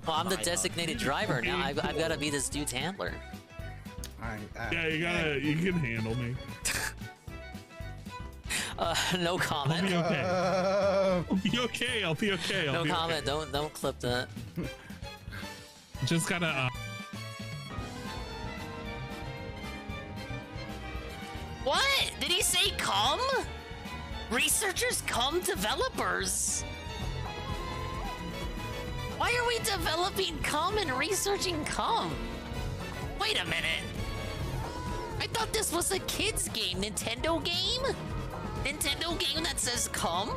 Well, I'm the designated driver now. I've got to be this dude's handler. Yeah, you can handle me. No comment. I'll be okay. I'll be okay. No comment. Okay. Don't clip that. Just gotta. What? Did he say come? Researchers come, developers. Why are we developing come and researching come? Wait a minute. I thought this was a kid's game. Nintendo game? Nintendo game that says come?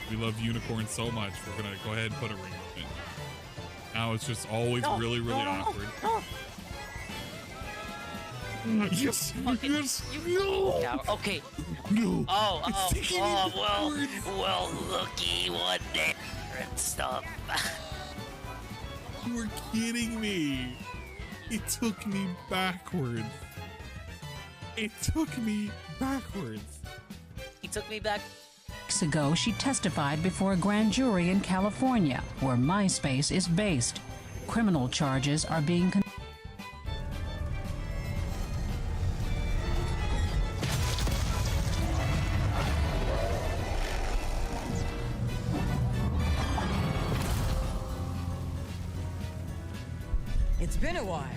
We love unicorns so much. We're gonna go ahead and put a ring on it. Now it's just always really awkward. Yes. No. Yeah, okay. No. Well, looky what different stuff. You were kidding me. It took me backwards. It took me backwards. He took me back. Weeks ago, she testified before a grand jury in California, where MySpace is based. Criminal charges are being It's been a while.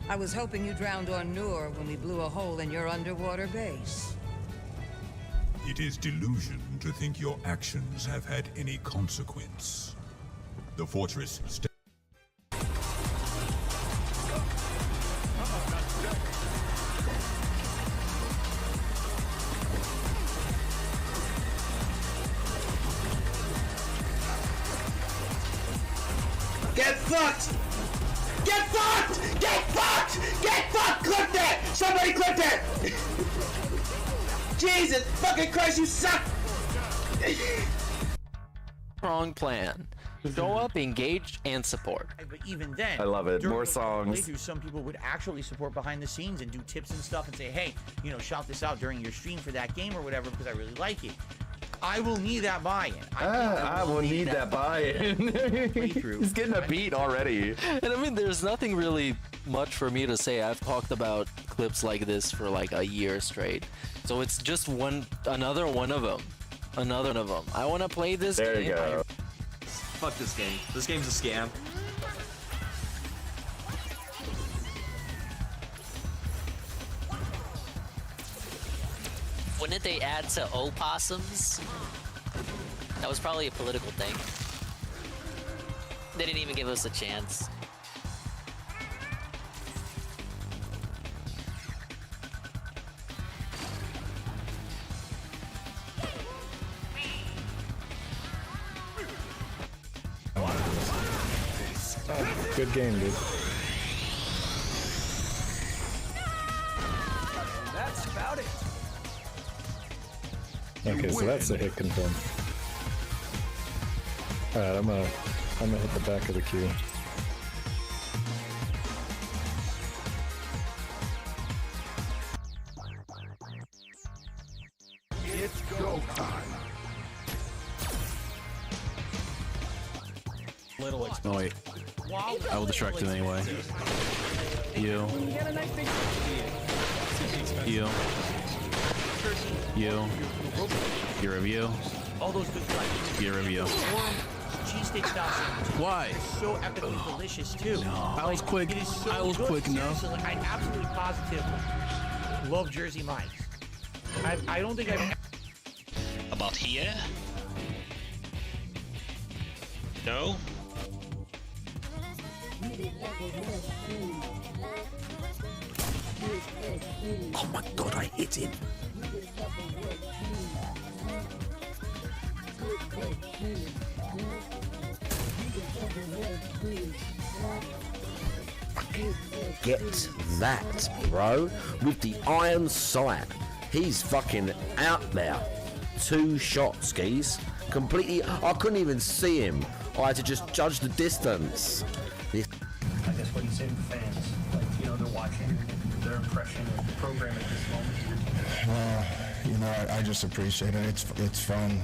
I was hoping you drowned on Noor when we blew a hole in your underwater base. It is delusion to think your actions have had any consequence. The fortress Get fucked! Get fucked! Get fucked! Get fucked! Clip that! Somebody clip that! Jesus fucking Christ, you suck! Wrong plan. Go up, engage, and support. But even then, I love it. More songs. Some people would actually support behind the scenes and do tips and stuff and say, hey, you know, shout this out during your stream for that game or whatever because I really like it. I will need that buy-in. I will need that buy-in. He's getting a beat already. And I mean, there's nothing really much for me to say. I've talked about clips like this for like a year straight. So it's just another one of them. Another one of them. I want to play this game. There you go. Fuck this game. This game's a scam. When did they add to opossums? That was probably a political thing. They didn't even give us a chance. Oh, good game, dude. That's about it. Okay, so that's a hit confirmed. Alright, I'm gonna hit the back of the queue. It's go time. Oh wait, I will distract him anyway. You. Your review. All those good flights. Your review. Cheesesteak style sandwiches. Why? So epically delicious too. No. I was quick. So I was quick enough. I absolutely positively love Jersey Mike's. I don't think I've. About here? No? Oh my god, I hit him. Get that, bro. With the iron sight. He's fucking out there. 2 shots, skis. Completely. I couldn't even see him. I had to just judge the distance. I guess what you say to fans, like, you know, they're watching their impression of the program at this moment. You know, I just appreciate it. It's fun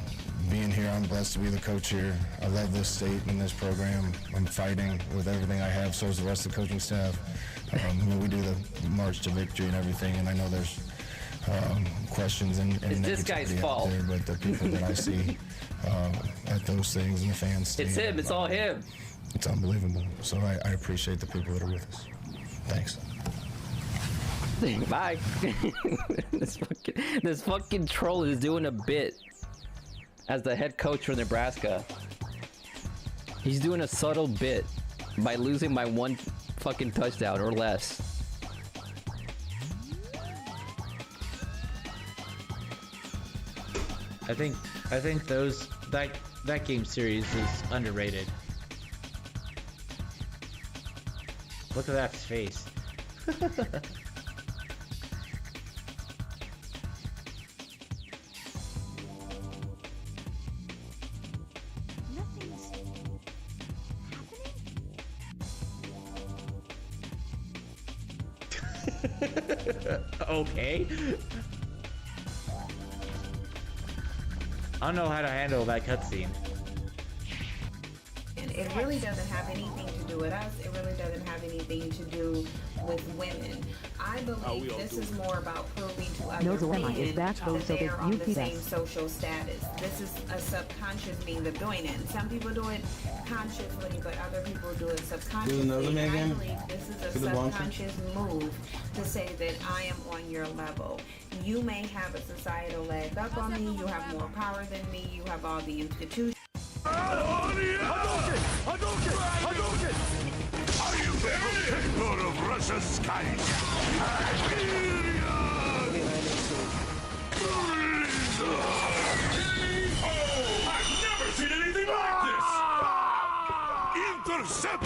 being here. I'm blessed to be the coach here. I love this state and this program. I'm fighting with everything I have, so is the rest of the coaching staff. You know, we do the march to victory and everything, and I know there's questions and it's this guy's fault. There, but the people that I see at those things and the fans. It's him. It's all him. It's unbelievable. So I appreciate the people that are with us. Thanks. Bye. this fucking troll is doing a bit as the head coach for Nebraska. He's doing a subtle bit by losing by 1 fucking touchdown or less. I think that game series is underrated. Look at that face. Okay. I don't know how to handle that cutscene. And it really doesn't have anything to do with us. It really doesn't have anything to do with women. I believe this is more about proving to other women that they are on the same social status. This is a subconscious means of doing it. And some people do it consciously, but other people do it subconsciously. I believe this is a subconscious move to say that I am on your level. You may have a societal leg up on me. You have more power than me. You have all the institutions. Are you ever of Russia's skies? I've never seen anything like this! Intercept!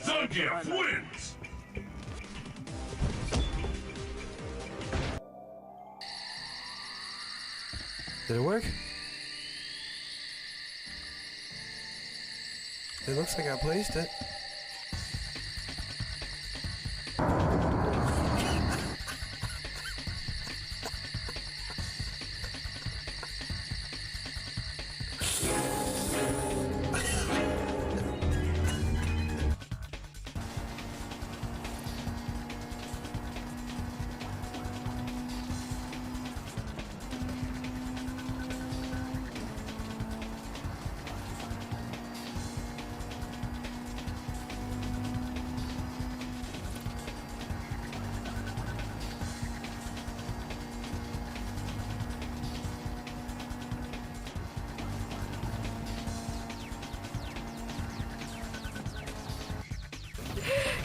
Zangief wins! Did it work? It looks like I placed it.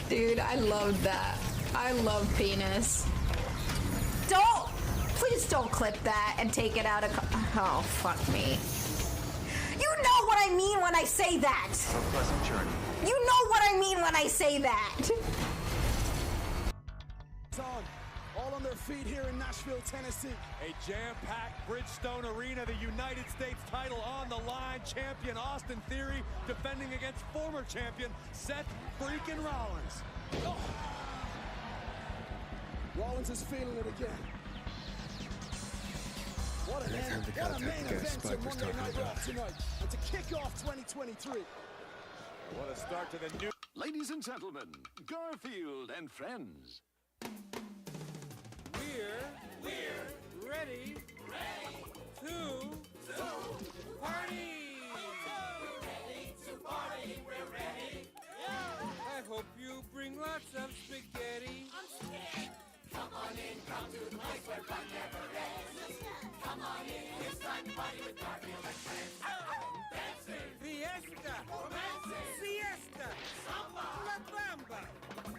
Dude, I loved that. I love penis. Please don't clip that and take it out of. Oh, fuck me. You know what I mean when I say that. A pleasant journey. You know what I mean when I say that. All on their feet here in Nashville, Tennessee. A jam-packed Bridgestone Arena, the United States title on the line. Champion Austin Theory defending against former champion Seth freaking Rollins. Oh. Rollins is feeling it again. What a main event to Monday Night Raw tonight, and to kick off 2023. What a start to the new... Ladies and gentlemen, Garfield and friends. We're ready to party. We're ready. I hope you bring lots of spaghetti. Come on in, come to the place where fun never ends. Come on in, it's time to party with Garfield and friends. Dancing, fiesta, romancing, siesta, samba, la bamba.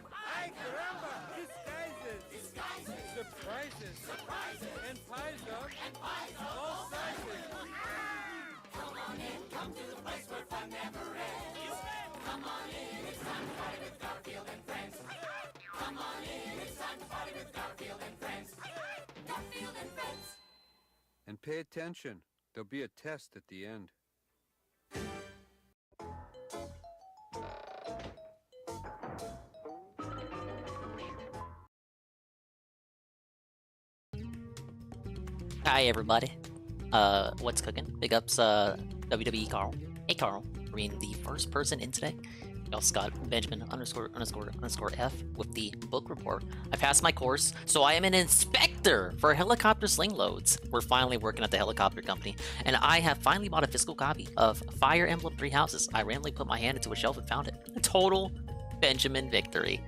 Ay caramba, disguises, surprises, and pies of all sizes. Come on in, come to the place where fun never ends. Come on in, it's time to party with Garfield and friends. Come on in, it's time to party with Garfield and friends. Garfield and friends. And pay attention. There'll be a test at the end. Hi everybody. What's cooking? Big ups, WWE Carl. Hey Carl, for being the first person in today. We also got Benjamin ___F with the book report. I passed my course, so I am an inspector for helicopter sling loads. We're finally working at the helicopter company, and I have finally bought a physical copy of Fire Emblem 3 Houses. I randomly put my hand into a shelf and found it. A total Benjamin victory.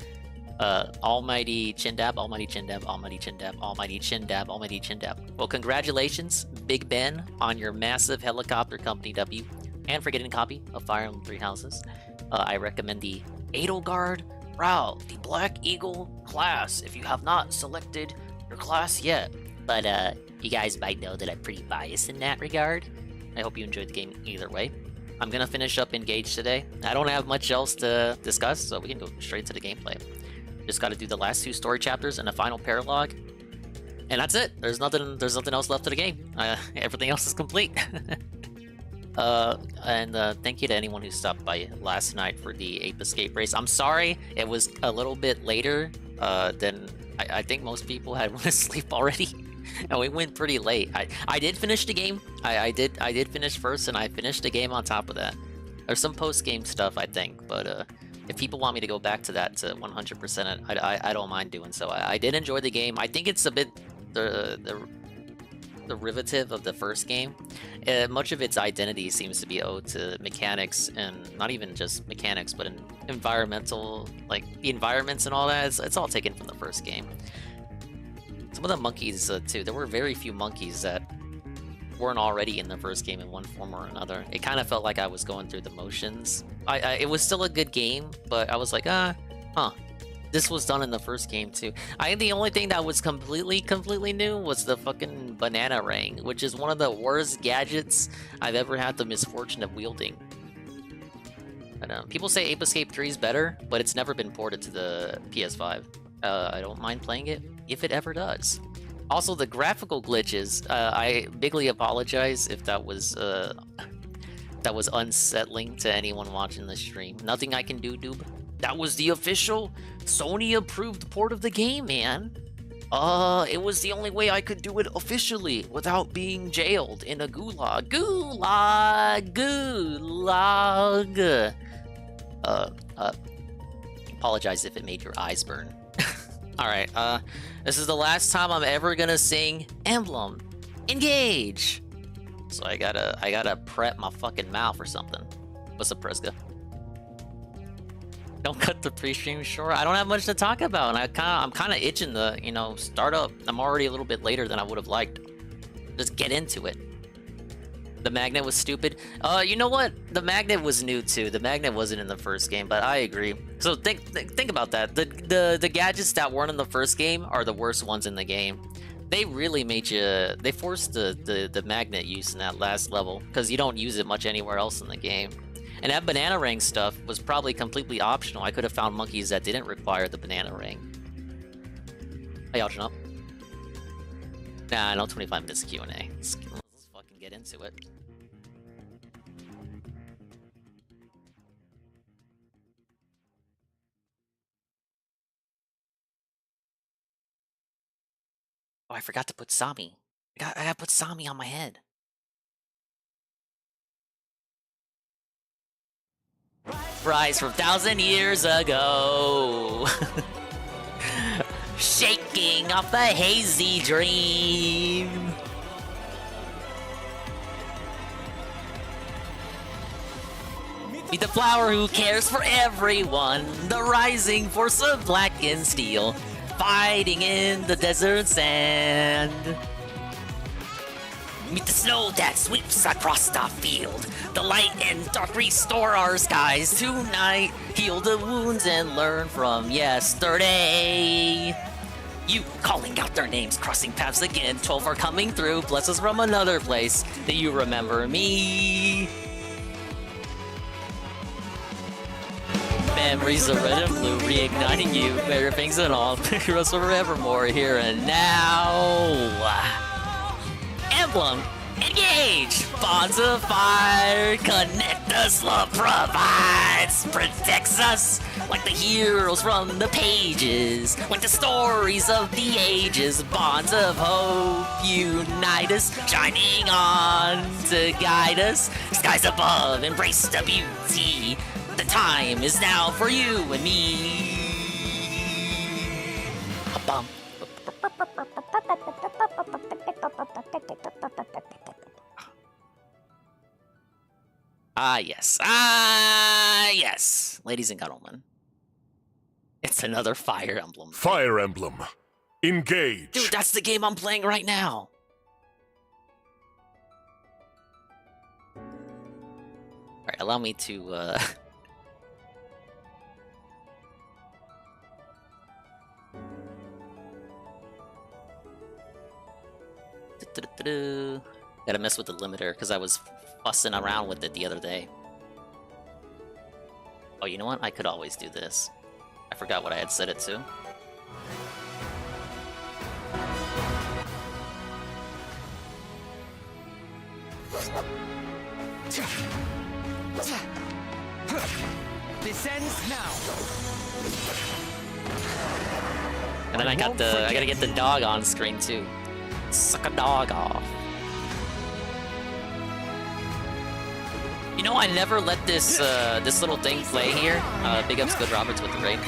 Almighty chin dab, almighty chin dab, almighty chin dab, almighty chin dab, almighty chin dab. Well, congratulations, Big Ben, on your massive helicopter company W, and for getting a copy of Fire Emblem 3 Houses. I recommend the Edelgard Rao, the Black Eagle class, if you have not selected your class yet. But you guys might know that I'm pretty biased in that regard. I hope you enjoyed the game either way. I'm gonna finish up Engage today. I don't have much else to discuss, so we can go straight to the gameplay. Just got to do the last 2 story chapters and a final paralogue, and that's it. There's nothing else left to the game. Everything else is complete. Thank you to anyone who stopped by last night for the Ape Escape race. I'm sorry it was a little bit later than I think most people had went to sleep already, and we went pretty late. I did finish the game. I did finish first, and I finished the game on top of that. There's some post game stuff I think, but if people want me to go back to that to 100%, I don't mind doing so. I did enjoy the game. I think it's a bit derivative of the first game. Much of its identity seems to be owed to mechanics, and not even just mechanics, but in environmental, like the environments and all that. It's all taken from the first game. Some of the monkeys too. There were very few monkeys that weren't already in the first game in one form or another. It kind of felt like I was going through the motions. It was still a good game, but I was like, this was done in the first game too. I think the only thing that was completely new was the fucking banana ring, which is one of the worst gadgets I've ever had the misfortune of wielding. People say Ape Escape 3 is better, but it's never been ported to the PS5. I don't mind playing it if it ever does. Also, the graphical glitches, I bigly apologize if that was unsettling to anyone watching the stream. Nothing I can do, dude. That was the official Sony-approved port of the game, man. It was the only way I could do it officially without being jailed in a gulag. Gulag! Apologize if it made your eyes burn. Alright, this is the last time I'm ever gonna sing Emblem. Engage! So I gotta prep my fucking mouth or something. What's up, Preska? Don't cut the pre-stream short. I don't have much to talk about, and I'm kind of itching to, start up. I'm already a little bit later than I would have liked. Just get into it. The magnet was stupid. You know what? The magnet was new too. The magnet wasn't in the first game, but I agree. So think about that. The gadgets that weren't in the first game are the worst ones in the game. They really made you. They forced the magnet use in that last level because you don't use it much anywhere else in the game. And that banana ring stuff was probably completely optional. I could have found monkeys that didn't require the banana ring. Hey, y'all, up? Nah, no 25 minutes Q&A. Let's fucking get into it. Oh, I forgot to put Sami. I gotta put Sami on my head. Rise from 1,000 years ago. Shaking off a hazy dream. Meet the flower who cares for everyone. The rising force of black and steel. Fighting in the desert sand. Meet the snow that sweeps across the field. The light and dark restore our skies tonight. Heal the wounds and learn from yesterday. You calling out their names, crossing paths again. 12 are coming through, bless us from another place. Do you remember me? Memories of red and blue, reigniting you. Better things and all, heroes forevermore, here and now. Emblem, engage! Bonds of fire, connect Santa's love provides, protects us like the heroes from the pages, like the stories of the ages. Bonds of hope unite us, shining on to guide us. Skies above, embrace the beauty. The time is now for you and me. Bum. Yes. Yes. Ladies and gentlemen. It's another Fire Emblem. Fire Emblem. Engage. Dude, that's the game I'm playing right now. Alright, allow me to, Gotta mess with the limiter, because I was fussing around with it the other day. Oh, you know what? I could always do this. I forgot what I had set it to. This ends now. And then I gotta get the dog on screen too. Suck a dog off. You know, I never let this this little thing play here. Big ups Good Roberts with the raid.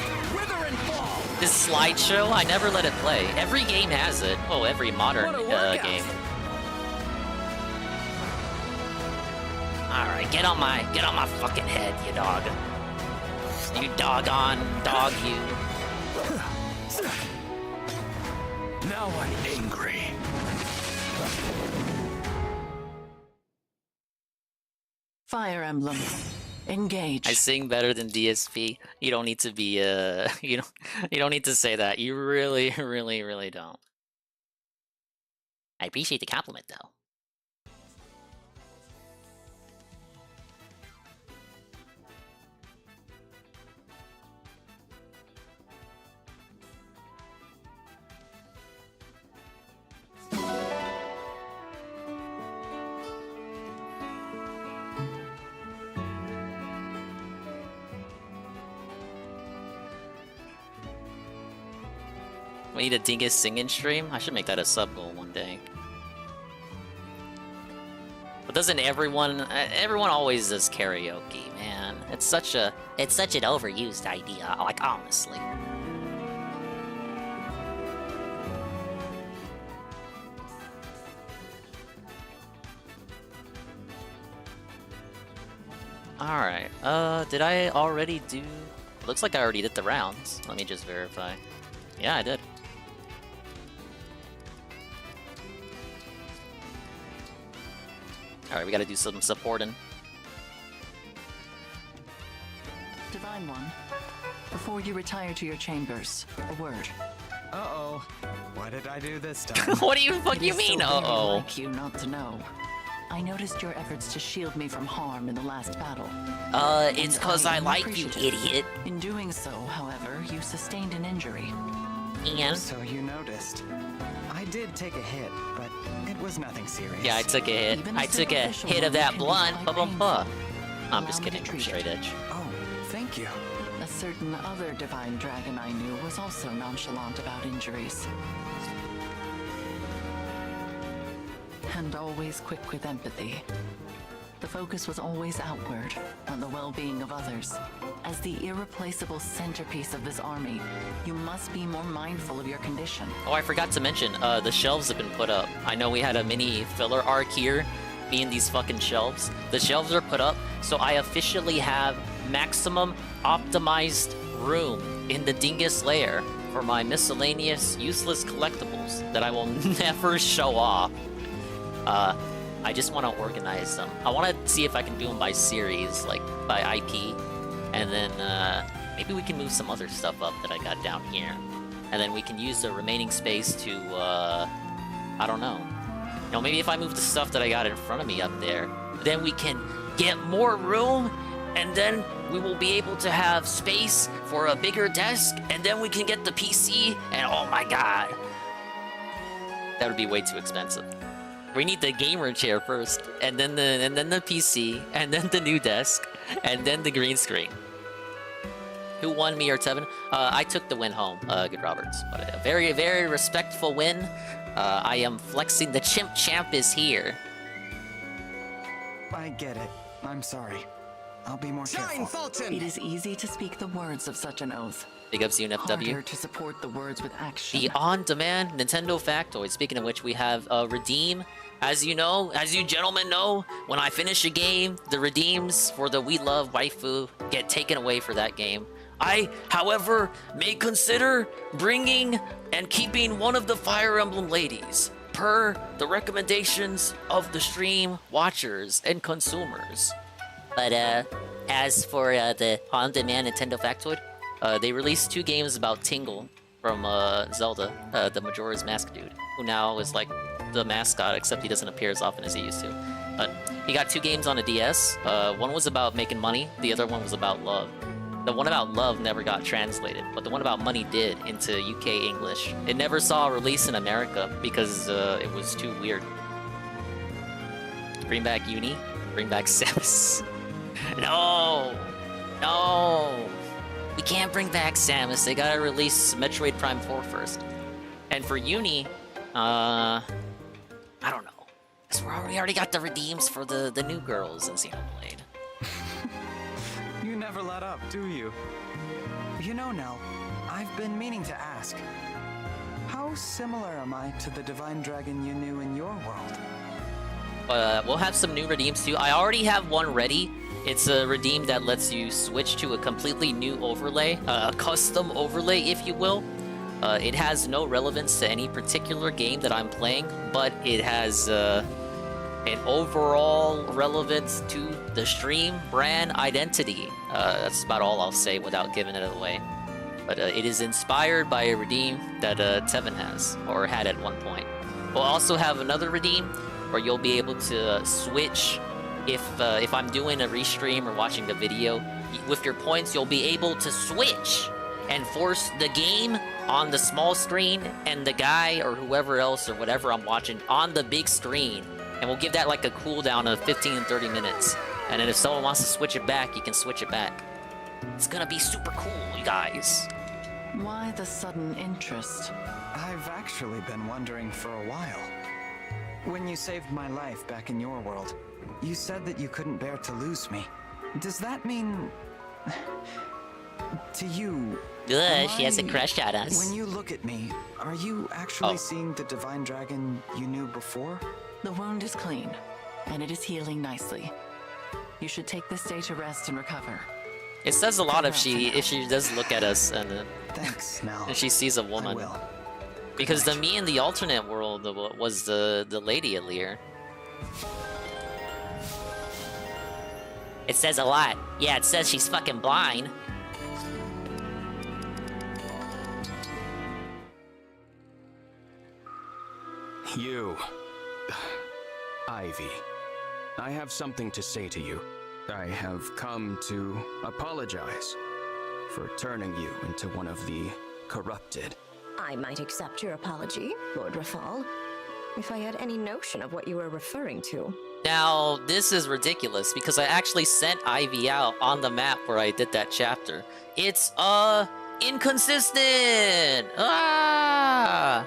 This slideshow, I never let it play. Every game has it. Oh, every modern game. Alright, get on my fucking head, you dog. You doggone dog, you. Now I'm angry. Fire Emblem. Engage. I sing better than DSP. You don't need to be you don't need to say that. You really, really, really don't. I appreciate the compliment though. We need a Dingus singing stream? I should make that a sub goal one day. But doesn't everyone always does karaoke, man? It's such an overused idea, like honestly. Alright, did I already do... Looks like I already did the rounds. Let me just verify. Yeah, I did. Alright, we gotta do some supporting. Divine One, before you retire to your chambers, a word. Uh-oh. What did I do this time? What do you mean, uh-oh? Like you not to know. I noticed your efforts to shield me from harm in the last battle. It's cause I like you, idiot. In doing so, however, you sustained an injury. And? So you noticed. I did take a hit, but it was nothing serious. Yeah, I took a hit. I took a hit of that blunt. I'm just kidding, from straight edge. Oh, thank you. A certain other divine dragon I knew was also nonchalant about injuries. And always quick with empathy. The focus was always outward, on the well-being of others. As the irreplaceable centerpiece of this army, you must be more mindful of your condition. Oh, I forgot to mention, the shelves have been put up. I know we had a mini filler arc here, me and these fucking shelves. The shelves are put up, so I officially have maximum optimized room in the Dingus lair for my miscellaneous useless collectibles that I will never show off. I just want to organize them. I want to see if I can do them by series, like by IP, and then maybe we can move some other stuff up that I got down here, and then we can use the remaining space to, I don't know. You know, maybe if I move the stuff that I got in front of me up there, then we can get more room, and then we will be able to have space for a bigger desk, and then we can get the PC, and oh my god. That would be way too expensive. We need the gamer chair first, and then the PC, and then the new desk, and then the green screen. Who won, me or Tevin? I took the win home, good Roberts. But a very, very respectful win. I am flexing. The chimp champ is here. I get it. I'm sorry. I'll be more careful. It is easy to speak the words of such an oath. Big ups UNFW. Harder to support the words with action. The on-demand Nintendo factoid. Speaking of which, we have Redeem. As you know, as you gentlemen know, when I finish a game, the redeems for the We Love waifu get taken away for that game. I, however, may consider bringing and keeping one of the Fire Emblem ladies, per the recommendations of the stream watchers and consumers. But as for the on-demand Nintendo factoid, they released 2 games about Tingle from Zelda, the Majora's Mask dude, who now is like the mascot, except he doesn't appear as often as he used to. But he got 2 games on a DS. One was about making money, the other one was about love. The one about love never got translated, but the one about money did into UK English. It never saw a release in America because it was too weird. Bring back Uni, bring back Samus. No! No! We can't bring back Samus, they gotta release Metroid Prime 4 first. And for Uni, I don't know. Because we already got the redeems for the new girls in Xenoblade. You never let up, do you? You know, Nell, I've been meaning to ask. How similar am I to the divine dragon you knew in your world? We'll have some new redeems too. I already have one ready. It's a redeem that lets you switch to a completely new overlay, a custom overlay, if you will. It has no relevance to any particular game that I'm playing, but it has an overall relevance to the stream brand identity. That's about all I'll say without giving it away. But it is inspired by a redeem that Tevin has, or had at one point. We'll also have another redeem where you'll be able to switch if I'm doing a restream or watching a video. With your points, you'll be able to switch and force the game on the small screen and the guy or whoever else or whatever I'm watching on the big screen. And we'll give that like a cooldown of 15 and 30 minutes. And then if someone wants to switch it back, you can switch it back. It's gonna be super cool, you guys. Why the sudden interest? I've actually been wondering for a while. When you saved my life back in your world, you said that you couldn't bear to lose me. Does that mean... to you... Good, she has a crush on us. When you look at me, are you actually seeing the divine dragon you knew before? The wound is clean, and it is healing nicely. You should take this day to rest and recover. It says a lot if she does look at us and thanks, Nell. And she sees a woman. Because the me in the alternate world was the lady Alir. It says a lot. Yeah, it says she's fucking blind. You... Ivy. I have something to say to you. I have come to apologize for turning you into one of the corrupted. I might accept your apology, Lord Rafal, if I had any notion of what you were referring to. Now, this is ridiculous, because I actually sent Ivy out on the map where I did that chapter. It's, inconsistent! Ah!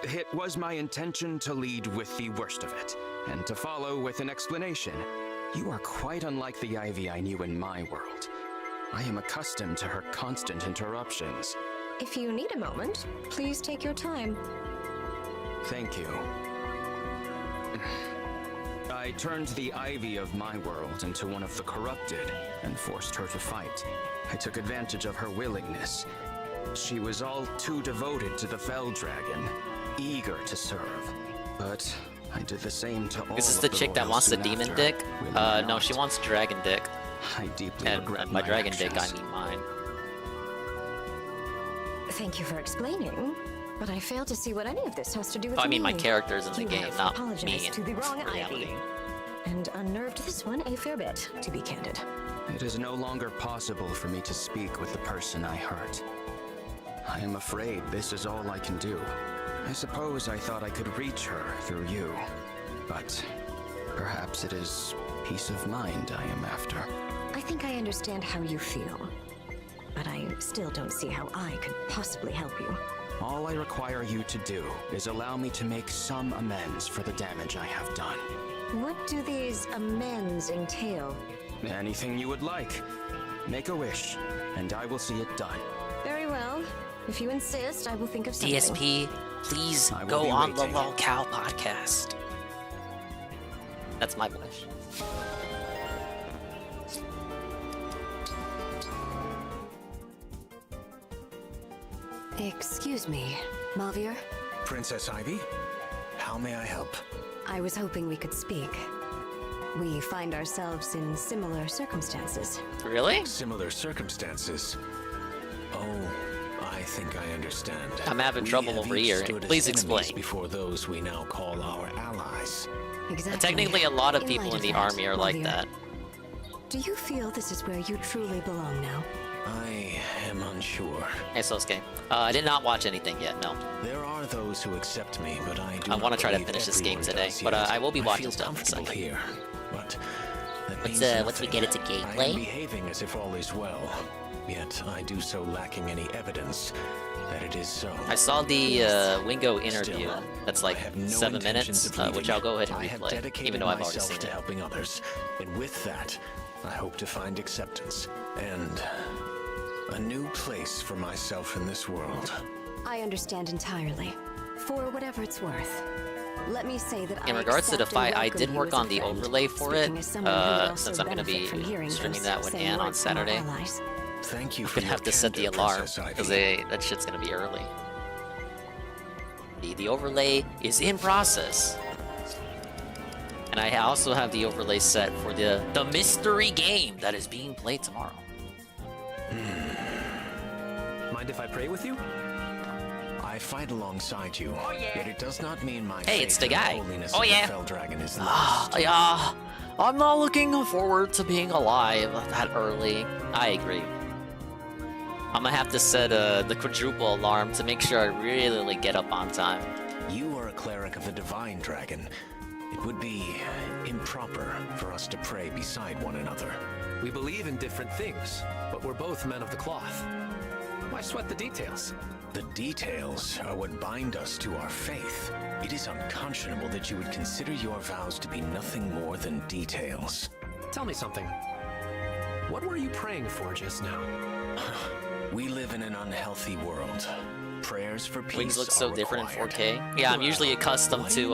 It was my intention to lead with the worst of it, and to follow with an explanation. You are quite unlike the Ivy I knew in my world. I am accustomed to her constant interruptions. If you need a moment, please take your time. Thank you. I turned the Ivy of my world into one of the corrupted, and forced her to fight. I took advantage of her willingness. She was all too devoted to the Fell Dragon, eager to serve. But I did the same to all. This is the chick that wants the demon dick? No, she wants dragon dick. I deeply regret by my dragon actions. dick, I mean mine. Thank you for explaining, but I fail to see what any of this has to do with I mean me. my characters in the You game, have not apologized me to the wrong in reality. Ivy, and unnerved this one a fair bit, to be candid. It is no longer possible for me to speak with the person I hurt. I am afraid this is all I can do. I suppose I thought I could reach her through you. but perhaps it is peace of mind I am after. I think I understand how you feel, but I still don't see how I could possibly help you. All I require you to do is allow me to make some amends for the damage I have done. What do these amends entail? Anything you would like. Make a wish, and I will see it done. Very well. If you insist, I will think of something. DSP, please I will go be on the waiting. Lolcow podcast. That's my wish. Excuse me, Mavier? Princess Ivy, how may I help? I was hoping we could speak. We find ourselves in similar circumstances. Really? Similar circumstances. Oh, I think I understand. I'm having trouble over here. Please explain. Before those we now call our allies. Exactly. Technically, a lot of In people light in of the that, army are like Mavier, that. Do you feel this is where you truly belong now? I am unsure. Hey, Sosuke. I did not watch anything yet, no. There are those who accept me, but I do I want to not try to believe finish this game everyone today, does but yet. I will be watching feel stuff in a comfortable second. here, but that Once, means once we nothing. get it to I am gameplay, behaving as if all is well, yet I do so lacking any evidence that it is so. I saw the Wingo interview. Still, that's like I have no 7 intentions minutes, of leaving. which I'll go ahead and I have replay, dedicated even though I've already myself seen to it. helping others, and with that, I hope to find acceptance and a new place for myself in this world. I understand entirely. For whatever it's worth. Let me say that In I regards to the accept and fight, I welcome did you work as a on the friend, overlay for it, speaking as someone who would also since I'm going to benefit be from hearing streaming those that with same Ann on words from our Saturday. allies. Thank you I'm for going to your have to set the candor, alarm, Princess Ivy. because that shit's going to be early. The overlay is in process. And I also have the overlay set for the mystery game that is being played tomorrow. Mind if I pray with you? I fight alongside you, yet it does not mean my Hey, it's the faith in guy. holiness Oh, of yeah. the Fell Dragon is Ah, lost. yeah. I'm not looking forward to being alive that early. I agree. I'm gonna have to set the quadruple alarm to make sure I really get up on time. You are a cleric of the Divine Dragon. It would be improper for us to pray beside one another. We believe in different things, but we're both men of the cloth. Why sweat the details? The details are what bind us to our faith. It is unconscionable that you would consider your vows to be nothing more than details. Tell me something. What were you praying for just now? We live in an unhealthy world. Prayers for peace Wings look so are different required. in 4K. Yeah, I'm usually accustomed to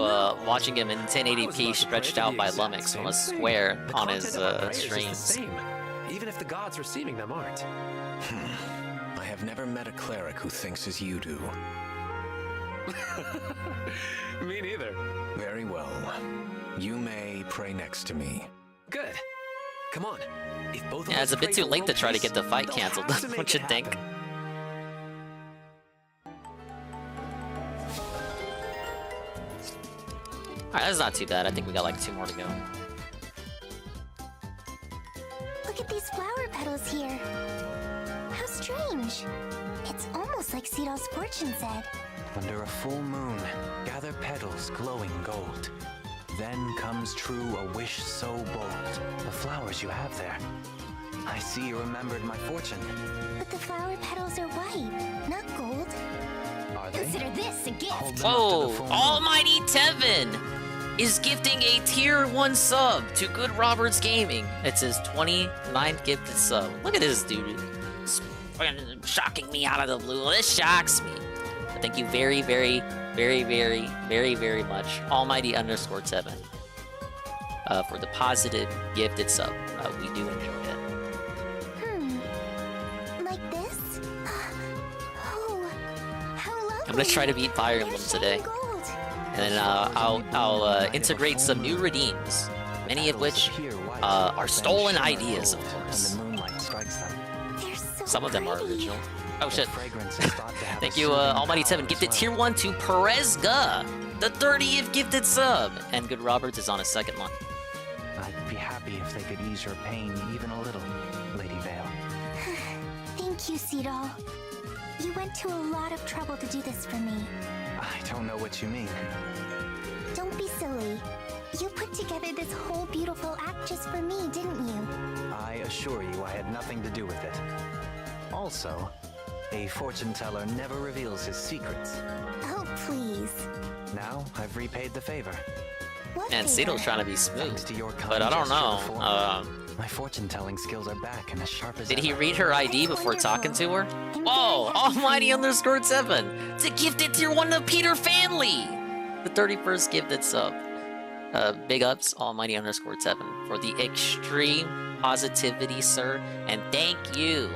watching him in 1080p stretched out by Lumix from a square The on content his of our prayers is the streams. same, even if the gods receiving them aren't. I have never met a cleric who thinks as you do. Me neither. Very well. You may pray next to me. Good. Come on. If both of Yeah, us it's a bit pray too for late to world try to peace, get the fight they'll canceled, have to make don't you it think? happen. Alright, that's not too bad. I think we got like 2 more to go. Look at these flower petals here. How strange. It's almost like Cedal's fortune said. Under a full moon, gather petals glowing gold. Then comes true a wish so bold. The flowers you have there. I see you remembered my fortune. But the flower petals are white, not gold. Are they? Consider this a gift. Whoa! Almighty Tevin is gifting a tier 1 sub to Good Roberts Gaming. It's his 29th gifted sub. Look at this dude. It's fucking shocking me out of the blue. This shocks me. But thank you very, very, very, very, very, very much, Almighty_Tevin, for the positive gifted sub. We do enjoy it. Like this? Oh, how lovely. I'm gonna try to beat Fire Emblem today. And then I'll integrate some new redeems, many of which are stolen ideas, of course. Some of them are original. Oh shit. Thank you, Almighty Tevin. Gifted tier 1 to Perezga, the 30th gifted sub. And Good Roberts is on his 2nd month. I'd be happy if they could ease your pain even a little, Lady Vale. Thank you, Cedal. You went to a lot of trouble to do this for me. I don't know what you mean. Don't be silly. You put together this whole beautiful act just for me, didn't you? I assure you I had nothing to do with it. Also, a fortune teller never reveals his secrets. Oh, please. Now I've repaid the favor. What And favor? Cito's trying to be smooth, Thanks to your but I don't know. my fortune-telling skills are back and as sharp as Did he ever. read her ID before talking to her? Whoa! Almighty_7! To gifted tier 1 of Peter Fanley! The 31st gifted sub. Big ups, Almighty_7 for the extreme positivity, sir. And thank you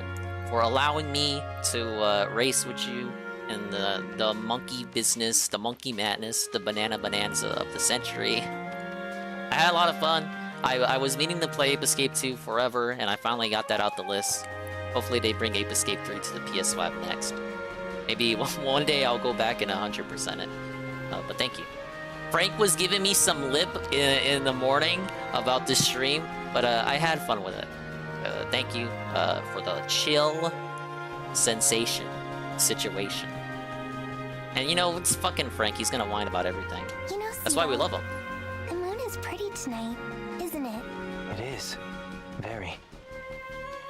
for allowing me to race with you in the monkey business, the monkey madness, the banana bonanza of the century. I had a lot of fun. I was meaning to play Ape Escape 2 forever, and I finally got that out the list. Hopefully they bring Ape Escape 3 to the PS5 next. Maybe one day I'll go back and 100% it. But thank you. Frank was giving me some lip in the morning about this stream, but I had fun with it. Thank you for the chill sensation situation. And you know, it's fucking Frank. He's gonna whine about everything. You know, That's why we Cito, love him. The moon is pretty tonight, isn't it? It is. Very.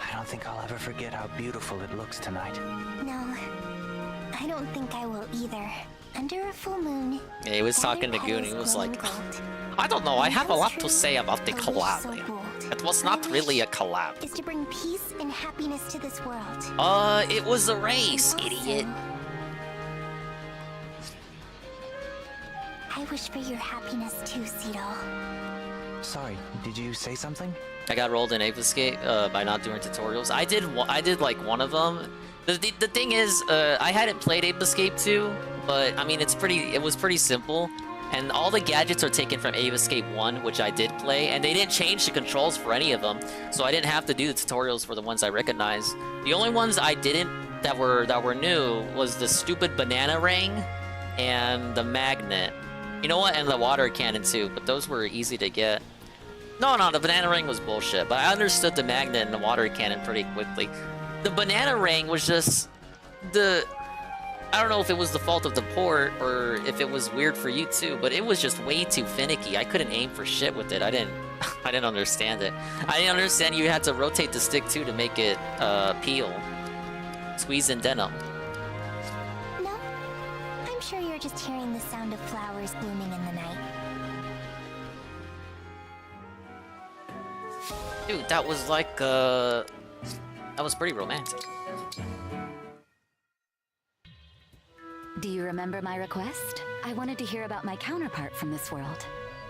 I don't think I'll ever forget how beautiful it looks tonight. No, I don't think I will either. Under a full moon. Yeah, he was talking to Goon. He was like, I don't know. I have a lot to say about the collab. It was not really a collab. Is to bring peace and happiness to this world. It was a race, idiot. I wish for your happiness too, Cito. Sorry, did you say something? I got rolled in Ape Escape by not doing tutorials. I did like one of them. The thing is, I hadn't played Ape Escape 2, but I mean it was pretty simple. And all the gadgets are taken from Ape Escape 1, which I did play, and they didn't change the controls for any of them, so I didn't have to do the tutorials for the ones I recognized. The only ones I didn't that were new was the stupid banana ring and the magnet. You know what? And the water cannon too, but those were easy to get. No, the banana ring was bullshit, but I understood the magnet and the water cannon pretty quickly. The banana ring was just I don't know if it was the fault of the port or if it was weird for you too, but it was just way too finicky. I couldn't aim for shit with it. I didn't understand it. I didn't understand you had to rotate the stick too to make it peel. Squeeze in denim. No, I'm sure you're just hearing the sound of flowers blooming in the night. Dude, that was like that was pretty romantic. Do you remember my request? I wanted to hear about my counterpart from this world.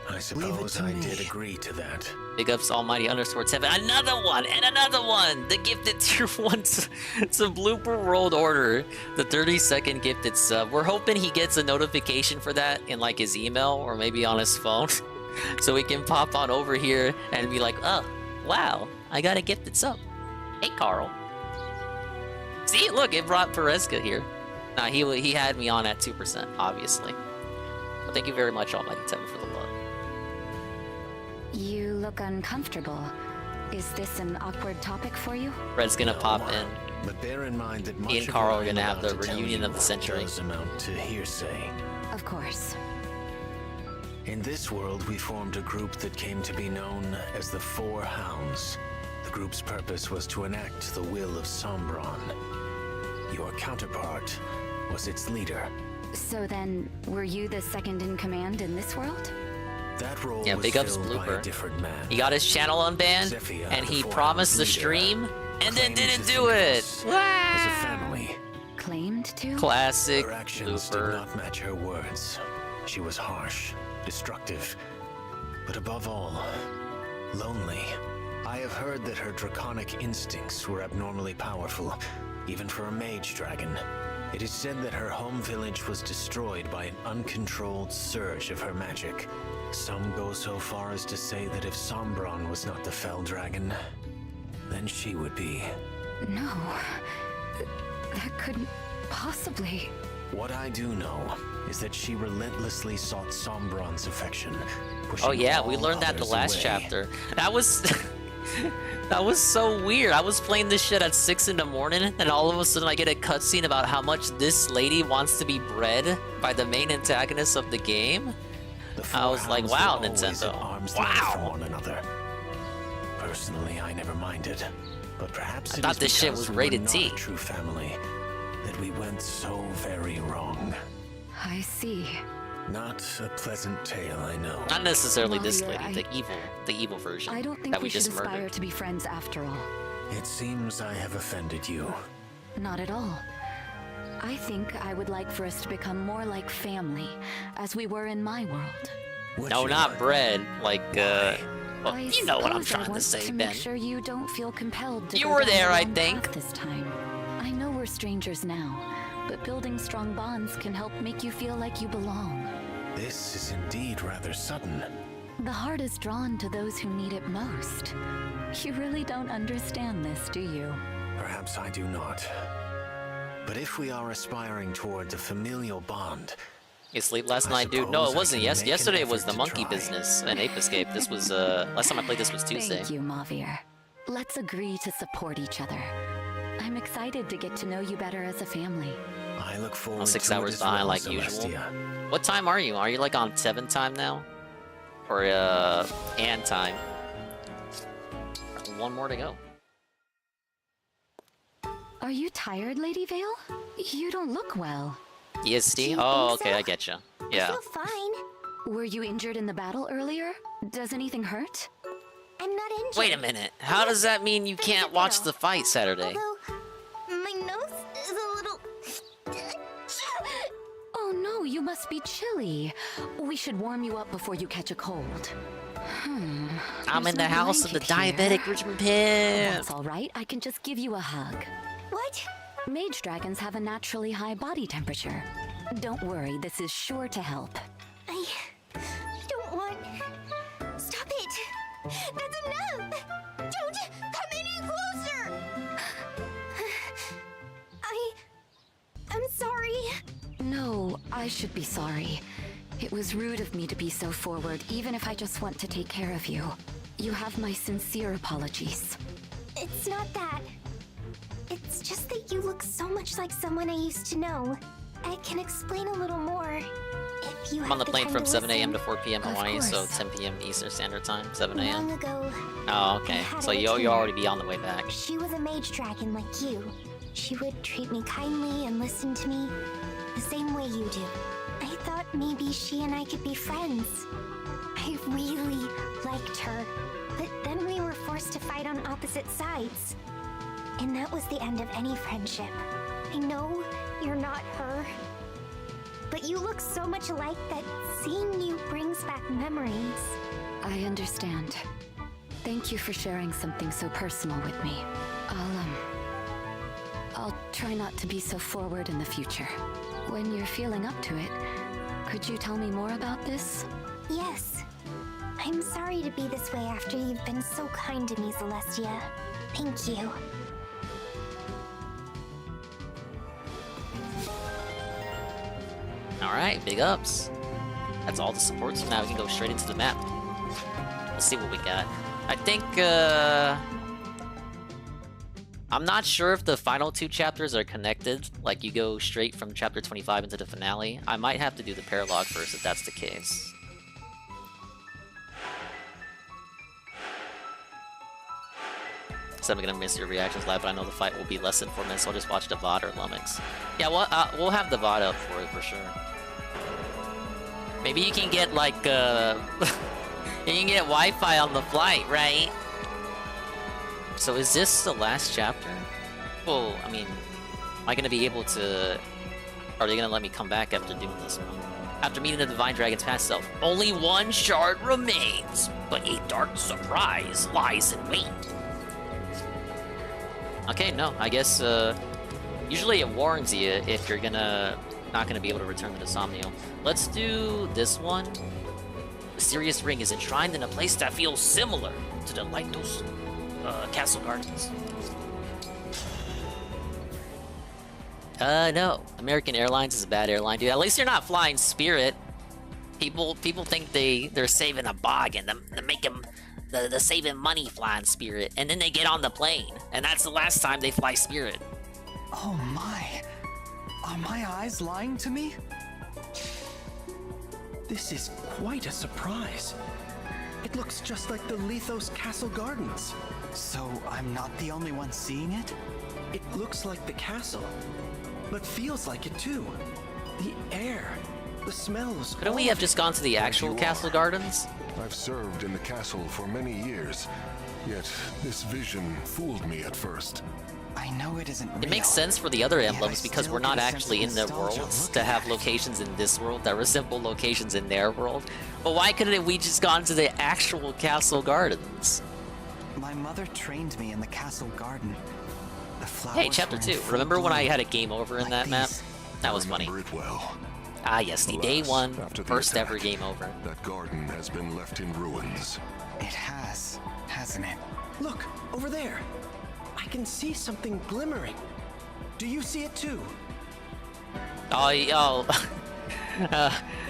I suppose I did agree to that. Big ups Almighty_7. Another one and another one! The gifted tier 1 it's a blooper world order. The 30-second gifted sub. We're hoping he gets a notification for that in like his email or maybe on his phone. So we can pop on over here and be like, oh, wow, I got a gifted sub. Hey, Carl. See, look, it brought Pereska here. Nah, he had me on at 2%, obviously. But thank you very much, Almighty7, for the love. You look uncomfortable. Is this an awkward topic for you? Red's gonna pop in. But bear in mind that much He and of Carl what are gonna I'm have about the to tell reunion you of the century. does amount to hearsay. Of course. In this world, we formed a group that came to be known as the Four Hounds. The group's purpose was to enact the will of Sombron. Your counterpart was its leader. So then, were you the second in command in this world? That role Yeah, was big ups filled by a Blooper. different man. He got his channel unbanned, Zephyr, and the he Four promised the Hounds stream, and then claimed didn't to do think of it. us as a family. Claimed to? Classic Her actions did Blooper. not match her words. She was harsh, destructive, but above all, lonely. I have heard that her draconic instincts were abnormally powerful, even for a mage dragon. It is said that her home village was destroyed by an uncontrolled surge of her magic. Some go so far as to say that if Sombron was not the fell dragon, then she would be. No. That couldn't possibly... What I do know is that she relentlessly sought Sombron's affection. Oh yeah, pushing we all learned that the others last away. chapter. That was... that was so weird. I was playing this shit at 6 in the morning, and all of a sudden I get a cutscene about how much this lady wants to be bred by the main antagonist of the game. I was like, four wow, hounds were always at Nintendo. arm's length from Wow. one another. Personally, I never minded, but perhaps I it thought is this shit because was we rated were not T. a true family that we went so very wrong. I see. Not a pleasant tale, I know. Not necessarily this Malia, lady, the evil version I don't think that we we should just aspire murdered. to be friends after all. It seems I have offended you. Not at all. I think I would like for us to become more like family, as we were in my world. No, not bread. Like, well, I you know what I'm suppose I trying to want say, to Ben. make sure you don't feel compelled to You go were down there, the I wrong think. path this time. I know we're strangers now, but building strong bonds can help make you feel like you belong. This is indeed rather sudden. The heart is drawn to those who need it most. You really don't understand this, do you? Perhaps I do not. But if we are aspiring towards a familial bond, You sleep last night, dude? No, it wasn't. Yes, yesterday was the monkey business and Ape Escape. This was last time I played this was Tuesday. Thank you, Mavir. Let's agree to support each other. I'm excited to get to know you better as a family. I look forward I'm 6 to it hours as behind well, like usual. Celestia. What time are you? Are you like on 7 time now? Or and time? One more to go. Are you tired, Lady Vale? You don't look well. EST? Oh, okay, I get you. Yeah. I feel fine. Were you injured in the battle earlier? Does anything hurt? I'm not injured. Wait a minute. How does that mean you can't watch the fight Saturday? My nose is a little... Oh no, you must be chilly. We should warm you up before you catch a cold. I'm in the There's no house of the blanket diabetic here. Richmond Pimp. That's all right. I can just give you a hug. What? Mage dragons have a naturally high body temperature. Don't worry, this is sure to help. I don't want... Stop it! That's enough! Don't come any closer! I'm sorry. No, I should be sorry. It was rude of me to be so forward, even if I just want to take care of you. You have my sincere apologies. It's not that. It's just that you look so much like someone I used to know. I can explain a little more if you I'm have on the plane time from to 7 a.m. to listen. 4 p.m. Of Hawaii, so course. 10 p.m. Eastern Standard Time, 7 a.m. Long ago, Oh, okay. had So a you retainer. already be on the way back. she was a mage dragon like you. She would treat me kindly and listen to me the same way you do. I thought maybe she and I could be friends. I really liked her. But then we were forced to fight on opposite sides. And that was the end of any friendship. I know you're not her. But you look so much alike that seeing you brings back memories. I understand. Thank you for sharing something so personal with me. I'll try not to be so forward in the future. When you're feeling up to it, could you tell me more about this? Yes. I'm sorry to be this way after you've been so kind to me, Celestia. Thank you. Alright, big ups. That's all the supports. Now we can go straight into the map. Let's see what we got. I think, I'm not sure if the final 2 chapters are connected, like you go straight from chapter 25 into the finale. I might have to do the paralog first if that's the case. So I'm gonna miss your reactions live, but I know the fight will be less than 4 minutes, so I'll just watch the VOD or Lumix. Yeah, we'll have the VOD up for it for sure. Maybe you can get like you can get Wi-Fi on the flight, right? So is this the last chapter? Well, I mean, am I gonna be able to? Are they gonna let me come back after doing this one? After meeting the Divine Dragon's past self, only 1 shard remains, but a dark surprise lies in wait. Okay, no, I guess usually it warns you if you're not gonna be able to return to the Somnial. Let's do this one. The Mysterious Ring is enshrined in a place that feels similar to the Lytos Castle Gardens. No. American Airlines is a bad airline, dude. At least you're not flying Spirit. People think they're saving a bargain. They make them the saving money flying Spirit, and then they get on the plane, and that's the last time they fly Spirit. Oh my. Are my eyes lying to me? This is quite a surprise. It looks just like the Lethos Castle Gardens. So I'm not the only one seeing it? It looks like the castle, but feels like it too. The air, the smells. Couldn't we have just gone to the actual castle gardens? I've served in the castle for many years, yet this vision fooled me at first. I know it isn't real. It makes sense for the other emblems because still we're not get a sense actually of in their nostalgia worlds looking to have at it. locations in this world that resemble locations in their world. But why couldn't we just gone to the actual castle gardens? My mother trained me in the castle garden. The flowers Hey, chapter were in 2. full Remember when I bloom, had a game over in like that map? these. That was funny. Remember it well. Ah, yes, the day Alas, one, after the first attack, ever game over. That garden has been left in ruins. It has, hasn't it? Look, over there. I can see something glimmering. Do you see it too? Oh,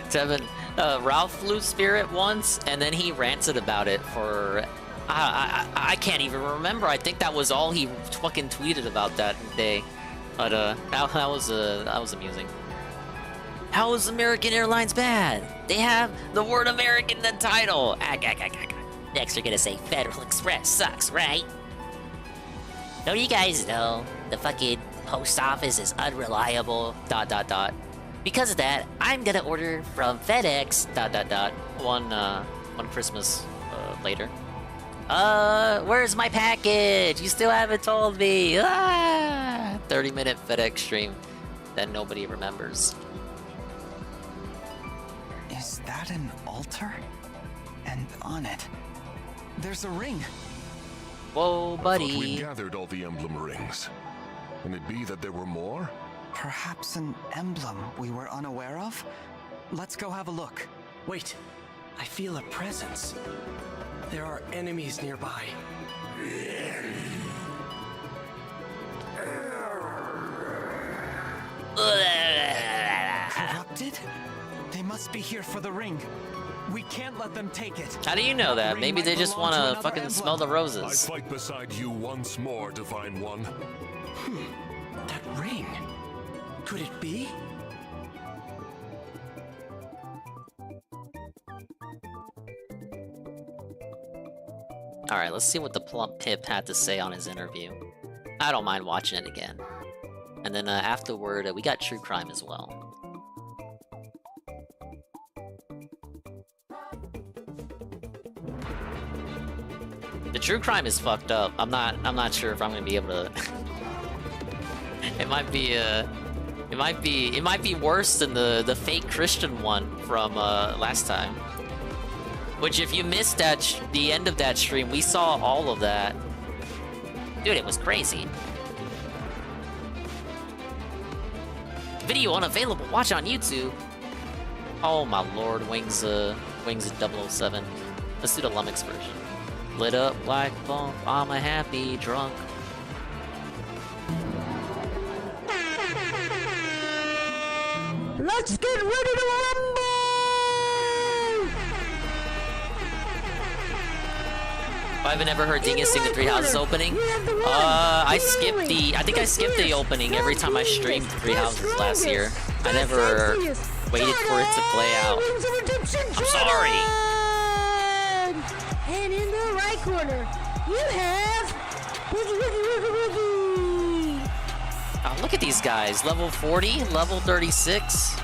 Tevin, Ralph flew Spirit once, and then he ranted about it for... I can't even remember. I think that was all he fucking tweeted about that day. But that was amusing. How is American Airlines bad? They have the word American in the title. Next you're gonna say Federal Express sucks, right? Don't you guys know the fucking post office is unreliable, ... Because of that, I'm gonna order from FedEx, ... One Christmas later. Where's my package? You still haven't told me. 30-minute FedEx stream that nobody remembers. Is that an altar? And on it, there's a ring. Whoa, buddy. I thought we'd gathered all the emblem rings. Can it be that there were more? Perhaps an emblem we were unaware of? Let's go have a look. Wait, I feel a presence. There are enemies nearby. Corrupted? They must be here for the ring. We can't let them take it. How do you know that? Ring Maybe might they just belong to want to another fucking emblem. smell the I'd roses. fight beside you once more to find one. That ring. Could it be? Alright, let's see what the plump pip had to say on his interview. I don't mind watching it again. And then afterward, we got true crime as well. The true crime is fucked up. I'm not sure if I'm gonna be able to. It might be worse than the fake Christian one from last time. Which, if you missed the end of that stream, we saw all of that. Dude, it was crazy. Video unavailable. Watch on YouTube. Oh my lord, Wings 007. Let's do the Lummox version. Lit up like bump. I'm a happy drunk. Let's get ready to rumble! I haven't ever heard Dingus sing the Three Houses opening. I think I skipped the opening every time I streamed Three Houses last year. I never waited for it to play out. I'm sorry. And in the right corner, you have Woogie Woogie Woogie Woogie. Oh, look at these guys. Level 40, level 36.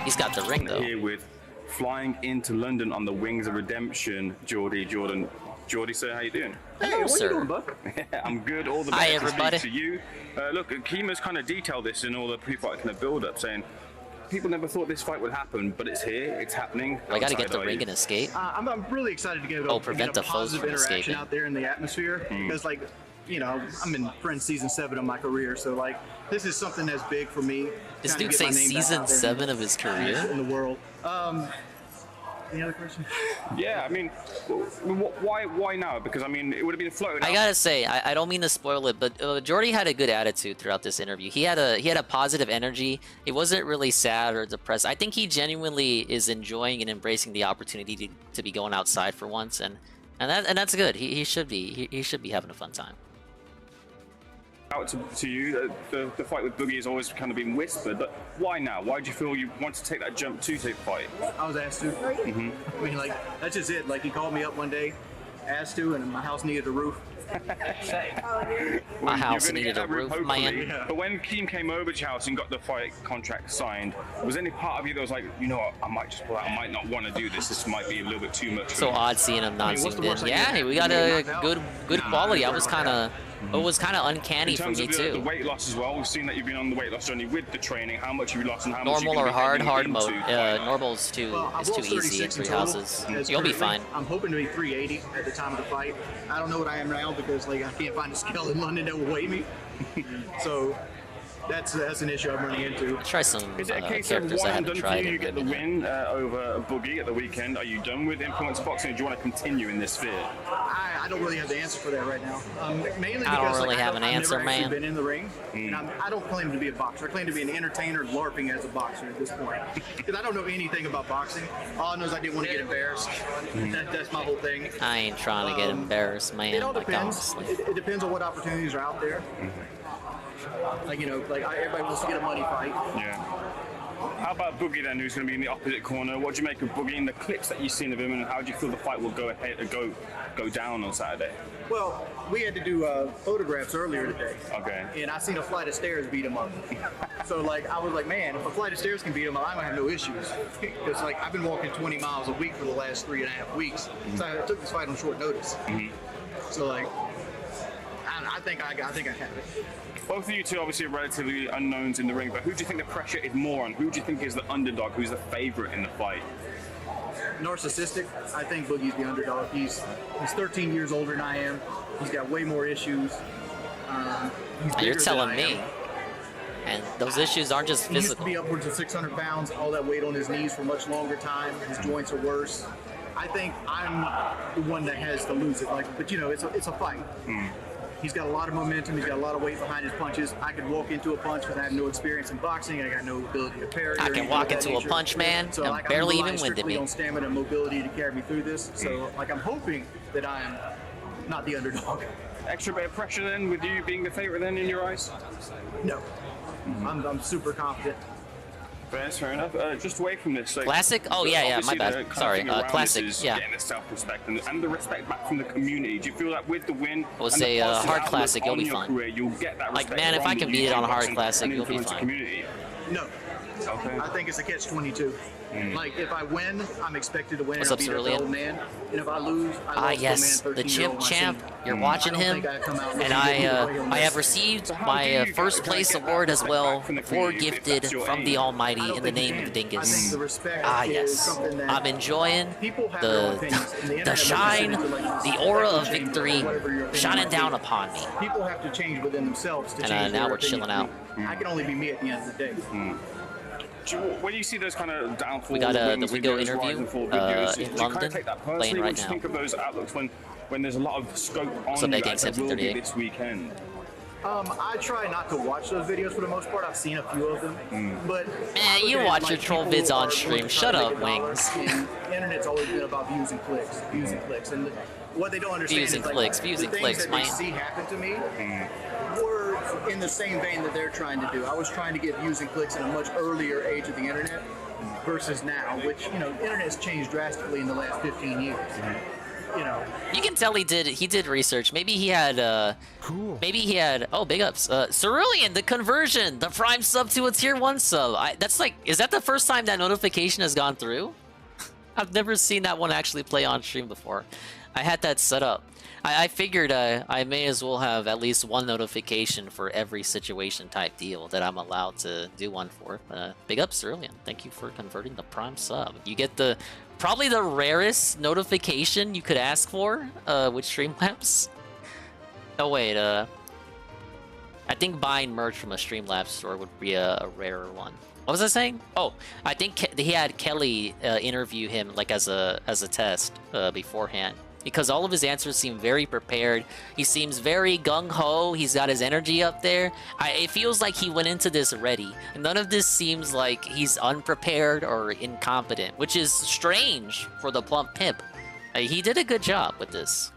He's got the ring though. Here with flying into London on the Wings of Redemption, Jordan. Jordy, sir, how you doing? Hello, what sir. you doing, bud? I'm good. All the Hi, best to speak everybody. to you. Look, Kima's kind of detailed this in all the pre-fight kind of build-up, saying people never thought this fight would happen, but it's here. It's happening. I gotta get the outside ring IE. and escape. I'm really excited to get a, prevent the get a foes positive from interaction escaping. out there in the atmosphere because, like, you know, I'm in Friends season 7 of my career, so like this is something that's big for me. This trying to dude get my saying name back season out there 7 of his career? in the world. Any other question? Yeah, I mean, why now? Because I mean, it would have been floating. I gotta say, I don't mean to spoil it, but Jordy had a good attitude throughout this interview. He had a positive energy. He wasn't really sad or depressed. I think he genuinely is enjoying and embracing the opportunity to be going outside for once, and that's good. He should be having a fun time. Out to you, the fight with Boogie has always kind of been whispered, but why now? Why do you feel you want to take that jump to take the fight? I was asked to. I mean, like, that's just it. Like, he called me up one day, asked to, and my house needed a roof. My house You're gonna needed get a that roof, hopefully. man. But when Keem came over to your house and got the fight contract signed, was any part of you that was like, you know what, I might just pull out, I might not want to do this. This might be a little bit too much. So odd seeing him not zoomed in. Yeah, we got a good quality. I was kind of. It was kind of uncanny in for terms me of the, too. the weight loss as well, we've seen that you've been on the weight loss journey with the training. How much have you lost and how much Normal you or hard into mode. fight? Normal's too I've is too lost easy 36 in 3 total. houses. That's You'll be currently- fine. I'm hoping to be 380 at the time of the fight. I don't know what I am now because like I can't find a scale in London that will weigh me. So that's an issue I'm running into. Try some Is it a case of characters I one and haven't done for tried you? in You get the win over Boogie at the weekend. Are you done with influence boxing? Or do you want to continue in this sphere? I don't really have the answer for that right now. Mainly because I don't really have an I've answer, never actually man. been in the ring, and I don't claim to be a boxer. I claim to be an entertainer LARPing as a boxer at this point. Because I don't know anything about boxing. All I know is I didn't want to get embarrassed. That's my whole thing. I ain't trying to get embarrassed, man. It all Like, depends. honestly. It depends on what opportunities are out there. Like, you know, like everybody wants to get a money fight. Yeah. How about Boogie then, who's going to be in the opposite corner? What do you make of Boogie and the clips that you've seen of him, and how do you feel the fight will go down on Saturday? Well, we had to do photographs earlier today. Okay. And I seen a flight of stairs beat him up. So like I was like, man, if a flight of stairs can beat him up, I'm gonna have no issues. Because like I've been walking 20 miles a week for the last 3.5 weeks. So I took this fight on short notice. So like, I think I have it. Both of you two obviously are relatively unknowns in the ring, but who do you think the pressure is more on? Who do you think is the underdog? Who's the favorite in the fight? Narcissistic. I think Boogie's the underdog. He's 13 years older than I am. He's got way more issues. He's You're bigger telling than I me. am. And those issues aren't just He used to physical. be upwards of 600 pounds, all that weight on his knees for much longer time. His joints are worse. I think I'm the one that has to lose it. Like, but you know, it's a fight. He's got a lot of momentum. He's got a lot of weight behind his punches. I could walk into a punch because I have no experience in boxing. I got no ability to parry. I or can anything walk of that into a nature. punch, man, So and like, barely I'm even relying winded strictly me. on stamina and mobility to carry me through this. So like I'm hoping that I am not the underdog. Extra bit of pressure then, with you being the favorite then in your eyes? No, I'm super confident. Fair enough. Just away from this. Like, Classic? Oh, yeah, my obviously bad. the kind of Sorry, thing around classic, this is yeah. Getting the self-respect and the respect back from the community. Do you feel that with the win? We'll and say the positive hard outlook classic, you'll on be your fine. Career, you'll get that Like, respect man, if from I can the beat it on YouTube hard boxing classic, and you'll be influencer fine. Community. No. Okay. I think it's a catch-22. Like if I win, I'm expected to win. What's and up, I'll beat up the Cerulean? old man. And if I lose, I Ah, lost yes, to a man the 13-year-old chimp in my champ. senior. You're watching I don't him, think I come out and looking I good on have this. received So how my do you first kinda place get that award as respect well, back from the for community if gifted that's your from aim? the I Almighty don't in the think you name of can. I think Dingus. the respect Ah, is yes. something that I'm enjoying people have their own opinions, and the the internet shine, makes it like the aura of change victory whatever your opinion shining might down be. upon me. People have to change within themselves to And, change now their we're chilling opinion. out. I can only be me at the end of the day. When you see those kind of downfall We got the wins, Wingo videos, interview, rise and fall videos, in do you London, kind of take that playing personally? right What do you now. think of those outlooks when there's a lot of scope What's on up, you that guys gang that will be 738? this weekend? I try not to watch those videos for the most part. I've seen a few of them, but Man, you watch your troll vids on stream. Shut up, Wings. And the internet's always been about views and clicks, and what they don't understand Views is and like, clicks, views the and things clicks, that they man. see happen to me were in the same vein that they're trying to do. I was trying to get views and clicks in a much earlier age of the internet versus now, which internet's changed drastically in the last 15 years. You can tell he did research. Maybe he had oh, big ups. Cerulean, the conversion, the prime sub to a tier 1 sub. Is that the first time that notification has gone through? I've never seen that one actually play on stream before. I had that set up. I figured I may as well have at least one notification for every situation type deal that I'm allowed to do one for. Big ups, Cerulean. Thank you for converting the prime sub. You get probably the rarest notification you could ask for with Streamlabs. Oh wait, I think buying merch from a Streamlabs store would be a rarer one. What was I saying? Oh, I think he had Kelly interview him like as a test beforehand. Because all of his answers seem very prepared. He seems very gung-ho. He's got his energy up there. It feels like he went into this ready. None of this seems like he's unprepared or incompetent, which is strange for the plump pimp. He did a good job with this.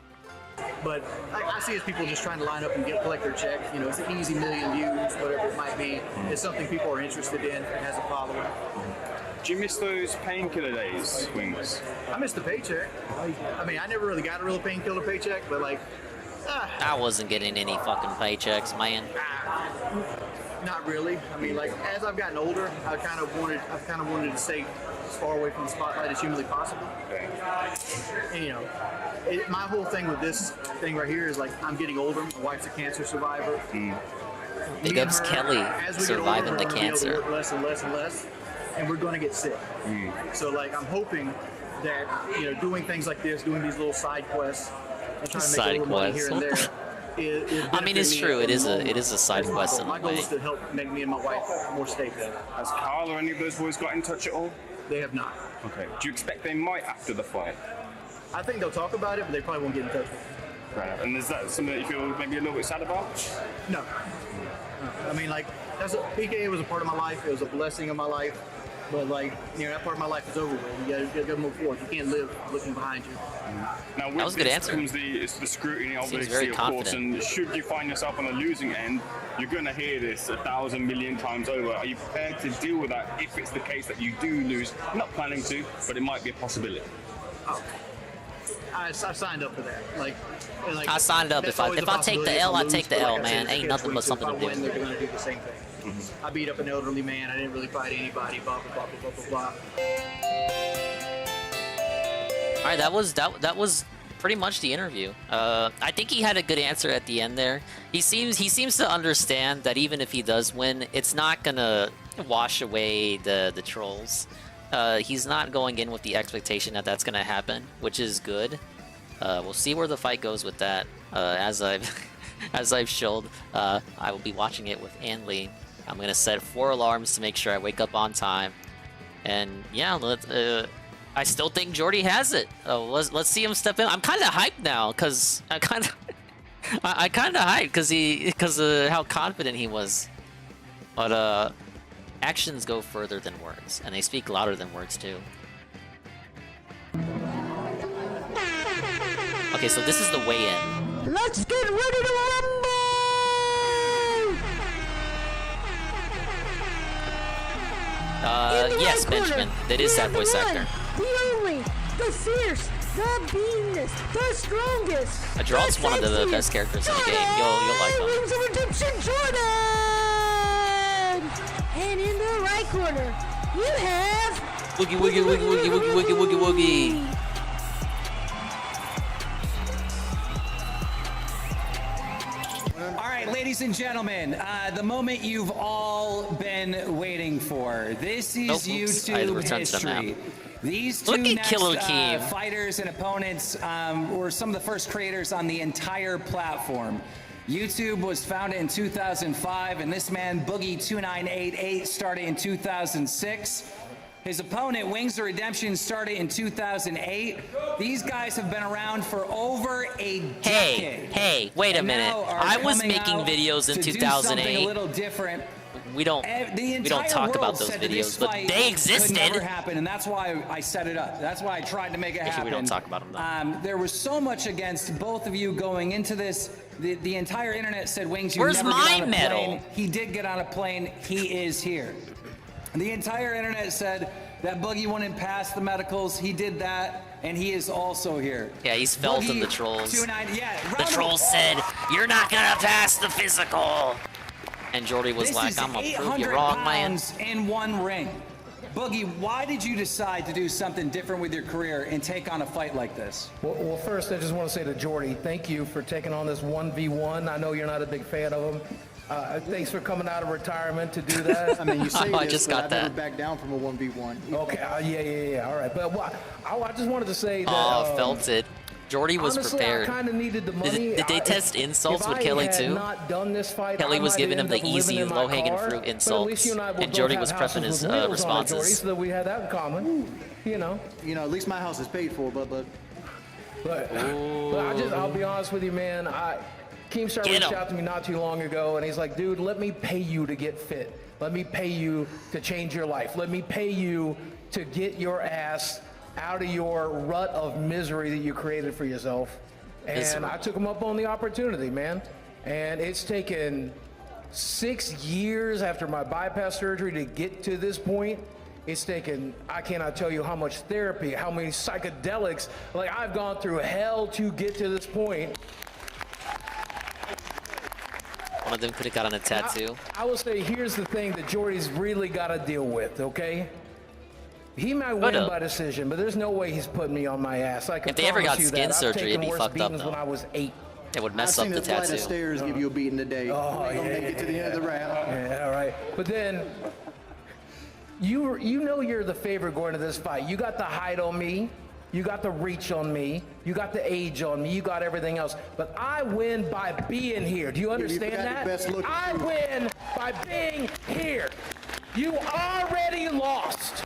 But I see it as people just trying to line up and collect their check. You know, it's an easy million views, whatever it might be. It's something people are interested in. It has a following. Do you miss those painkiller days, Wings? I miss the paycheck. I mean, I never really got a real painkiller paycheck, but like, I wasn't getting any fucking paychecks, man. not really. I mean, like, as I've gotten older, I've kind of wanted to stay as far away from the spotlight as humanly possible. And, you know, my whole thing with this thing right here is like, I'm getting older. My wife's a cancer survivor. Big ups Kelly surviving the cancer. Work less and less and less, and we're going to get sick. So, like, I'm hoping that, you know, doing things like this, doing these little side quests, and trying to make a little money here and there. I mean, it's true. It is a side quest in a My goal way. is to help make me and my wife more stable. Has Carl or any of those boys got in touch at all? They have not. Okay. Do you expect they might after the fight? I think they'll talk about it, but they probably won't get in touch with me. Right. And is that something that you feel maybe a little bit sad about? No. I mean, like, PKA was a part of my life. It was a blessing of my life. But, like, you know, that part of my life is over with. You gotta move forward. You can't live looking behind you. Now, with That was a good this answer. comes the scrutiny, Seems obviously, very of course. confident. And should you find yourself on the losing end, you're going to hear this 1,000 million times over. Are you prepared to deal with that if it's the case that you do lose? I'm not planning to, but it might be a possibility. Oh. I signed up for that. Like I signed up. If I take the L, I take the L, man. Ain't nothing but something to do. If I win, they're going to do the same thing. I beat up an elderly man. I didn't really fight anybody. Blah blah blah blah blah blah. All right, that was pretty much the interview. I think he had a good answer at the end there. He seems to understand that even if he does win, it's not gonna wash away the trolls. He's not going in with the expectation that that's gonna happen, which is good. We'll see where the fight goes with that. As I've showed, I will be watching it with Ann Lee. I'm gonna set 4 alarms to make sure I wake up on time. And yeah, I still think Jordy has it. Let's see him step in. I'm kind of hyped now because I kind of hyped because of how confident he was. But actions go further than words, and they speak louder than words too. Okay, so this is the weigh-in. Let's get ready to rumble! Yes, Benjamin. That is that voice actor. The only, the fierce, the beingness, the strongest. Gerald's one of the best characters in the game. You'll like him. Wings of Redemption, Jordan! And in the right corner, you have... Woogie, woogie, woogie, woogie, woogie, woogie, woogie, woogie. All right, ladies and gentlemen, the moment you've all been waiting for. This is YouTube history. These two next fighters and opponents were some of the first creators on the entire platform. YouTube was founded in 2005, and this man, Boogie2988, started in 2006. His opponent, Wings of Redemption, started in 2008. These guys have been around for over a decade. Hey, wait a minute. I was making videos in 2008. A little different. We don't talk about those videos, but they existed. Could never happen, and that's why I set it up. That's why I tried to make it happen. We don't talk about them. There was so much against both of you going into this. The entire internet said, Wings, you Where's never my get on a medal? plane. He did get on a plane. He is here. The entire internet said that Boogie wouldn't pass the medicals. He did that, and he is also here. Yeah, he's felt in the trolls. Yeah, the trolls said, "You're not gonna pass the physical," and Jordy was like, "I'm gonna prove you wrong, man." In one ring. Boogie, why did you decide to do something different with your career and take on a fight like this? Well, first, I just want to say to Jordy, thank you for taking on this 1v1. I know you're not a big fan of him. Thanks for coming out of retirement to do that. I mean, you say I this, just but got I've that. never backed down from a 1v1. Okay, yeah, all right. But I just wanted to say that... felt it. Jordy was honestly, prepared. I kind of needed the money. Did they test insults with Kelly too? Not done this fight, Kelly I was might giving have him the ended up living easy, in my low-hanging car, fruit but at least insults, you and I will and both Jordy have was houses prepping his with wheels on it, Jordy, responses. so that we had that in common. You know, at least my house is paid for, but I'll be honest with you, man. Keemstar reached out to me not too long ago, and he's like, dude, let me pay you to get fit. Let me pay you to change your life. Let me pay you to get your ass out of your rut of misery that you created for yourself. And I took him up on the opportunity, man. And it's taken 6 years after my bypass surgery to get to this point. It's taken, I cannot tell you how much therapy, how many psychedelics. Like, I've gone through hell to get to this point. One of them could have gotten a tattoo. I will say, here's the thing that Jordy's really got to deal with, okay? He might win by decision, but there's no way he's putting me on my ass. Like, if they ever got skin surgery, it'd be fucked up, though. When I was 8. It would mess up the tattoo. I've seen the stairs give you a beating today. Oh, yeah, make it to the end of the round. Yeah, all right. But then, you know you're the favorite going to this fight. You got the height on me. You got the reach on me. You got the age on me. You got everything else. But I win by being here. Do you understand that? I win by being here. You already lost.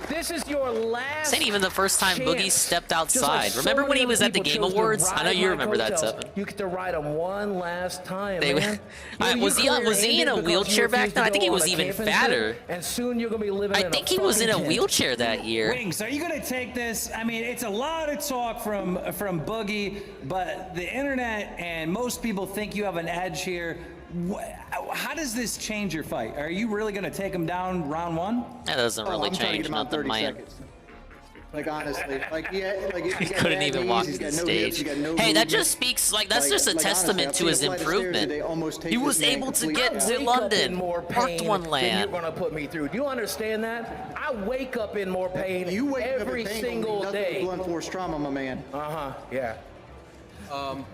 This is your last. This ain't even the first time Boogie stepped outside. Remember when he was at the Game Awards? I know you remember that, Seven. You get to ride him one last time, man. Was he in a wheelchair back then? I think he was even fatter. And soon you're gonna be living. I think he was in a wheelchair that year. Wings, are you gonna take this? I mean, it's a lot of talk from Boogie, but the internet and most people think you have an edge here. How does this change your fight? Are you really going to take him down round one? That doesn't really change nothing, man. Like, honestly, he couldn't even walk to the stage. Hey, that just speaks, that's just a testament to his improvement. He was able to get to London, Part 1 land. You're gonna put me through. Do you understand that? I wake up in more pain every single day. Blunt force trauma, my man. Yeah.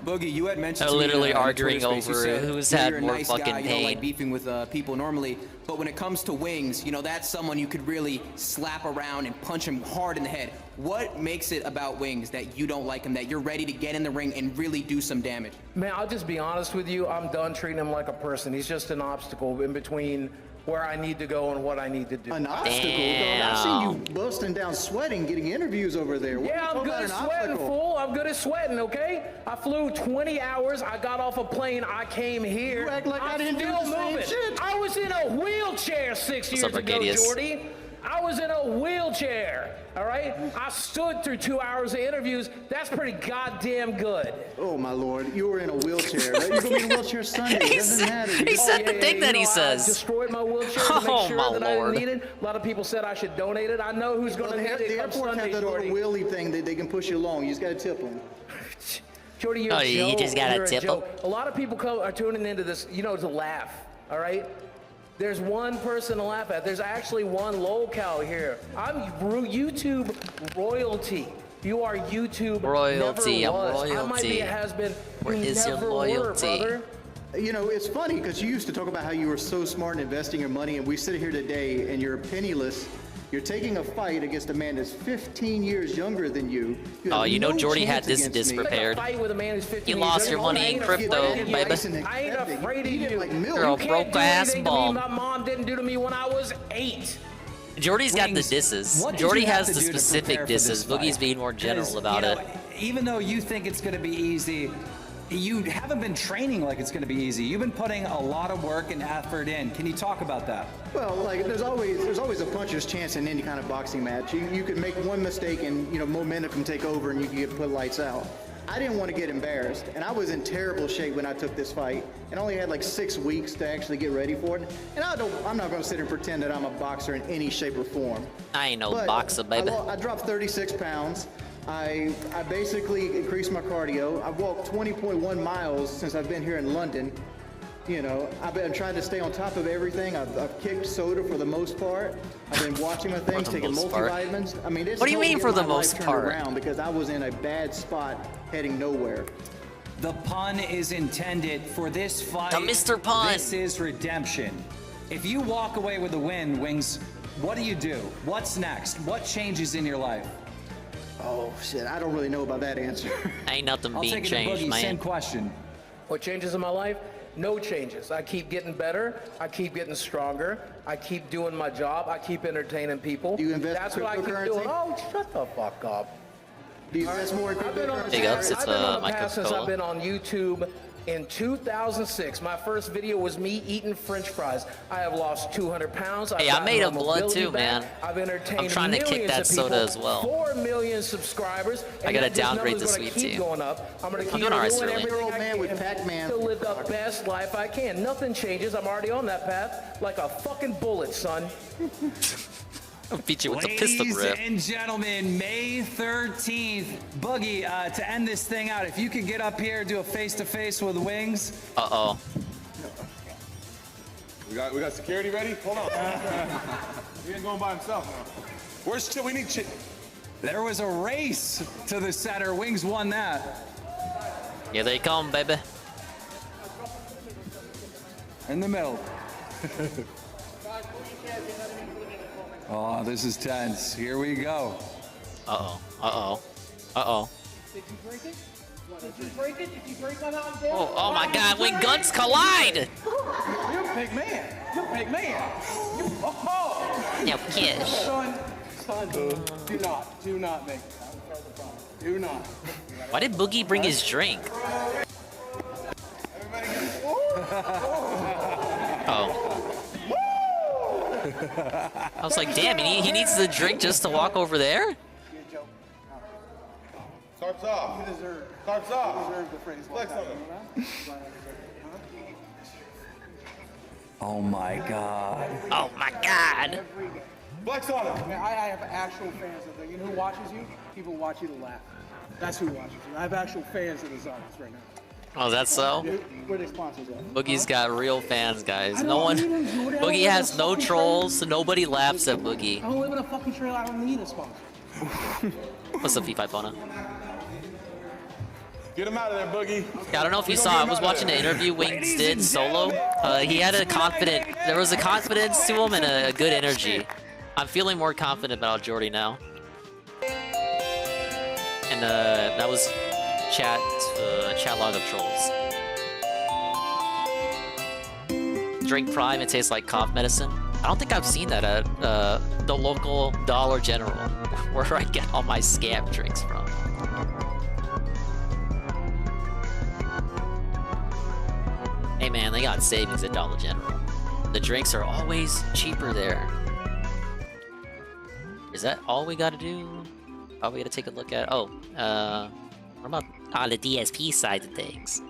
Boogie, you had mentioned literally arguing over who's had more fucking pain. You don't like beefing with people normally, but when it comes to Wings, that's someone you could really slap around and punch him hard in the head. What makes it about Wings that you don't like him, that you're ready to get in the ring and really do some damage? Man, I'll just be honest with you. I'm done treating him like a person. He's just an obstacle in between where I need to go and what I need to do. An obstacle? Dog. I've seen you busting down sweating, getting interviews over there. Yeah, I'm good at sweating, fool. I'm good at sweating, okay? I flew 20 hours. I got off a plane. I came here. You act like I didn't do the same shit. I was in a wheelchair 6 years ago, Jordy. I was in a wheelchair, all right? I stood through 2 hours of interviews. That's pretty goddamn good. Oh, my Lord. You were in a wheelchair, right? You're going to be in a wheelchair Sunday. It doesn't matter. He said the thing that he says. I destroyed my wheelchair to make sure that I didn't need it. A lot of people said I should donate it. I know who's going to need it. The airport has that little wheelie thing that they can push you along. You just got to tip them. Jordy, you're a joke. You just got to tip them? A lot of people are tuning into this, to laugh, all right? There's one person to laugh at. There's actually one locale here. I'm YouTube royalty. You are YouTube royalty. Never was. Royalty. I might be a has-been. Where is your loyalty? Brother. It's funny because you used to talk about how you were so smart in investing your money, and we sit here today and you're penniless. You're taking a fight against a man that's 15 years younger than you. Jordy had this prepared. Fight with a man who's 15 you lost your money in crypto, baby. I ain't afraid of you. You're a broke ass bum. My mom didn't do to me when I was 8. Jordy's got the disses. Jordy has the specific disses. Boogie's being more general about it. Even though you think it's going to be easy, you haven't been training like it's going to be easy. You've been putting a lot of work and effort in. Can you talk about that? Well, there's always a puncher's chance in any kind of boxing match. You could make one mistake and momentum can take over and you can get put lights out. I didn't want to get embarrassed, and I was in terrible shape when I took this fight, and only had 6 weeks to actually get ready for it. And I'm not going to sit here and pretend that I'm a boxer in any shape or form. I ain't no boxer, baby. I dropped 36 pounds. I basically increased my cardio. I've walked 20.1 miles since I've been here in London. I've been trying to stay on top of everything. I've kicked soda for the most part. I've been watching my things, taking multivitamins. I mean, what do you mean for the most part? Around because I was in a bad spot, heading nowhere. The pun is intended for this fight. Mr. Pun. This is redemption. If you walk away with a win, Wings, what do you do? What's next? What changes in your life? Oh shit, I don't really know about that answer. Ain't nothing being changed, man. Same question. What changes in my life? No changes. I keep getting better. I keep getting stronger. I keep doing my job. I keep entertaining people. Do you invest That's in what I keep cryptocurrency? doing. Oh, shut the fuck up. Do you invest more in cryptocurrency? Big ups, it's I've been on the my path since Coca-Cola. I've been on YouTube. In 2006, my first video was me eating French fries. I have lost 200 pounds. Hey, I made a blood too, man. I've entertained I'm trying to kick that soda as well. 4 million subscribers. I gotta downgrade the sweet tea. Going up. I'm gonna keep doing alright, doing Sterling. everything I can to live the best life I can. Nothing changes. I'm already on that path like a fucking bullet, son. I'll beat you with a pistol grip. Ladies and gentlemen, May 13th, Boogie, to end this thing out, if you could get up here, do a face-to-face with Wings. Uh-oh. We got security ready? Hold on. He ain't going by himself now. Where's Chip? We need Chip. There was a race to the center. Wings won that. Here they come, baby. In the middle. Oh, this is tense. Here we go. Uh-oh. Uh-oh. Uh-oh. Did you break it? Did you break it? Did you break my arm down? Oh my God, when guns collide! You're a big man. You're a big man. Oh! No kiss. Son, do not make it. Do not. Why did Boogie bring his drink? Oh. I was like, damn, he needs the drink just to walk over there? Carps off. Carps off. Flex on him. Oh my God. Oh my God. Flex on him. I have actual fans of it. You know who watches you? People watch you to laugh. That's who watches you. I have actual fans in this audience right now. Oh, that's so? Where are the sponsors at? Boogie's got real fans, guys. No one... Boogie has no trolls. Nobody laughs at Boogie. I don't live in a fucking trailer. I don't need a sponsor. What's up, V5 Bona? Get him out of there, Boogie. Yeah, I don't know if you saw. I was watching the interview Wings did solo. He had a confident... There was a confidence to him and a good energy. I'm feeling more confident about Jordy now. And that was chat log of trolls. Drink Prime, it tastes like cough medicine. I don't think I've seen that at the local Dollar General, where I get all my scam drinks from. Hey man, they got savings at Dollar General. The drinks are always cheaper there. Is that all we gotta do? Oh, we gotta take a look at... Oh, what about on the DSP side of things?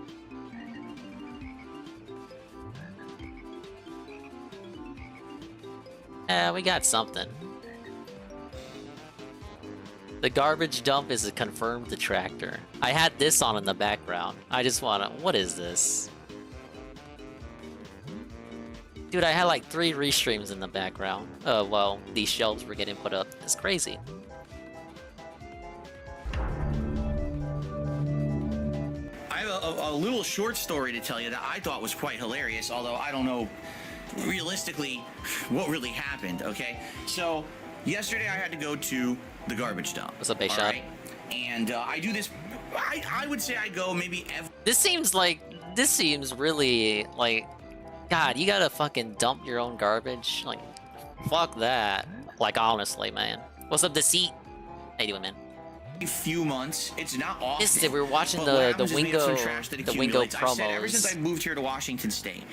We got something. The garbage dump is a confirmed detractor. I had this on in the background. I just wanna... What is this? Dude, I had like 3 restreams in the background. While these shelves were getting put up. It's crazy. I have a little short story to tell you that I thought was quite hilarious, although I don't know realistically what really happened, okay? So, yesterday I had to go to the garbage dump. What's up, A-Shot? Right? And I do this, I would say I go maybe every... This seems really, like... God, you gotta fucking dump your own garbage? Like, fuck that. Like, honestly, man. What's up, Deceit? How you doing, man? A few months. It's not often. We were watching the Wingo promos. Ever since I moved here to Washington State,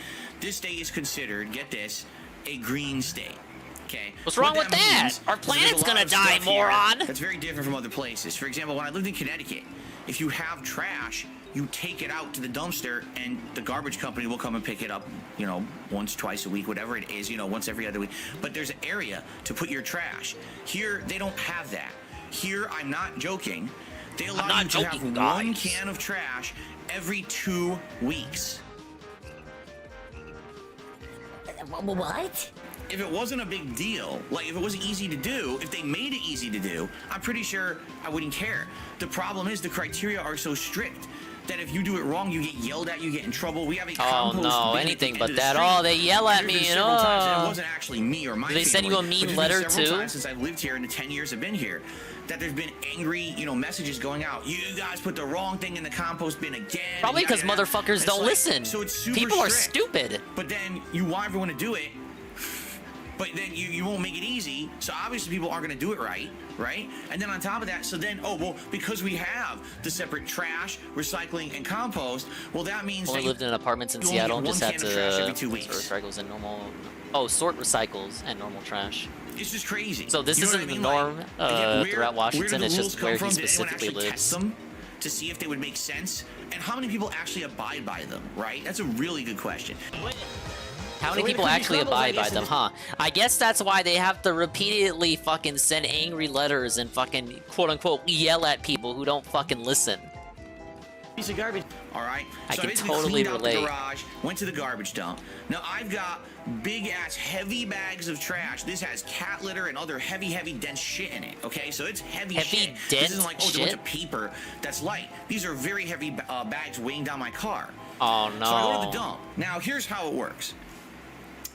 this state is considered, get this, a green state. Okay. What's wrong with that? Our planet's gonna die, moron. That's very different from other places. For example, when I lived in Connecticut, if you have trash, you take it out to the dumpster and the garbage company will come and pick it up, you know, once, twice a week, whatever it is, you know, once every other week. But there's an area to put your trash. Here, they don't have that. Here, I'm not joking. They allow you to have one can of trash every 2 weeks. What? If it wasn't a big deal, like if it wasn't easy to do, if they made it easy to do, I'm pretty sure I wouldn't care. The problem is the criteria are so strict that if you do it wrong, you get yelled at, you get in trouble. We have a compost bin anything at the but end of the that. street. Oh, they yell at me, you know. And it wasn't actually me or my Did they send you a mean family, but letter there's been several too? times since I've lived here in the 10 years I've been here, that there's been angry, you know, messages going out. You guys put the wrong thing in the compost bin again. Probably because motherfuckers don't listen. So it's super People are strict. stupid. But then you want everyone to do it. but then you won't make it easy. So obviously people aren't going to do it right? And then on top of that, so then, oh, well, because we have the separate trash, recycling, and compost, well, that means When that we lived in apartments in Seattle and just had to every 2 weeks. sort recycles and normal. Sort recycles and normal trash. It's just crazy. So this You know isn't what I the mean? norm Again, throughout Washington. Where do It's the just rules where come he from? Did anyone specifically actually lives. test them to see if they would make sense? And how many people actually abide by them, right? That's a really good question. How many people actually abide by them, huh? I guess that's why they have to repeatedly fucking send angry letters and fucking quote-unquote yell at people who don't fucking listen. Piece of garbage. All right. I So can basically totally cleaned out relate. the garage, went to the garbage dump. Now I've got big ass heavy bags of trash. This has cat litter and other heavy dense shit in it. Okay, so it's heavy shit. This isn't like, oh, it's a bunch of paper that's light. These are very heavy bags weighing down my car. Oh no. So I go to the dump. Now here's how it works.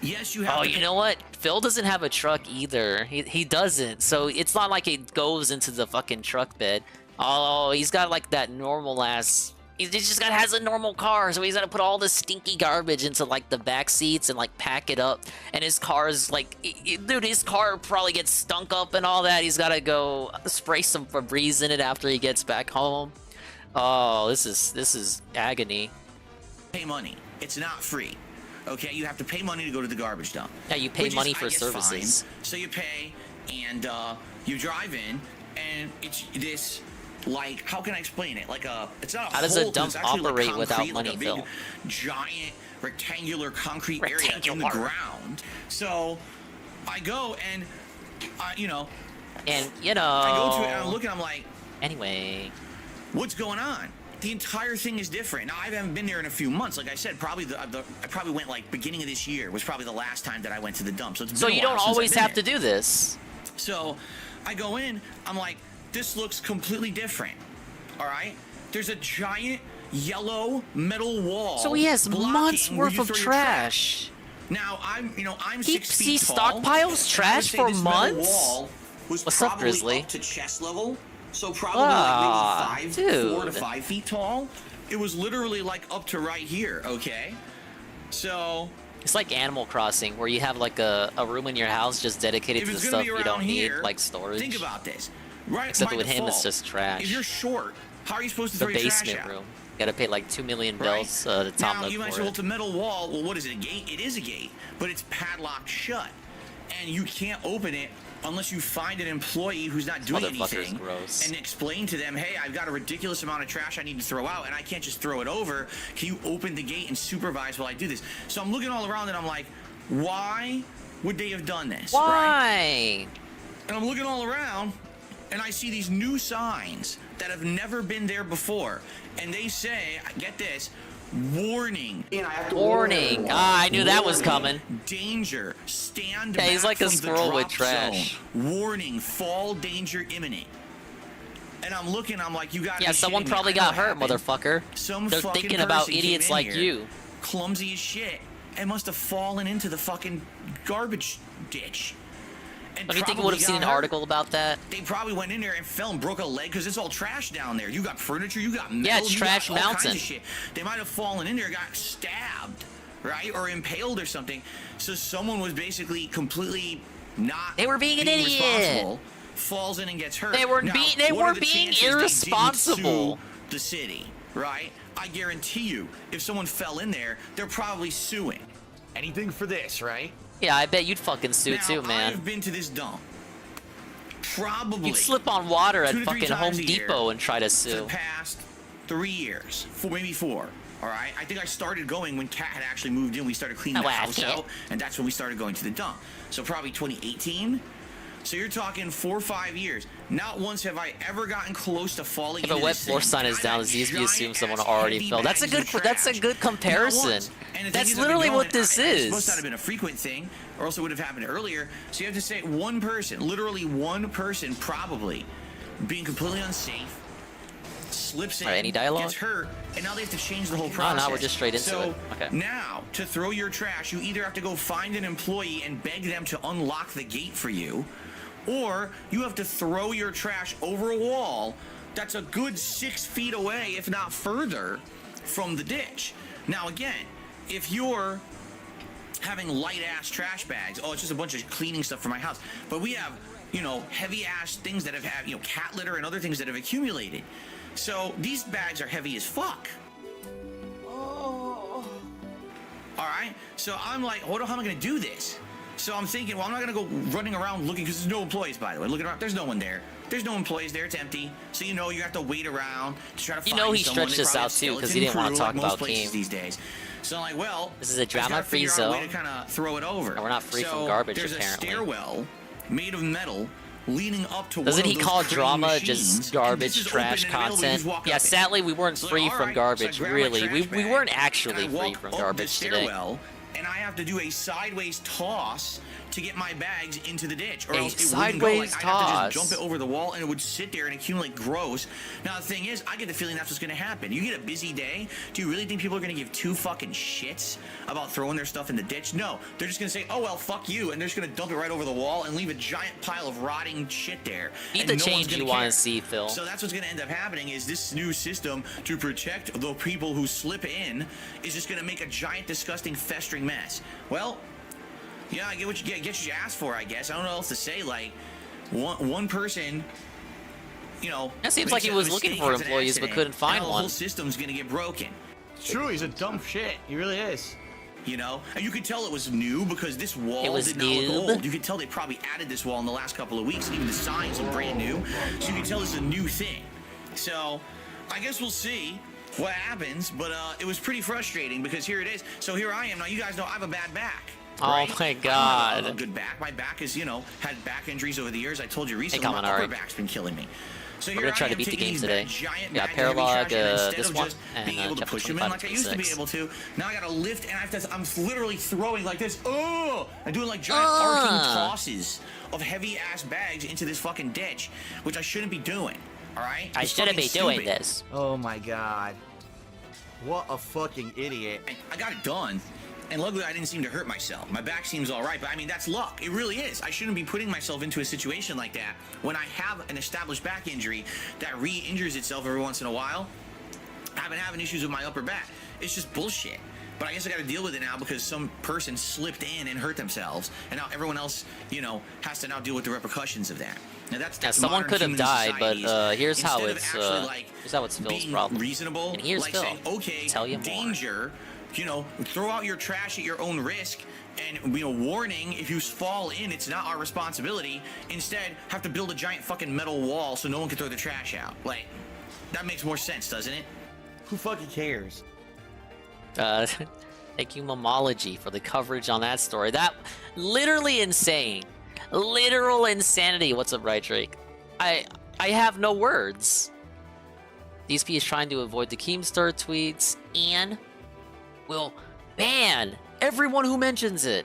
Yes, you have. Oh, to you know what? Phil doesn't have a truck either. He doesn't. So it's not like it goes into the fucking truck bed. Oh, he's got like that normal ass. He just has a normal car, so he's gonna put all this stinky garbage into like the back seats and like pack it up. And his car is like, dude, his car probably gets stunk up and all that. He's gotta go spray some Febreze in it after he gets back home. Oh, this is agony. Pay money. It's not free. Okay, you have to pay money to go to the garbage dump. Yeah, you pay which money is, for I guess, services. fine. So you pay, and you drive in, and it's this, like, how can I explain it? Like it's not a How does hole, a dump it's actually like operate without concrete, money, like a Phil? big, giant, rectangular concrete area in the ground. So I go and, I go to it, and I'm looking, I'm like, anyway, what's going on? The entire thing is different. Now, I haven't been there in a few months. Like I said, I probably went like beginning of this year was probably the last time that I went to the dump. So it's been a you while don't since I've always been have there. to do this. So I go in, I'm like, this looks completely different. All right? There's a giant yellow metal wall. So he has blocking months where worth you of throw your trash. Now I'm He 6 feet tall. stockpiles I would trash say for this metal months? wall was What's up, probably Grizzly? up to chest level. So probably Ah, like maybe 4 to dude. 5 feet tall. It was literally like up to right here, okay? So It's like Animal Crossing, where you have like a room in your house just dedicated if to the it's gonna stuff be you don't around need, here, like storage. think about this. Right, Except by with him, it's default, just trash. If you're short, how are you supposed to The throw your trash basement out? room. Gotta pay like 2 million Right? bells to top Now, up you for might say, it. well, it's a metal wall. Well, what is it, a gate? It is a gate, but it's padlocked shut. And you can't open it unless you find an employee who's not doing Motherfucker's anything gross. and explain to them, hey, I've got a ridiculous amount of trash I need to throw out, and I can't just throw it over. Can you open the gate and supervise while I do this? So I'm looking all around, and I'm like, why would they have done this? Why? Right? And I'm looking all around, and I see these new signs that have never been there before. And they say, get this, warning. Warning. Ah, I knew that was coming. Danger. Stand Yeah, he's back like a from the squirrel with drop trash. zone. Warning. Fall danger imminent. And I'm looking, I'm like, you gotta Yeah, be someone shitting me. probably I know got what hurt, happened. motherfucker. Some They're fucking thinking about person came idiots in like here, you. clumsy as shit, and must have fallen into the fucking garbage ditch. And Don't you think you probably would have seen got an hurt. article about that? They probably went in there and fell and broke a leg because it's all trash down there. You got furniture, you got metal, Yeah, it's you Trash got all Mountain. kinds of shit. They might have fallen in there, got stabbed, right, or impaled or something. So someone was basically completely not. They were being an idiot. responsible, falls in and gets hurt. They were Now, being what are the being chances they didn't irresponsible. sue the city, right? I guarantee you, if someone fell in there, they're probably suing. Anything for this, right? Yeah, I bet you'd fucking sue Now, too, man. I've been to this dump. Probably. You'd slip on water at 2 to 3 fucking Home times a year Depot and try to for sue. the past 3 years, maybe 4. All right, I think I started going when Kat had actually moved in. We started cleaning the Oh, house okay. out, and that's when we started going to the dump. So probably 2018. So you're talking 4 or 5 years. Not once have I ever gotten close to falling If a into wet this floor thing. sign is I've down, had it's easy to assume giant someone ass already heavy fell. That's a bags good. of That's a trash. good Not comparison. once. And the thing That's is, I've been literally going, what this It's must not is. have been a frequent thing, or else it would have happened earlier. So you have to say one person, literally one person, probably being completely unsafe, slips in, Alright, any dialogue? gets hurt, and now they have to change the whole Oh, process. now we're just straight into so it. Okay. now, to throw your trash, you either have to go find an employee and beg them to unlock the gate for you, or you have to throw your trash over a wall that's a good 6 feet away, if not further, from the ditch. Now, again, if you're having light-ass trash bags. Oh, it's just a bunch of cleaning stuff for my house. But we have, you know, heavy-ass things that have had, you know, cat litter and other things that have accumulated. So these bags are heavy as fuck. Oh. All right. So I'm like, how am I going to do this? So I'm thinking, well, I'm not going to go running around looking, because there's no employees, by the way. Looking around, there's no one there. There's no employees there. It's empty. So, you know, you have to wait around to try to find someone. He stretched this out, too, because he didn't want to talk about Keem. These days. So I'm like, well, this is a drama-free zone. Way to kind of throw it over. And we're not free from garbage, there's apparently. There's a stairwell made of metal leading up to Doesn't one he of call those drama machines, just garbage, trash content? Yeah, sadly, we weren't free from garbage, really. We weren't actually free from garbage today. And I have to do a sideways toss to get my bags into the ditch, or else it sideways wouldn't go. Like, toss. I'd have to just jump it over the wall, and it would sit there and accumulate gross. Now the thing is, I get the feeling that's what's going to happen. You get a busy day. Do you really think people are going to give two fucking shits about throwing their stuff in the ditch? No, they're just going to say, "Oh well, fuck you," and they're just going to dump it right over the wall and leave a giant pile of rotting shit there. Be the change you want to see, Phil. So that's what's going to end up happening. Is this new system to protect the people who slip in is just going to make a giant, disgusting, festering mess? Well. Yeah, I get what you asked for, I guess. I don't know what else to say. Like, one person, you know. It seems like he was looking for employees but couldn't find one. The one. whole system's gonna get broken. It's true. He's a dumb shit. He really is. You know, and you could tell it was new because this wall did not look old. You could tell they probably added this wall in the last couple of weeks. Even the signs look brand new, so you can tell this is a new thing. So, I guess we'll see what happens. But it was pretty frustrating because here it is. So here I am now. You guys know I have a bad back. Right? Oh my god. I don't have a good back. My back is, you know, had back injuries over the years. I told you recently, my upper back's been killing me. So we're gonna try to beat the game today. We got Paralog, this one, and being able to push them in like I used to be able to. Now I gotta lift, and I have to. I'm literally throwing like this. Oh! I'm doing like giant arcing tosses of heavy ass bags into this fucking ditch, which I shouldn't be doing. All right? I shouldn't be doing this. Oh my god. What a fucking idiot. I got it done. And luckily, I didn't seem to hurt myself. My back seems all right, but I mean, that's luck. It really is. I shouldn't be putting myself into a situation like that when I have an established back injury that re-injures itself every once in a while. I've been having issues with my upper back. It's just bullshit. But I guess I got to deal with it now because some person slipped in and hurt themselves, and now everyone else, you know, has to now deal with the repercussions of that. Now that's someone could have died, but here's how it's Phil's being problem. Reasonable, and here's like Phil. Saying, okay, tell you danger. You know, throw out your trash at your own risk, and, you know, warning, if you fall in, it's not our responsibility. Instead, have to build a giant fucking metal wall so no one can throw the trash out. Like, that makes more sense, doesn't it? Who fucking cares? Thank you, Momology, for the coverage on that story. That, literally insane. Literal insanity. What's up, right, Drake? I have no words. DSP is trying to avoid the Keemstar tweets and will ban everyone who mentions it.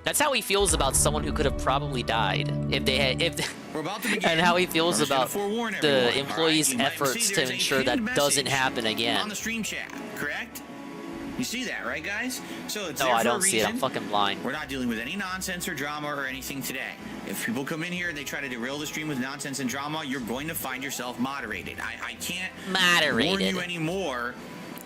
That's how he feels about someone who could have probably died if they had, We're about to begin. and how he feels about the employees' efforts to ensure that doesn't happen again. On the stream chat, correct? You see that, right, guys? So it's no, there I for don't a see it. I'm reason. fucking blind. We're not dealing with any nonsense or drama or anything today. If people come in here and they try to derail the stream with nonsense and drama, you're going to find yourself moderated. I can't warn you any more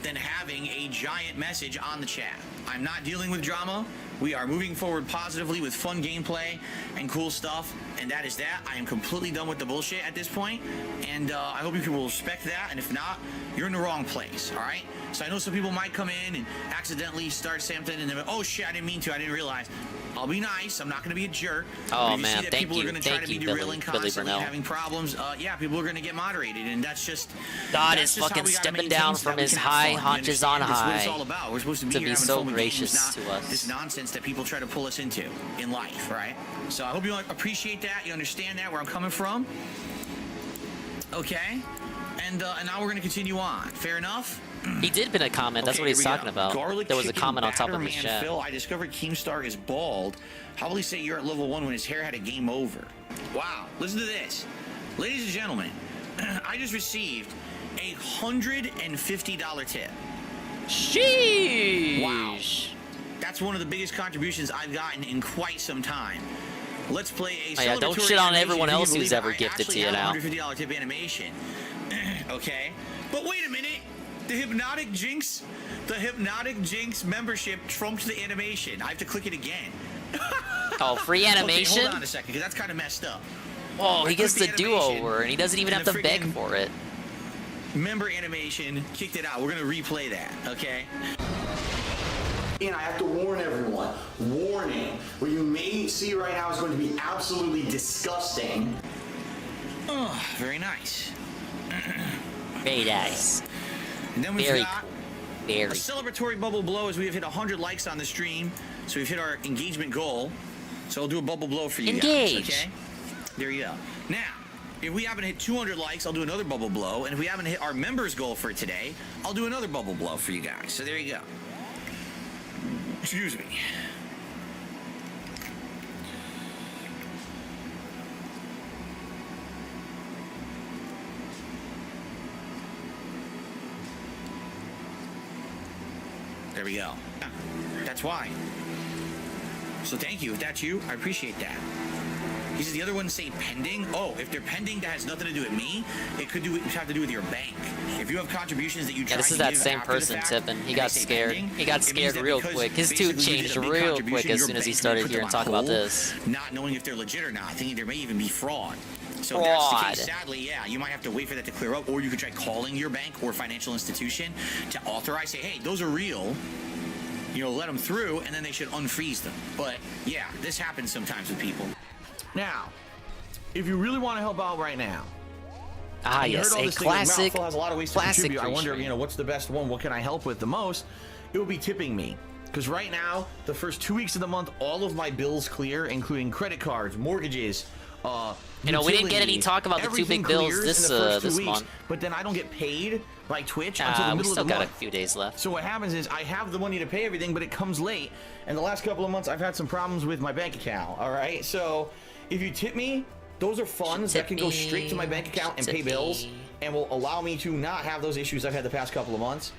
than having a giant message on the chat. I'm not dealing with drama. We are moving forward positively with fun gameplay and cool stuff, and that is that. I am completely done with the bullshit at this point, and I hope you people will respect that, and if not, you're in the wrong place, all right? So I know some people might come in and accidentally start something, and then, oh shit, I didn't mean to, I didn't realize. I'll be nice. I'm not going to be a jerk. Oh man, thank you. People are going to try to be derailing Billy constantly, Burnell. having problems. Yeah, people are going to get moderated, and that's just God is fucking stepping down from his high haunches on high. That's what it's all about. We're supposed to be here having so fun with gracious games, to us. this nonsense that people try to pull us into in life, right? So I hope you appreciate that. You understand that where I'm coming from. Okay, and now we're going to continue on. Fair enough. He did pin a comment. That's what he's talking about. Garlic there was a chicken comment on top of batter his man chat. Phil, I discovered Keemstar is bald. How will he say you're at level 1 when his hair had a game over? Wow. Listen to this. Ladies and gentlemen, I just received a $150 tip. Sheesh. Wow. That's one of the biggest contributions I've gotten in quite some time. Let's play a don't shit on everyone else who's ever gifted to you now. $150 tip animation. okay? But wait a minute. The Hypnotic Jinx membership trumps the animation. I have to click it again. Oh, free animation? Okay, hold on a second, because that's kind of messed up. Oh, he gets the do-over, and he doesn't even have to beg for it. Member animation kicked it out. We're gonna replay that, okay? And I have to warn everyone, warning, what you may see right now is going to be absolutely disgusting. Oh, very nice. Very nice. And then we've Very got cool. Very a celebratory bubble blow as we have hit 100 likes on the stream. So we've hit our engagement goal. So I'll do a bubble blow for you Engage. guys, okay? There you go. Now, if we haven't hit 200 likes, I'll do another bubble blow. And if we haven't hit our members goal for today, I'll do another bubble blow for you guys. So there you go. Excuse me. There we go. That's why. So thank you. If that's you, I appreciate that. He says the other ones say pending. Oh, if they're pending, that has nothing to do with me. It could have to do with your bank. If you have contributions that you try Yeah, this to is that give same after the person fact, tipping. He and got they say scared. pending, He got it means scared that real because quick. His basically tune you did changed a big real quick contribution, as your soon as he bank started put hearing them talk on about hold, this. not knowing if they're legit or not, thinking there may even be fraud. So if that's the case, sadly, yeah, you might have to wait for that to clear up, or you could try calling your bank or financial institution to authorize, say, hey, those are real. You know, let them through, and then they should unfreeze them. But yeah, this happens sometimes with people. Now, if you really want to help out right now, yes, you heard all a this thing, like, classic, Phil has a lot of ways to classic contribute. I wonder, creature. you know, what's the best one? What can I help with the most? It would be tipping me. Because right now, the first 2 weeks of the month, all of my bills clear, including credit cards, mortgages, you know, we didn't get any talk about the two big bills this month. But then I don't get paid by Twitch until the middle of the month. We still got a few days left. So what happens is I have the money to pay everything, but it comes late. And the last couple of months, I've had some problems with my bank account. All right, so if you tip me, those are funds that can go straight to my bank account and pay bills, and will allow me to not have those issues I've had the past couple of months.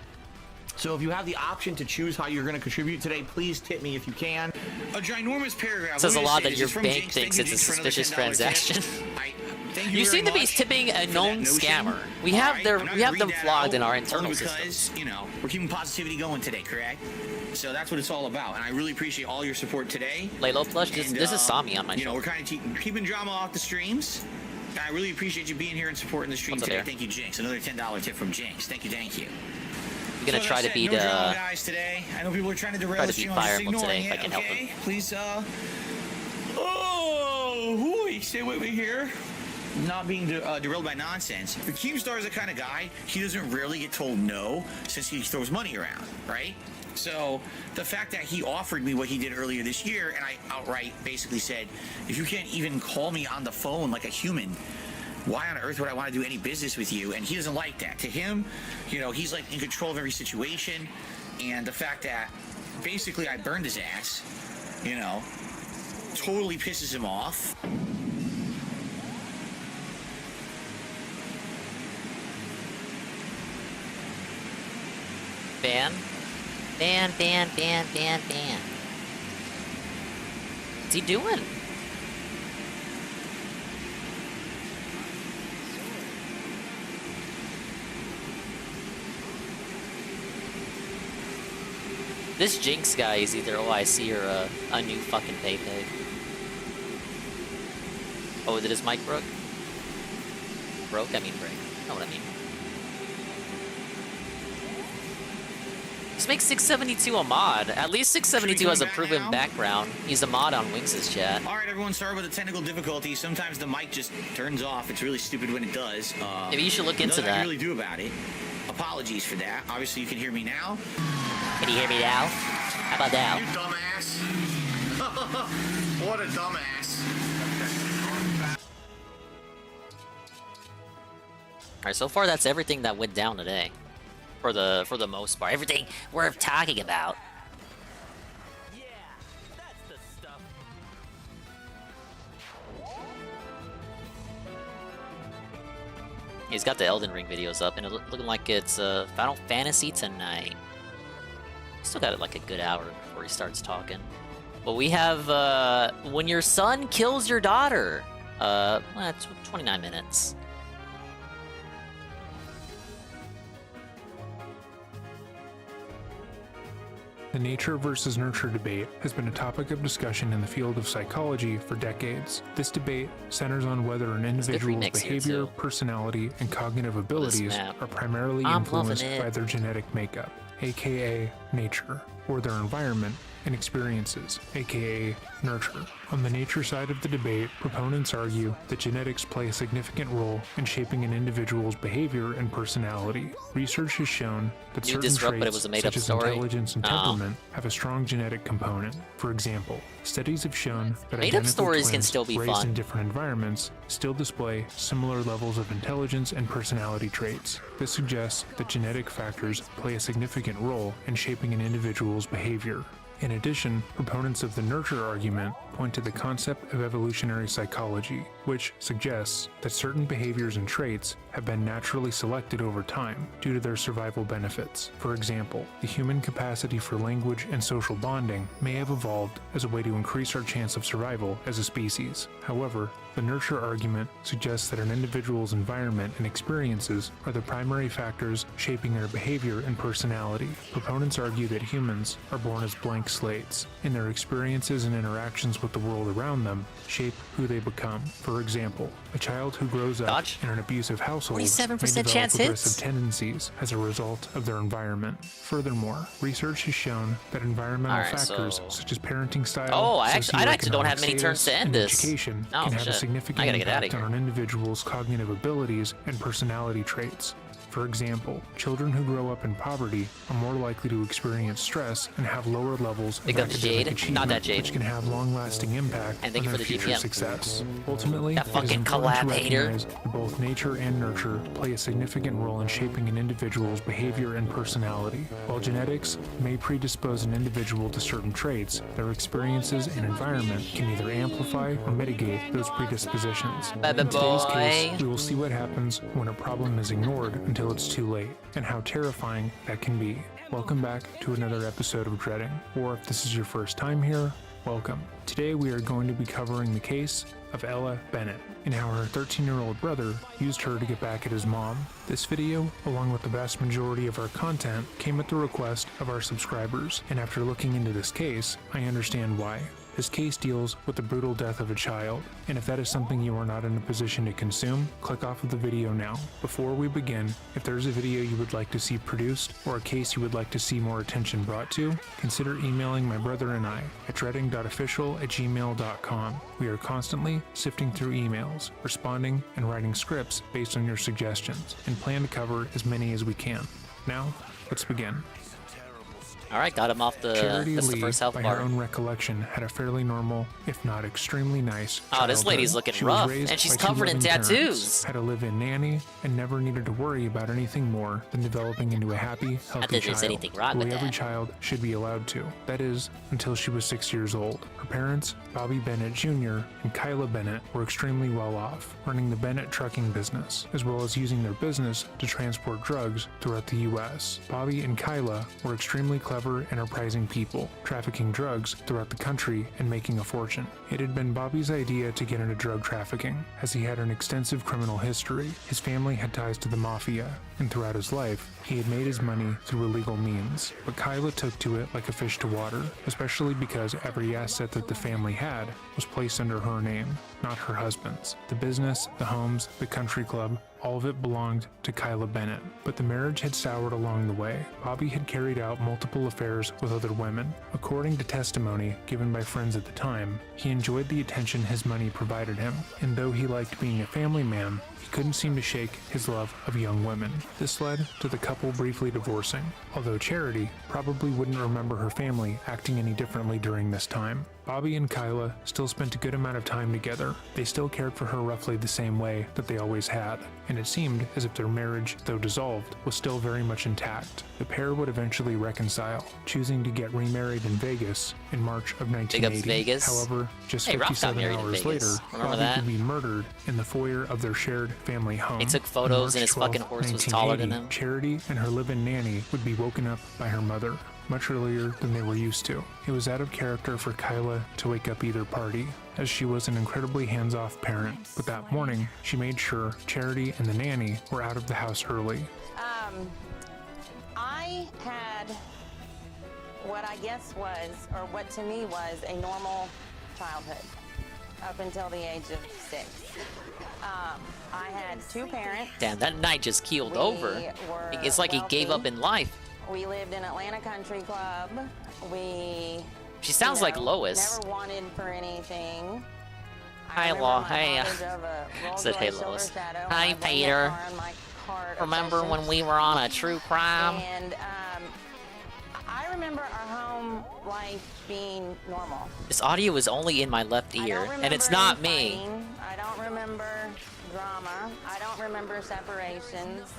So if you have the option to choose how you're going to contribute today, please tip me if you can. A ginormous paragraph. It says a lot that your bank thinks it's a suspicious transaction. You seem to be tipping a known scammer. We have them flogged in our internal because, systems. you know, we're keeping positivity going today, correct? So that's what it's all about, and I really appreciate all your support today. Laylo Plush, this is Sami on my show. You know, we're kind of keeping drama off the streams. And I really appreciate you being here and supporting the stream today. Thank you, Jinx. Another $10 tip from Jinx. Thank you, thank you. We're gonna try to beat no drama, guys, today. I know people are trying to derail the stream. Fire Emblem today if I can help them. them. Please, stay with me here. Not being derailed by nonsense. The Keemstar is the kind of guy, he doesn't rarely get told no since he throws money around, right? So the fact that he offered me what he did earlier this year, and I outright basically said, if you can't even call me on the phone like a human, why on earth would I want to do any business with you? And he doesn't like that. To him, you know, he's like in control of every situation. And the fact that basically I burned his ass, you know, totally pisses him off. Ban. What's he doing? This Jinx guy is either OIC or a new fucking pay. Oh, is it his mic broke? Broke? I mean break. You know what I mean. Just make 672 a mod. At least 672 has a proven background. He's a mod on Wings' chat. All right, everyone, sorry about the technical difficulties. Sometimes the mic just turns off. It's really stupid when it does. Maybe you should look into nothing I that. can really do about it. Apologies for that. Obviously, you can hear me now. Can you hear me now? How about now? You dumbass. What a dumbass. Alright, so far that's everything that went down today. For the most part. Everything we're talking about. He's got the Elden Ring videos up, and it's looking like it's Final Fantasy tonight. Still got it like a good hour before he starts talking. But we have when your son kills your daughter. Well, it's 29 minutes. The nature versus nurture debate has been a topic of discussion in the field of psychology for decades. This debate centers on whether an individual's behavior, personality, and cognitive abilities are primarily influenced by their genetic makeup, aka nature, or their environment and experiences, aka nurture. On the nature side of the debate, proponents argue that genetics play a significant role in shaping an individual's behavior and personality. Research has shown that certain traits, such as intelligence and temperament, have a strong genetic component. For example, studies have shown that identical twins raised in different environments still display similar levels of intelligence and personality traits. This suggests that genetic factors play a significant role in shaping an individual's behavior. In addition, proponents of the nurture argument point to the concept of evolutionary psychology, which suggests that certain behaviors and traits have been naturally selected over time due to their survival benefits. For example, the human capacity for language and social bonding may have evolved as a way to increase our chance of survival as a species. However, the nurture argument suggests that an individual's environment and experiences are the primary factors shaping their behavior and personality. Proponents argue that humans are born as blank slates, and their experiences and interactions with the world around them shape who they become. For example, a child who grows up in an abusive household may develop aggressive tendencies as a result of their environment. Furthermore, research has shown that environmental factors such as parenting style, I actually don't have many turns to end this. Education can have a significant impact on an individual's cognitive abilities and personality traits. For example, children who grow up in poverty are more likely to experience stress and have lower levels of academic achievement, which can have long-lasting impact on their future success. Ultimately, it is important to recognize that both nature and nurture play a significant role in shaping an individual's behavior and personality. While genetics may predispose an individual to certain traits, their experiences and environment can either amplify or mitigate those predispositions. In today's case, we will see what happens when a problem is ignored until it's too late, and how terrifying that can be. Welcome back to another episode of Dreading, or if this is your first time here, welcome. Today we are going to be covering the case of Ella Bennett, and how her 13-year-old brother used her to get back at his mom. This video, along with the vast majority of our content, came at the request of our subscribers, and after looking into this case, I understand why. This case deals with the brutal death of a child, and if that is something you are not in a position to consume, click off of the video now. Before we begin, if there is a video you would like to see produced, or a case you would like to see more attention brought to, consider emailing my brother and I at dreading.official@gmail.com. We are constantly sifting through emails, responding, and writing scripts based on your suggestions, and plan to cover as many as we can. Now, let's begin. Alright, got him off the, that's the first health bar. By her own recollection, had a fairly normal, if not extremely nice childhood. This lady's looking rough, and she's covered in tattoos. Had a live-in nanny, and never needed to worry about anything more than developing into a happy, healthy child. The way every child should be allowed to. That is, until she was 6 years old. Her parents, Bobby Bennett Jr. and Kyla Bennett, were extremely well off, running the Bennett trucking business, as well as using their business to transport drugs throughout the U.S. Bobby and Kyla were extremely clever, enterprising people, trafficking drugs throughout the country and making a fortune. It had been Bobby's idea to get into drug trafficking, as he had an extensive criminal history. His family had ties to the mafia, and throughout his life, he had made his money through illegal means. But Kyla took to it like a fish to water, especially because every asset that the family had was placed under her name, not her husband's. The business, the homes, the country club, all of it belonged to Kyla Bennett. But the marriage had soured along the way. Bobby had carried out multiple affairs with other women. According to testimony given by friends at the time, he enjoyed the attention his money provided him, and though he liked being a family man, he couldn't seem to shake his love of young women. This led to the couple briefly divorcing, although Charity probably wouldn't remember her family acting any differently during this time. Bobby and Kyla still spent a good amount of time together. They still cared for her roughly the same way that they always had, and it seemed as if their marriage, though dissolved, was still very much intact. The pair would eventually reconcile, choosing to get remarried in Vegas in March of 1980. However, just 57 hours later, Bobby would be murdered in the foyer of their shared family home. He took photos and his fucking horse was taller than him. Charity and her live-in nanny would be woken up by her mother much earlier than they were used to. It was out of character for Kyla to wake up either party, as she was an incredibly hands-off parent. But that morning, she made sure Charity and the nanny were out of the house early. I had what I guess was, or what to me was, a normal childhood up until the age of 6. I had 2 parents. Damn, that night just keeled over. It's like he gave up in life. We lived in Atlanta Country Club. She sounds like Lois. Never wanted for anything. Hi, Law. Hey. Said, hey, Lois. Hi, Peter. Remember when we were on a true crime? And I remember our home life being normal. This audio is only in my left ear, and it's not me. Fighting. I don't remember drama. I don't remember separations.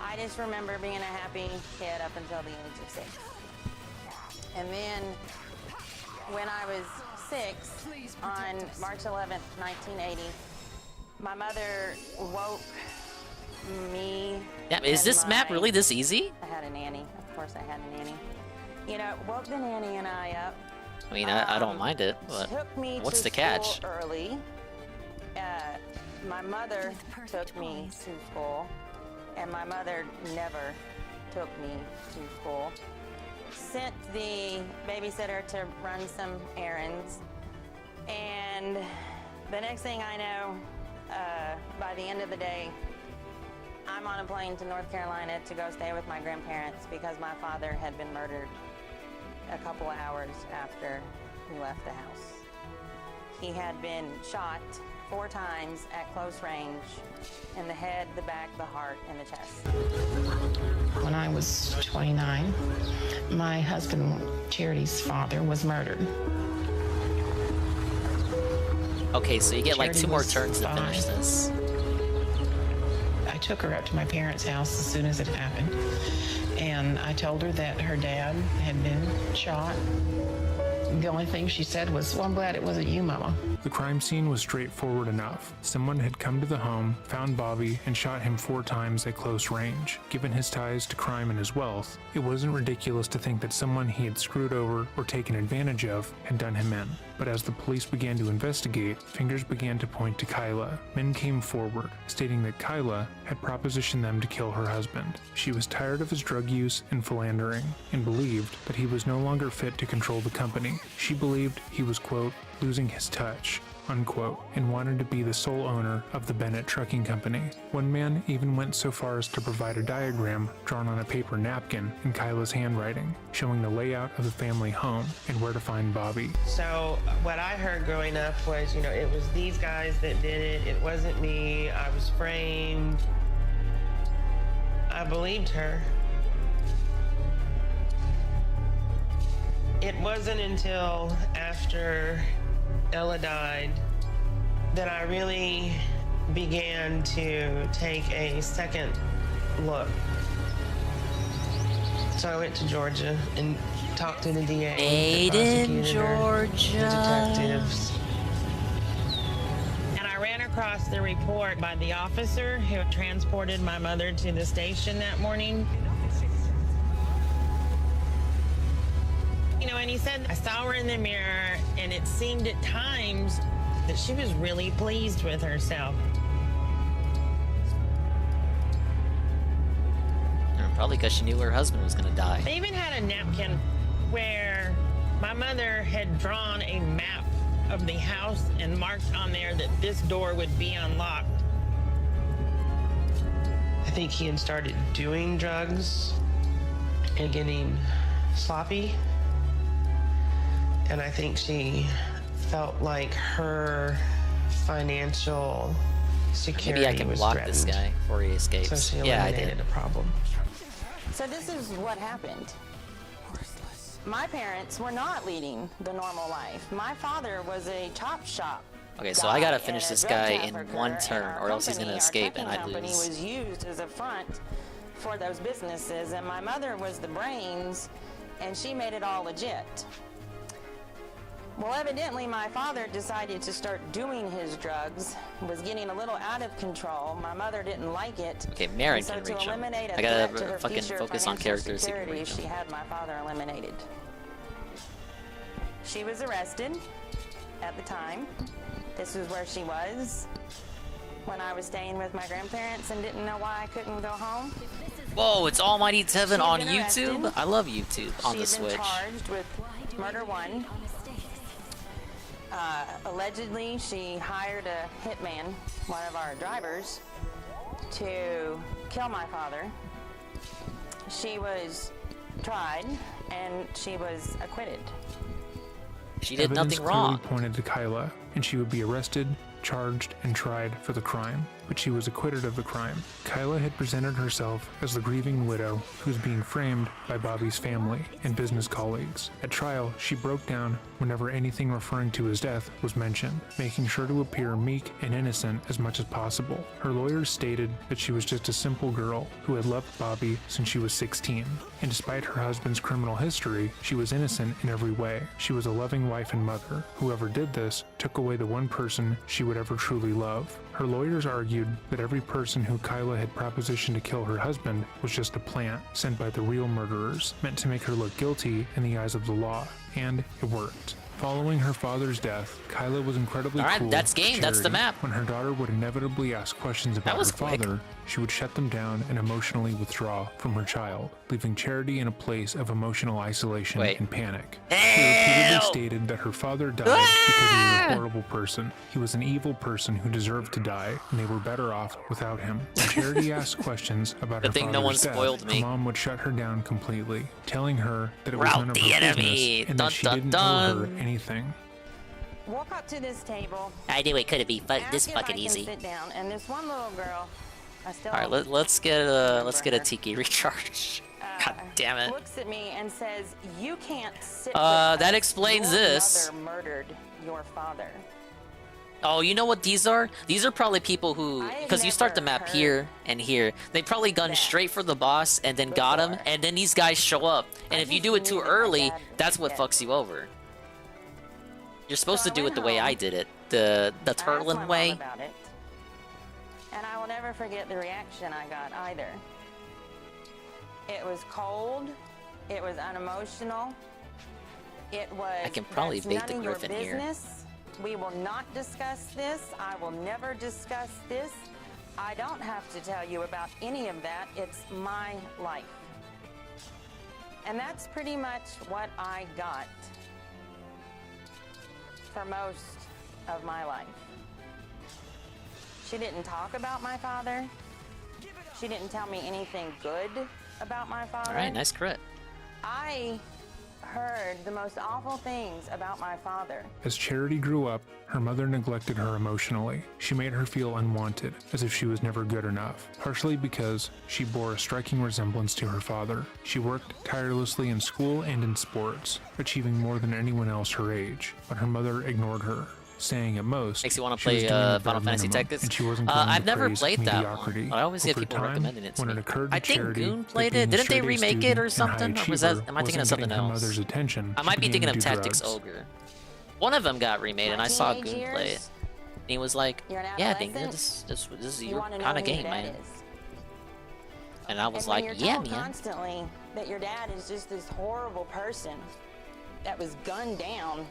I just remember being a happy kid up until the age of 6. And then when I was 6, on March 11th, 1980, my mother woke me. Yeah, is this map really this easy? I had a nanny. Of course I had a nanny. You know, woke the nanny and I up. I mean, I don't mind it, but what's the catch? Early. My mother took me to school, and my mother never took me to school. Sent the babysitter to run some errands, and the next thing I know, by the end of the day, I'm on a plane to North Carolina to go stay with my grandparents because my father had been murdered a couple of hours after he left the house. He had been shot 4 times at close range in the head, the back, the heart, and the chest. When I was 29, my husband, Charity's father, was murdered. Okay, so you get like 2 more turns to finish this. I took her up to my parents' house as soon as it happened, and I told her that her dad had been shot. The only thing she said was, "Well, I'm glad it wasn't you, Mama." The crime scene was straightforward enough. Someone had come to the home, found Bobby, and shot him 4 times at close range. Given his ties to crime and his wealth, it wasn't ridiculous to think that someone he had screwed over or taken advantage of had done him in. But as the police began to investigate, fingers began to point to Kyla. Men came forward, stating that Kyla had propositioned them to kill her husband. She was tired of his drug use and philandering, and believed that he was no longer fit to control the company. She believed he was, quote, losing his touch, unquote, and wanted to be the sole owner of the Bennett Trucking Company. One man even went so far as to provide a diagram drawn on a paper napkin in Kyla's handwriting, showing the layout of the family home and where to find Bobby. So what I heard growing up was, you know, it was these guys that did it. It wasn't me. I was framed. I believed her. It wasn't until after Ella died that I really began to take a second look. So I went to Georgia and talked to the DA, Aiden, Georgia, the detectives. And I ran across the report by the officer who transported my mother to the station that morning. You know, and he said, I saw her in the mirror, and it seemed at times that she was really pleased with herself. Probably because she knew her husband was going to die. They even had a napkin where my mother had drawn a map of the house and marked on there that this door would be unlocked. I think he had started doing drugs and getting sloppy. And I think she felt like her financial security Maybe I can was block threatened. this guy before he escapes. So she Yeah, I eliminated did. a problem. So this is what happened. My parents were not leading the normal life. My father was a chop shop. Okay, so I gotta finish this guy in 1 turn, or else he's gonna escape and I company lose. was used as a front for those businesses, and my mother was the brains, and she made it all legit. Well, evidently, my father decided to start doing his drugs, was getting a little out of control. My mother didn't like it. Okay, Marin So can to reach him. eliminate a I gotta threat to her fucking future focus on financial characters who can security, reach she him. had my father eliminated. She was arrested at the time. This was where she was when I was staying with my grandparents and didn't know why I couldn't go home. Whoa, it's Almighty Tevin on YouTube? I love YouTube on the Switch. She's been charged with murder 1. Allegedly, she hired a hitman, one of our drivers, to kill my father. She was tried, and she was acquitted. She did Evidence nothing wrong. clearly pointed to Kyla, and she would be arrested, charged, and tried for the crime, but she was acquitted of the crime. Kyla had presented herself as the grieving widow who was being framed by Bobby's family and business colleagues. At trial, she broke down whenever anything referring to his death was mentioned, making sure to appear meek and innocent as much as possible. Her lawyers stated that she was just a simple girl who had loved Bobby since she was 16, and despite her husband's criminal history, she was innocent in every way. She was a loving wife and mother. Whoever did this took away the one person she would ever truly love. Her lawyers argued that every person who Kyla had propositioned to kill her husband was just a plant sent by the real murderers, meant to make her look guilty in the eyes of the law, and it worked. Following her father's death, Kyla was incredibly cruel. That's game. to That's the Charity. map. When her daughter would inevitably ask questions about her father, she would shut them down and emotionally withdraw from her child, leaving Charity in a place of emotional isolation and panic. She repeatedly stated that her father died because he was a horrible person. He was an evil person who deserved to die, and they were better off without him. When Charity asked questions about her father's no one death, spoiled me. her mom would shut her down completely, telling her that it was Rout none of the her enemy. business and that she didn't owe her anything. Walk up to this table. I knew it couldn't be this ask if fucking I can easy. Sit down, and this one little girl, I still All right, let's get a Tiki recharge. God damn it. looks at me and says, "You can't sit." That with us. explains Your this. mother murdered your father. Oh, you know what these are? These are probably people who, because you start the map here and here, they probably gone straight for the boss and then got him, and then these guys show up. And if you do it too early, that's what fucks you over. You're supposed to do it the way I did it, the Turtlin way. About it, and I will never forget the reaction I got either. It was cold. It was unemotional. It was. I can probably "That's bait none the of your Griffin here. business. We will not discuss this. I will never discuss this. I don't have to tell you about any of that. It's my life." And that's pretty much what I got for most of my life. She didn't talk about my father. She didn't tell me anything good about my father. All right, nice crit. I heard the most awful things about my father. As Charity grew up, her mother neglected her emotionally. She made her feel unwanted, as if she was never good enough, partially because she bore a striking resemblance to her father. She worked tirelessly in school and in sports, achieving more than anyone else her age, but her mother ignored her, saying at most, Makes you want to she was play doing the Final bare Fantasy minimum, Tactics. and she wasn't going I've to never praise played that mediocrity. one. I always get Over people time, recommending it to when me. it occurred to I think Charity Goon that played being it. a Didn't they straight-A remake it student or and something? high Or was that? achiever Am I thinking of wasn't something getting her else? mother's attention, I she might be began thinking to of do Tactics drugs. Ogre. One of them got remade, and I saw Goon teenage play it. years, And he was like, you're an "Yeah, I think adolescent, this is you your wanna know kind of who your game, dad man." is. And I was And when like, you're "Yeah, told man." constantly that your dad is just this horrible person that was gunned down,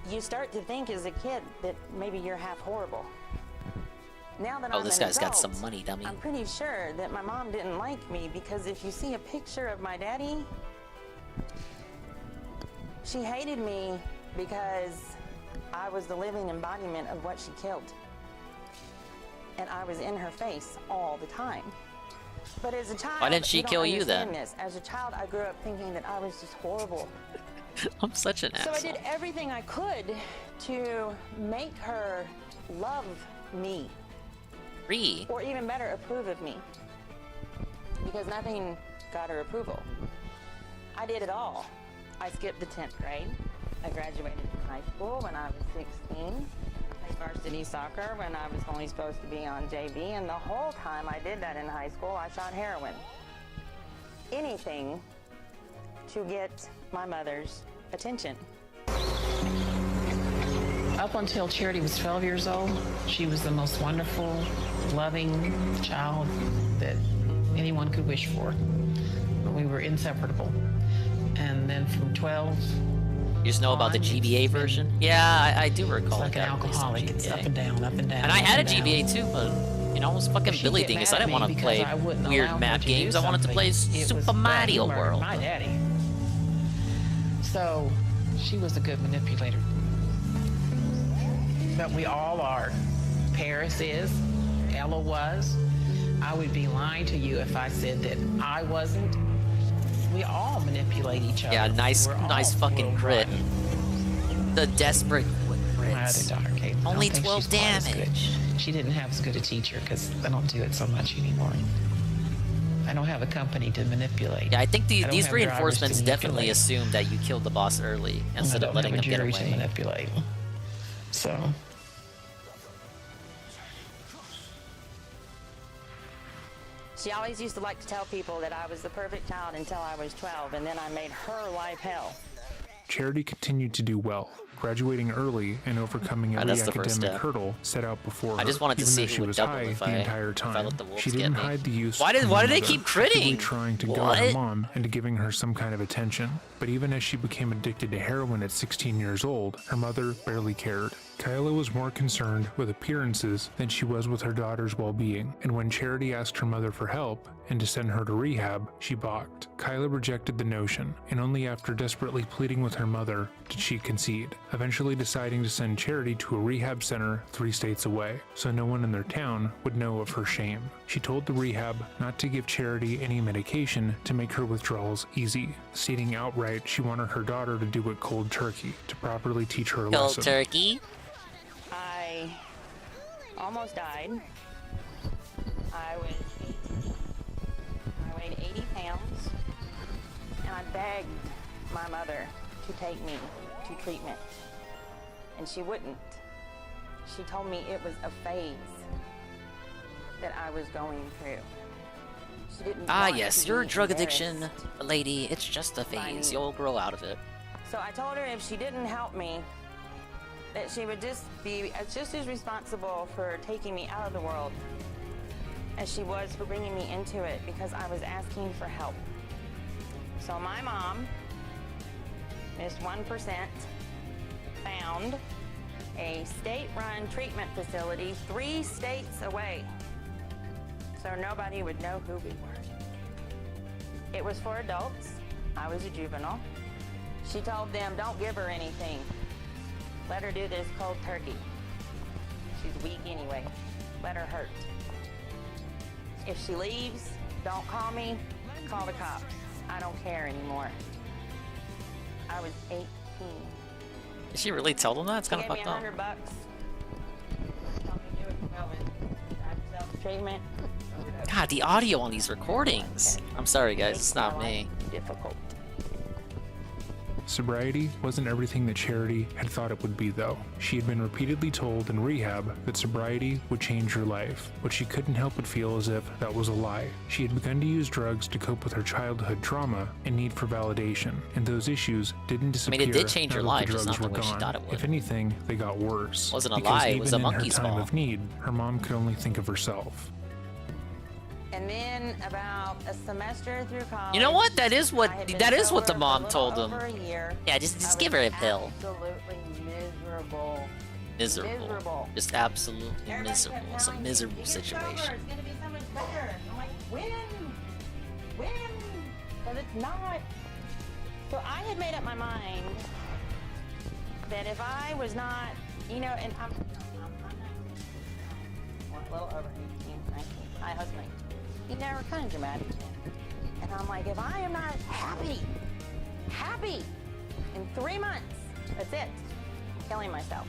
you start to think as a kid that maybe you're half horrible. Now that Oh, I'm this an guy's got adult, some money, dummy. I'm pretty sure that my mom didn't like me, because if you see a picture of my daddy, she hated me because I was the living embodiment of what she killed. And I was in her face all the time. But as a child, Why didn't she don't kill you understand then? This. As a child, I grew up thinking that I was just horrible. I'm such an So I asshole. did everything I could to make her love me. Or even better, approve of me. Because nothing got her approval. I did it all. I skipped the 10th grade. I graduated from high school when I was 16. Played varsity soccer when I was only supposed to be on JV. And the whole time I did that in high school, I shot heroin. Anything to get my mother's attention. Up until Charity was 12 years old, she was the most wonderful, loving child that anyone could wish for. We were inseparable. And then from 12, You just know about the GBA version? Yeah, I do recall. it's like an alcoholic. It's up and down, up and down. And I had a up and down. GBA too, but You know, it was fucking Billy Dingus. I didn't want to play weird map games. I wanted to play Super Mario World. My daddy. So she was a good manipulator. But we all are. Paris is. Ella was. I would be lying to you if I said that I wasn't. We all manipulate each other. Yeah, nice fucking crit. The desperate crits. My other daughter, Kate. Only 12 damage. She didn't have as good a teacher because I don't do it so much anymore. I don't have a company to manipulate. Yeah, I think these reinforcements definitely assume that you killed the boss early instead of letting them get away. To manipulate. So. She always used to like to tell people that I was the perfect child until I was 12, and then I made her life hell. Charity continued to do well, graduating early and overcoming every academic hurdle set out before her. I just wanted to see who would double if the entire time. She didn't hide the use. Why did they keep critting? Trying to guide her mom into giving her some kind of attention. But even as she became addicted to heroin at 16 years old, her mother barely cared. Kyla was more concerned with appearances than she was with her daughter's well-being, and when Charity asked her mother for help and to send her to rehab, she balked. Kyla rejected the notion, and only after desperately pleading with her mother did she concede, eventually deciding to send Charity to a rehab center 3 states away, so no one in their town would know of her shame. She told the rehab not to give Charity any medication to make her withdrawals easy, stating outright she wanted her daughter to do it cold turkey to properly teach her a lesson. Cold turkey? I almost died. I weighed 80 pounds, and I begged my mother to take me to treatment, and she wouldn't. She told me it was a phase that I was going through. She didn't want yes, to your be drug embarrassed addiction, lady, it's just a phase. You'll grow out of it. So I told her if she didn't help me, that she would just be just as responsible for taking me out of the world as she was for bringing me into it, because I was asking for help. So my mom, Miss 1%, found a state-run treatment facility 3 states away, so nobody would know who we were. It was for adults. I was a juvenile. She told them, don't give her anything. Let her do this cold turkey. She's weak anyway. Let her hurt. If she leaves, don't call me, call the cops. I don't care anymore. I was 18. Did she really tell them that? It's kind of fucked up. $100. Tell me to do it, Melvin. Drive yourself to treatment. God, the audio on these recordings. I'm sorry, guys. It's not me. Difficult. Sobriety wasn't everything that Charity had thought it would be, though. She had been repeatedly told in rehab that sobriety would change her life, but she couldn't help but feel as if that was a lie. She had begun to use drugs to cope with her childhood trauma and need for validation, and those issues didn't disappear. I mean, it did change her now that life, the just drugs not the were way she gone. thought it would. If anything, they got worse. It wasn't a because lie, it even was a in her monkey's time paw. of need, her mom could only think of herself. And then about a semester through college, You know what? That is what the mom told him. over a year. Yeah, just give her a pill. Absolutely miserable. Miserable. Just absolutely miserable. It's a miserable situation. It's gonna be so much better. I'm like, when? Because it's not. So I had made up my mind that if I was not, and I'm a little over 18, 19. I was 19. They were kind of dramatic. And I'm like, if I am not happy in 3 months, that's it. I'm killing myself.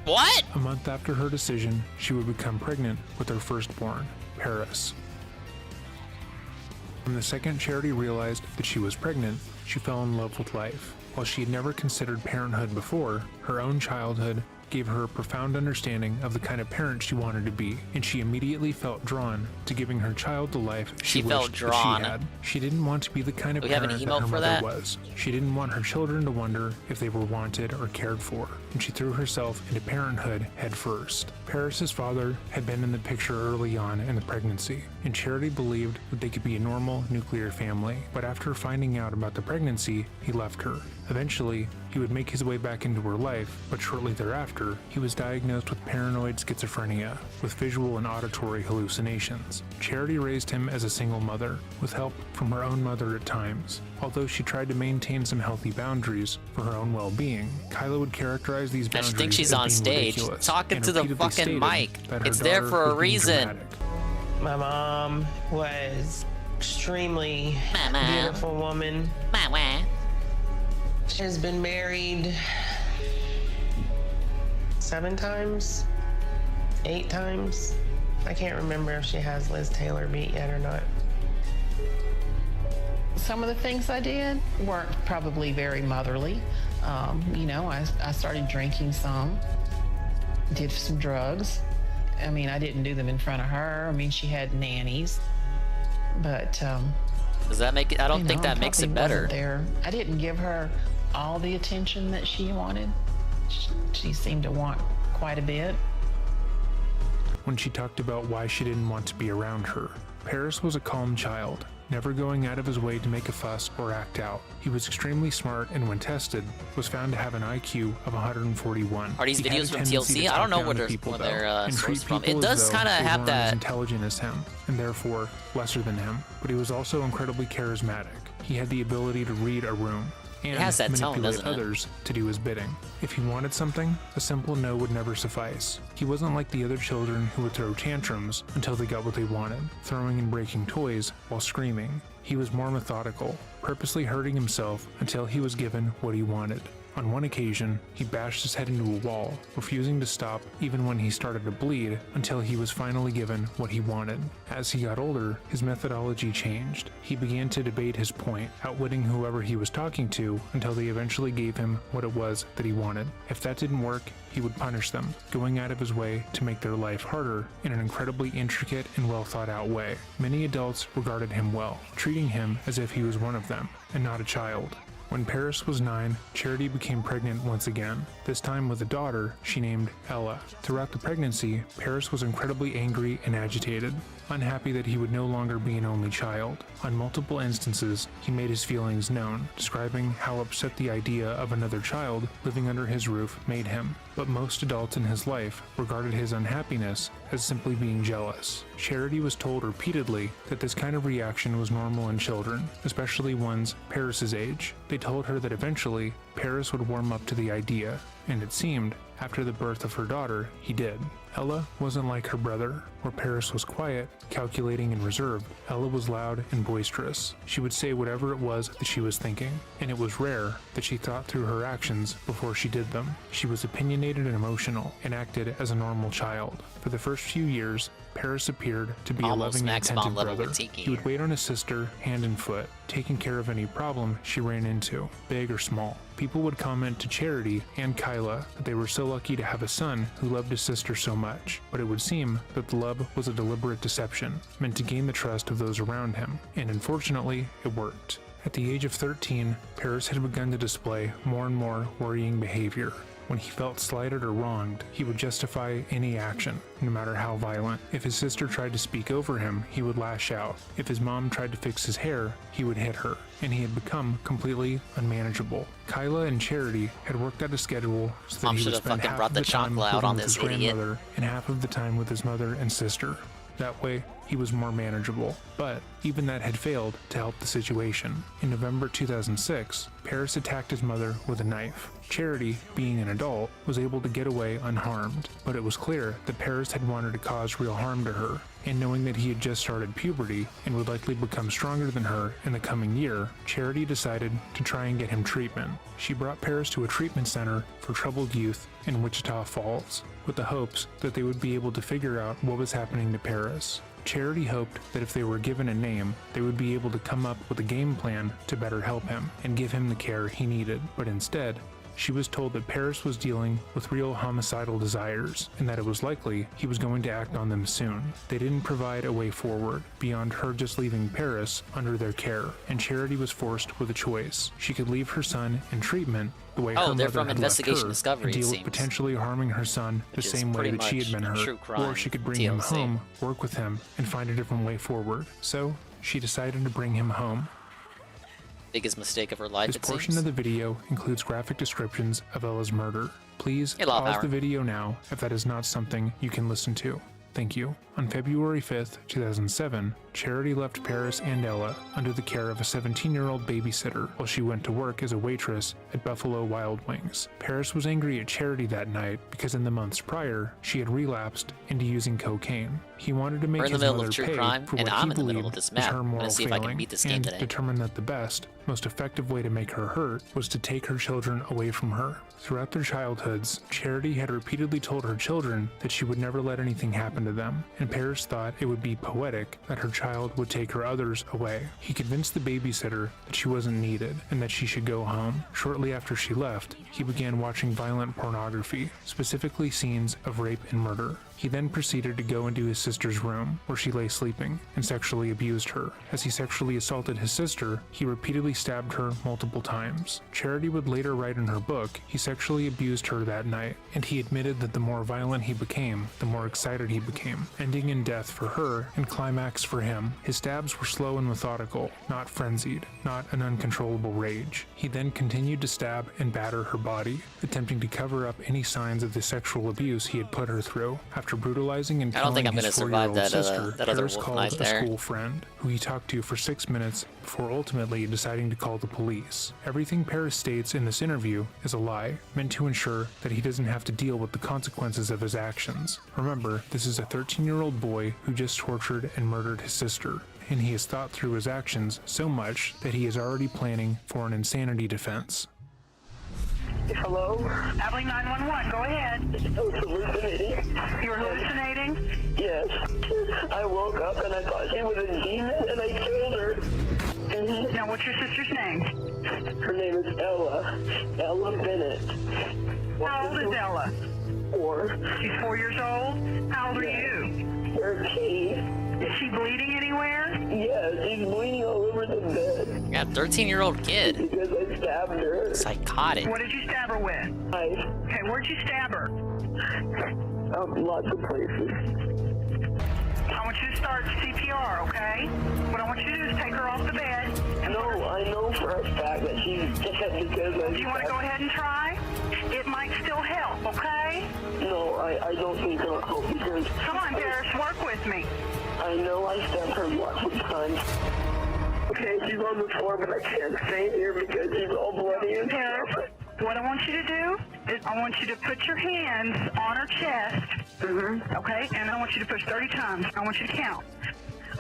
What? A month after her decision, she would become pregnant with her firstborn, Paris. From the second Charity realized that she was pregnant, she fell in love with life. While she had never considered parenthood before, her own childhood gave her a profound understanding of the kind of parent she wanted to be, and she immediately felt drawn to giving her child the life she wished that she had. She didn't want to be the kind of parent that her mother was. She didn't want her children to wonder if they were wanted or cared for, and she threw herself into parenthood head first. Paris's father had been in the picture early on in the pregnancy, and Charity believed that they could be a normal nuclear family, but after finding out about the pregnancy, he left her. Eventually, He would make his way back into her life, but shortly thereafter, he was diagnosed with paranoid schizophrenia, with visual and auditory hallucinations. Charity raised him as a single mother, with help from her own mother at times. Although she tried to maintain some healthy boundaries for her own well-being, Kyla would characterize these boundaries I think she's on stage talking to the fucking mic. It's there for a reason. My mom was extremely beautiful woman. She has been married 7 times, 8 times. I can't remember if she has Liz Taylor beat yet or not. Some of the things I did weren't probably very motherly. You know, I started drinking some, did some drugs. I mean, I didn't do them in front of her. I mean, she had nannies, but does that make it? I don't think that makes it better. There, I didn't give her all the attention that she wanted. She seemed to want quite a bit. When she talked about why she didn't want to be around her, Paris was a calm child, never going out of his way to make a fuss or act out. He was extremely smart and when tested, was found to have an IQ of 141. Are these videos from TLC? I don't know where they're sourced from. It does kind of have that... as intelligent as him, and therefore lesser than him, but he was also incredibly charismatic. He had the ability to read a room, and it has that tone, manipulate doesn't it? others to do his bidding. If he wanted something, a simple no would never suffice. He wasn't like the other children who would throw tantrums until they got what they wanted, throwing and breaking toys while screaming. He was more methodical, purposely hurting himself until he was given what he wanted. On one occasion, he bashed his head into a wall, refusing to stop even when he started to bleed until he was finally given what he wanted. As he got older, his methodology changed. He began to debate his point, outwitting whoever he was talking to until they eventually gave him what it was that he wanted. If that didn't work, he would punish them, going out of his way to make their life harder in an incredibly intricate and well thought out way. Many adults regarded him well, treating him as if he was one of them, and not a child. When Paris was 9, Charity became pregnant once again, this time with a daughter she named Ella. Throughout the pregnancy, Paris was incredibly angry and agitated, unhappy that he would no longer be an only child. On multiple instances, he made his feelings known, describing how upset the idea of another child living under his roof made him. But most adults in his life regarded his unhappiness as simply being jealous. Charity was told repeatedly that this kind of reaction was normal in children, especially ones Paris's age. They told her that eventually, Paris would warm up to the idea, and it seemed, after the birth of her daughter, he did. Ella wasn't like her brother, where Paris was quiet, calculating, and reserved. Ella was loud and boisterous. She would say whatever it was that she was thinking, and it was rare that she thought through her actions before she did them. She was opinionated and emotional, and acted as a normal child. For the first few years, Paris appeared to be Almost a loving and maximum attentive level brother. with Tiki. He would wait on his sister, hand and foot, taking care of any problem she ran into, big or small. People would comment to Charity and Kyla that they were so lucky to have a son who loved his sister so much, but it would seem that the love was a deliberate deception, meant to gain the trust of those around him, and unfortunately, it worked. At the age of 13, Paris had begun to display more and more worrying behavior. When he felt slighted or wronged, he would justify any action, no matter how violent. If his sister tried to speak over him, he would lash out. If his mom tried to fix his hair, he would hit her, and he had become completely unmanageable. Kyla and Charity had worked out a schedule so that he would spend half of the time living with his grandmother and half of the time with his mother and sister. That way, he was more manageable. But even that had failed to help the situation. In November 2006, Paris attacked his mother with a knife. Charity, being an adult, was able to get away unharmed, but it was clear that Paris had wanted to cause real harm to her, and knowing that he had just started puberty and would likely become stronger than her in the coming year, Charity decided to try and get him treatment. She brought Paris to a treatment center for troubled youth in Wichita Falls, with the hopes that they would be able to figure out what was happening to Paris. Charity hoped that if they were given a name, they would be able to come up with a game plan to better help him and give him the care he needed, but instead, she was told that Paris was dealing with real homicidal desires, and that it was likely he was going to act on them soon. They didn't provide a way forward, beyond her just leaving Paris under their care, and Charity was forced with a choice. She could leave her son in treatment the way her mother had left her, and deal with potentially harming her son the same way that she had been hurt, or she could bring him home, work with him, and find a different way forward. So, she decided to bring him home. Biggest mistake of her life, This it portion seems. of the video includes graphic descriptions of Ella's murder. Please Hey, Law pause Power. the video now if that is not something you can listen to. Thank you. On February 5th, 2007, Charity left Paris and Ella under the care of a 17-year-old babysitter while she went to work as a waitress at Buffalo Wild Wings. Paris was angry at Charity that night because in the months prior, she had relapsed into using cocaine. He wanted to make We're in the his middle mother of true pay crime, for and what I'm he in the middle believed of this was map. her I'm gonna moral see if I can failing, beat this game and today. determined that the best, most effective way to make her hurt was to take her children away from her. Throughout their childhoods, Charity had repeatedly told her children that she would never let anything happen to them, and Paris thought it would be poetic that her child would take her others away. He convinced the babysitter that she wasn't needed and that she should go home. Shortly after she left, he began watching violent pornography, specifically scenes of rape and murder. He then proceeded to go into his sister's room, where she lay sleeping, and sexually abused her. As he sexually assaulted his sister, he repeatedly stabbed her multiple times. Charity would later write in her book he sexually abused her that night, and he admitted that the more violent he became, the more excited he became, ending in death for her and climax for him. His stabs were slow and methodical, not frenzied, not an uncontrollable rage. He then continued to stab and batter her body, attempting to cover up any signs of the sexual abuse he had put her through. After brutalizing and I don't killing think I'm his gonna survive 4-year-old that, sister, that other Paris wolf called night a there. school friend, who he talked to for 6 minutes before ultimately deciding to call the police. Everything Paris states in this interview is a lie, meant to ensure that he doesn't have to deal with the consequences of his actions. Remember, this is a 13-year-old boy who just tortured and murdered his sister, and he has thought through his actions so much that he is already planning for an insanity defense. Hello? Abilene 911, go ahead. I was hallucinating. You were hallucinating? Yes. I woke up and I thought she was a demon and I killed her. Now, what's your sister's name? Her name is Ella. Ella Bennett. How old is Ella? 4. She's 4 years old? How old are you? 13. Is she bleeding anywhere? Yes, she's bleeding all over the bed. Yeah, 13-year-old kid. Because I stabbed her. Psychotic. What did you stab her with? Knife. Okay, where'd you stab her? Lots of places. I want you to start CPR, okay? What I want you to do is take her off the bed. No, I know for a fact that she's dead because I... Do you want to go ahead and try? It might still help, okay? No, I don't think it'll help because... Come on, Paris, work with me. I know I stabbed her lots of times. Okay, she's on the floor, but I can't stay here because she's all bloody and Paris, what I want you to do is I want you to put your hands on her chest, okay? And I want you to push 30 times. I want you to count.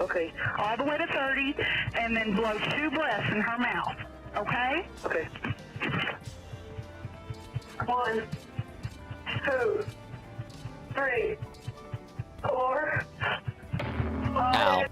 Okay. All the way to 30, and then blow 2 breaths in her mouth, okay? Okay. 1, 2, 3, 4, 5.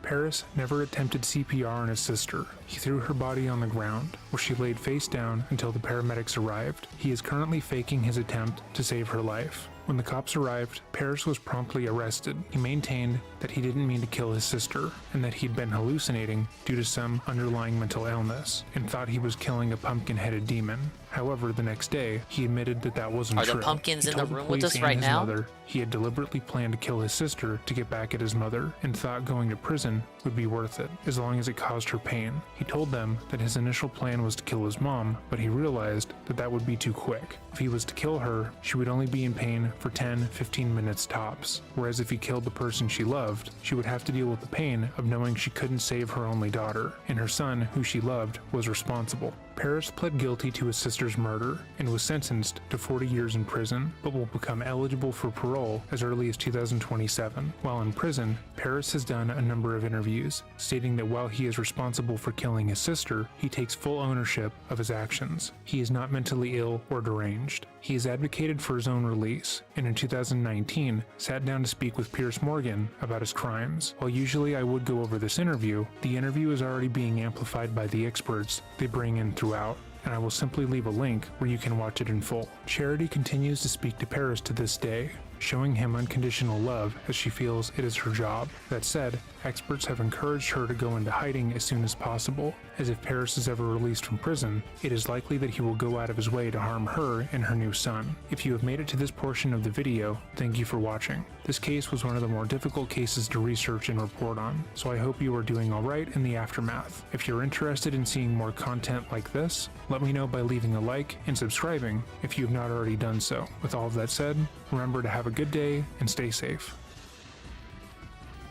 Paris never attempted CPR on his sister. He threw her body on the ground, where she laid face down until the paramedics arrived. He is currently faking his attempt to save her life. When the cops arrived, Paris was promptly arrested. He maintained that he didn't mean to kill his sister, and that he'd been hallucinating due to some underlying mental illness, and thought he was killing a pumpkin-headed demon. However, the next day, he admitted that that wasn't Are true. the pumpkins He in the told room with police us and right his now? mother he had deliberately planned to kill his sister to get back at his mother, and thought going to prison would be worth it, as long as it caused her pain. He told them that his initial plan was to kill his mom, but he realized that that would be too quick. If he was to kill her, she would only be in pain for 10-15 minutes tops, whereas if he killed the person she loved, she would have to deal with the pain of knowing she couldn't save her only daughter, and her son, who she loved, was responsible. Paris pled guilty to his sister's murder and was sentenced to 40 years in prison, but will become eligible for parole as early as 2027. While in prison, Paris has done a number of interviews, stating that while he is responsible for killing his sister, he takes full ownership of his actions. He is not mentally ill or deranged. He has advocated for his own release, and in 2019 sat down to speak with Piers Morgan about his crimes. While usually I would go over this interview, the interview is already being amplified by the experts they bring in throughout, and I will simply leave a link where you can watch it in full. Charity continues to speak to Paris to this day. showing him unconditional love as she feels it is her job. That said, experts have encouraged her to go into hiding as soon as possible, as if Paris is ever released from prison, it is likely that he will go out of his way to harm her and her new son. If you have made it to this portion of the video, thank you for watching. This case was one of the more difficult cases to research and report on, so I hope you are doing alright in the aftermath. If you're interested in seeing more content like this, let me know by leaving a like and subscribing if you have not already done so. With all of that said, remember to have a good day and stay safe.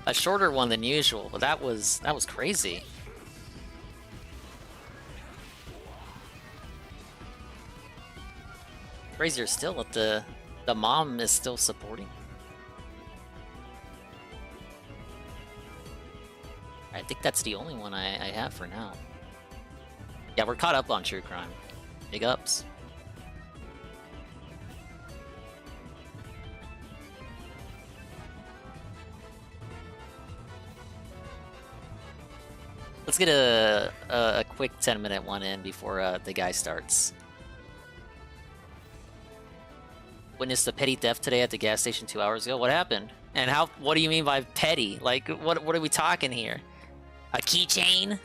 A shorter one than usual, but that was crazy. Crazier still that the mom is still supporting. I think that's the only one I have for now. Yeah, we're caught up on true crime. Big ups. Let's get a quick 10-minute one in before the guy starts. Witnessed a petty theft today at the gas station 2 hours ago. What happened? And how? What do you mean by petty? Like, what are we talking here? A keychain?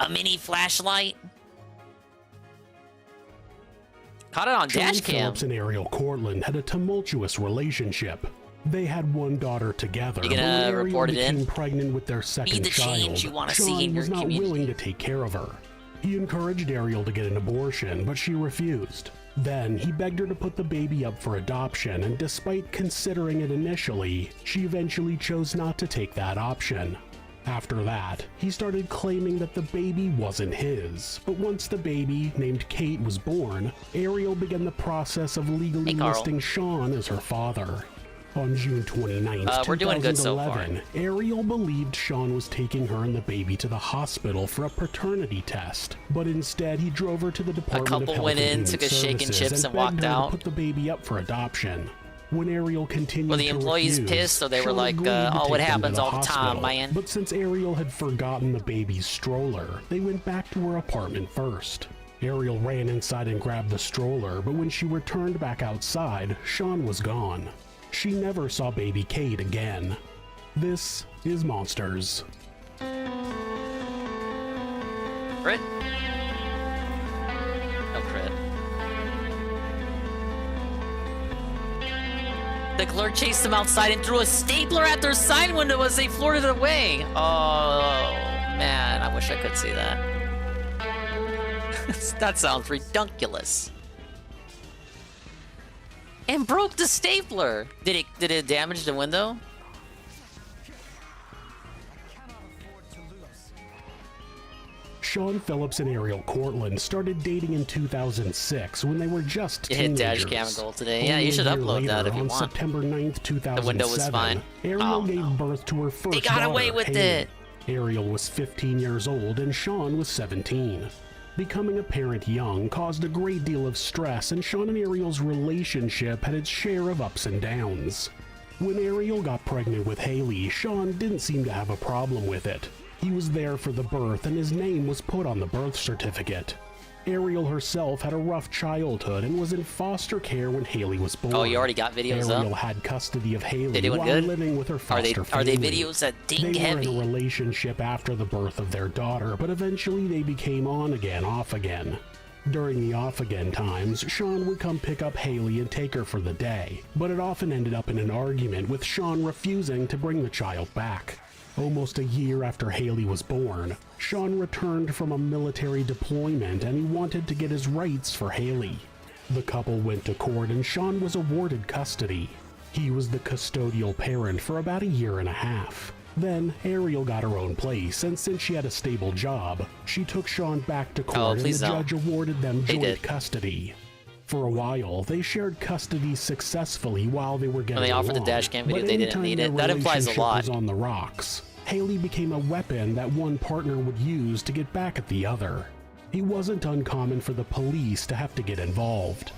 A mini flashlight? Caught it on dash cam. Phillips and Ariel Cortland had a tumultuous relationship. They had one daughter together, You but when gonna Ariel report it became in? pregnant with their second the child, change you wanna see in Sean was your not community. willing to take care of her. He encouraged Ariel to get an abortion, but she refused. Then he begged her to put the baby up for adoption, and despite considering it initially, she eventually chose not to take that option. After that, he started claiming that the baby wasn't his, but once the baby, named Kate, was born, Ariel began the process of legally Hey, Carl. listing Sean as her father. On June 29th, we're doing good so far. 2011, Ariel believed Sean was taking her and the baby to the hospital for a paternity test, but instead he drove her to the Department of couple Health went and in, Human took a shake and Services chips and begged walked her out. to put the baby up for adoption. When Ariel continued Well, the to employees refuse, pissed, so they were Sean like, agreed to oh, it take them to happens the all the time, hospital. man. But since Ariel had forgotten the baby's stroller, they went back to her apartment first. Ariel ran inside and grabbed the stroller, but when she returned back outside, Sean was gone. She never saw baby Kate again. This is Monsters. Crit? No crit. The clerk chased them outside and threw a stapler at their sign window as they floated away. Oh, man, I wish I could see that. That sounds redunculous. And broke the stapler. Did it damage the window? Sean Phillips and Ariel Cortland started dating in 2006 when they were just You hit teenagers. dash cam goal today. Yeah, Only you a should year upload that later, if you on want. September 9th, 2007, The window was fine. Ariel Oh, gave birth to her first They got daughter, away with Haley. it. Ariel was 15 years old and Sean was 17. Becoming a parent young caused a great deal of stress, and Sean and Ariel's relationship had its share of ups and downs. When Ariel got pregnant with Haley, Sean didn't seem to have a problem with it. He was there for the birth and his name was put on the birth certificate. Ariel herself had a rough childhood and was in foster care when Haley was born. Oh, you already got videos up? Ariel had custody of Haley They doing while good? living with her foster family. Are they videos that ding They were heavy? in a relationship after the birth of their daughter, but eventually they became on again, off again. During the off again times, Sean would come pick up Haley and take her for the day, but it often ended up in an argument with Sean refusing to bring the child back. Almost a year after Haley was born, Sean returned from a military deployment and he wanted to get his rights for Haley. The couple went to court and Sean was awarded custody. He was the custodial parent for about a year and a half. Then Ariel got her own place, and since she had a stable job, she took Sean back to court and the judge awarded them joint custody. For a while, they shared custody successfully while they were getting When they offered the along, dash cam video, but they didn't anytime need their it. That implies a relationship lot. was on the rocks. Haley became a weapon that one partner would use to get back at the other. It wasn't uncommon for the police to have to get involved.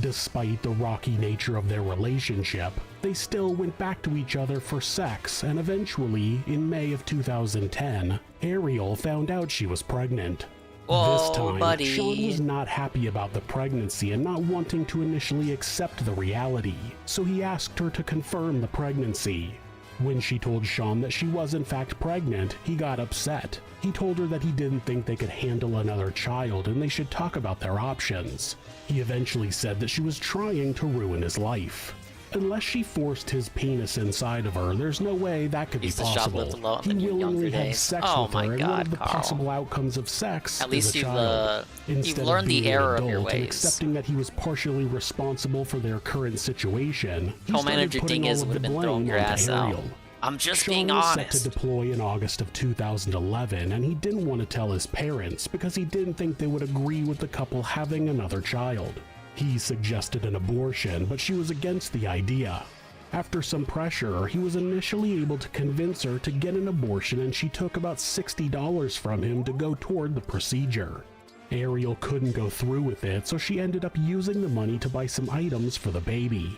Despite the rocky nature of their relationship, they still went back to each other for sex, and eventually, in May of 2010, Ariel found out she was pregnant. Whoa, this time, buddy. Sean was not happy about the pregnancy and not wanting to initially accept the reality, so he asked her to confirm the pregnancy. When she told Sean that she was in fact pregnant, he got upset. He told her that he didn't think they could handle another child and they should talk about their options. He eventually said that she was trying to ruin his life. Unless she forced his penis inside of her, there's no way that could be possible. He willingly had sex with her, and one of the possible outcomes of sex At least is a you've, child. you've Instead learned of the being an error of your adult and ways. accepting that he was partially responsible for their current situation, he started Co-manager putting Dingus all of would the have been throwing blame your onto ass out. Ariel. I'm just Sean being was honest. set to deploy in August of 2011, and he didn't want to tell his parents because he didn't think they would agree with the couple having another child. He suggested an abortion, but she was against the idea. After some pressure, he was initially able to convince her to get an abortion, and she took about $60 from him to go toward the procedure. Ariel couldn't go through with it, so she ended up using the money to buy some items for the baby.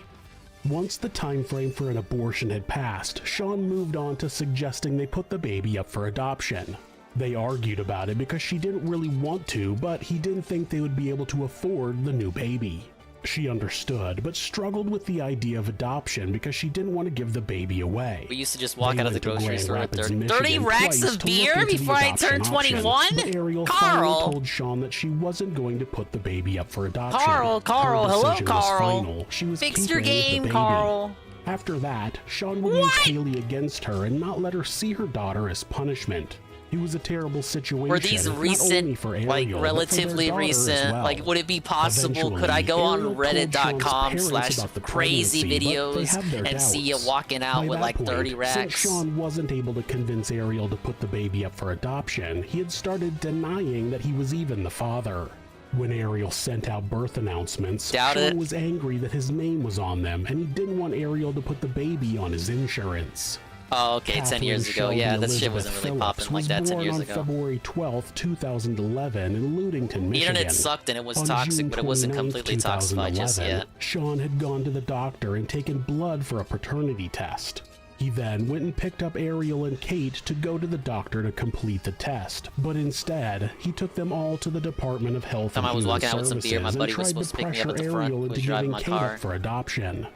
Once the time frame for an abortion had passed, Sean moved on to suggesting they put the baby up for adoption. They argued about it because she didn't really want to, but he didn't think they would be able to afford the new baby. She understood, but struggled with the idea of adoption because she didn't want to give the baby away. We used to just walk They out of the went to grocery Grand store with Rapids, 30 Michigan racks twice of to look beer into the before I adoption turned options, 21? but Ariel finally Carl! told Sean that she wasn't going to put the baby up for adoption. Carl, Her hello, decision was Carl. final. She was Fix your keeping the game, baby. Carl. After that, Sean would use Haley against her and not let her see her daughter as punishment. It was a terrible situation. Were these not only recent, for Ariel, like but for their relatively daughter as recent? well. Like, would it be possible? Could Eventually, I go on Ariel told Sean's parents about the Reddit.com/crazy pregnancy, but they videos had their and see you doubts. walking out By with that like point, 30 Since racks? Sean wasn't able to convince Ariel to put the baby up for adoption, he had started denying that he was even the father. When Ariel sent out birth announcements, Sean was angry that his name was on them, and he didn't want Ariel to put the baby on his insurance. Oh, okay, 10 years ago. Yeah, that shit wasn't really popping like that 10 years on ago. February 12th, 2011 in Ludington, Michigan. The internet sucked and it was On toxic, June but it wasn't 29th, completely toxified just 2011, yet. Sean had gone to the doctor and taken blood for a paternity test. He then went and picked up Ariel and Kate to go to the doctor to complete the test, but instead, he took them all to the Department of Health and Time I was Human walking out with some beer, my Services buddy and was tried supposed to to pick me up pressure at the front, Ariel was into driving giving my Kate car. up for adoption.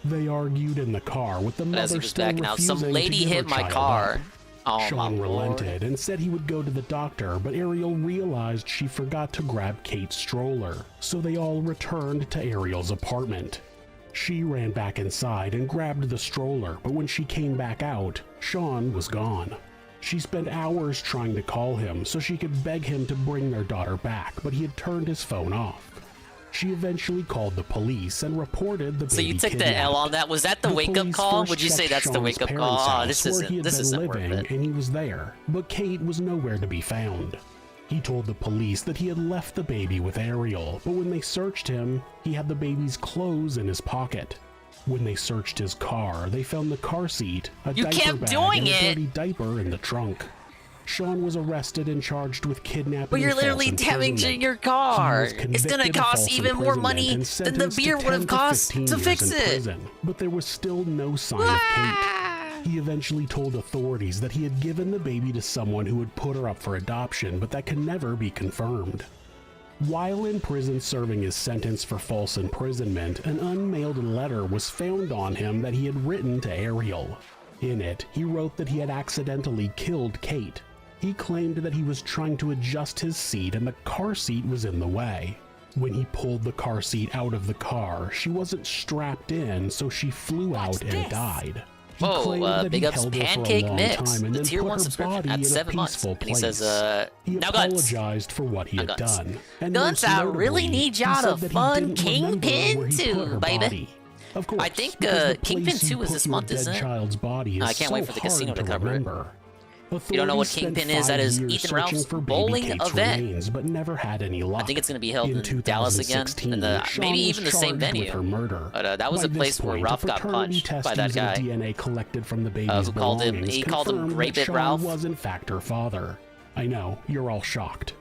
They argued in the car, with the But as he mother was still backing out, some refusing lady to give hit her my child car. up. Oh, my Sean lord. relented and said he would go to the doctor, but Ariel realized she forgot to grab Kate's stroller, so they all returned to Ariel's apartment. She ran back inside and grabbed the stroller, but when she came back out, Sean was gone. She spent hours trying to call him so she could beg him to bring their daughter back, but he had turned his phone off. She eventually called the police and reported the baby So you took kidnapped. the L on that? Was that the wake-up police call? first Would you say checked that's the Sean's wake-up parents' call? Oh, house this where he isn't had been isn't worth living, it. and he was there, but Kate was nowhere to be found. He told the police that he had left the baby with Ariel, but when they searched him, he had the baby's clothes in his pocket. When they searched his car, they found the car seat, a You diaper kept bag, doing and a it! dirty diaper in the trunk. Sean was arrested and charged with kidnapping. But you're and false literally damaging imprisonment. your car. He was It's gonna convicted of cost false even more imprisonment money and than the sentenced beer to would have 10 cost 15 to years fix in it. prison. But there was still no sign of Kate. He eventually told authorities that he had given the baby to someone who would put her up for adoption, but that can never be confirmed. While in prison serving his sentence for false imprisonment, an unmailed letter was found on him that he had written to Ariel. In it, he wrote that he had accidentally killed Kate. He claimed that he was trying to adjust his seat and the car seat was in the way. When he pulled the car seat out of the car, she wasn't strapped in, so she flew out and died. He claimed that big he ups held her for a Pancake long Mix, time and the then tier put 1 her subscription body at in a 7 months. peaceful And he place. says, He now Guts. apologized for what he had Guts. done. And Guns, most I really notably, need he y'all said to that he fund didn't remember Kingpin where he put 2, her baby. body. Of course, I think because the Kingpin place 2 you is put this your month, dead isn't it? child's body is I can't wait so for the casino hard to cover it. remember. You don't know what Authorities spent Kingpin is? That 5 is years Ethan searching Ralph's for baby bowling Kate's event. remains, but never had any luck. I think it's going to be held in Dallas again, 2016, and Sean maybe was even the same charged with venue. her murder. But that was By a place this where point, Ralph a got paternity punched test by that using guy. DNA collected from the baby's Who called him? belongings He called him confirmed Grape that It Sean Ralph. was in fact her father. I know, you're all shocked.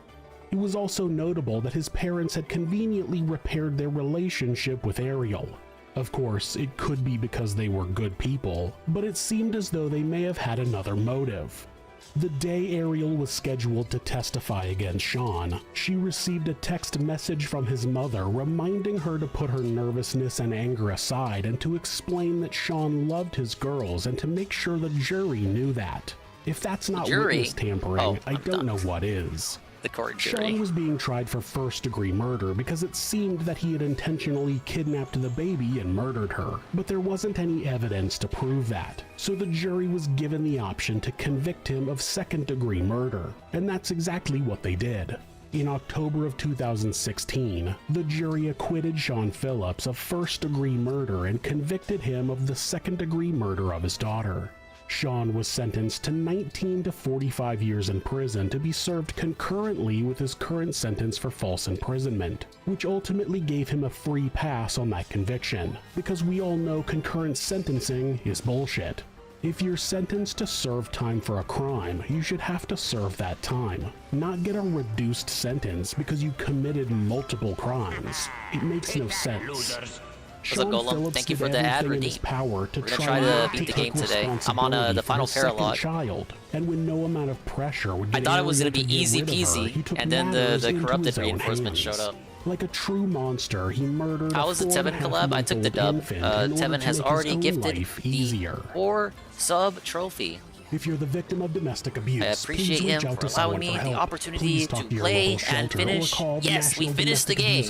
It was also notable that his parents had conveniently repaired their relationship with Ariel. Of course, it could be because they were good people, but it seemed as though they may have had another motive. The day Ariel was scheduled to testify against Sean, she received a text message from his mother reminding her to put her nervousness and anger aside and to explain that Sean loved his girls and to make sure the jury knew that. If that's not witness tampering, I don't know what is. The court jury. Sean was being tried for first-degree murder because it seemed that he had intentionally kidnapped the baby and murdered her, but there wasn't any evidence to prove that, so the jury was given the option to convict him of second-degree murder, and that's exactly what they did. In October of 2016, the jury acquitted Sean Phillips of first-degree murder and convicted him of the second-degree murder of his daughter. Sean was sentenced to 19 to 45 years in prison to be served concurrently with his current sentence for false imprisonment, which ultimately gave him a free pass on that conviction, because we all know concurrent sentencing is bullshit. If you're sentenced to serve time for a crime, you should have to serve that time, not get a reduced sentence because you committed multiple crimes. It makes no sense. What's up, Golem? Thank you for the ad redeem. We're gonna try to beat the game today. I'm on the final paralog. Child, and when no amount of pressure would I thought it was gonna be easy peasy, and then the corrupted reinforcement showed up. Like a true monster, he murdered. How was the Tevin collab? I took the dub. Tevin has already gifted the 4 sub trophy. If you're the victim of domestic abuse, I appreciate him for allowing me the opportunity to play and finish. Yes, we finished the game.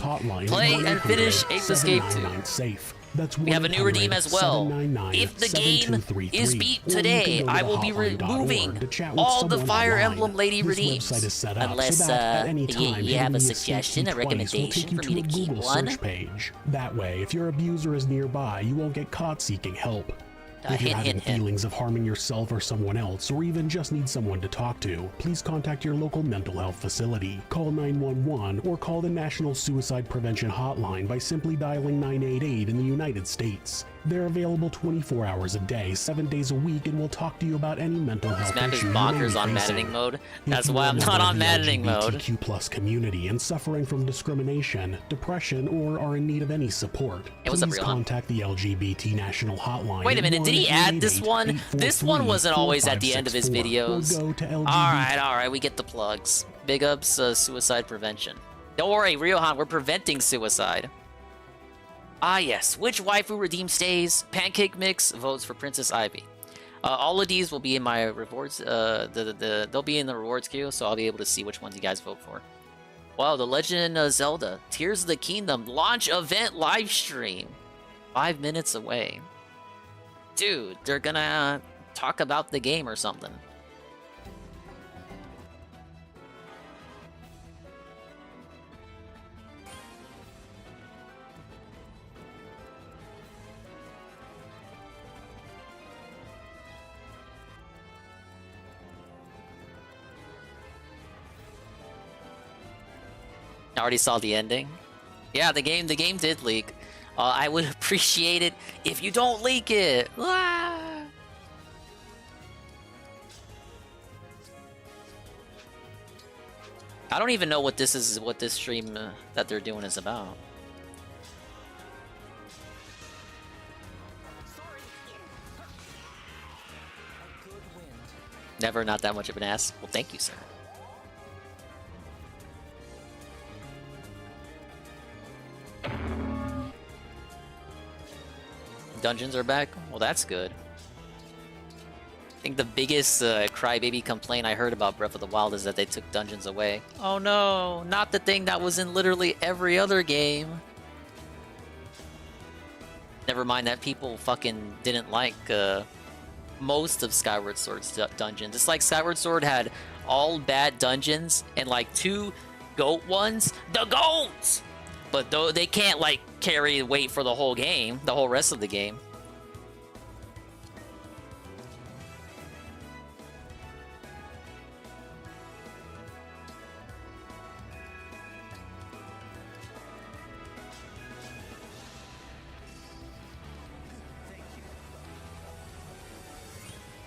Play and finish Ape Escape 2. We have a new redeem as well. If the game is beat today, I will be removing all the Fire Emblem Lady redeems. Unless you have a suggestion, a recommendation for me to keep one. That way, if your abuser is nearby, you won't get caught seeking help. If you're having feelings of harming yourself or someone else, or even just need someone to talk to, please contact your local mental health facility. Call 911 or call the National Suicide Prevention Hotline by simply dialing 988 in the United States. They're available 24 hours a day, 7 days a week, and will talk to you about any mental health issue. This map is bonkers on maddening mode. That's why I'm not on maddening mode. If you're a LGBTQ+ community and suffering from discrimination, depression, or are in need of any support, please contact the LGBT National Hotline. Wait a minute, did he add this one? This one wasn't always at the end of his videos. Alright, we get the plugs. Big ups, suicide prevention. Don't worry, Ryohan, we're preventing suicide. Ah yes, which waifu redeem stays? Pancake Mix votes for Princess Ivy. All of these will be in my rewards. They'll be in the rewards queue, so I'll be able to see which ones you guys vote for. Wow, The Legend of Zelda Tears of the Kingdom launch event live stream. 5 minutes away. Dude, they're gonna talk about the game or something. I already saw the ending. Yeah, the game did leak. I would appreciate it if you don't leak it. Ah! I don't even know what this is. What this stream that they're doing is about. Never, not that much of an ass. Well, thank you, sir. Dungeons are back? Well, that's good. I think the biggest crybaby complaint I heard about Breath of the Wild is that they took dungeons away. Oh no, not the thing that was in literally every other game. Never mind that people fucking didn't like most of Skyward Sword's dungeons. It's like Skyward Sword had all bad dungeons and like 2 goat ones. The goats! But though they can't like carry weight for the whole game, the whole rest of the game.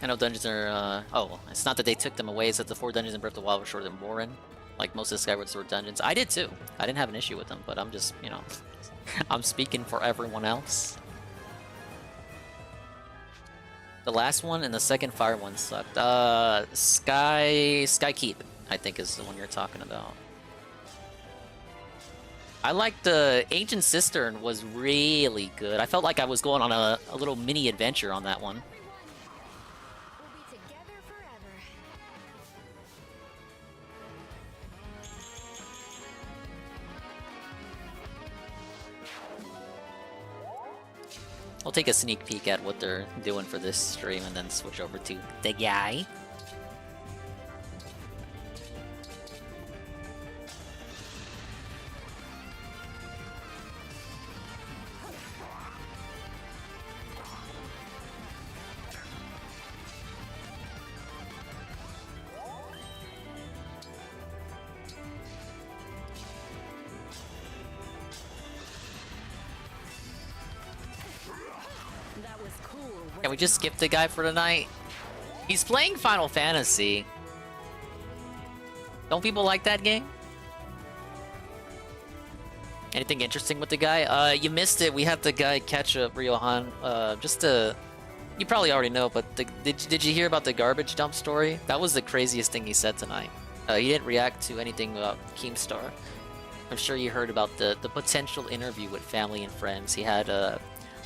I know dungeons are, oh, it's not that they took them away, it's that the 4 dungeons in Breath of the Wild were shorter than boring. Like most of the Skyward Sword dungeons. I did too. I didn't have an issue with them, but I'm just, you know, I'm speaking for everyone else. The last one and the second fire one sucked. Sky Keep, I think is the one you're talking about. I liked the Ancient Cistern was really good. I felt like I was going on a little mini adventure on that one. We'll take a sneak peek at what they're doing for this stream and then switch over to the guy. Can we just skip the guy for tonight? He's playing Final Fantasy. Don't people like that game? Anything interesting with the guy? You missed it. We had the guy catch up, Ryohan. You probably already know, but did you hear about the garbage dump story? That was the craziest thing he said tonight. He didn't react to anything about Keemstar. I'm sure you heard about the potential interview with family and friends. He had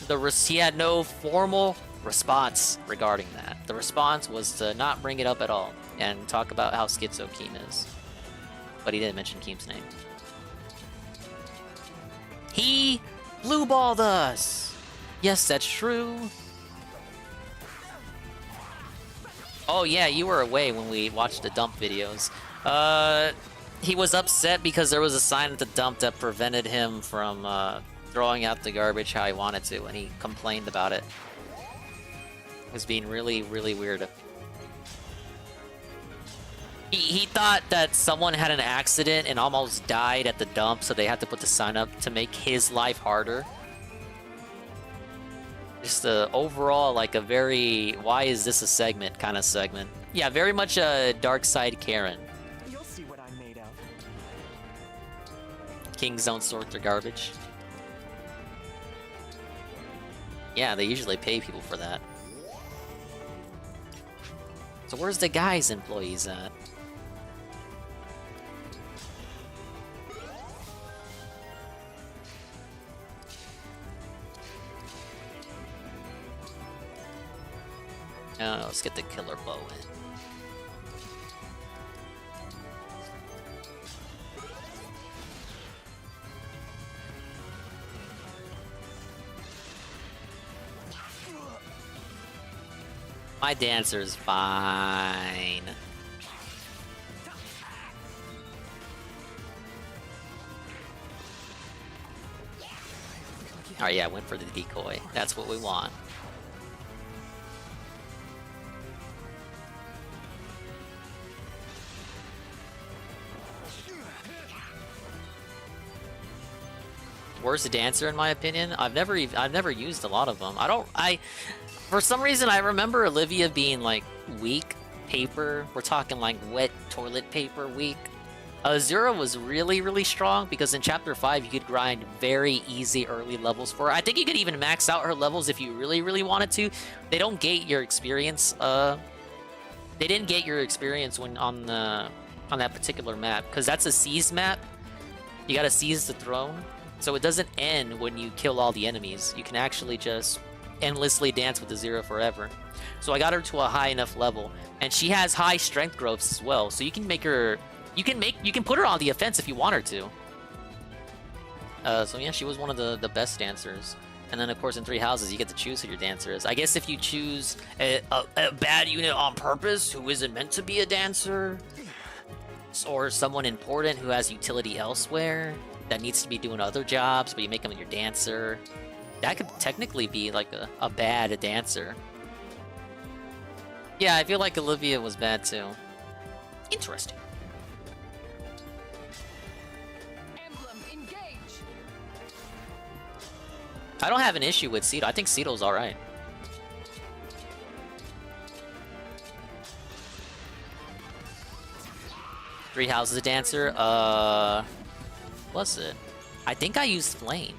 he had no formal response regarding that. The response was to not bring it up at all and talk about how schizo Keem is. But he didn't mention Keem's name. He blue-balled us! Yes, that's true. Oh yeah, you were away when we watched the dump videos. He was upset because there was a sign at the dump that prevented him from throwing out the garbage how he wanted to, and he complained about it. It was being really, really weird. He thought that someone had an accident and almost died at the dump, so they had to put the sign up to make his life harder. Just overall, like a very, why is this a segment kind of segment. Yeah, very much a dark side Karen. You'll see what I'm made of. Kings don't sort their garbage. Yeah, they usually pay people for that. So where's the guy's employees at? Oh, let's get the killer bow in. My dancer's fine. Alright, yeah, went for the decoy. That's what we want. Worst dancer in my opinion. I've never used a lot of them. For some reason I remember Olivia being like weak paper. We're talking like wet toilet paper weak. Zero was really, really strong because in chapter 5 you could grind very easy early levels for her. I think you could even max out her levels if you really, really wanted to. They don't gate your experience. They didn't gate your experience when on that particular map because that's a seize map. You gotta seize the throne. So it doesn't end when you kill all the enemies. You can actually just endlessly dance with the Zero forever. So I got her to a high enough level, and she has high strength growths as well. So you can make her, you can put her on the offense if you want her to. So yeah, she was one of the best dancers. And then of course in 3 houses you get to choose who your dancer is. I guess if you choose a bad unit on purpose who isn't meant to be a dancer, or someone important who has utility elsewhere that needs to be doing other jobs, but you make them your dancer, that could technically be like a bad dancer. Yeah, I feel like Olivia was bad too. Interesting. Emblem, engage. I don't have an issue with Cedo. I think Cedo's alright. Three houses a dancer. What's it? I think I used Flame.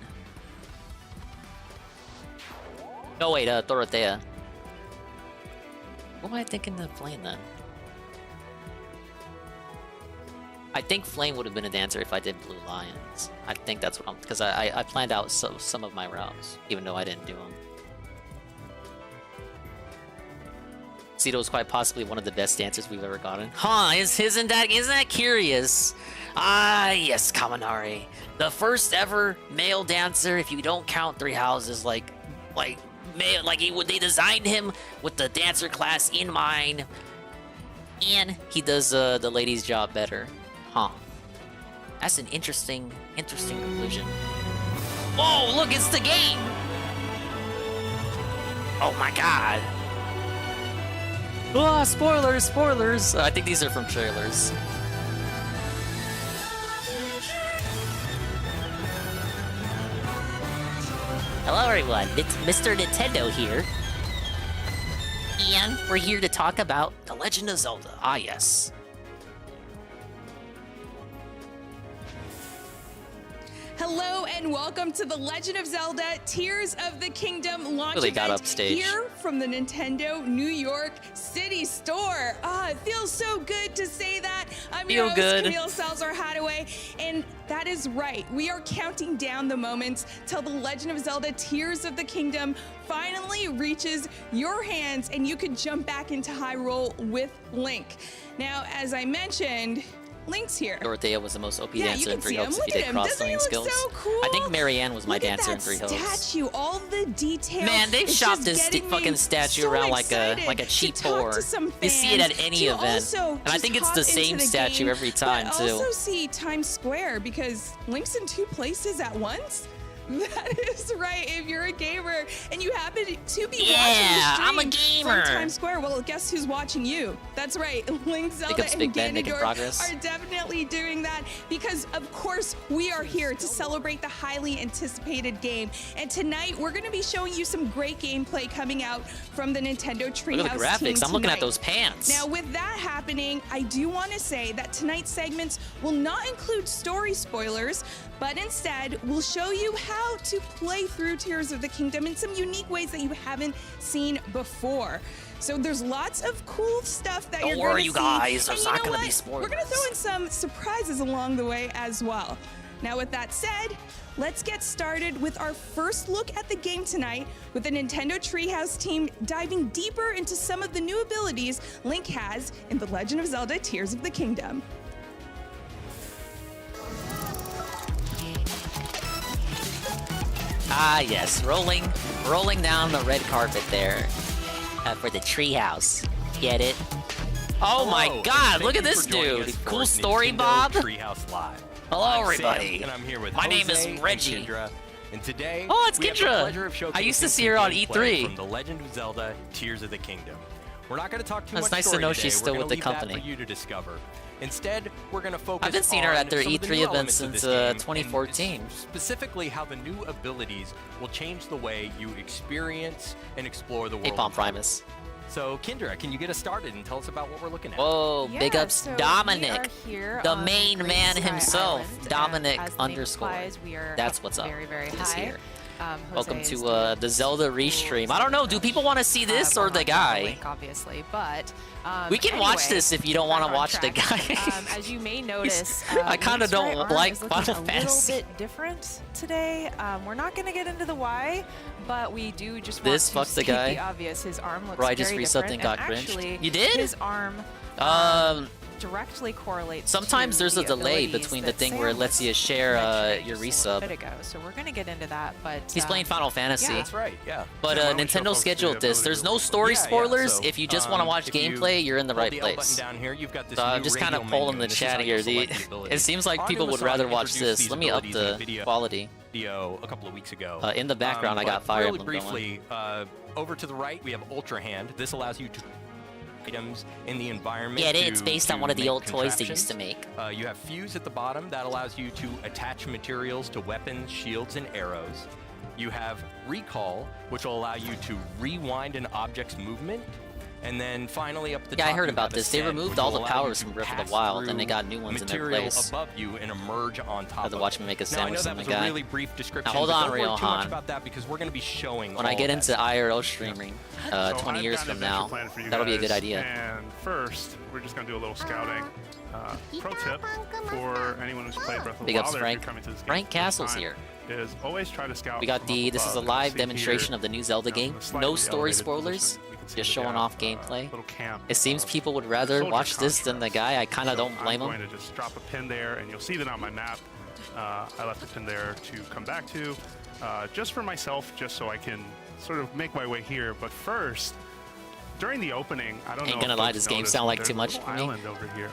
No, wait, Dorothea. What am I thinking of Flame then? I think Flame would have been a dancer if I did Blue Lions. I think that's what I'm... Because I planned out some of my routes, even though I didn't do them. Cito is quite possibly one of the best dancers we've ever gotten. Huh, isn't that curious? Ah, yes, Kaminari. The first ever male dancer, if you don't count Three Houses, they designed him with the dancer class in mind. And he does the ladies' job better. Huh. That's an interesting conclusion. Oh, look, it's the game! Oh my god. Oh, spoilers! I think these are from trailers. Hello everyone, it's Mr. Nintendo here. And we're here to talk about The Legend of Zelda. Ah, yes. Hello and welcome to The Legend of Zelda Tears of the Kingdom launch Really got event upstage. here from the Nintendo New York City store. It feels so good to say that. I'm your host, Camille Salazar-Hadaway, and that is right. We are counting down the moments till The Legend of Zelda Tears of the Kingdom finally reaches your hands and you can jump back into Hyrule with Link. Now, as I mentioned, Link's here. Dorothea was the most OP dancer in Three him. Hopes if Look you at did him. cross-swinging Doesn't he skills. look so cool? I think Marianne was my Look dancer at in Three that Hopes. statue, all the details. Man, they've It's shopped just this getting fucking me statue so around like a excited cheap to talk whore. to some You see it at fans, any to event, also and I just think it's hop the into same the statue game, every time but too. also see Times Square because Link's in two places at once. That is right. If you're a gamer and you happen to be watching the stream I'm a gamer. from Times Square, well, guess who's watching you? That's right. Link, Zelda, Pickups, and Big Ben, making Ganondorf progress. are definitely doing that because, of course, we are here to celebrate the highly anticipated game. And tonight, we're going to be showing you some great gameplay coming out from the Nintendo Treehouse Look at the graphics. team I'm looking at tonight. those pants. Now, with that happening, I do want to say that tonight's segments will not include story spoilers, but instead, we'll show you how to play through Tears of the Kingdom in some unique ways that you haven't seen before. So there's lots of cool stuff that Don't you're worry, going to you see. guys, And there's you not know gonna be what? spoilers. We're going to throw in some surprises along the way as well. Now, with that said, let's get started with our first look at the game tonight with the Nintendo Treehouse team diving deeper into some of the new abilities Link has in The Legend of Zelda Tears of the Kingdom. Ah, yes, rolling down the red carpet there for the treehouse. Get it? Oh my God! Look at this dude. Cool story, Bob. Treehouse Live. Hello, I'm everybody. Sam, and I'm here with My name is Jose and Reggie. Kendra, and today Oh, it's we have the Kendra. pleasure of showcasing I used to see some her on gameplay E3. from The Legend of Zelda: Tears of the Kingdom. We're not going to talk too It's much nice to story know today. she's still We're with the gonna leave company. that for you to discover. Instead, we're going to focus. I haven't seen her on at their some of the E3 new event elements of since this game, and 2014. specifically, how the new abilities will change the way you experience and explore the world. Hey, Palm of Zelda. Primus. So, Kendra, can you get us started and tell us about what we're looking at? Whoa, big ups so Dominic, we are here the on main Great man Sky himself, Island, and Dominic as the name underscore. implies, we are That's up what's up. very, very This high. here. Jose Welcome is to doing the Zelda restream. I don't know. Do people want to see this we're or the not doing guy? Link, obviously, but We can watch anyway, this if you don't want to back on watch the track. guy. As you may notice, I kind of Link's right don't arm like is looking Final a Fantasy. little bit different today. We're not going to get into the why, but we do just This want fuck to the state guy? the obvious. His arm looks Bro, I just very resubbed different, and got cringed. actually, You did? His arm directly correlates. Sometimes to there's a the delay abilities between that the thing where it Sam lets you was share mentioning your just a little resub. bit ago. So we're gonna get into that, but He's playing Final Fantasy. Yeah, That's right, yeah. But Why don't we show Nintendo folks scheduled the this. ability There's real no quick? story Yeah, spoilers. so, If you just want to watch if you gameplay, you're in the hold right the L button place. down here, you've got this So I'm new just kind of radial polling menu, the and this is chat how here. you select the abilities. It seems like Anu people would Masada rather watch introduced this. these Let me up abilities in a the video quality. a couple of weeks ago. In the background, I got but Fire really Emblem going. briefly, over to the right, we have Ultra Hand. This allows you to items in the environment. Get it? It's based on one of the make old toys they used contraptions. to make. You have Fuse at the bottom. That allows you to attach materials to weapons, shields, and arrows. You have Recall, which will allow you to rewind an object's movement. And then finally up the Yeah, top, I heard you about have this. They Ascend, removed which all will the allow you powers to from Breath of pass the Wild, and they through got new ones in their material place. above you and emerge on top Had to of watch it. me make a Now, I sandwich know with that my was guy. a really brief description. Now hold but on, don't worry Real too much Han. about that because we're going to be showing When all I get that into stuff. IRL streaming, 20 years from now, that'll be a good idea. And first, we're just going to do a little scouting. Pro tip for anyone who's played Breath of the Big Wild, ups, or if Frank. you're coming to this game Frank for the first Castle's time, here. is always try to scout We got from the, up this is a above. live See demonstration here, of the new Zelda game. No story spoilers, just showing off gameplay. It seems people would rather soldier watch this than the guy. I kind of don't blame I'm him. going to just drop a pin there, and you'll see that on my map. I left a pin there to come back to, just for myself, just so I can sort of make my way here. But first, during the opening, I don't know. Ain't gonna if lie, folks this game noticed, sound but like there's too a much little for me. island over here.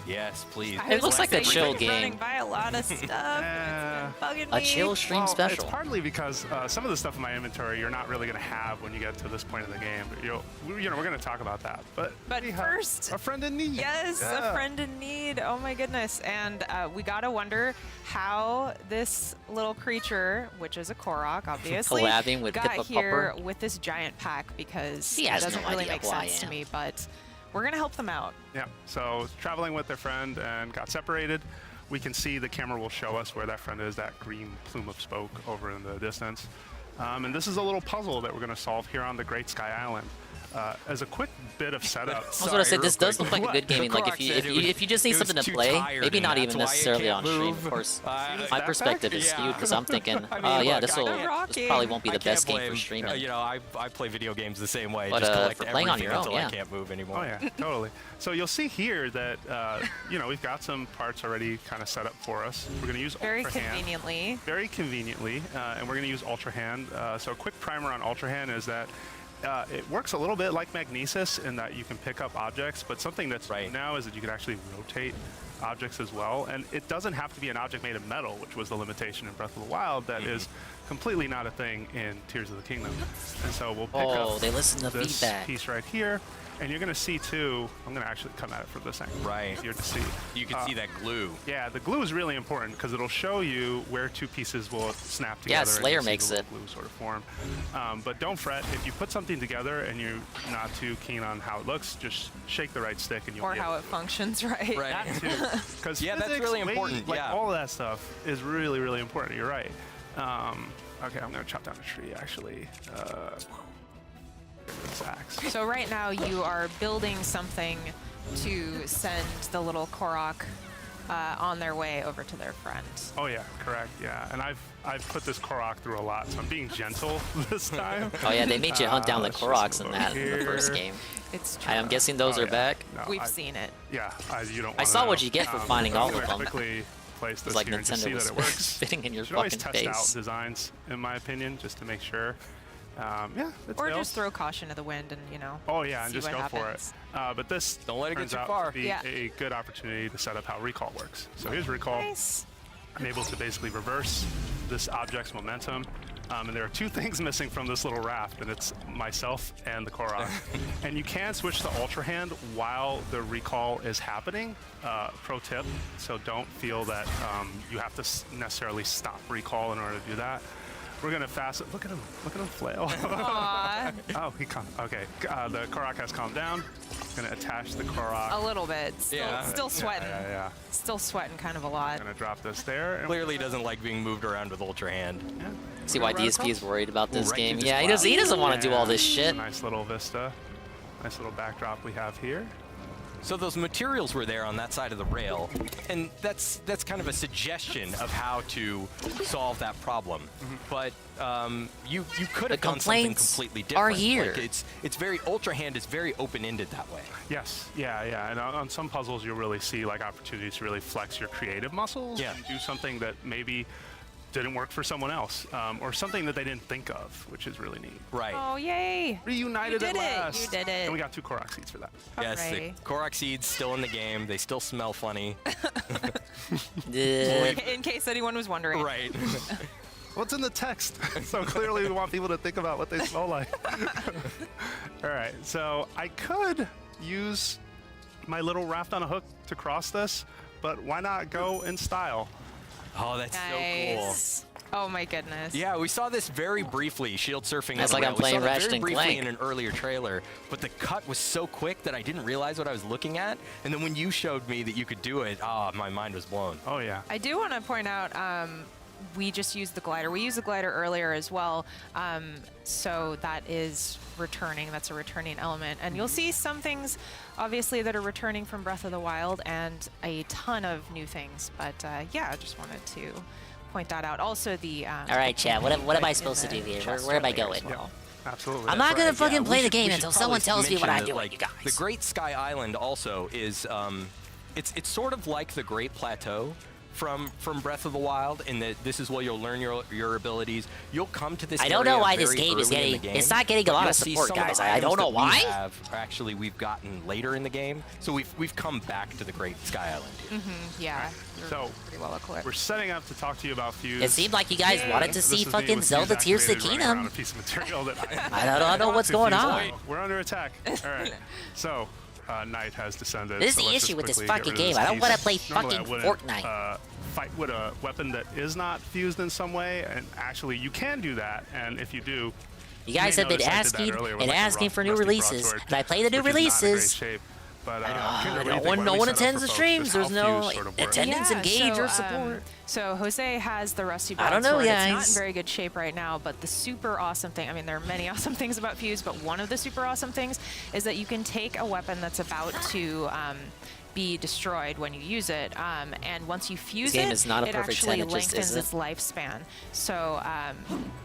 Yes, please. It looks like a chill game. Running by a lot of stuff. It's been bugging me. A chill stream Well, special. It's partly because some of the stuff in my inventory you're not really going to have when you get to this point in the game. But we're going to talk about that. But first, a friend in need. Yes, a friend in need. Oh my goodness. And we gotta wonder how this little creature, which is a Korok, obviously, Collabing with got Pippa here Pupper. with this giant pack because He it has doesn't no really idea make who I sense to am. me. But we're gonna help them out. Yeah. So traveling with their friend and got separated. We can see the camera will show us where that friend is, that green plume of smoke over in the distance. And this is a little puzzle that we're going to solve here on the Great Sky Island. As a quick bit of setup. I was gonna say this does look like a good game. Like if you just need something to play, maybe not even necessarily on stream. Of course, my perspective is skewed because I'm thinking, yeah, this probably won't be the best game for streaming. You know, I play video games the same way. But, just collect for playing on everything your own, until yeah. I can't move anymore. Oh yeah, totally. So you'll see here that we've got some parts already kind of set up for us. We're going to use Very Ultra Hand. conveniently. Very conveniently, and we're going to use Ultra Hand. So a quick primer on Ultra Hand is that it works a little bit like Magnesis in that you can pick up objects, but something that's new now is that you can actually rotate objects as well. And it doesn't have to be an object made of metal, which was the limitation in Breath of the Wild. That is completely not a thing in Tears of the Kingdom. And so we'll pick up they listen to this feedback. piece right here. And you're going to see, too, I'm going to actually come at it from this angle. Right. Easier to see. You can see that glue. Yeah, the glue is really important because it'll show you where two pieces will snap together. Yeah, and Slayer you'll see makes the it. glue sort of form. But don't fret. If you put something together and you're not too keen on how it looks, just shake the right stick and you'll Or be how able it functions, right? That too. Because Yeah, that's really important, Like yeah. all of that stuff is really, really important. You're right. Okay, I'm going to chop down a tree, actually. This axe. So right now you are building something to send the little Korok on their way over to their friend. Oh yeah, correct. Yeah, and I've put this Korok through a lot, so I'm being gentle this time. Oh yeah, they made you hunt down the Let's just Koroks in move that over in the first here. game. It's I am guessing those Oh, are yeah. back. No, We've seen it. Yeah, you don't. I saw wanna what know. you get for finding all I'm of gonna them. quickly place this It's like here and just Nintendo see was that it works. spitting in your You should always fucking test face. out designs, in my opinion, just to make sure. Yeah, it's Or built. just throw caution to the wind and, you know, Oh yeah, and see just what go happens. for it. But this Don't let it get turns too out far. to be Yeah. a good opportunity to set up how recall works. So here's recall. Nice. I'm able to basically reverse this object's momentum. And there are two things missing from this little raft, and it's myself and the Korok. And you can switch to Ultra Hand while the recall is happening. Pro tip, so don't feel that you have to necessarily stop recall in order to do that. We're gonna fast it. Look at him flail. Aw. Oh, okay. The Korok has calmed down. Gonna attach the Korok. A little bit. Still sweating. Yeah. Still sweating kind of a lot. Gonna drop this there. and Clearly doesn't like being moved around with Ultra Hand. See why DSP is worried about this Right game. through Yeah, this he doesn't want to do all Yeah, this shit. Nice little vista. Nice little backdrop we have here. So those materials were there on that side of the rail, and that's kind of a suggestion of how to solve that problem. But you could have done something complaints completely different. are here. Like it's very Ultra Hand is very open-ended that way. Yes, yeah. And on some puzzles, you'll really see like opportunities to really flex your creative muscles and do something that maybe didn't work for someone else, or something that they didn't think of, which is really neat. Right. Oh, yay. Reunited You at did it. last. You did it. And we got 2 Korok seeds for that. Yes, the Hooray. Korok seeds still in the game. They still smell funny. In case anyone was wondering. Right. What's in the text? So clearly we want people to think about what they smell like. All right, so I could use my little raft on a hook to cross this, but why not go in style? Oh, that's so cool. Oh my goodness. Yeah, we saw this very briefly, shield surfing. That's like I'm playing Ratchet and briefly Clank. in an earlier trailer, but the cut was so quick that I didn't realize what I was looking at. And then when you showed me that you could do it, my mind was blown. Oh yeah. I do want to point out, we just used the glider. We used the glider earlier as well, so that is returning. That's a returning element, and you'll see some things, obviously, that are returning from Breath of the Wild, and a ton of new things. But yeah, I just wanted to point that out. Also, the all right, chat. What am I supposed to do here? Where am I going? Well? Absolutely. I'm not gonna fucking play the game until someone tells me what I do. Like, you guys. The Great Sky Island also is, it's sort of like the Great Plateau from Breath of the Wild, in that this is where you'll learn your abilities. You'll come to this. I don't know why area this very game is early in getting. the game, It's not getting a lot you'll of see support, some of guys. the I don't know items that why. we've gotten later in the game, so we've come back to the Great Sky Island here. Yeah. So pretty well equipped. we're setting up to talk to you about Fuse. It seemed like you guys wanted to This see is me fucking with Zelda Fuse Tears of the activated running around Kingdom. a piece of material that I don't know what's going on. We're under attack. All right. So night has descended. This is so the let's issue just with this quickly get fucking rid of game. I don't piece. want to play Normally I fucking wouldn't, Fortnite. Fight with a weapon that is not fused in some way, and actually you can do that. And if you do, You guys have been asking and asking for new releases, and I play the new releases. But no one attends the streams. There's no attendance, engage, or support. So Jose has the rusty I don't know, broadsword. It's not guys. in very good shape right now, but the super awesome thing, I mean, there are many awesome things about Fuse, but one of the super awesome things is that you can take a weapon that's about to be destroyed when you use it, and once you fuse This game it, is not a it perfect actually 10, it just lengthens isn't. its lifespan. So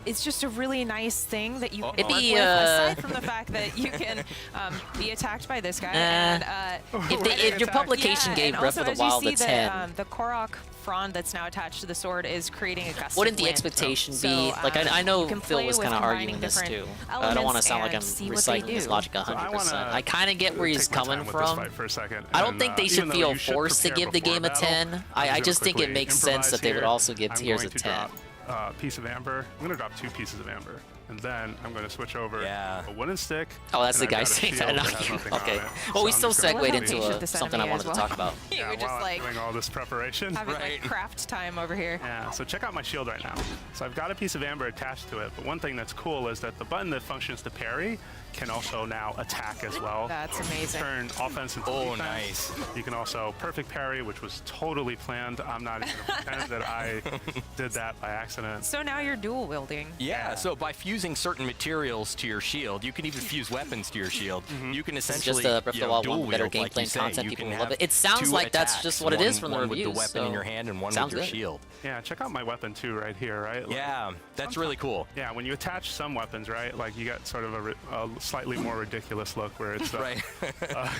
it's just a really nice thing that you can It'd work be, with, aside from the fact that you can be attacked by this guy. And, if your publication yeah, gave and Breath also, of the as you Wild see a that, 10, the Korok frond that's now attached to the sword is creating a gust of wouldn't the wind. expectation So, be like I know you can Phil play was with kind of arguing combining this different too. I don't want to elements sound like I'm and see what they reciting his do. logic So I 100%. wanna I kind of get where he's take my coming time with this from. fight for a second, I don't and, think they even should though feel you should forced to prepare give the before game a battle, 10. I'm I gonna just think it quickly makes sense that they would improvise also give here. Tears I'm a going 10. to drop a piece of amber. I'm going to drop 2 pieces of amber. And then I'm going to switch over a wooden stick. Oh, that's and the I've guy got a saying shield that. that has nothing on Okay. it. Well, we So still I'm just gonna segued quickly- into something I wanted to talk about. You Yeah, were just while like doing all this preparation. having like craft time over here. Yeah, so check out my shield right now. So I've got a piece of amber attached to it, but one thing that's cool is that the button that functions to parry can also now attack as well. That's amazing. Turn offense into defense. Nice. You can also perfect parry, which was totally planned. I'm not even gonna pretend that I did that by accident. So now you're dual wielding. Yeah, so by fusing certain materials to your shield, you can even fuse weapons to your shield. You can It's just essentially a Breath of the Wild dual one, better wield, like gameplay you say. content. You People can will love have it. It sounds 2 like that's attacks, just what it is one- from the one reviews. with the weapon in your hand and one sounds with your good. shield. Yeah, check out my weapon too right here, right? Yeah, that's really cool. Yeah, when you attach some weapons, right, like you get sort of a slightly more ridiculous look where it's Right.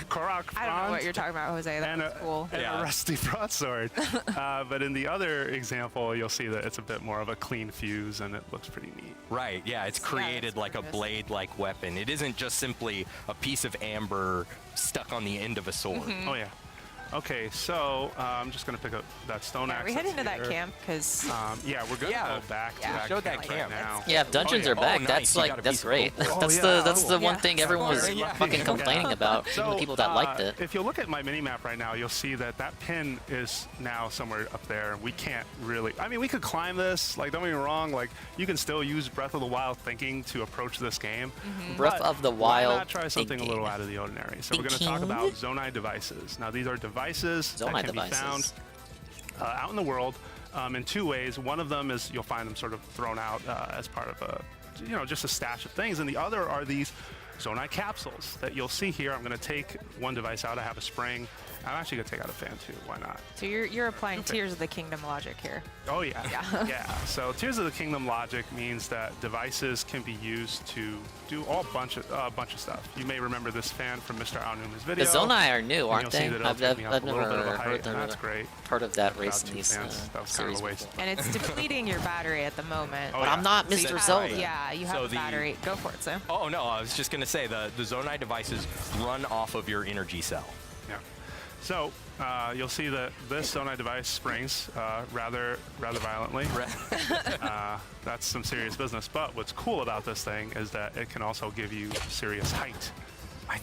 Korok I don't know what you're talking about, Jose. That's cool. and a rusty broadsword. But in the other example, you'll see that it's a bit more of a clean fuse, and it looks pretty neat. Right, yeah, it's created like a blade-like weapon. It isn't just simply a piece of amber stuck on the end of a sword. Oh, yeah. Okay, so I'm just going to pick up that stone axe. Are we heading to that's that here. camp? Because yeah, we're going to go back to that show that camp right now. Yeah, if dungeons are back, that's like that's great. That's the one thing everyone was fucking complaining about. Even the people that liked it. If you look at my mini map right now, you'll see that that pin is now somewhere up there. We can't really. I mean, we could climb this. Like, don't get me wrong. Like, you can still use Breath of the Wild thinking to approach this game. Breath of the Wild Why not try something a thinking. little out of the ordinary? So we're going to talk about Zonai devices. Now, these are devices that can be found out in the world in 2 ways. One of them is you'll find them sort of thrown out as part of a, just a stash of things, and the other are these Zonai capsules that you'll see here. I'm going to take one device out. I have a spring. I'm actually going to take out a fan too. Why not? So you're applying Tears of the Kingdom logic here. Oh yeah. Yeah. Yeah. So Tears of the Kingdom logic means that devices can be used to do a bunch of stuff. You may remember this fan from Mr. Aonuma's video. The Zonai are new, aren't they? I've never heard of that race in these series before. And it's depleting your battery at the moment. But I'm not So Mr. you have- Zelda. Yeah, you have So a battery. Go for it, Sam. Oh no, I was just gonna say the Zonai devices run off of your energy cell. Yeah. So you'll see that this Zonai device springs rather violently. That's some serious business. But what's cool about this thing is that it can also give you serious height.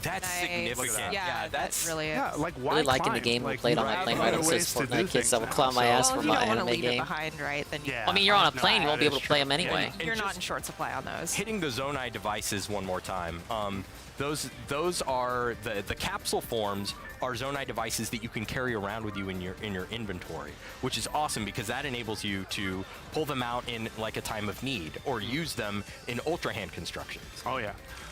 That's significant. Yeah, that's really it. Yeah, like why Really liking climb? the game we Like, played on you my have plane other right ways says to do Fortnite kids things that will now, clown my ass Well, for if you my don't want to anime leave it game. behind, right? Then you. Yeah. I mean, you're on a No, plane, you won't be that able is to play true. them anyway. And You're not just in short supply on those. hitting the Zonai devices one more time. Those are the capsule forms are Zonai devices that you can carry around with you in your inventory, which is awesome because that enables you to pull them out in like a time of need or use them in ultra hand constructions. Oh yeah.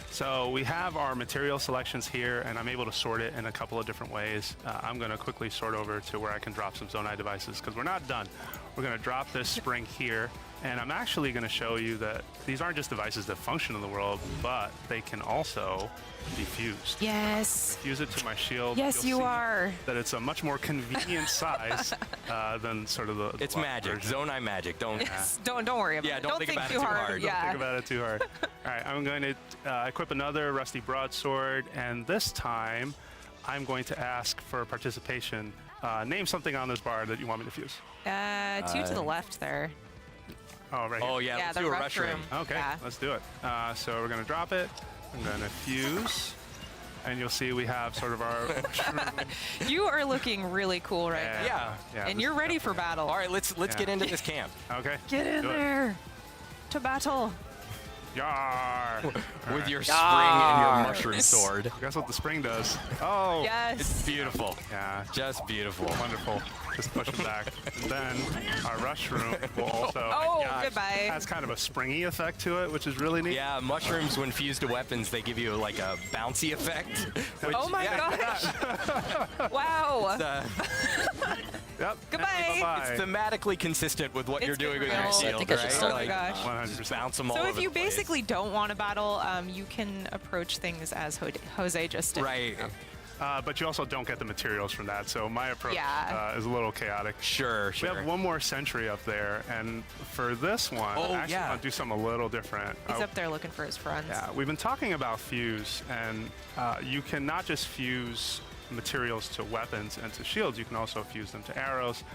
So we have our material selections here, and I'm able to sort it in a couple of different ways. I'm going to quickly sort over to where I can drop some Zonai devices because we're not done. We're going to drop this spring here, and I'm actually going to show you that these aren't just devices that function in the world, but they can also be fused. Yes. Fuse it to my shield. Yes, You'll you see are. That it's a much more convenient size than sort of the It's large magic, version. Zonai magic. Don't Don't worry about it. Yeah, don't think about it too too hard. hard. Yeah. Don't think about it too hard. All right, I'm going to equip another rusty broadsword, and this time I'm going to ask for participation. Name something on this bar that you want me to fuse. Two to the left there. Oh, right here. Oh yeah, let's the do a rough rush room. Okay, Yeah. let's do it. So we're going to drop it. I'm going to fuse, and you'll see we have sort of our mushroom. You are looking really cool right now. Yeah. And you're ready for battle. All right, let's get into this camp. Okay. Get in do it. there to battle. Yar! With your All spring and your Yar. mushroom sword. Guess what the spring does? Oh! Yes. It's beautiful. Yeah. Just beautiful. Wonderful. Just push it back. And then our rush room will also Oh, goodbye. has kind of a springy effect to it, which is really neat. Yeah, mushrooms when fused to weapons, they give you like a bouncy effect. Which, Oh my gosh. Wow. Yep. Goodbye. Bye-bye. It's thematically consistent with what It's you're doing with been your real. shield, I think I should right? start Oh my gosh. 100%. Bounce them all So over if you the place. basically don't want to battle, you can approach things as Jose just did. Right. But you also don't get the materials from that, so my approach Yeah. is a little chaotic. Sure. We have one more sentry up there, and for this one, I actually want to do something a little different. He's up there looking for his friends. Yeah, we've been talking about fuse, and you can not just fuse materials to weapons and to shields, you can also fuse them to arrows.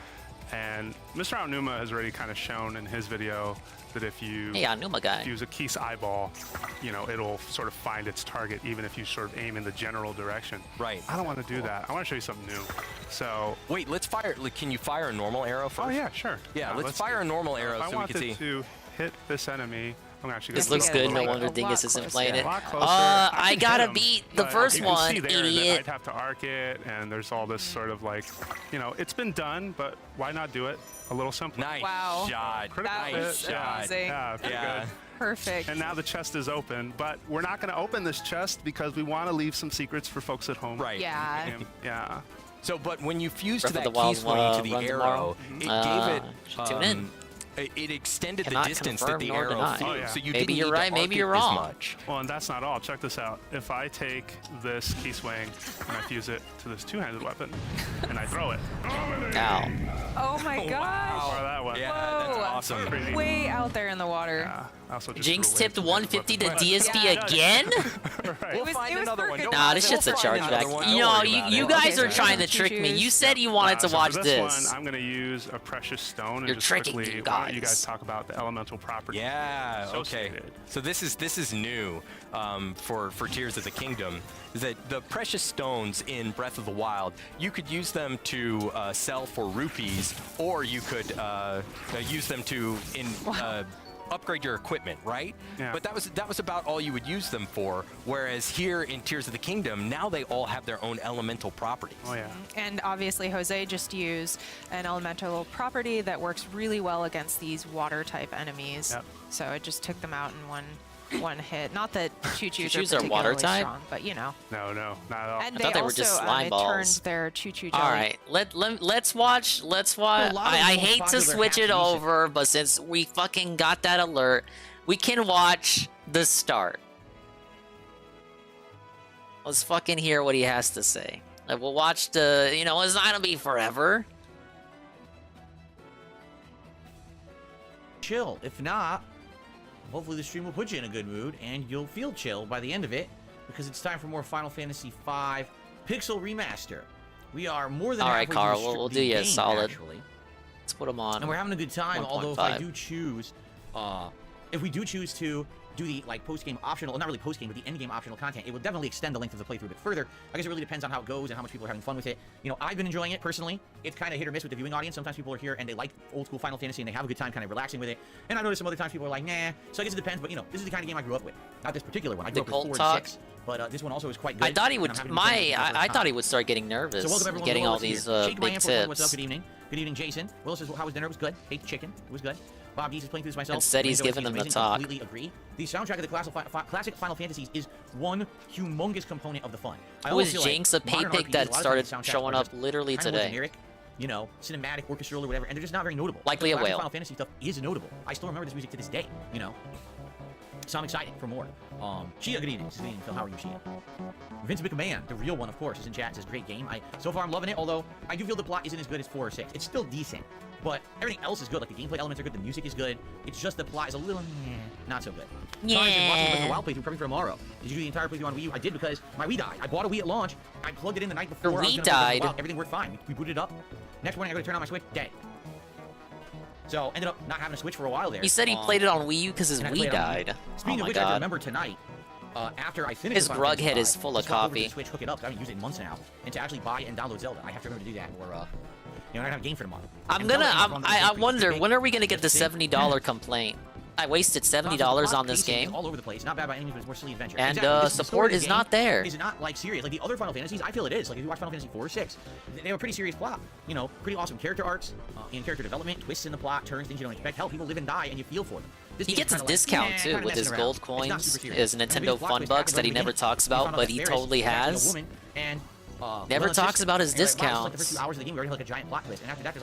And Mr. Aonuma has already kind of shown in his video that if you Hey, Aonuma guy. use a Keese eyeball, you know, it'll sort of find its target even if you sort of aim in the general direction. Right. I don't want to do that. I want to show you something new. So wait, let's fire. Like, can you fire a normal arrow first? Oh yeah, sure. Yeah, let's fire a normal arrow if so I we can see. wanted to hit this enemy, I'm actually This gonna looks do it a good. No little wonder bit. Dingus isn't playing it. A lot closer. I can gotta hit him, beat the but first you can one, see there that idiot. I'd have to arc it, and there's all this sort of like, you know, it's been done, but why not do it a little simpler? Nice Wow. shot. Critical That hit. was shot. amazing. Yeah, pretty Yeah. good. Perfect. And now the chest is open, but we're not going to open this chest because we want to leave some secrets for folks at home. Right. Yeah. Yeah. So, but when you fused to Breath of that the Wild key swing to the run arrow, tomorrow. it gave Should tune in. it extended Cannot the distance that confirm the nor arrow deny. flew. Oh, yeah. So you Maybe didn't you're need right, to maybe arc you're it wrong. as much. Well, and that's not all. Check this out. If I take this key swing and I fuse it to this two-handed weapon and I throw it. Ow. Oh my gosh. Or that one. Yeah, Whoa. that's awesome. Pretty neat. Way out there in the water. Yeah. I also just Jinx threw away tipped some 150 to weapons. DSP Yeah. again? Right. We'll find another one. Don't Nah, worry. this shit's a We'll find chargeback. another one. You Don't know, worry about you it. guys are Okay, trying to so trick me. choose. You said you wanted to So watch for this. one, I'm going to use a precious stone and You're just tricking quickly, you why don't you guys. guys talk about the elemental properties Yeah. Okay. associated. So this is new for Tears of the Kingdom. Is that the precious stones in Breath of the Wild? You could use them to sell for rupees, or you could use them to upgrade your equipment, right? Yeah. But that was about all you would use them for. Whereas here in Tears of the Kingdom, now they all have their own elemental properties. Oh, yeah. And obviously Jose just used an elemental property that works really well against these water type enemies. Yep. So it just took them out in one hit. Not that choo-choos Choo-choos are are water particularly type? strong, but you know. No, not at all. And I thought they were also just slime balls. turned their choo-choo jelly. All right, let's watch. A lot of the I most hate to popular switch it applications- over, but since we fucking got that alert, we can watch the start. Let's fucking hear what he has to say. Like, we'll watch the. You know, it's not gonna be forever. Chill. If not, hopefully the stream will put you in a good mood and you'll feel chill by the end of it because it's time for more Final Fantasy V Pixel Remaster. We are more than All right, halfway Carl, through the we'll the do you a game, solid. actually. Let's put him on. And we're having a good time, although if I 1.5. do choose, if we do choose to do the like post-game optional, well, not really post-game, but the end-game optional content, it will definitely extend the length of the playthrough a bit further. I guess it really depends on how it goes and how much people are having fun with it. You know, I've been enjoying it personally. It's kind of hit or miss with the viewing audience. Sometimes people are here and they like old school Final Fantasy and they have a good time kind of relaxing with it. And I notice some other times people are like, nah. So I guess it depends, but you know, this is the kind of game I grew up with. Not this particular one. I grew up with 4 and 6. But this one also is quite good. I thought he would. I thought he would start getting nervous. So welcome everyone. Getting all these big tips. What's up? Good evening. Good evening, Jason. Will says, how was dinner? It was good. Ate the chicken. It was good. Bob Dees is playing through this myself. And said he's giving them the talk. I completely agree. The soundtrack of the classic Final Fantasies is one humongous component of the fun. Who is Jinx a paypick that started showing up literally today? Generic, you know, cinematic, orchestral, or whatever, and they're just not very notable. Likely a whale. Final Fantasy stuff is notable. I still remember this music to this day. You know. So I'm excited for more. Chia, good evening. Good evening, Phil. How are you, Chia? Vince McMahon, the real one, of course, is in chat. Says great game. So far I'm loving it. Although I do feel the plot isn't as good as 4 or 6. It's still decent, but everything else is good. Like the gameplay elements are good, the music is good. It's just the plot is a little not so good. Yeah. Watching the WoW playthrough probably for tomorrow. Did you do the entire playthrough on Wii U? I did because my Wii died. I bought a Wii at launch. I plugged it in the night before. Your Wii died. Everything worked fine. We booted it up. Next morning I go to turn on my Switch. Dead. So ended up not having a Switch for a while there. He said he played it on Wii U because his Wii died. Speaking of which, I remember tonight, after I finished his grug head is full of coffee. Switch, hook it up. I haven't used it in months now, and to actually buy and download Zelda, I have to remember to do that, or you know, I don't have a game for tomorrow. I wonder when are we gonna get the $70 complaint? I wasted $70 on this game. All over the place. Not bad by any means, but it's more silly adventure. And support is not there. Is not like serious. Like the other Final Fantasies, I feel it is. Like if you watch Final Fantasy 4 or 6, they have a pretty serious plot. You know, pretty awesome character arcs, and character development, twists in the plot, turns, things you don't expect. Hell, people live and die, and you feel for them. He gets a discount too with his gold coins, his Nintendo Fun Bucks that he never talks about, but he totally has. Never talks about his discounts.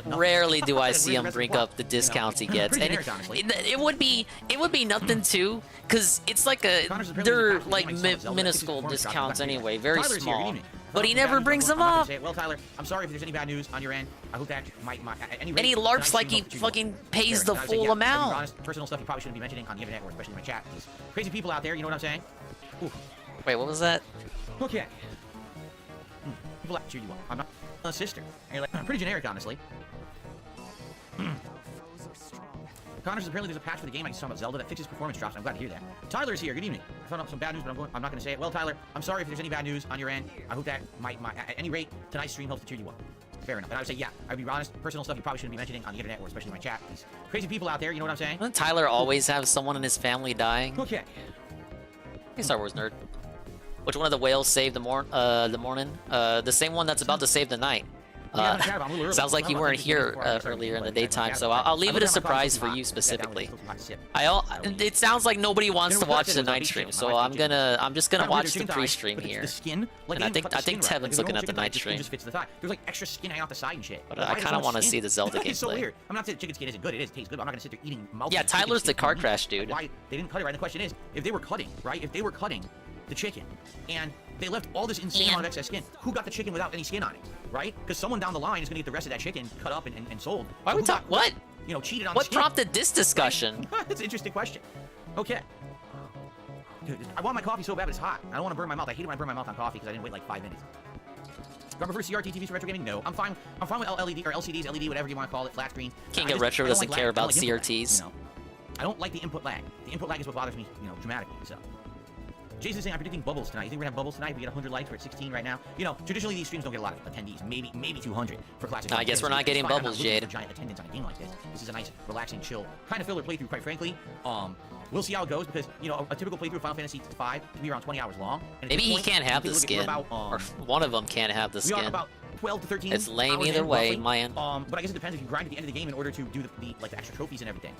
Rarely do I see him bring up the discounts he gets, and it would be nothing too, cause it's like they're like minuscule discounts anyway, very small. But he never brings them up. Well, Tyler, I'm sorry if there's any bad news on your end. I hope that and he LARPs like he fucking pays the full amount. Personal stuff you probably shouldn't be mentioning on the internet or especially in my chat. Crazy people out there, you know what I'm saying? Wait, what was that? Okay. People that cheer you up. I'm not a sister. And you're like, pretty generic, honestly. Connors, apparently there's a patch for the game I can talk about Zelda that fixes performance drops. I'm glad to hear that. Tyler's here. Good evening. I found out some bad news, but I'm not going to say it. Well, Tyler, I'm sorry if there's any bad news on your end. I hope that at any rate, tonight's stream helps to cheer you up. Fair enough. And I would say, yeah, I'd be honest, personal stuff you probably shouldn't be mentioning on the internet or especially in my chat. These crazy people out there, you know what I'm saying? Doesn't Tyler always have someone in his family dying? Okay. Hey, Star Wars nerd. Which one of the whales saved the morning? The same one that's about to save the night. Sounds like you weren't here earlier in the daytime, so I'll leave it a surprise for you specifically. It sounds like nobody wants to watch the night stream, so I'm just gonna watch the pre-stream here. And I think Tevin's looking at the night stream. There's like extra skin hanging out the side and shit. But I kind of want to see the Zelda gameplay. It's so weird. I'm not saying chicken skin isn't good. It tastes good. But I'm not gonna sit there eating. Yeah, Tyler's the car crash dude. Why they didn't cut it right? And the question is, if they were cutting, right? If they were cutting the chicken and they left all this insane amount of excess skin, who got the chicken without any skin on it, right? Because someone down the line is going to get the rest of that chicken cut up and sold. Why would talk? What? You know, cheated on. What prompted this discussion? That's an interesting question. Okay. Dude, I want my coffee so bad, but it's hot. I don't want to burn my mouth. I hate it when I burn my mouth on coffee because I didn't wait like 5 minutes. Do I prefer CRT TVs for retro gaming? No. I'm fine with LED or LCDs, LED, whatever you want to call it, flat screens. King of Retro doesn't care about CRTs. You know, I don't like the input lag. The input lag is what bothers me, you know, dramatically. So. Jason's saying I'm predicting bubbles tonight. You think we're gonna have bubbles tonight? We get 100 likes. We're at 16 right now. You know, traditionally these streams don't get a lot of attendees. Maybe 200 for classic. I guess we're not getting bubbles, Jade. Giant attendance on a game like this. This is a nice, relaxing, chill kind of filler playthrough. Quite frankly, we'll see how it goes because you know a typical playthrough of Final Fantasy V can be around 20 hours long. And maybe he can't have the skin, or one of them can't have the skin. We are about 12 to 13. It's lame either way, man. But I guess it depends if you grind at the end of the game in order to do the extra trophies and everything.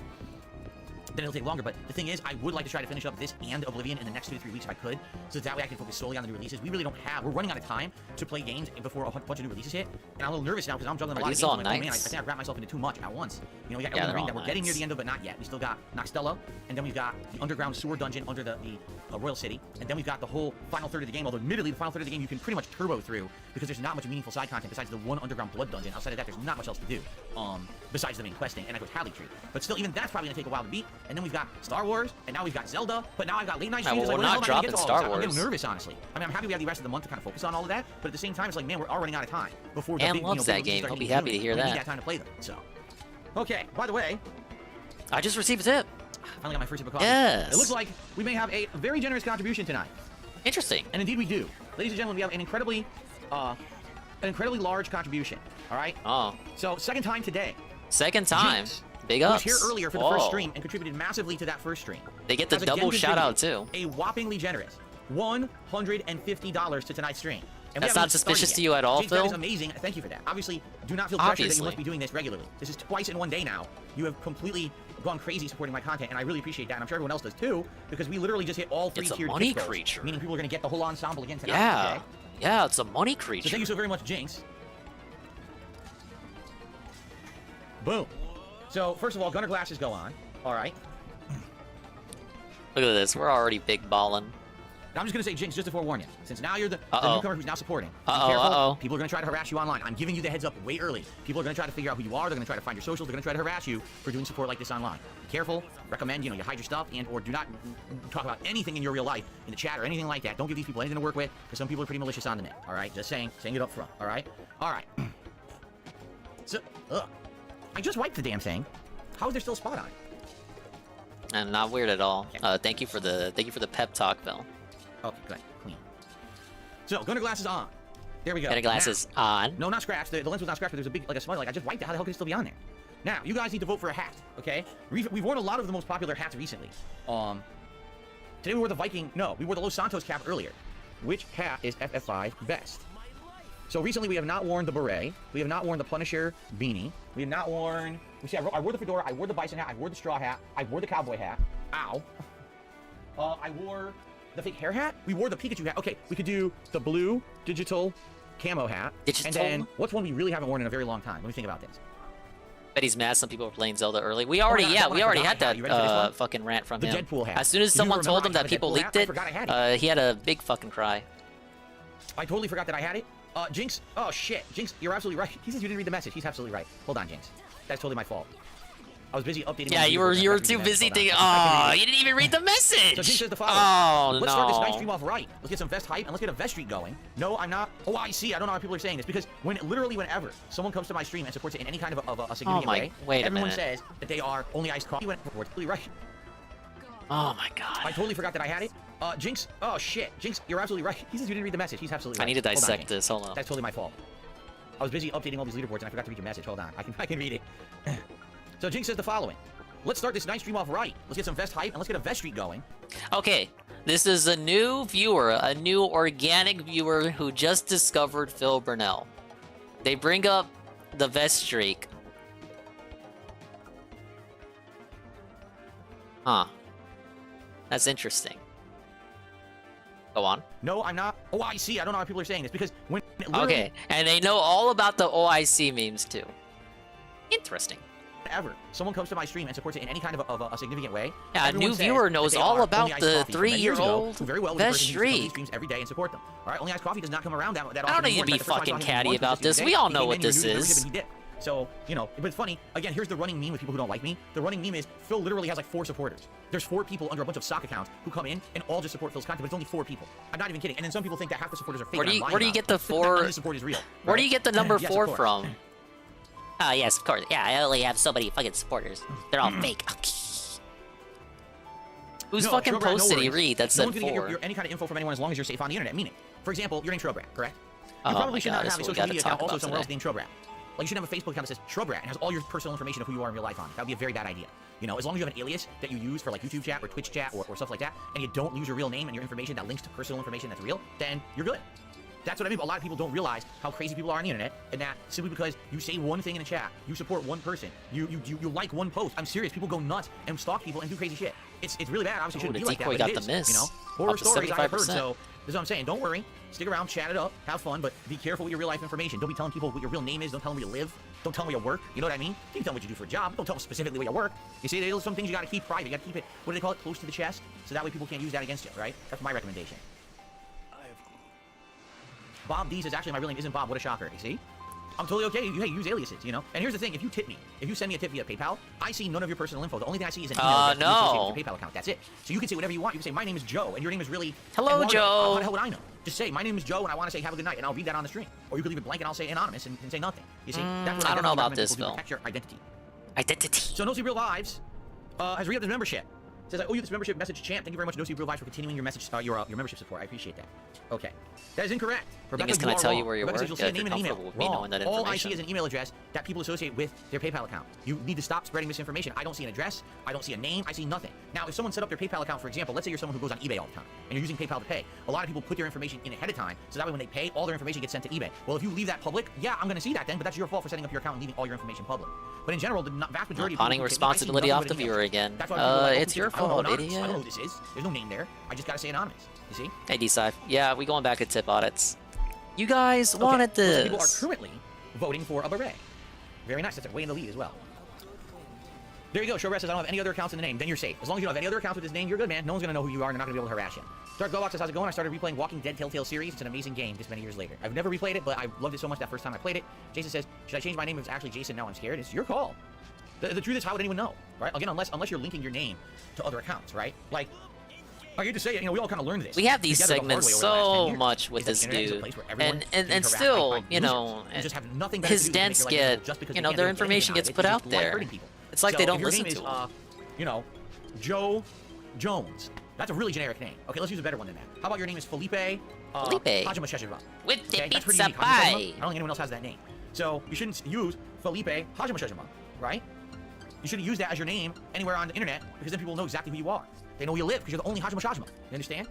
Then it'll take longer, but the thing is, I would like to try to finish up this and Oblivion in the next 2 to 3 weeks if I could, so that way I can focus solely on the new releases. We really don't have, we're running out of time to play games before a bunch of new releases hit, and I'm a little nervous now because I'm juggling a lot of games. I'm like, oh man, I think I've wrapped myself into too much at once. You know, we got Elden Ring that we're getting near the end of, but not yet. We still got Noxtella, and then we've got the underground sewer dungeon under the Royal City, and then we've got the whole final third of the game, although admittedly the final third of the game you can pretty much turbo through because there's not much meaningful side content besides the one underground blood dungeon. Outside of that, there's not much else to do, besides the main questing, and I go Tally Tree. But still, even that's probably gonna take a while to beat, and then we've got Star Wars, and now we've got Zelda, but now I've got late night streams. We're not dropping Star Wars. I'm getting nervous, honestly. I mean, I'm happy we have the rest of the month to kind of focus on all of that, but at the same time, it's like, man, we're all running out of time before the big, big loves that game. He'll be happy to hear that. We need that time to play them. So, okay. By the way, I just received a tip. Finally got my first sip of coffee. Yes. It looks like we may have a very generous contribution tonight. Interesting. And indeed we do. Ladies and gentlemen, we have an incredibly large contribution. All right? Oh. So, second time today. Second time. Jinx, Big who ups. was here earlier for the first stream and contributed massively to that first stream. They get the has again double shout out contributed too. A whoppingly generous $150 to tonight's stream. And we That's haven't not even suspicious started to yet. you at all, Jinx, Phil? That is amazing. Thank you for that. Obviously, do not feel pressure that you Obviously. must be doing this regularly. This is twice in one day now. You have completely gone crazy supporting my content, and I really appreciate that. And I'm sure everyone else does too, because we literally just hit all three It's a tiered money gift goals, creature. meaning people are going to get the whole ensemble again tonight. Yeah. Okay? Yeah, it's a money creature. So thank you so very much, Jinx. Boom. So first of all, Gunner glasses go on. All right. Look at this. We're already big ballin'. Now, I'm just going to say, Jinx, just to forewarn you, since now you're the newcomer who's now supporting. Be Uh-oh, careful. uh-oh. People are going to try to harass you online. I'm giving you the heads up way early. People are going to try to figure out who you are. They're going to try to find your socials. They're going to try to harass you for doing support like this online. Be careful. Recommend, you hide your stuff and or do not talk about anything in your real life in the chat or anything like that. Don't give these people anything to work with because some people are pretty malicious on the net. All right? Just saying it up front. All right? All right. So, I just wiped the damn thing. How is there still a spot on it? And not weird at all. Thank you for the pep talk, Phil. Okay, good. Clean. So, Gunner glasses on. There we go. Gunner glasses on. No, not scratched. The lens was not scratched, but there's a big, like a smudge. Like, I just wiped it. How the hell could it still be on there? Now, you guys need to vote for a hat, okay? We've worn a lot of the most popular hats recently. Today we wore the Viking... No, we wore the Los Santos cap earlier. Which hat is FF5 best? So recently we have not worn the beret. We have not worn the Punisher beanie. We have not worn... I wore the fedora. I wore the bison hat. I wore the straw hat. I wore the cowboy hat. Ow. I wore the fake hair hat. We wore the Pikachu hat. Okay, we could do the blue digital camo hat. Digital? And then, what's one we really haven't worn in a very long time? Let me think about this. Betty's mad some people were playing Zelda early. We already, yeah, we already had You ready for this one? that fucking rant from The him. Deadpool hat. As soon as Do you someone told remember him I that had a people Deadpool leaked hat? I it, forgot I had he had a big fucking cry. I totally forgot that I had it. Jinx. Oh, shit. Jinx, you're absolutely right. He says you didn't read the message. He's absolutely right. Hold on, Jinx. That's totally my fault. I was busy updating. Yeah, you were too busy thinking. Oh, you didn't even read the message. So Jinx says the following. Oh, Let's start this night no. stream off right. Let's get some vest hype and let's get a vest streak going. No, I'm not. Oh, I see. I don't know how people are saying this because whenever someone comes to my stream and supports it in any kind of a significant way, everyone says that they are only iced coffee. We're totally right. Oh my god. I totally forgot that I had it. Jinx. Oh shit. Jinx, you're absolutely right. He says you didn't read the message. He's absolutely right. I need to Hold on, dissect Jinx. this. Hold on. That's totally my fault. I was busy updating all these leaderboards and I forgot to read your message. Hold on. I can read it. So Jinx says the following. Let's start this night stream off right. Let's get some vest hype and let's get a vest streak going. Okay, this is a new viewer, a new organic viewer who just discovered Phil Burnell. They bring up the vest streak. Huh. That's interesting. Go on. No, I'm not. Oh, I see. I don't know how people are saying this because when Okay, and they know all about the OIC memes too. Interesting. Whenever someone comes to my stream and supports it in any kind of a significant way, yeah, a everyone new says viewer that knows they all are about Only Iced the Coffee from many years ago, 3-year-old who very well was the vest person who used to come to these streak. streams every day and support them. All right, Only Iced Coffee does not come around that often. I don't need to be fucking catty about this. We all know what this is. So, but it's funny. Again, here's the running meme with people who don't like me. The running meme is Phil literally has like 4 supporters. There's 4 people under a bunch of sock accounts who come in and all just support Phil's content, but it's only 4 people. I'm not even kidding. And then some people think that half the supporters are fake. Where do and I'm you lying get about the it. Not 4? none of the support is real. Where right? do you get the number Yes, 4 of course. from? Oh, yes, of course. Yeah, I only have so many fucking supporters. They're all fake. Whose No, fucking Trobrat, post no did he worries. read that No said one's gonna get 4? your any kind of info from anyone as long as you're safe on the internet. Meaning, for example, your name's Trobrat, correct? You Oh probably my should God, not that's have a what we social gotta media talk account also about somewhere else today. named Trobrat. Like, you shouldn't have a Facebook account that says Trobrat and has all your personal information of who you are in real life on it. That would be a very bad idea. As long as you have an alias that you use for like YouTube chat or Twitch chat or stuff like that, and you don't use your real name and your information that links to personal information that's real, then you're good. That's what I mean. A lot of people don't realize how crazy people are on the internet, and that simply because you say one thing in a chat, you support one person, you like one post. I'm serious. People go nuts and stalk people and do crazy shit. It's really bad. Obviously, shouldn't be like that. Decoy But got it the is, miss. Horror Up to stories I have heard. 75%. So this is what I'm saying. Don't worry. Stick around, chat it up, have fun, but be careful with your real life information. Don't be telling people what your real name is. Don't tell them where you live. Don't tell them where you work. You know what I mean? You can tell them what you do for a job. Don't tell them specifically where you work. You see, there's some things you got to keep private. You got to keep it. What do they call it? Close to the chest, so that way people can't use that against you. Right? That's my recommendation. Bob D's is actually my real name. Isn't Bob? What a shocker. You see? I'm totally okay. Hey, use aliases, And here's the thing. If you tip me, if you send me a tip via PayPal, I see none of your personal info. The only thing I see is an email address associated with your PayPal account. That's it. So you can say whatever you want. You can say, my name is Joe, and your name is really... Hello, Joe. How the hell would I know? Just say, my name is Joe, and I want to say have a good night, and I'll read that on the stream. Or you can leave it blank, and I'll say anonymous and say nothing. You see? That's what I don't know about recommend this, people do to Phil. protect your identity. Identity. So no real lives. has re-upped his membership. Says, I owe you this membership message, champ. Thank you very much, No Real Vibes, for continuing your message, your membership support. I appreciate that. Okay. That is incorrect. Rebecca, can I tell you where you Rebecca work? says you'll see a name and an email. Comfortable with me knowing that All I information. see is an email address that people associate with their PayPal account. You need to stop spreading misinformation. I don't see an address. I don't see a name. I see nothing. Now, if someone set up their PayPal account, for example, let's say you're someone who goes on eBay all the time, and you're using PayPal to pay. A lot of people put their information in ahead of time, so that way when they pay, all their information gets sent to eBay. Well, if you leave that public, yeah, I'm going to see that then, but that's your fault for setting up your account and leaving all your information public. But in general, the vast majority of people Pawning responsibility off the viewer again. That's why people are like, oh, It's your I don't know fault, anonymous. idiot. I don't know who this is. There's no name there. I just gotta say anonymous. You see? Hey, D-Sci. Yeah, we going back to tip audits. You guys wanted this. People are currently voting for a beret. Very nice. That's way in the lead as well. There you go. Showrest says I don't have any other accounts in the name. Then you're safe. As long as you don't have any other accounts with his name, you're good, man. No one's gonna know who you are, and they're not gonna be able to harass you. Dark Gobox says, how's it going? I started replaying Walking Dead Telltale series. It's an amazing game this many years later. I've never replayed it, but I loved it so much that first time I played it. Jason says, should I change my name if it's actually Jason? Now I'm scared. It's your call. The truth is, how would anyone know, right? Again, unless you're linking your name to other accounts, right? Like, I hate to say it, we all kind of learned this. We have these together the hard segments way over the last 10 so years. much with Is that this the internet is a dude, place where everyone is and harassed still, by you losers know, who just have nothing better his to do than make dents their life miserable get, just because you they know, can't their do anything information about gets it. put They out just like there. hurting people. It's like So they if don't your listen name is, to him. you know, Joe Jones. That's a really generic name. Okay, let's use a better one than that. How about your name is Felipe? Felipe. Hajima Sheshima. With the Okay, that's pretty pizza unique. Hajima pie. Sheshima. I don't think anyone else has that name. So you shouldn't use Felipe Hajima Sheshima, right? You shouldn't use that as your name anywhere on the internet because then people will know exactly who you are. They know where you live because you're the only Hajima Shashima. You understand?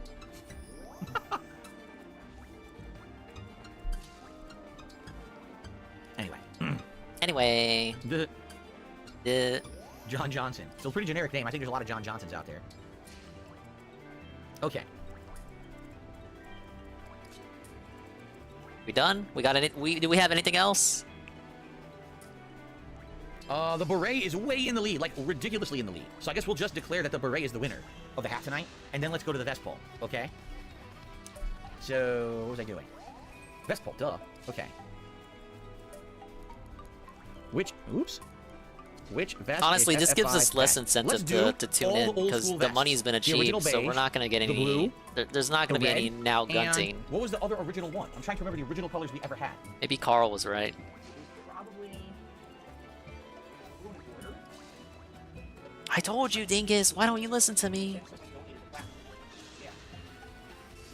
Anyway. John Johnson. Still a pretty generic name. I think there's a lot of John Johnsons out there. Okay. We done? We got any? Do we have anything else? The beret is way in the lead, like ridiculously in the lead. So I guess we'll just declare that the beret is the winner of the hat tonight, and then let's go to the vest poll, okay? So, what was I doing? Vest poll, duh. Okay. Which vest? Honestly, is this gives FF5 us less best? incentive Let's to do tune all in the old because school the vests. money's been The original achieved, so we're beige, not going to get the any. blue, There's not going to be the any red, now and gunting. what was the other original one? I'm trying to remember the original colors we ever had. Maybe Carl was right. I told you, dingus. Why don't you listen to me?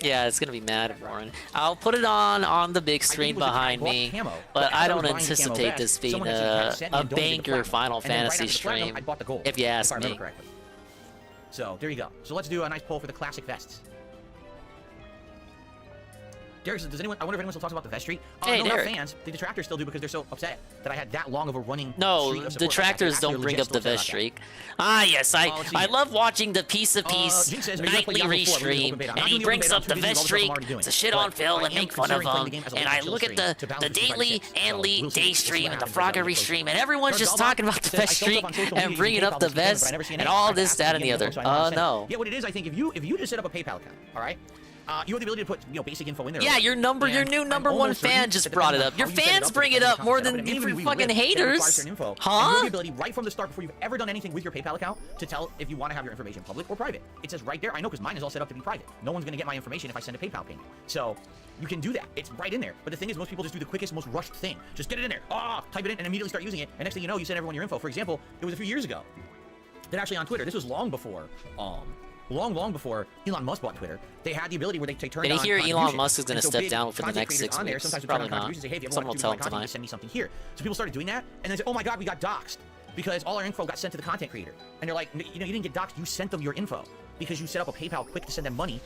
Yeah, it's gonna be mad, Warren. I'll put it on the big screen behind me, but I don't anticipate this being a banger Final Fantasy stream, if you ask me. So there you go. So let's do a nice poll for the classic vests. Derek says, I wonder if anyone still talks about the vestry? Hey, no, Derek. not fans. The detractors still do because they're so upset that I had that long of a running streak No, of support. detractors Actually, don't bring legit up the still upset vest about that. streak. Ah, yes, I love watching the Piece of Peace Jinx says, "Are you gonna play nightly Diablo 4? We're doing restream, open beta. I'm and not he doing the brings open up beta. the I'm too busy vest with all the stuff I'm streak already doing. to shit But on Phil I and am make fun of considering playing him, the game as a and legit I look at stream to balance the the 2 daily fights. and So league we'll see. day We'll see stream what and the happens as I Frogger get closer. restream, and everyone's Dark just Velvet talking about the says, vest "I still streak stuff on social and media bringing using up the PayPal instead, vest but I never see an and ad. all I've this, asked that, to and the get other. info, so I know how to send it. No. Yeah, what it is, I think, if you just set up a PayPal account, all right? You have the ability to put basic info in there. Yeah, your new number one fan just brought it up. Your fans bring it up more than your fucking haters. You have Huh? the ability right from the start, before you've ever done anything with your PayPal account, to tell if you want to have your information public or private. It says right there. I know because mine is all set up to be private. No one's going to get my information if I send a PayPal payment. So you can do that. It's right in there. But the thing is, most people just do the quickest, most rushed thing. Just get it in there. Type it in and immediately start using it. And next thing you know, you send everyone your info. For example, it was a few years ago that actually on Twitter, this was long before long before Elon Musk bought Twitter, they had the ability where they turned Did on he hear contributions. Elon Musk is going to And so step big down for the content next creators 6 on there weeks? sometimes would turn Probably on not. contributions and say, hey, if you ever Someone want will to tell do him my content, tonight. just send me something here. So people started doing that, and they said, oh my God, we got doxxed because all our info got sent to the content creator. And they're like, you didn't get doxxed, you sent them your info because you set up a PayPal quick to send them money.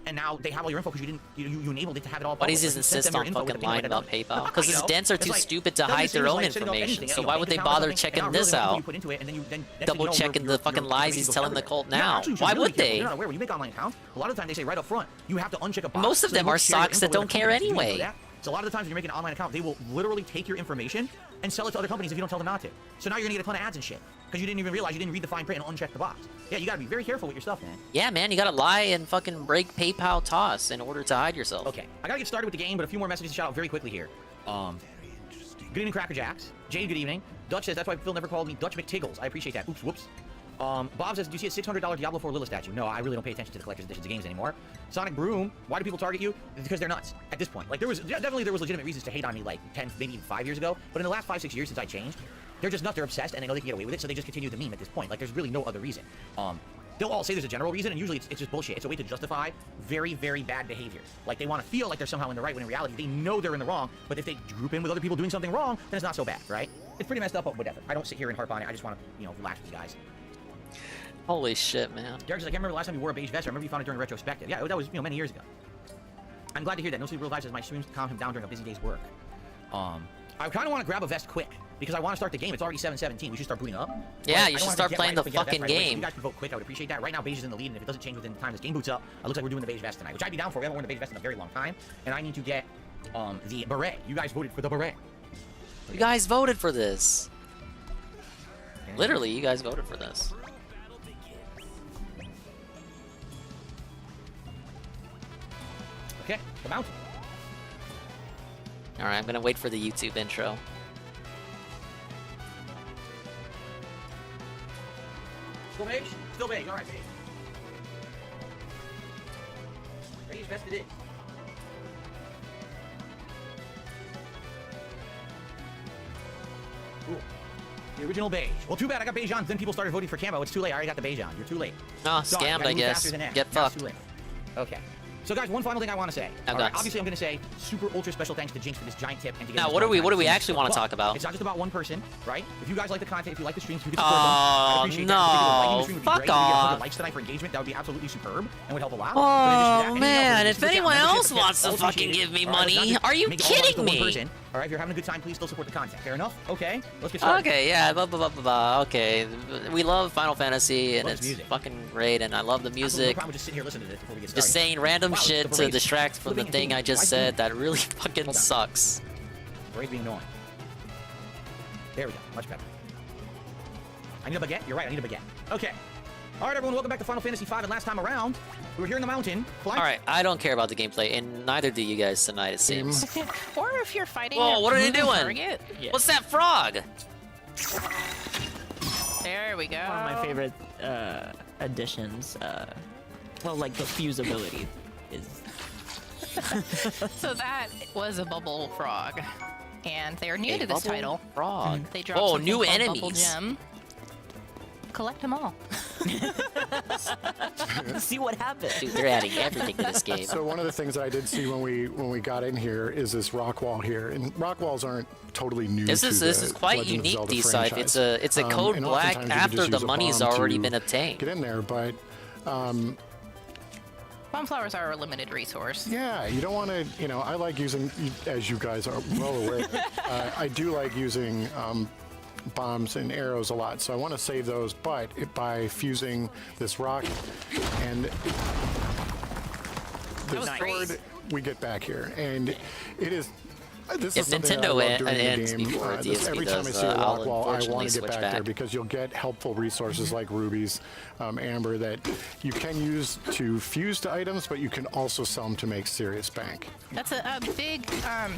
And now they have all your info because you enabled it to have it all. Why does he public. Like, you sent insist them your on info with a fucking payment lying like about that. PayPal? Because his dents are It's too like- stupid to doesn't hide it seem their own like setting up information. anything, So you why know, would bank they account or bother something, checking and I this really don't know what out? you put into it, and then next thing you Double know, checking you're- the fucking you're lies paying he's to telling cover the it. cult Yeah, now. actually, you should Why really would be careful. they? You're not aware when you make online accounts. A lot of the time they say right up front you have to uncheck a box. Most of so they them won't are share your socks info that with don't other care companies. You know anyway. that? So a lot of the times when you're making an online account, they will literally take your information and sell it to other companies if you don't tell them not to. So now you're gonna get a ton of ads and shit because you didn't even realize, you didn't read the fine print and uncheck the box. Yeah, you gotta be very careful with your stuff, man. Yeah, man, you gotta lie and fucking break PayPal toss in order to hide yourself. Okay, I gotta get started with the game, but a few more messages to shout out very quickly here. Good evening, Cracker Jacks. Jade, good evening. Dutch says, that's why Phil never called me Dutch McTiggles. I appreciate that. Oops, whoops. Bob says, do you see a $600 Diablo 4 Lilith statue? No, I really don't pay attention to the collector's editions of games anymore. Sonic Broom, why do people target you? It's because they're nuts at this point. Like, there was legitimate reasons to hate on me like 10, maybe even 5 years ago. But in the last 5-6 years since I changed, They're just nuts. They're obsessed, and they know they can get away with it, so they just continue the meme at this point. Like, there's really no other reason. They'll all say there's a general reason, and usually it's just bullshit. It's a way to justify very, very bad behavior. Like, they want to feel like they're somehow in the right, when in reality, they know they're in the wrong, but if they group in with other people doing something wrong, then it's not so bad, right? It's pretty messed up, but whatever. I don't sit here and harp on it. I just want to, relax with you guys. Holy shit, man. Derek's like, I can't remember the last time you wore a beige vest. I remember you found it during retrospective. Yeah, that was, many years ago. I'm glad to hear that. No Sleep Real Life says my streams calm him down during a busy day's work. I kind of want to grab a vest quick because I want to start the game. It's already 7:17. We should start booting up. Yeah, you should start playing the fucking game. If you guys can vote quick, I would appreciate that. Right now, beige is in the lead, and if it doesn't change within the time this game boots up, it looks like we're doing the beige vest tonight, which I'd be down for. We haven't worn the beige vest in a very long time, and I need to get the beret. You guys voted for the beret. You guys voted for this. Literally, you guys voted for this. Okay, the mountain. All right, I'm gonna wait for the YouTube intro. Still beige? Still beige. All right, beige. Beige vested in. Cool. The original beige. Well, too bad I got beige on. Then people started voting for Cambo. It's too late. I already got the beige on. You're too late. Oh, scammed, I guess. Get fucked. Okay. So guys, one final thing I want to say. Now, right, obviously, I'm going to say super ultra special thanks to Jinx for this giant tip. And to now, what do we actually want to talk about? It's not just about one person, right? If you guys like the content, if you like the streams, if you could support them, I'd appreciate that. No, fuck off. Likes tonight for engagement, that would be absolutely superb and would help a lot. Oh man, if anyone else wants to fucking give me money, are you kidding me? All right, if you're having a good time, please still support the content. Fair enough? Okay, let's get started. Okay, yeah, blah, blah, blah, blah, blah. Okay, we love Final Fantasy, and it's fucking great, and I love the music. Just sitting here listening to this before we get started. Just saying random shit to distract from the thing I just said that really fucking sucks. Braid's being annoying. There we go, much better. I need a baguette? You're right, I need a baguette. Okay. All right, everyone, welcome back to Final Fantasy V, and last time around, we were here in the mountain. All right, I don't care about the gameplay, and neither do you guys tonight, it seems. Or if you're fighting. Whoa, what are they doing? Target. What's that frog? There we go. One of my favorite additions. Well, like the fuse ability is. So that was a bubble frog, and they're new A to this bubble title. Frog. They dropped Oh, something new called enemies. Bubble Gem. Collect them all. See what happens. Dude, they're adding everything to this game. So one of the things that I did see when we got in here is this rock wall here, and rock walls aren't totally new. This is quite Legend of unique, Zelda D-Side. franchise. It's a code And black oftentimes you can after just the use a money's bomb already to been obtained. Get in there, but. Bonflowers are a limited resource. Yeah, you don't want to, I like using, as you guys are well aware, I do like using bombs and arrows a lot, so I want to save those, but by fusing this rock and this sword, we get back here, and it is. This is something that I love doing in the game. Every time I see a rock wall, I want to get back there because you'll get helpful resources like rubies, amber that you can use to fuse to items, but you can also sell them to make serious bank. That's a big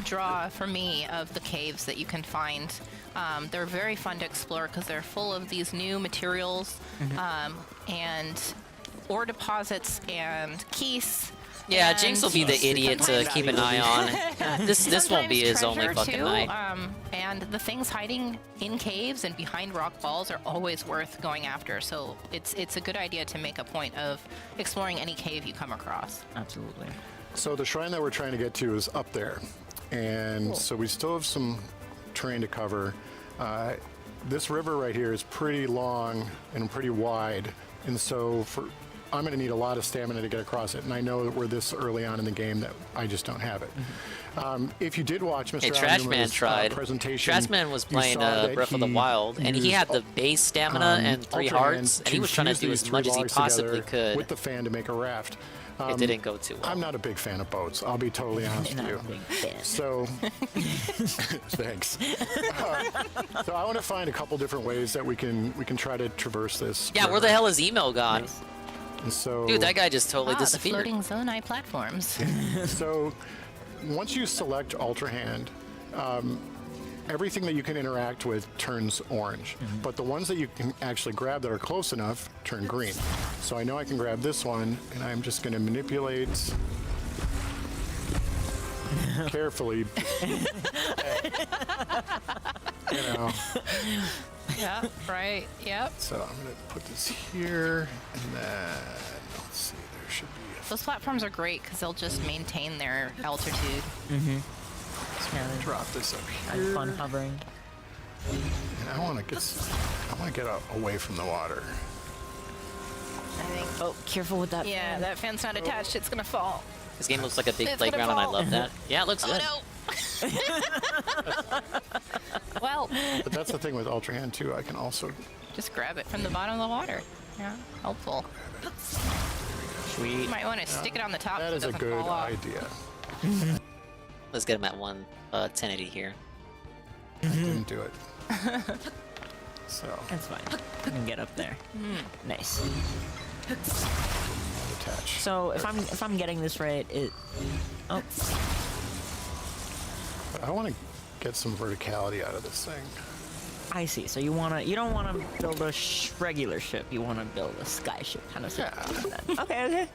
draw for me of the caves that you can find. They're very fun to explore because they're full of these new materials and ore deposits and keys. Yeah, Jinx will be the idiot to keep an eye on. This won't be his only fucking too, night. And the things hiding in caves and behind rock walls are always worth going after. So it's a good idea to make a point of exploring any cave you come across. Absolutely. So the shrine that we're trying to get to is up there, and so we still have some terrain to cover. This river right here is pretty long and pretty wide, and so I'm going to need a lot of stamina to get across it, and I know that we're this early on in the game that I just don't have it. If you did watch Mr. Trashman tried. Presentation, Trashman was playing Breath of the Wild, and he had the base stamina and 3 hearts, and he was trying to do as much as he possibly could. With the fan to make a raft. It didn't go too well. I'm not a big fan of boats. I'll be totally honest with you. So, thanks. So I want to find a couple different ways that we can try to traverse this. Yeah, where the hell is email gone? Nice. And so, dude, that guy just totally disappeared. The floating Zonai platforms. So, once you select Ultra Hand, everything that you can interact with turns orange, but the ones that you can actually grab that are close enough turn green. So I know I can grab this one, and I'm just going to manipulate carefully. You know. Yeah, right. Yep. So I'm gonna put this here, and then let's see. There should be. Those platforms are great because they'll just maintain their altitude. Yeah, drop this up here. Have fun hovering. And I want to get away from the water. I think. Oh, careful with that. Yeah, fan. that fan's not attached. It's gonna fall. This game looks like a big It's gonna playground, and I fall. love that. Yeah, it looks good. Oh no. Well, But that's the thing with Ultra Hand too. I can also just grab it from the bottom of the water. Yeah, helpful. Sweet. You might want to stick it on the top. That so is it a doesn't good fall off. idea. Let's get him at 1080 here. I didn't do it. So That's fine. I can get up there. Nice. attach. So if I'm getting this right, it. Oh. But I want to get some verticality out of this thing. I see. So you don't wanna build a regular ship. You wanna build a sky ship kind of ship. Yeah. Okay.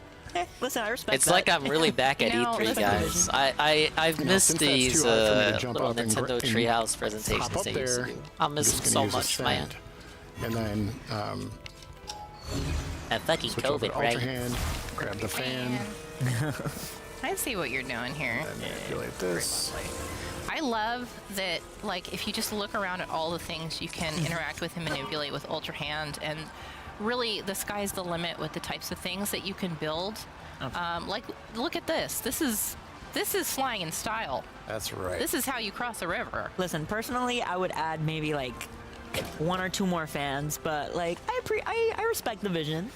Listen, I respect It's that. like I'm really back at E3, guys. I've missed since that's these too hard for me to jump little up and Nintendo and Treehouse presentations hop up they used to there. do. I'll miss I'm them just so gonna use a much, man. stand. And then That fucking switch over to COVID, right? Ultra Hand, grab the fan, I see what you're doing here. and manipulate this. I love that, like, if you just look around at all the things you can interact with and manipulate with Ultra Hand, and really the sky's the limit with the types of things that you can build. Like, look at this. This is flying in style. That's right. This is how you cross a river. Listen, personally, I would add maybe like 1 or 2 more fans, but like I respect the vision.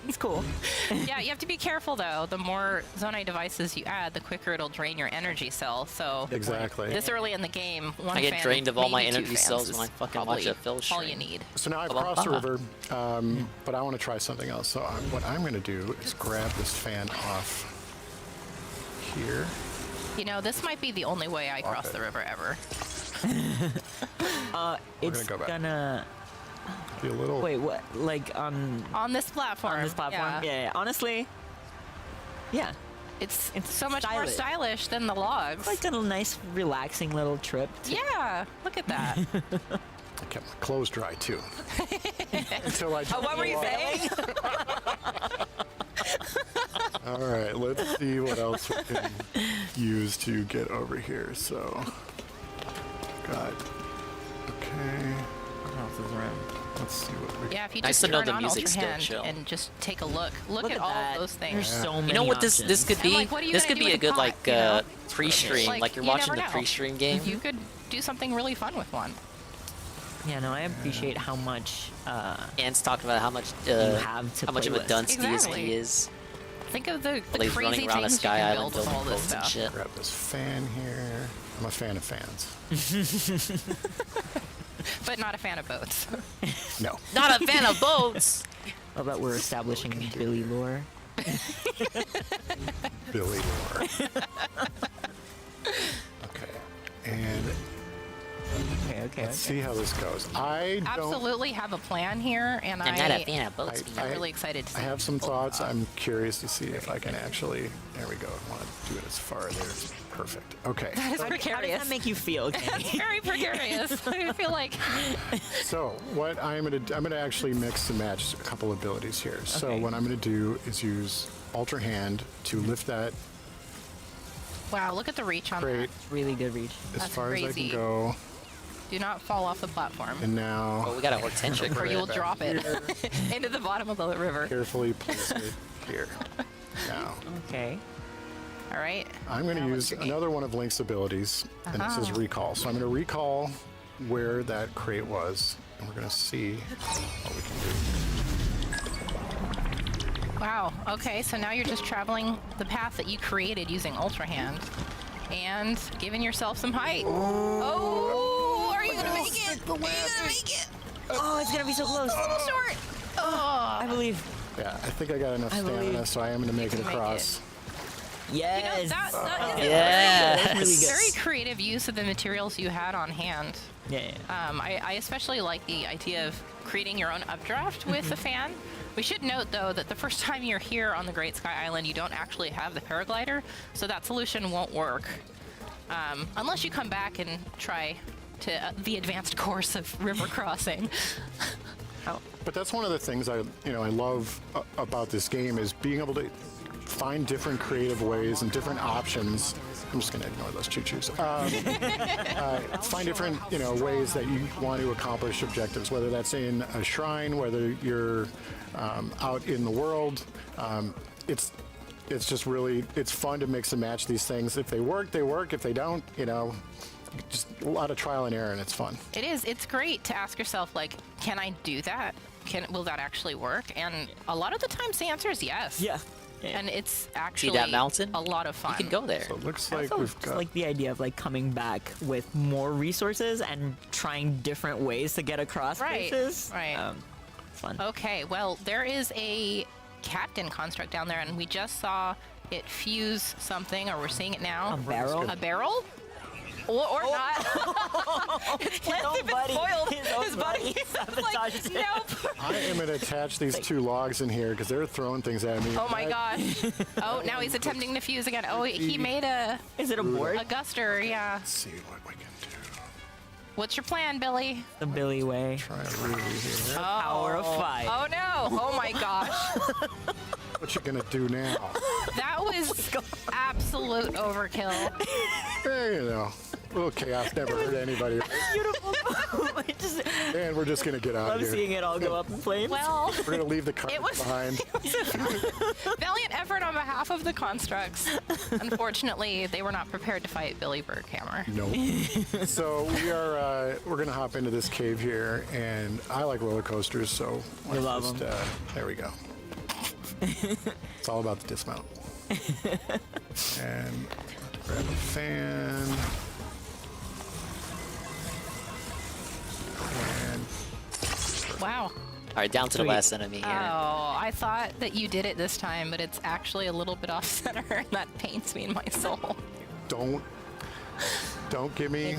It's cool. Yeah, you have to be careful though. The more Zonai devices you add, the quicker it'll drain your energy cell. So Exactly. this early in the game, one I get fan, drained of all my maybe 2 energy fans cells is when I fucking watch probably a Phil all stream. you need. So now I've crossed the river, but I want to try something else. So what I'm going to do is grab this fan off here. You know, this might be the only way I cross it. the river ever. It's go back. gonna. Be a little. Wait, what? Like On this platform. on this platform? Yeah. Honestly, yeah. It's so much more stylish than the logs. It's like a nice, relaxing little trip. Yeah, look at that. I kept my clothes dry too. Until I. What were you saying? All right, let's see what else we can use to get over here. So, got. Okay. What else is around? Let's see what we. Yeah, if you Nice just to know turn the on music's Ultra still Hand chill. and just take a look. Look Look at at all that. of those things. There's so many. You know what this could And, be? like, what are you This gonna could do be a with the good pot, like you know? pre-stream, like you're you watching never the know. pre-stream game. You could do something really fun with one. Yeah, no, I appreciate how much. Ant's talking about how much have to how much of play a with. dunce Exactly. he is. Think of the While he's crazy running around a things you sky can island build with building all this boats and stuff. shit. Grab this fan here. I'm a fan of fans. But not a fan of boats. No. Not a fan of boats. How about we're establishing Billy lore? Billy Moore. Okay. And Okay. let's see how this goes. I don't. Absolutely have a plan here, and I'm not a fan of boats. I'm really excited to see I have some thoughts. I'm curious to see if I can actually. There we go. I want to do it as far there. It's perfect. Okay. That is How does precarious. that make you feel, Kenny? It's very precarious. I feel like So what I'm gonna actually mix and match a couple abilities here. So Okay. what I'm gonna do is use Ultra Hand to lift that wow. Look at the reach on crate Really good reach. as That's far as I crazy. can go, that. Do not fall off the platform, and now Oh, we got a Hortensia or crate. you will back drop it here. into the bottom of the river. carefully place it here. Now Okay. All right. I'm going to Now what's use your game? another one of Link's abilities, and this is Uh-huh. recall. So I'm going to recall where that crate was, and we're going to see what we can do. Wow. Okay. So now you're just traveling the path that you created using Ultra Hand, and giving yourself some height. Oh, are you gonna make it? Are you gonna make it? Oh, it's gonna be so close. A little short. Oh. I believe. Yeah, I think I got enough I stamina, believe so I am going to make it can make across. Yes. That is Yes. That's really good. very creative use of the materials you had on hand. Yeah. I especially like the idea of creating your own updraft with the fan. We should note, though, that the first time you're here on the Great Sky Island, you don't actually have the paraglider, so that solution won't work. unless you come back and try to the advanced course of river crossing. But that's one of the things I love about this game is being able to find different creative ways and different options. I'm just going to ignore those choo-choos. Find different ways that you want to accomplish objectives, whether that's in a shrine, whether you're out in the world. It's just really, it's fun to mix and match these things. If they work, they work. If they don't, just a lot of trial and error, and it's fun. It is. It's great to ask yourself, like, can I do that? Will that actually work? And a lot of the times the answer is yes. Yeah. And it's actually See that mountain? a lot of fun. You can go there. So it looks I like also we've just got. like the idea of like coming back with more resources and trying different ways to get across places. Right. Fun. Okay, well, there is a captain construct down there, and we just saw it fuse something, or we're seeing it now. A barrel? A barrel? Or not. His plan's been foiled. His buddy like, nope. I am going to attach these two logs in here because they're throwing things at me. Oh my gosh. Oh, now he's attempting to fuse again. Oh, he made a... Is it a board? A guster, yeah. Let's see what we can do. What's your plan, Billy? The Billy way. Try a ruby here. Power of 5. Oh no. Oh my gosh. What you going to do now? That was absolute overkill. A little chaos never hurt anybody. Beautiful. And we're just going to get out Love of here. seeing it all go up in flames. Well, We're going to leave the cart behind. It was a valiant effort on behalf of the constructs. Unfortunately, they were not prepared to fight Billy Berghammer. Nope. So we're going to hop into this cave here, and I like roller coasters, so I love them. There we go. It's all about the dismount. And grab a fan. And Wow. All right, down to the last enemy here. Oh, I thought that you did it this time, but it's actually a little bit off center, and that pains me in my soul. don't give me I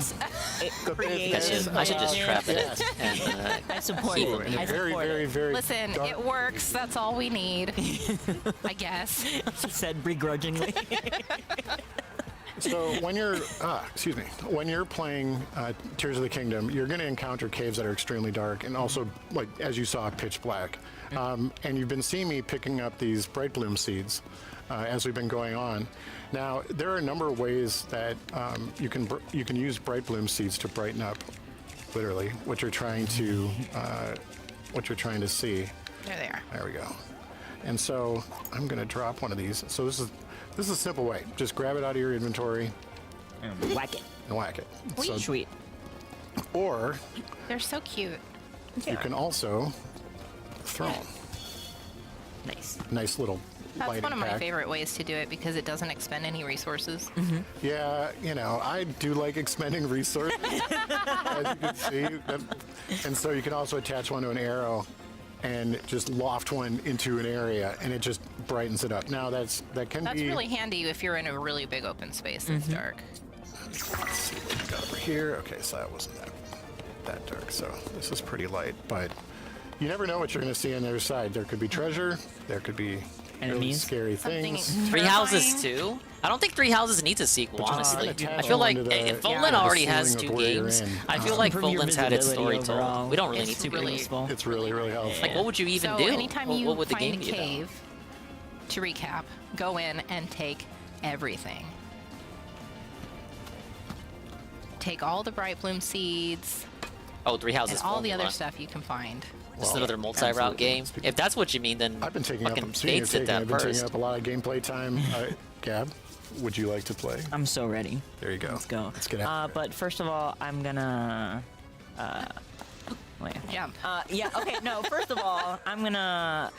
should just trap it and I support keep it. him here. Very Listen, dark. it works. That's all we need, I guess. She said begrudgingly. So when you're playing Tears of the Kingdom, you're going to encounter caves that are extremely dark and also, like as you saw, pitch black. And you've been seeing me picking up these bright bloom seeds as we've been going on. Now there are a number of ways that you can use bright bloom seeds to brighten up, literally, what you're trying to see. There they are. There we go. And so I'm going to drop one of these. So this is a simple way. Just grab it out of your inventory. And whack it. And whack it. So, Sweet. Or They're so cute. you can also throw them. Nice. Nice little That's light one of my impact. favorite ways to do it because it doesn't expend any resources. Yeah, I do like expending resources, as you can see. And so you can also attach one to an arrow and just loft one into an area, and it just brightens it up. Now that can That's be really handy if you're in a really big open space that's dark. Let's see what we got over here. Okay, so that wasn't that dark. So this is pretty light, but you never know what you're going to see on the other side. There could be treasure. There could be really Enemies? scary things. 3 houses too? I don't think 3 houses needs a sequel, But you honestly. can I attach feel one like to the- if Voland the already has ceiling 2 of where you're games, in. I feel like Improve your Voland's had its story visibility overall. told. We don't really It's need to Super really- useful. It's really, really helpful. Like, what would you even So do? anytime you what would the find game a be about? cave, to recap, go in and take everything. Take all the bright bloom seeds Oh, 3 houses. and all the formula. other stuff you can find. Just another multi-route absolutely. game. If that's what you mean, then I've been taking up. fucking Speaking of Fates did taking, that I've been taking first. up a lot of gameplay time. Gab, would you like to play? I'm so ready. There you go. Let's go. Let's get after it. But first of all, I'm gonna. Wait. Jump. Yeah. Okay. No. First of all, I'm gonna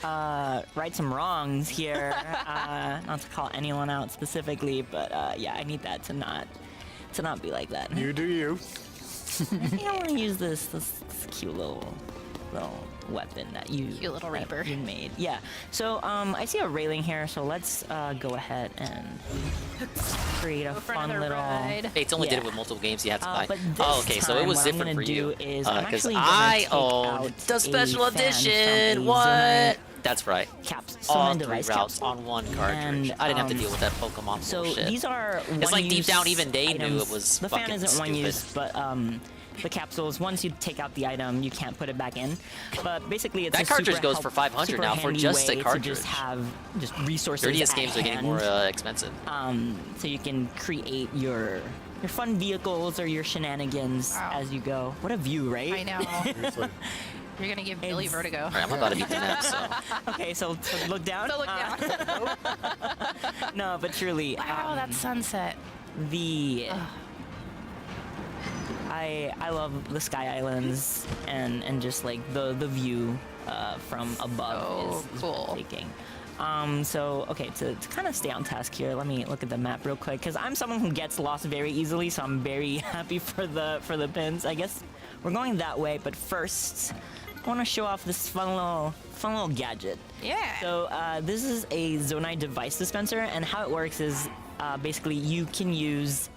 right some wrongs here. Not to call anyone out specifically, but yeah, I need that to not be like that. You do you. I think I want to use this cute little weapon that you Cute little Reaper. you made. Yeah. So I see a railing here, so let's go ahead and create a Go for fun another little. ride. Fates only did Yeah. it with multiple games you had to buy. But Oh, this okay, so it time was what I'm different gonna for you. do is I'm Because actually gonna I take own out the special a fan edition. from a What? That's right. All 3 routes on one cartridge. I didn't have to deal with that Pokemon bullshit. These are it's like deep down even they items. knew it was the fucking fan isn't stupid. one use, but the capsules, once you take out the item, you can't put it back in. But basically, it's that cartridge goes for 500 now for just a cartridge. To just have resources. Dirtiest games are getting more expensive. So you can create your fun vehicles or your shenanigans as you go. What a view, right? I know. You're gonna give Billy vertigo. All right, I'm about to beat the map, so. Okay, so look down. So look down. No, but truly. Wow, that sunset. I love the Sky Islands and just like the view from above is cool. breathtaking. So okay, to kind of stay on task here, let me look at the map real quick because I'm someone who gets lost very easily, so I'm very happy for the pins. I guess we're going that way, but first I want to show off this fun little gadget. Yeah. So this is a Zonai device dispenser, and how it works is basically you can use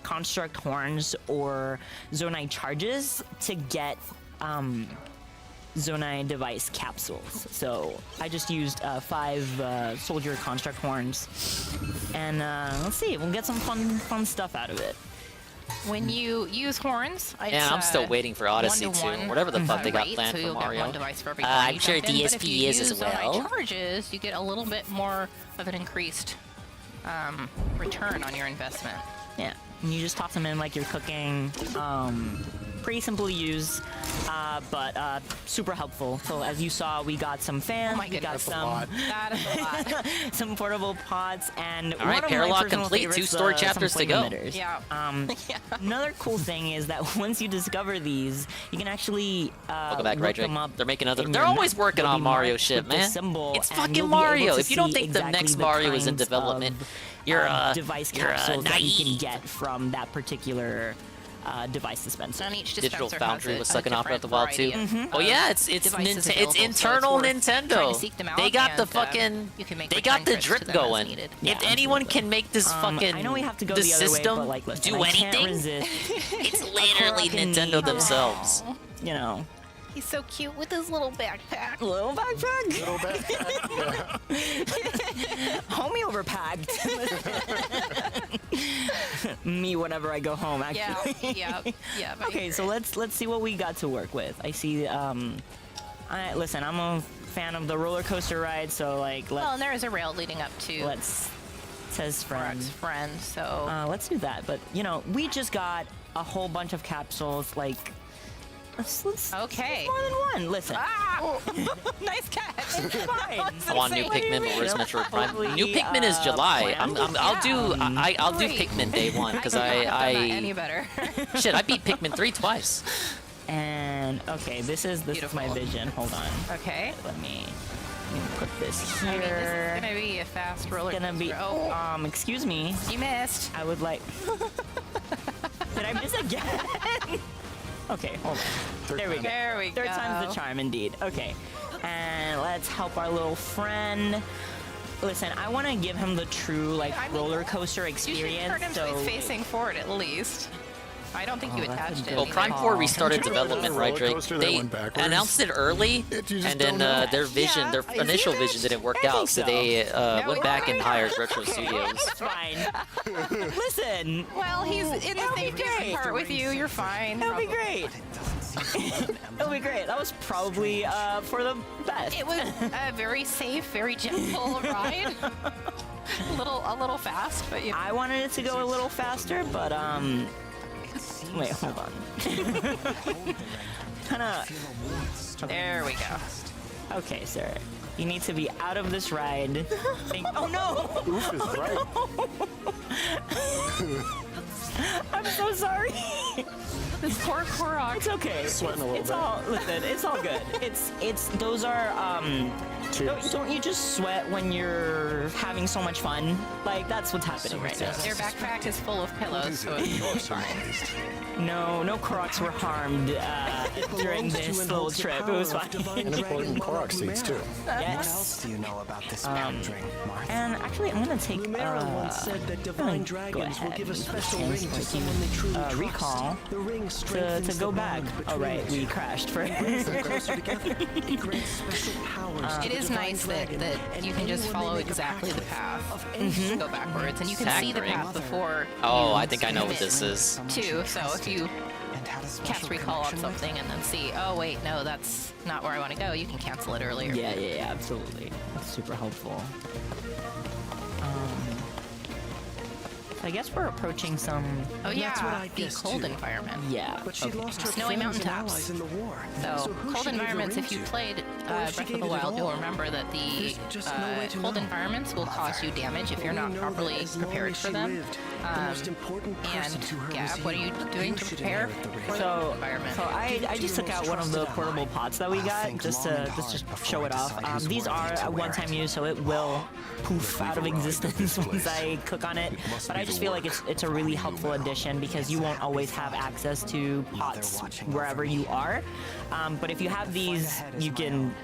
construct horns or Zonai charges to get Zonai device capsules. So I just used 5 soldier construct horns, and let's see, we'll get some fun stuff out of it. When you use horns, yeah, I'm still waiting for Odyssey 2, whatever the fuck they got planned so for you'll Mario. Get one device for every I'm sure jump in, but if you DSP is use as well. Zonai charges, you get a little bit more of an increased return on your investment. Yeah, and you just toss them in like you're cooking. Pretty simple to use, but super helpful. So as you saw, we got some fans, we got some That is a lot. some portable pods, and all right, Paralock complete. 2 story chapters to go. Yeah. Another cool thing is that once you discover these, you can actually welcome back, look them Rydrick. up. They're making other. in They're your always map. working They'll on be Mario marked shit, with the man. symbol, It's and fucking you'll be able Mario. to If you don't see think the exactly next Mario is in kinds development, of, you're device you're capsules that you can naive. get from that particular device dispenser. And each Digital dispenser Foundry has was a sucking off different Breath of the Wild too. variety of, Oh yeah, it's devices it's available, internal so it's worth trying to Nintendo. seek them They out got the and, fucking you can make they got return the trips to drip them as going. needed. If anyone can make this fucking I know we have to go the the other system way, but like, listen, do I can't anything, resist it's literally Nintendo themselves. You know. He's so cute with his little backpack. Little backpack? Little backpack. Homie overpacked. Me whenever I go home, actually. Yeah. Okay, so let's see what we got to work with. I see. Listen, I'm a fan of the roller coaster ride, so like. Well, and there is a rail leading up to. Says friend. So. Let's do that. But you know, we just got a whole bunch of capsules. Like. Let's okay. More than one. Listen. Nice catch. It's fine. I want new Pikmin, but where's Metroid Prime? New Pikmin is July. I'll do Pikmin day 1 because I any better. Shit, I beat Pikmin 3 twice. And okay, this is my vision. Hold on. Okay. Let me put this here. I mean, this is gonna be a fast roller coaster. Gonna be. Excuse me. You missed. I would like. Did I miss again? Okay, hold on. There we go. There we Third go. time's the charm, indeed. Okay, and let's help our little friend. Listen, I want to give him the true roller coaster experience. You should turn him so he's facing forward at least. I don't think you attached it. Well, Prime 4 restarted development, right, Drake? They announced it early, and then their initial vision didn't work out, so they went back and hired Retro Studios. It's fine. Listen. Well, he's in the safety part with you. You're fine. That'll be great. It'll be great. That was probably for the best. It was a very safe, very gentle ride. a little fast, but yeah. I wanted it to go a little faster, but wait, hold on. Kinda. There we go. Okay, sir. You need to be out of this ride. Oh no! Oof is right. I'm so sorry. This poor Korok. It's okay. Sweating a little bit. Listen, it's all good. Those are don't you just sweat when you're having so much fun? Like that's what's happening right now. Their backpack is full of pillows, so it's fine. No Koroks were harmed during this little trip. It was fine. And important Korok seeds too. Yes. What else do you know about this boundary, Martha? And actually, I'm gonna take. Lumera once said that divine dragons will give a special this chance to use recall to go back. Oh right, we crashed for. It is nice that you can just follow exactly the path to go backwards, and you can see the path before. Oh, I think I know what this is. Too. So if you cast recall on something and then see, oh wait, no, that's not where I want to go, you can cancel it earlier. Yeah, absolutely. That's super helpful. I guess we're approaching some. Oh yeah, the cold environment. Yeah. But she lost her Snowy friends and mountaintops. allies in the war. So who cold she gave the environments. ring If you to? played Or if Breath she of gave the it Wild, all? you'll remember that the There's just no way to cold know. environments will cause you damage if you're not We know properly that as long prepared as for she them. lived, the most important person And to her Gab, was what are you doing to should prepare inherit the ring. for the So, environment? so I just took out one of the portable pots that we got just to show it off. These are a one-time use, so it will poof out of existence once I cook on it. But I just feel like it's a really helpful addition because you won't always have access to pots wherever you are. But if you have these, you can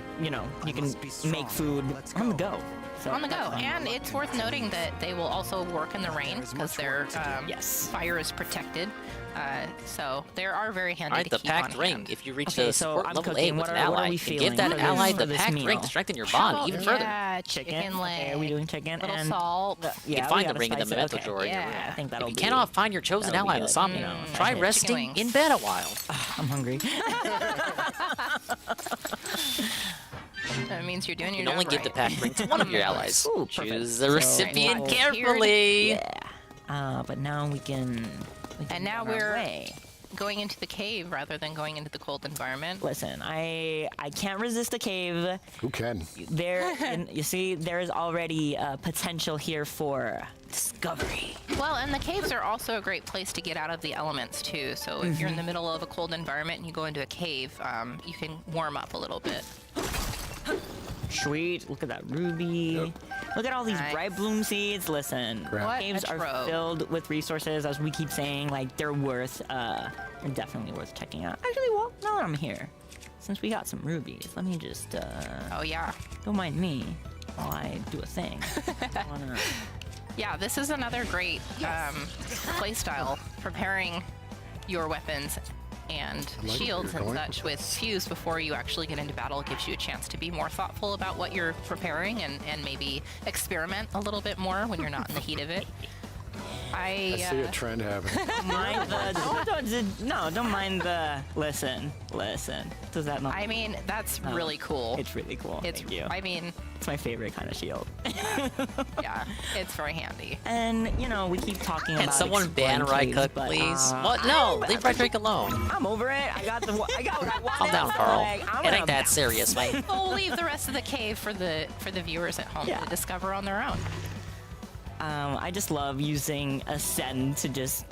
make food on the go. So On the go, and it's worth noting that they will also work in the rain because their fire is protected. So they are very handy Alright, to the keep on packed ring. hand. If you reach Okay, the so support I'm level cooking. 8 with What an are we ally, and feeling give that for ally this the packed meal? ring to strengthen your How bond about- even further. Yeah, Chicken leg. Okay, are we doing chicken? Little and salt. You can find the ring in the memento drawer. Yeah. I think that'll If you be. cannot find your chosen that'll be ally in the good. zombie, try Chicken resting wings. in bed a while. I'm hungry. That means you're doing your You can only job give the right. packed ring to one of your allies. Ooh, perfect. Choose the So, recipient right carefully. Yeah. But now we can. And now go on our we're way. going into the cave rather than going into the cold environment. Listen, I can't resist a cave. Who can? You see, there is already potential here for discovery. Well, and the caves are also a great place to get out of the elements too. So if you're in the middle of a cold environment and you go into a cave, you can warm up a little bit. Sweet. Look at that ruby. Look at all these Nice. bright bloom seeds. Listen, What caves a are trove. filled with resources, as we keep saying. Like they're definitely worth checking out. Actually, well, now that I'm here, since we got some rubies, let me just. Oh yeah. Don't mind me while I do a thing. Yeah, this is another great playstyle, preparing your weapons and I like shields where and you're going such with fuse before you actually get into battle. It gives you a chance to be more thoughtful about what you're preparing and maybe experiment a little bit more when you're not in the heat of it. I see a trend happening. Don't mind the. Listen. Does that not? I mean, that's Oh, really cool. It's really cool. It's, Thank you. I mean, It's my favorite kind of shield. yeah, it's very handy. And we keep talking Can about. someone ban exploring Rycook, caves, but, please? What? No, leave Rycook alone. I'm over it. I got what I wanted. Calm down, Carl. I'm It gonna ain't that serious, mate. We'll leave the rest of the cave for the viewers at home to discover on their own. I just love using Ascend to just,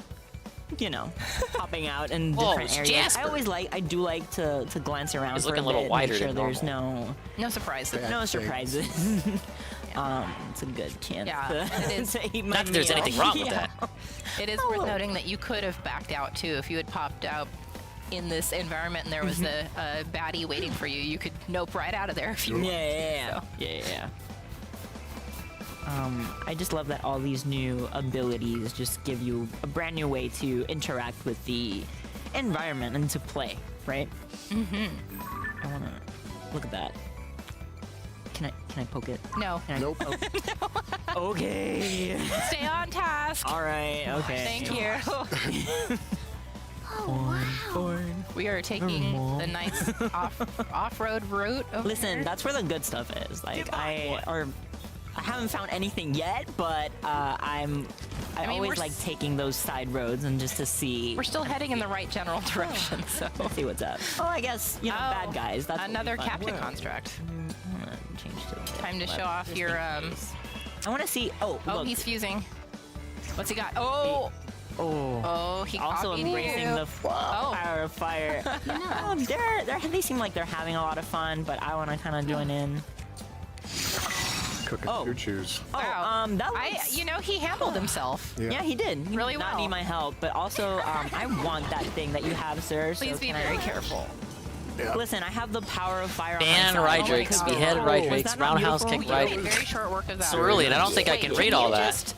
popping out in Whoa, different it's areas. Jasper. I do like to glance around He's for looking a a little bit, wider make sure than there's normal. No surprises. no surprises. It's a good chance Yeah, to, it is. to eat my Not that there's meal. anything wrong with Yeah. that. It is worth noting that you could have backed out too if you had popped out in this environment and there was a baddie waiting for you. You could nope right out of there if you wanted. Yeah. I just love that all these new abilities just give you a brand new way to interact with the environment and to play, right? I wanna look at that. Can I poke it? No. Can I poke? Okay. Stay on task. All right. Okay. Thank you. We are taking the nice off-road route. Over Listen, here. that's where the good stuff is. Like I haven't found anything yet, but I mean, always we're like taking those side roads and just to see. We're still heading in the right general direction, so. See what's up. Oh, I guess bad guys. That's Another captain construct. I'm gonna change to Time to left, show off just your. in case. I want to see. Oh, Oh, look. he's fusing. What's he got? Oh. Oh, he also copied embracing you. the power of fire. They seem like they're having a lot of fun, but I want to kind of join in. Cooking choo-choos. Wow. That looks... he handled himself. Yeah, he did. He Really did not well. need my help, but also I want that thing that you have, sir. Please so be can very I... careful. Yeah. Listen, I have the power of fire Ban on my side. Rydrakes, behead Was Rydrakes, that not roundhouse kick beautiful? You did Rydrakes. very short work of that. So early, and I don't think I can read all that.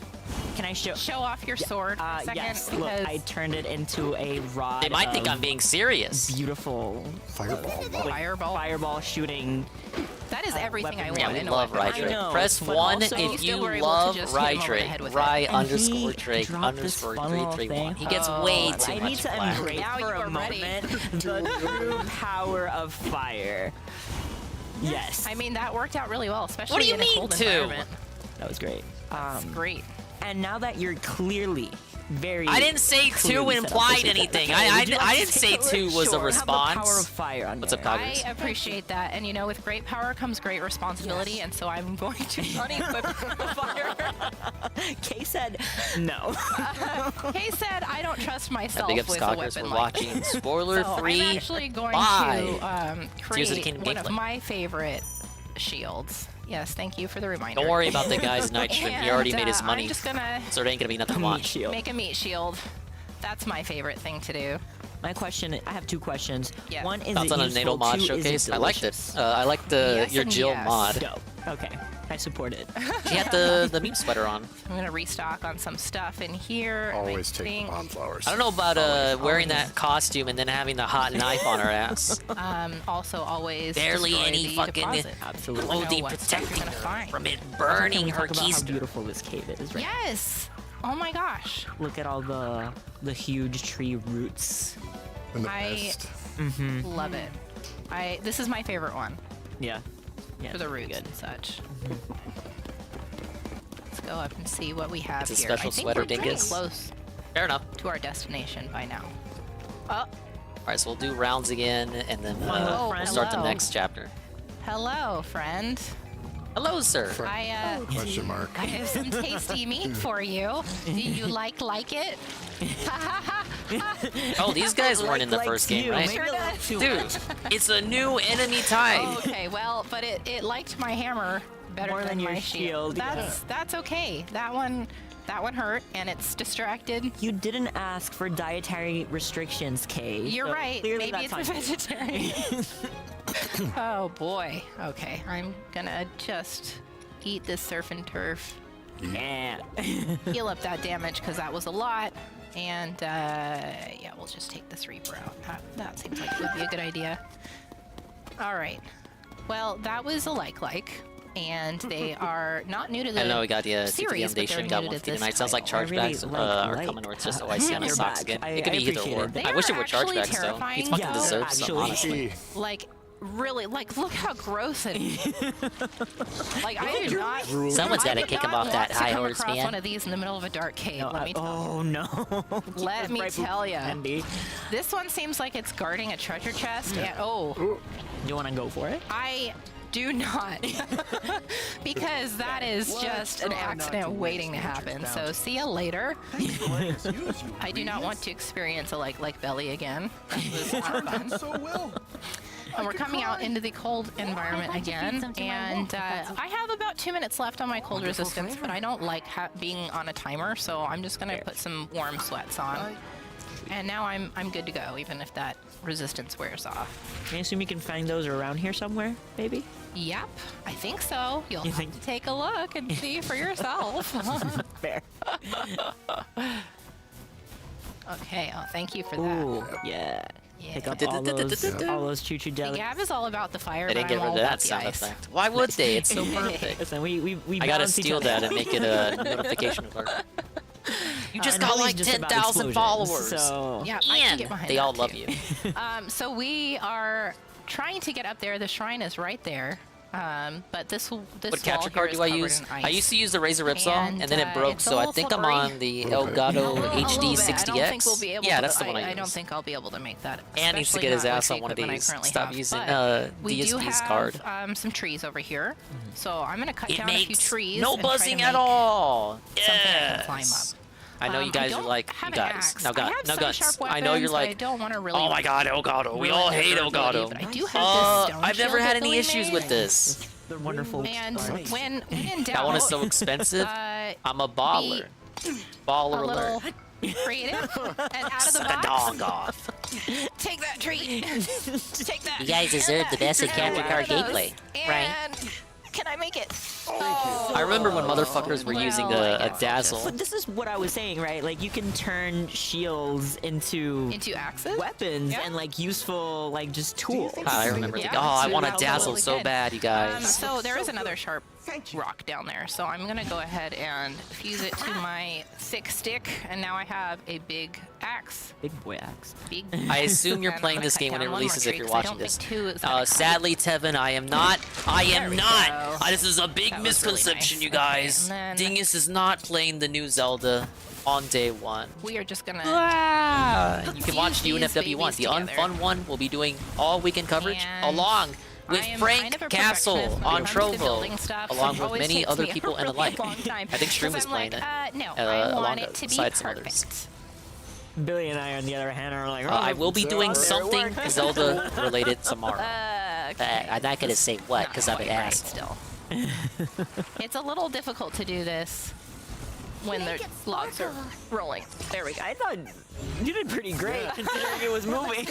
Can I show off your sword for a second? Yes, look, Because I turned it into a rod. They might think of I'm being serious. Beautiful fireball shooting. that is everything I want. Yeah, we in a love weapon. Rydrake. Press but 1 also- if still you were able to love just hit him over the head Rydrake. with it. Ry And underscore he Drake dropped this underscore fun little 331. thing. He gets way too I much need to flack. embrace Now for you a are ready. moment the true power of fire. Yes. I mean, that worked out really well, especially What do you in mean a cold to? environment. That was great. That's great. And now that you're clearly very... I didn't say 2 clearly set up implied for anything. success. I Would you like to didn't say take 2 was a Sure, have the response. power of fire on What's there. up, Coggers? I appreciate that, and you know, with great power comes great responsibility, and so I'm going to unequip the fire. Kay said no. Kay said I don't trust myself Big ups, with a Coggers. weapon We're like watching this. spoiler So free. I'm actually going Bye. to Tears of the create Kingdom one of gameplay. my favorite shields. Yes, thank you for the reminder. Don't worry about the guy's night stream. He already made his And, money. I'm just gonna So there ain't gonna be nothing to watch. make a meat shield. That's my favorite thing to do. My question, I have 2 questions. Yeah. One, is Thoughts it on a useful? NATO mod 2, showcase? is it I liked it. delicious? I liked the Yes your and Jill yes. mod. Dope. Okay, I support it. She had the meme sweater on. I'm gonna restock on some stuff in here. Always I take think, the bomb flowers. I don't know about wearing that costume and then having the hot knife on her ass. Also, always Barely destroy any the fucking deposit. Absolutely. You never know clothing what stuff you're protecting gonna her find. from it burning Can we her talk about how keister. beautiful this cave is, right? Yes. Oh my gosh. Look at all the huge tree roots. And the I best. love it. This is my favorite one Yeah. Yeah. for the roots and such. Let's go up and see what we have It's a here. special I think sweater we're pretty dingus. close Fair enough. to our destination by now. Oh, Alright, so we'll do rounds again and then Oh, we'll start the hello. next chapter. hello, friend. Hello, sir. Question mark. I have some tasty meat for you. Do you like it? Oh, these guys weren't in the Likes first game, you. right? Maybe a little too Dude, much. it's a new enemy type. Oh, okay, well, but it liked my hammer better More than your my shield, yeah. That's okay. That one hurt, and it's distracted. You didn't ask for dietary restrictions, Kay. You're so right. Clearly Maybe it's that's a on you. vegetarian. Oh boy. Okay, I'm gonna just eat this surf and turf. Yeah. Heal up that damage because that was a lot. And yeah, we'll just take this Reaper out. That seems like it would be a good idea. All right. Well, that was a like. And they are not new to the I know we got the series, but Foundation, they're got new one to feed this tonight. Sounds like title. chargebacks are coming, or it's just OIC on his You're socks back. again. It could be either appreciate or. it. They I wish it are were actually chargebacks though. terrifying. He fucking Yeah, deserves some, actually. honestly. Like, really, like, look how gross it is. Like, I do not. Someone's I gotta would kick him not off that want to high come horse, across man. one of these in the middle of a dark cave. No, Let me tell you. no. Let me tell you. Andy. This one seems like it's guarding a treasure chest. Yeah. And, You want to go for it? I do not. Because that is just an accident waiting to happen. So see you later. I do not want to experience a like belly again. That was not fun. And we're coming out into the cold environment again, and I have about 2 minutes left on my cold resistance, but I don't like being on a timer, so I'm just gonna put some warm sweats on. And now I'm good to go, even if that resistance wears off. I assume you can find those around here somewhere, maybe? Yep, I think so. You'll You have think- to take a look and see for yourself. Fair. Okay, oh, thank you for that. Ooh, yeah. Pick up all those choo-choo The jelly. Gab is all about the fire, They but didn't get I'm rid all of about that the sound ice. effect. Why would they? It's so perfect. Listen, we I gotta balance each steal other that out. and make it a notification alert. You just And got Holly's like just about 10,000 explosions, followers. So Yeah, I can And get behind they that all too. love you. So we are trying to get up there. The shrine is right there. But this What wall capture here card is do I covered use? in ice. I used to use the Razor Ripsaw, and then it And, broke, it's so a I little think I'm slippery. on the Elgato A little HD bit. 60X. I don't think we'll be able Yeah, to, that's the one I I use. don't think I'll be able to make that. And needs to especially get his not with ass the on one of equipment I these. currently Stop have. using But we do DSP's have card. some trees over here, so I'm gonna cut It down a few makes trees. no and try to buzzing make at all. Something I can climb Yes. up. I know you guys are don't like, have you an guys. axe. Now, I have now some guns. sharp I know you're weapons, but I like, don't want to really. oh my god, Elgato. We all hate Elgato. But I do have this stone I've never shield had that any Billy issues made. with this. They're wonderful. And when in doubt, That one is so expensive. I'm a baller. Baller a little alert. creative and out of the Suck a box. dog off. Take that treat. Take that. You guys deserve the best of capture card gameplay, right? And can I make it? I remember when motherfuckers were using a dazzle. But this is what I was saying, right? Like you can turn shields into axes, weapons, and like useful, like just tools. I remember thinking, oh, I want a dazzle really so good. bad, you guys. So there is another sharp rock down there. So I'm gonna go ahead and fuse it to my thick stick, and now I have a big axe. Big boy axe. Big. I assume you're And playing I'm this gonna game when cut it down one more releases if tree, you're 'cause I watching don't think this. two is gonna cut Sadly, Tevin, I am not. I am not. go. This is a big That was really misconception, nice. you guys. Okay, and then- Dingus is not playing the new Zelda on day one. We are just gonna. And you can watch fuse these UNFW1. The babies unfun one will be doing all weekend coverage And along with I am Frank kind of a Castle perfectionist when on it comes to Trovo, building stuff, so along it with always many takes other me a people and the really like. long time, I think Shroom 'cause is I'm playing like, it. no, I want along it to be beside some perfect. others. Billy and I, on the other hand, are like, oh, I will be they're doing out there something working. Zelda related tomorrow. Okay. I'm not gonna say what because I'm an Right, asshole. still. It's a little difficult to do this when the logs are rolling. There we go. I thought you did pretty great considering it was moving.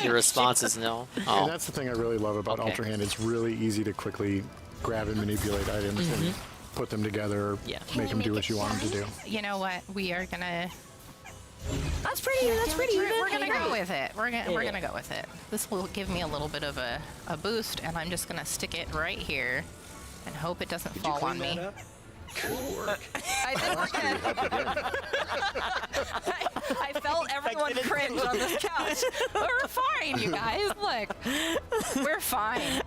Your response is no. And Oh, that's the thing I really love about Okay. Ultra Hand. It's really easy to quickly grab and manipulate items and put them together, make them do what you want them to do. You know what? We are gonna. That's pretty. That's pretty. We're gonna go with it. We're Yeah. gonna go with it. This will give me a little bit of a boost, and I'm just gonna stick it right here, and hope it doesn't fall on me. I felt everyone cringe on this couch. We're fine, you guys. Look, we're fine.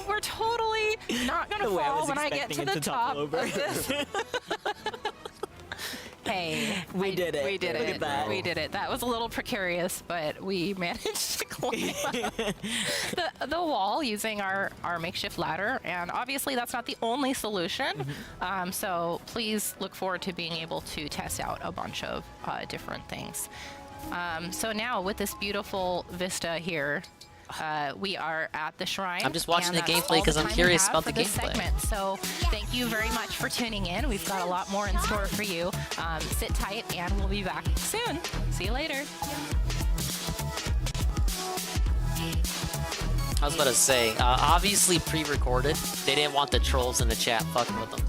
We're totally not gonna The way I fall was when I get to expecting the it to top topple of over. this. Hey, We did it. We did Look it. at that. We did it. That was a little precarious, but we managed to climb up the wall using our makeshift ladder. And obviously, that's not the only solution. So please look forward to being able to test out a bunch of different things. So now, with this beautiful vista here, we are at the shrine. I'm just watching and the that's gameplay all 'cause the I'm time curious we have about for the this gameplay. segment. So thank you very much for tuning in. We've got a lot more in store for you. Sit tight, and we'll be back soon. See you later. I was about to say, obviously pre-recorded. They didn't want the trolls in the chat fucking with them.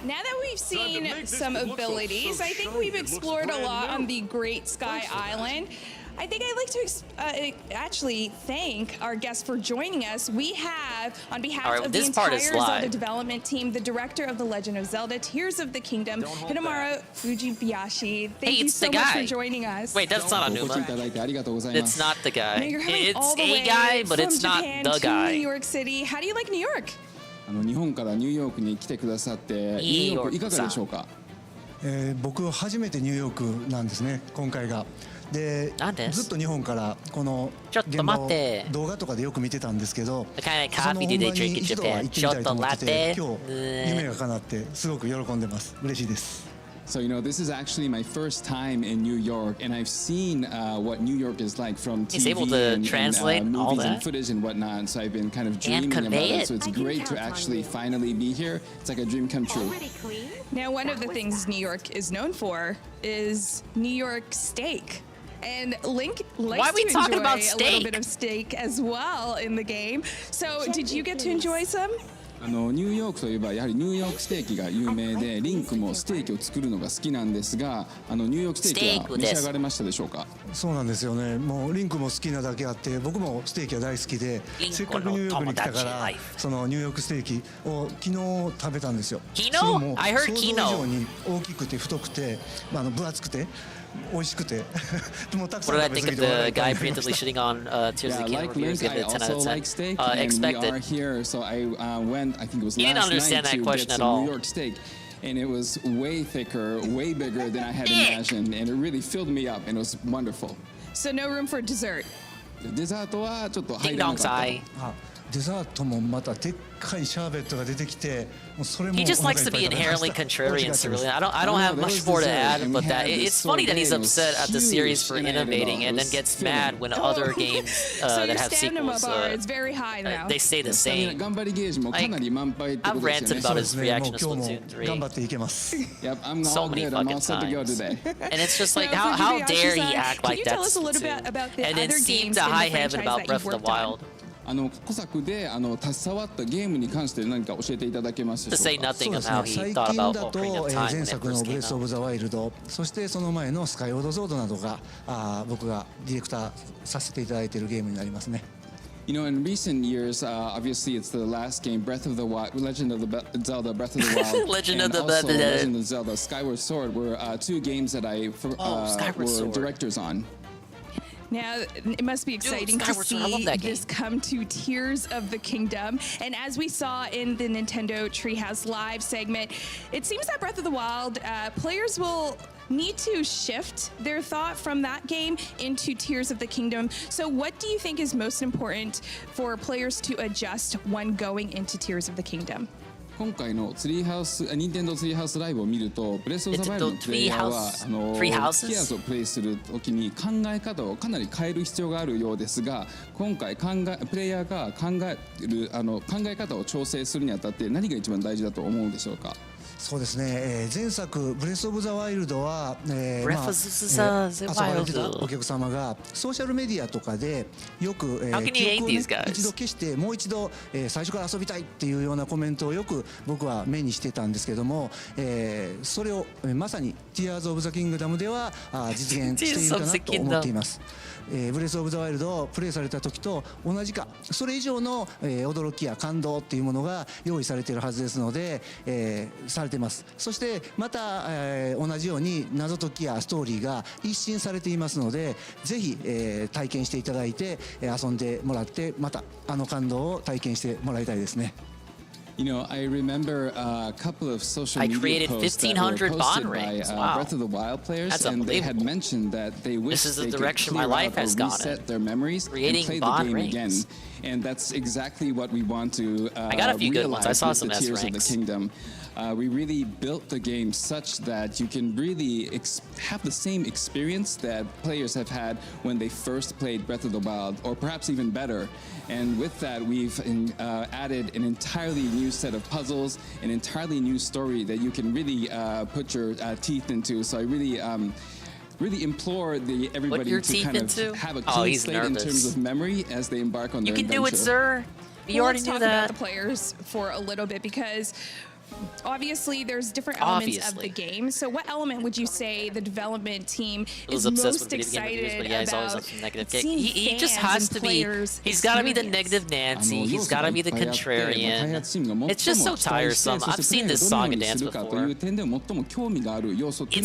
Now that we've seen some abilities, I think we've explored a lot on the Great Sky Island. I think I'd like to actually thank our guests for joining us. We have, on behalf All right, of the this part entire is Zelda live. development team, the director of The Legend of Zelda, Tears of the Kingdom, Hinamaru Fujibayashi. Thank you it's so the much guy. for joining us. Wait, that's not Anuma. It's not the guy. Now you're coming all It's the a way guy, but from it's not Japan the to New guy. York City. How do you like New York? 日本からニューヨークに来てくださってニューヨークいかがでしょうか。僕は初めてニューヨークなんですね今回が。でずっと日本からこの現場を動画とかでよく見てたんですけど、 What kind of その coffee 本 do 場 they に drink in 一度は行 Japan? ってみたいと思ってて Shot 今日夢が叶ってすごく喜んでます。嬉しいです。 So this is actually my first time in New York, and I've seen what New York is like from TV He's able to and, translate and all movies and that? footage and whatnot. So I've been kind of dreaming about convey it. it? So it's great to actually finally be here. It's like a dream come true. Now, one of the things New York is known for is New York steak. And Link likes Why are we to talking enjoy about a little steak? bit of steak as well in the game. So, did you get to enjoy some? ニューヨークといえばやはりニューヨークステーキが有名で、リンクもステーキを作るのが好きなんですが、ニューヨークステーキは召し上がれましたでしょうか。そうなんですよね。もうリンクも好きなだけあって、僕もステーキは大好きで、せっかくニューヨークに来たからそのニューヨークステーキを昨日食べたんですよ。それも I heard 想像以 Kino. 上に大きくて太くて、分厚くて。美味しくてもうたくさん What did I 食べ think 過 of ぎて the guy preemptively shitting on Tears of the Kingdom reviews? Give it a 10 out of 10. Like steak, and we Expected. are here. So I went. I think it was He didn't last understand night that to question get at some all. New York steak, and it was way thicker, way bigger than I had imagined, and it really filled me up, and it was wonderful. So, no room for dessert. デザートはちょっと入らなかった。デザートもまたでっかいシャーベットが出てきて、もうそれも He just likes to be inherently contrarian, Cerulean. I don't have much more to add, but that it's funny that he's upset at the series for innovating and then gets mad when other games So that your have stamina sequels bar is very high now. they stay the same. I've ranted about his reaction to Splatoon 3. 頑張っていけます。 Yep, I'm So all many good. I'm fucking all set to go times. today. And it's just like, Now, how dare he Fujibayashi-san, act can like you that? tell us a little bit about the And then other seem games to in the high heaven franchise about that Breath you've of the worked on? Wild. 小作で携わったゲームに関して何か教えていただけますで To しょ say うか。 nothing そう of です how ね、 he 最 thought 近 about だと、 Ocarina of Time 前 when it 作の first ブレ came ス・オブ・ out. ザ・ワイルド、そしてその前のスカイオード・ソードなどが僕がディレクターさせていただいているゲームになりますね。You know, in recent years, obviously it's the last game, Breath of the Wild, Legend of the Zelda, Breath of the Wild, Legend and of the also Zelda. Legend of Zelda, Skyward Sword were two games that I Skyward were Sword. directors on. Now, it must be exciting to Skyward Sword, I love see that game. this come to Tears of the Kingdom. And as we saw in the Nintendo Treehouse Live segment, it seems that Breath of the Wild, players will need to shift their thought from that game into Tears of the Kingdom. So what do you think is most important for players to adjust when going into Tears of the Kingdom? 今回の任天堂ツリーハウスライブを見ると、ブレス・オブ・ザ・ワイルドのプレイヤーはティアーズをプレイするときに考え方をかなり変える必要があるようですが、今回プレイヤーが考え方を調整するにあたって何が一番大事だと思うでしょうか。そうですね、前作「ブレス・オブ・ザ・ワイルドは」遊ばれてたお客様がソーシャルメディアとかでよく、記憶を、一度消してもう一度、最初から遊びたいっていうようなコメントをよく僕は目にしてたんですけども、それをまさに「Tears of the Kingdom」では実現しているかなと思っています。ブレス・オブ・ザ・ワイルドをプレイされた時と同じかそれ以上の、驚きや感動っていうものが用意されているはずですので、されてます。そしてまた、同じように謎解きやストーリーが一新されていますので、ぜひ、体験していただいて、遊んでもらってまた感動を体験してもらいたいですね。You know, I remember a couple of social I media created posts that were 1,500 posted bond by rings. Wow. Breath of the Wild players, That's and they had unbelievable. mentioned that they wish This is the they could direction my clear life out has or gone reset in. their memories and Creating play the bond game rings. again. And that's exactly what we want to I got a few good ones. I realize saw with some the S Tears of the ranks. Kingdom. We really built the game such that you can really have the same experience that players have had when they first played Breath of the Wild, or perhaps even better. And with that, we've added an entirely new set of puzzles, an entirely new story that you can really put your teeth into. So I really implore everybody to kind of have a clean slate in terms of memory as they embark on their adventure. You can do it, sir. You already Let's knew talk that. about the players for a little bit, because obviously there's different elements of the game. So what element would you say the development team is most excited about seeing He just has to be. He's got to be the negative Nancy. He's got to be the contrarian. It's just so tiresome. I've seen this song and dance before. It's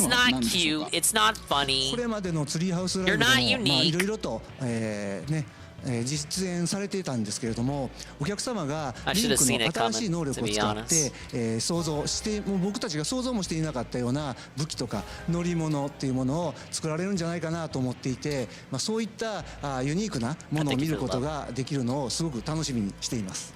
not cute. It's not funny. これまでのツリーハウスライブでもいろいろと実演されていたんですけれども、お客様がリンクの新しい能力を使って想像してもう僕たちが想像もしていなかったような武器とか乗り物っていうものを作られるんじゃないかなと思っていて、そういったユニークなものを見ることができるのをすごく楽しみにしています。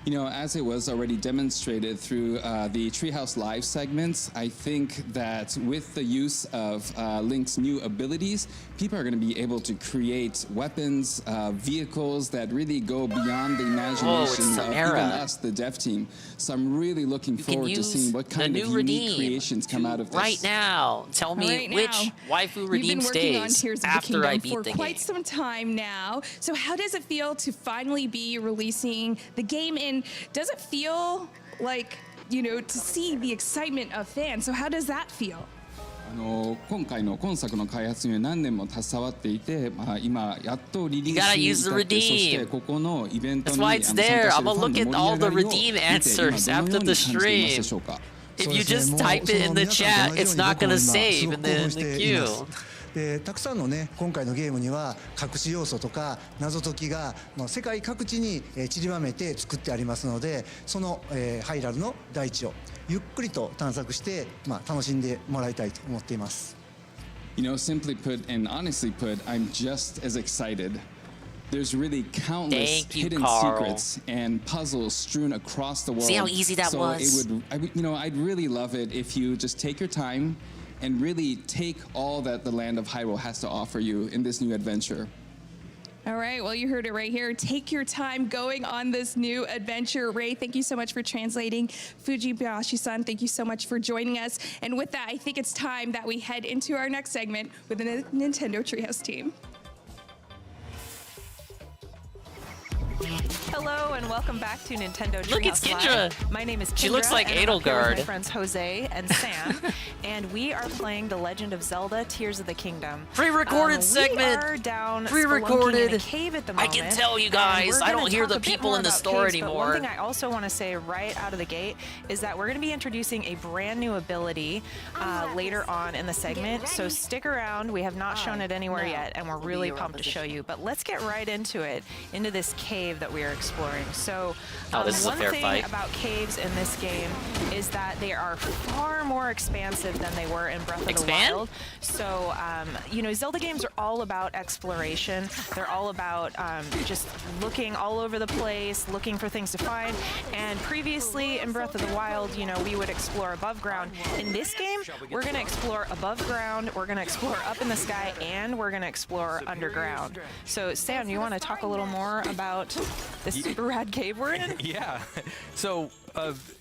You know, as it was already demonstrated through the Treehouse Live segments, I think that with the use of Link's new abilities, people are going to be able to create weapons, vehicles that really go beyond the imagination of even us, the dev team. So I'm really looking forward to seeing what kind of unique creations come out of this. Right now, tell me which waifu redeem stays after I beat the game. For quite some time now. So how does it feel to finally be releasing the game? And does it feel like, to see the excitement of fans? So how does that feel? 今作の開発には何年も携わっていて、今やっとリリースに至って、そしてここのイベントに参加しているファンの盛り上がりを見て、今どのように感じていますでしょうか。 If you just type it in the chat, it's not going to save in the queue. たくさんのね今回のゲームには隠し要素とか謎解きが世界各地に散りばめて作ってありますので、そのハイラルの大地をゆっくりと探索して楽しんでもらいたいと思っています。You know, simply put and honestly put, I'm just as excited. There's really countless hidden secrets and puzzles strewn across the world. See how easy that was? So I'd really love it if you just take your time and really take all that the land of Hyrule has to offer you in this new adventure. All right, well, you heard it right here. Take your time going on this new adventure. Ray, thank you so much for translating. Fujibayashi-san, thank you so much for joining us. And with that, I think it's time that we head into our next segment with the Nintendo Treehouse team. Hello and welcome back to Nintendo Treehouse Look, it's Live. Kendra. My name is Kendra. She looks like and I'm up here with Edelgard. my friends Jose and Sam, and we are playing The Legend of Zelda: Tears of the Kingdom. Pre-recorded segment. We are down Pre-recorded. spelunking in a cave at the I moment. can tell you and guys, we're I gonna don't hear talk the a bit people more in the about store caves, anymore. But one thing I also want to say right out of the gate is that we're going to be introducing a brand new ability later on in the segment. So stick around. We have not shown it anywhere yet, and we're really pumped to show you. But let's get right into it, into this cave that we are exploring. So this is a one fair thing fight. about caves in this game is that they are far more expansive than they were in Breath of the Wild. So, you know, Zelda games are all about exploration. They're all about just looking all over the place, looking for things to find. And previously in Breath of the Wild, you know, we would explore above ground. In this game, we're going to explore above ground, we're going to explore up in the sky, and we're going to explore underground. So, Sam, you want to talk a little more about this super rad cave we're in? Yeah. So,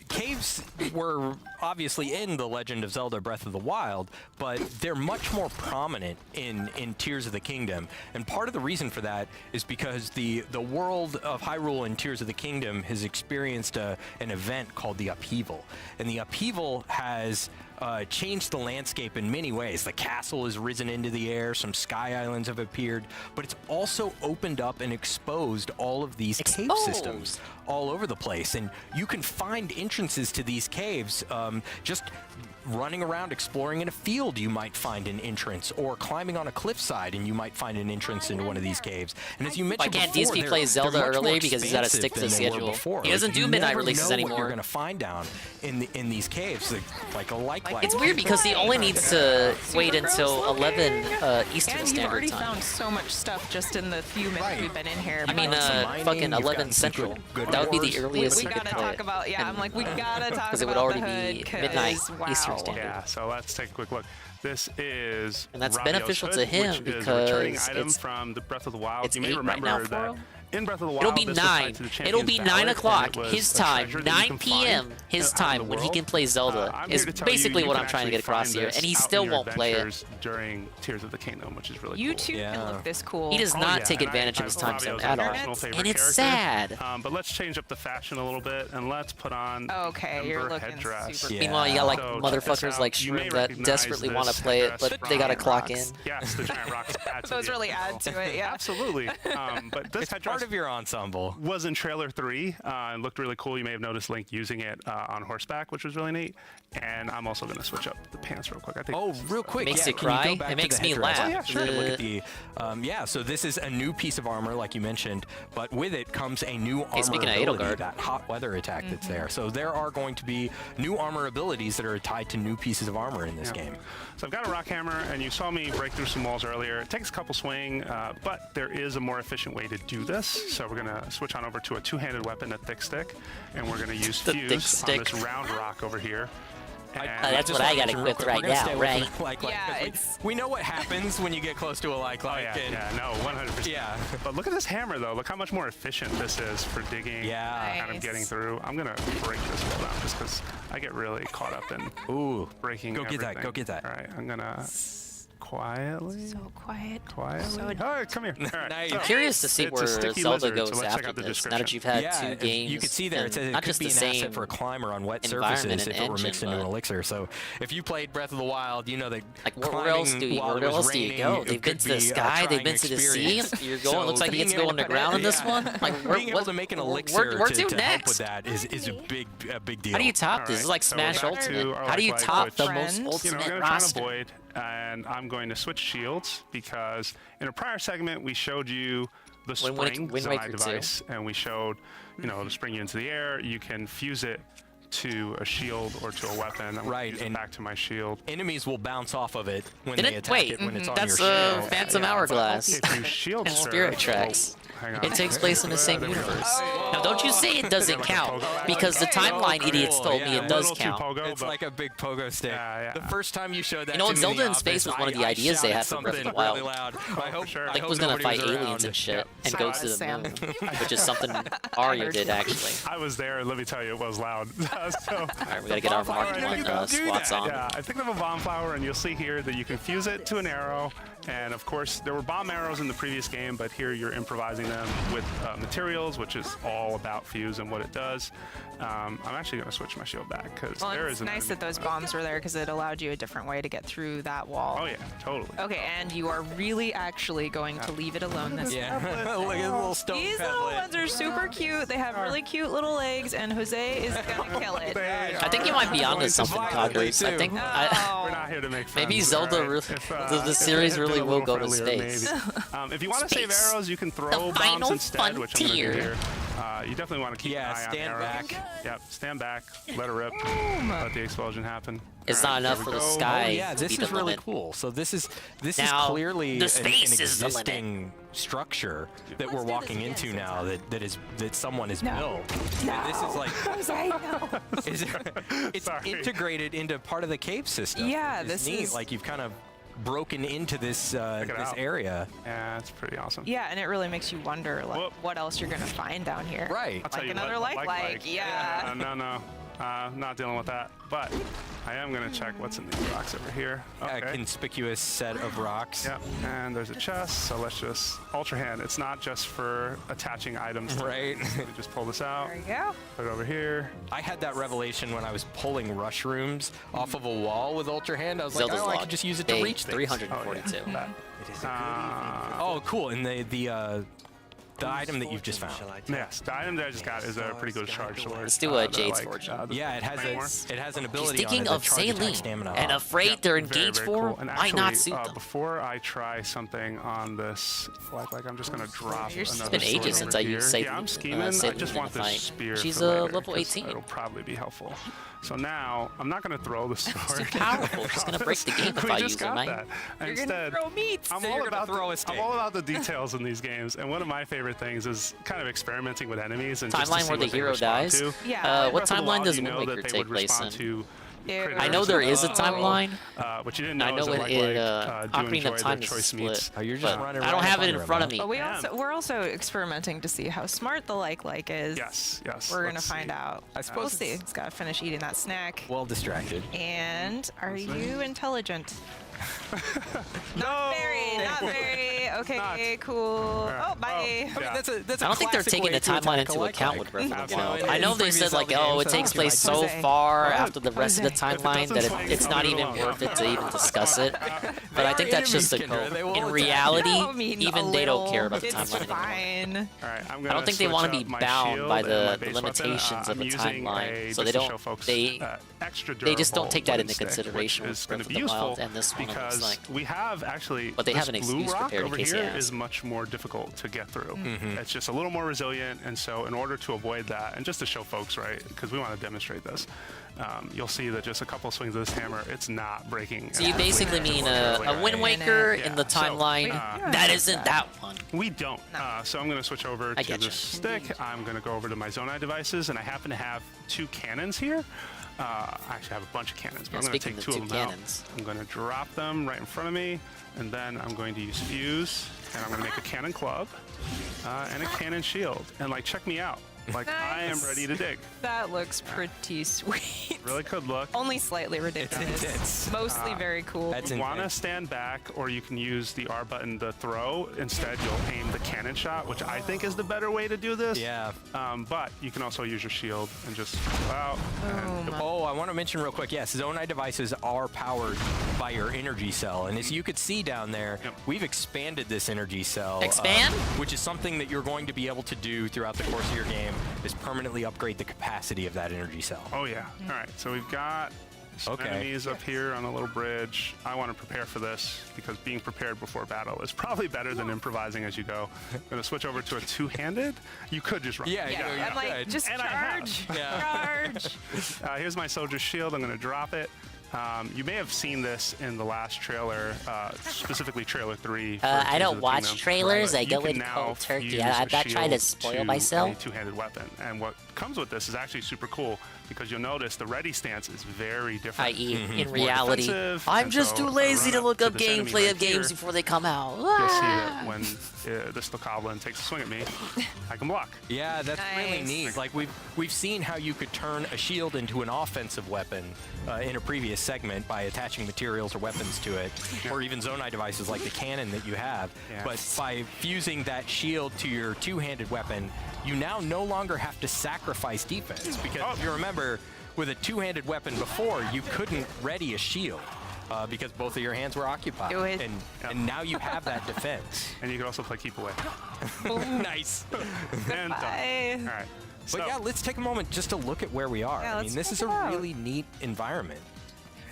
caves were obviously in The Legend of Zelda Breath of the Wild, but they're much more prominent in Tears of the Kingdom. And part of the reason for that is because the world of Hyrule in Tears of the Kingdom has experienced an event called the Upheaval. And the Upheaval has changed the landscape in many ways. The castle has risen into the air, some sky islands have appeared, but it's also opened up and exposed all of these cave systems all over the place. And you can find entrances to these caves just running around exploring in a field. You might find an entrance, or climbing on a cliffside and you might find an entrance into one of these caves. And as you mentioned, Why can't before, DSP play Zelda early because he's got to stick to the schedule? He doesn't do midnight releases anymore. You're going to find down in these caves, like a likewise. It's weird because he only needs to wait until 11 Eastern And you've Standard already Time. found so much stuff just in the few minutes we've been in here. I mean, fucking 11 Central. That would be the earliest We you could gotta play talk it. about, yeah, I'm like, we gotta talk Because it would about already the hood, be 'cause, midnight wow. Eastern Standard. Yeah, so let's take a quick look. This is And that's Rabio's beneficial to hood, him which is a returning because item it's- from the Breath of the Wild. it's You may 8 right remember now, that Foro? in Breath of the Wild, It'll be this was tied 9. to the It'll be Champion's 9 Ballad, o'clock and it was his a time, treasure that you 9 can p.m. find his out in time the when he world. can play Zelda I'm is here to tell basically you what can I'm trying to actually get across find here, this and he out in still your won't play it. adventures during Tears of the Kingdom, which is really You cool. two can look this cool. He does Oh, not yeah, take and advantage of his time Rabio's zone a at all, personal favorite and it's character. sad. But let's change up the fashion a little bit, and let's put on Okay, you're Ember looking headdress. super Meanwhile, you got like So check this motherfuckers out. like You may Shroom that recognize desperately want to this play it, headdress but they got to from clock in. rocks. Yes, the giant rocks add to Those the really add to it, yeah. Absolutely. But this It's headdress part of your ensemble. was in trailer 3 and looked really cool. You may have noticed Link using it on horseback, which was really neat. And I'm also going to switch up the pants real quick. I think. Oh, real quick. Makes yeah, you can you cry? go back It to makes the me headdress? laugh. Oh, yeah, sure. Look at the, yeah, so this is a new piece of armor, like you mentioned, but with it comes a new armor speaking of ability, Edelgard. that hot weather attack that's there. So there are going to be new armor abilities that are tied to new pieces of armor in this game. So I've got a rock hammer, and you saw me break through some walls earlier. It takes a couple swing, but there is a more efficient way to do this. So we're going to switch on over to a two-handed weapon, a thick stick, and we're going to use The thick fuse on stick. this round rock over here. That's what I got equipped right now, right? Yeah, we know what happens when you get close to a like. Oh, yeah, and yeah, no, 100%. Yeah. But look at this hammer, though. Look how much more efficient this is for digging, Yeah. kind of getting through. I'm going to break this wall down just because I get really caught up in breaking Go get that, everything. go get that. All right, I'm going to quietly. So quiet. Quietly. So All right, come here. All right. Nice. So, I'm curious to see it's a where sticky Zelda lizard, goes so let's check after out the this. Now description. that you've had Yeah, 2 if games, you could see there, it and says it not could just be the an asset same for a climber on wet environment surfaces and if it were engine, mixed into an but- elixir. So if you played Breath of the Wild, you know that Like, where climbing else do you, while it where was else do you raining, go? it They've been could to the be a sky, they've trying been to the sea. experience. You're going. So Looks like you get to being go able underground in this yeah. one. Like, Being able to make an elixir where to to help next? with that is a big deal. How do you top All this? This is right, like so Smash we're back to Ultimate. our How do you like top which, the most you know, You know, ultimate we're going to try and roster? avoid, and I'm going to switch shields because in a prior segment we showed you the spring Wind Zonai Waker 2. device, and we showed, you know, to spring you into the air. You can fuse it to a shield or to a weapon. I'm gonna Right, use it and back to my shield. Enemies will bounce off of it when Did they it? attack Wait, it when it's on that's your shield. Phantom Hourglass If you shield and surf- Spirit Tracks. Hang on. It takes place in the same There we go. universe. Now, don't you say it doesn't count, because the timeline idiots told me it does count. It's like a big pogo stick. The first time you showed that, You know, to me Zelda in the Space was office, one of the I ideas they shouted had for Breath of the something Wild. really loud. I hope, I Link hope was gonna nobody fight was aliens around. and shit and So go to the moon, which is something Arya did actually. I was there. Let me tell you, it was loud. So, All right, we gotta get our Mark I squats on. Yeah, I picked up a bomb flower, and you'll see here that you can fuse it to an arrow. And of course, there were bomb arrows in the previous game, but here you're improvising them with materials, which is all about fuse and what it does. I'm actually going to switch my shield back because there is it's nice that those bombs were there because it allowed you a different way to get through that wall. Oh yeah, totally. Okay, and you are really actually going to leave it alone this time. Look at the little stone These little ones are super cute. They have really cute little legs, and Jose is gonna kill it. I think you might be onto something, Coggers. I think we're not here to make friends. maybe Zelda, the series really will go to space. If you want to save arrows, you can throw bombs instead, which I'm going to do here. You definitely want to keep an eye on arrows. Back. Yep, stand back, let it rip, let the explosion happen. It's not enough for the sky. Oh, yeah, this is really cool. So this is clearly an existing structure that we're walking into now that someone has built. And this is like it's integrated into part of the cave system. Yeah, it's this neat. is Like you've kind of broken into this this area. Yeah, it's pretty awesome. Yeah, and it really makes you wonder like what else you're gonna find down here. Right. I'll tell Like you another what, like. Yeah. No. Not dealing with that, but I am going to check what's in these rocks over here. Okay. A conspicuous set of rocks. Yep, and there's a chest, so let's just Ultra Hand. It's not just for attaching items to right. We just pull this out. There you go. Put it over here. I had that revelation when I was pulling rush rooms off of a wall with Ultra Hand. I was Zelda's like, I could just use it to reach things. 342. Oh, cool. And the item that you've just found. Yes, the item that I just got is a pretty good charge sword. Let's do a Jade's Fortune. Yeah, it has an ability Speaking on it of to charge attack Saline stamina and up. afraid they're engaged for, And might not actually, suit them. before I try something on this, like I'm just gonna drop It's another been ages sword since over I here. used Saline. Yeah, I'm scheming. I Saline just in want a this fight. spear. She's for later, level 'cause 18. It'll probably be helpful. So now I'm not gonna throw the sword. Too powerful. She's gonna break the game if we I just use her, got man. that. You're Instead, gonna throw meats. I'm all about the details in these games, and one of my favorite things is kind of experimenting with enemies and just to Timeline see where the what they hero respond dies? to. Yeah. What Breath of the timeline Wild, does you know Wind that Waker they take would place respond in? to critters I know there is a and timeline. what you didn't know I know is that Ocarina enjoy of Time the is choice split. meats. Oh, you're just But running I don't around have it the in room, front of huh? me. But we're also experimenting to see how smart the like is. Yes. We're gonna let's find see. out. I suppose We'll see. It's gotta finish eating that snack. Well distracted. And are you intelligent? No. Not very. Okay, cool. Oh, bye. Yeah. That's I don't think they're taking the timeline into account with Breath of the Wild. I know they said like, oh, it takes place so far after the rest of the timeline that it's not even worth it to even discuss it. But I think that's just a goal. In reality, even they don't care about the timeline anymore. All right, I'm I don't think they want to be bound by the limitations of the timeline, so they don't. They just don't take that into consideration with Breath of the Wild and this one. Because we have actually, but they have an this blue excuse rock prepared in over case here he asks. is much more difficult to get through. It's just a little more resilient, and so in order to avoid that, and just to show folks, right, because we want to demonstrate this, you'll see that just a couple swings of this hammer, it's not breaking. So you basically mean a Wind Waker in the timeline that isn't that one. We don't. So I'm going to switch over to this stick. I'm going to go over to my Zonai devices, and I happen to have 2 cannons here. I actually have a bunch of cannons, but I'm going to take 2 of them out. I'm going to drop them right in front of me, and then I'm going to use fuse, and I'm going to make a cannon club and a cannon shield. And like, check me out. Like, I am ready to dig. That looks pretty sweet. Really could look. Only slightly ridiculous. It's mostly very cool. You want to stand back, or you can use the R button to throw. Instead, you'll aim the cannon shot, which I think is the better way to do this. Yeah. But you can also use your shield and just go out. Oh, I want to mention real quick, yes, Zonai devices are powered by your energy cell. And as you could see down there, we've expanded this energy cell. Expand? Which is something that you're going to be able to do throughout the course of your game, is permanently upgrade the capacity of that energy cell. Oh, yeah. All right, so we've got some enemies up here on a little bridge. I want to prepare for this because being prepared before battle is probably better than improvising as you go. I'm going to switch over to a 2-handed. You could just run. I'm like, just charge. Charge. Here's my soldier shield. I'm going to drop it. You may have seen this in the last trailer, specifically trailer 3. I don't watch trailers. I go in cold turkey. I'm not trying to spoil myself. A 2-handed weapon, and what comes with this is actually super cool because you'll notice the ready stance is very different. I.e., in reality, I'm just too lazy to look up gameplay of games before they come out. You'll see that when this Goblin takes a swing at me, I can block. Yeah, that's really neat. Like we've seen how you could turn a shield into an offensive weapon in a previous segment by attaching materials or weapons to it, or even Zonai devices like the cannon that you have. Yeah. But by fusing that shield to your two-handed weapon, you now no longer have to sacrifice defense, because if you remember, with a two-handed weapon before, you couldn't ready a shield. Because both of your hands were occupied. And now you have that defense. And you can also play keep away. Nice. And done. All right. But yeah, let's take a moment just to look at where we are. Yeah, I mean, this is a really neat environment.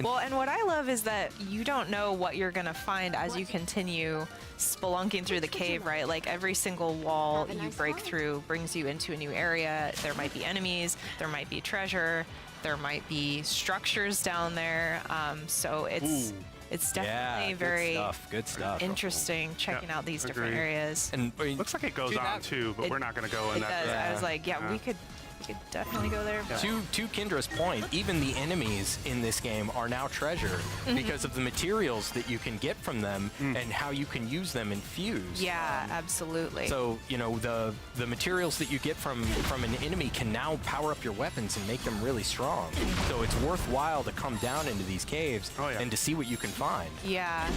Well, and what I love is that you don't know what you're going to find as you continue spelunking through the cave, right? Like every single wall you break through brings you into a new area. There might be enemies, there might be treasure, there might be structures down there. So it's definitely very good stuff. Interesting checking out these different areas. And looks like it goes on too, but we're not going to go in that. I was like, we could definitely go there. But. To Kendra's point, even the enemies in this game are now treasure because of the materials that you can get from them and how you can use them in Fuse. Yeah, absolutely. So, you know, the materials that you get from an enemy can now power up your weapons and make them really strong. So it's worthwhile to come down into these caves and to see what you can find. Yeah,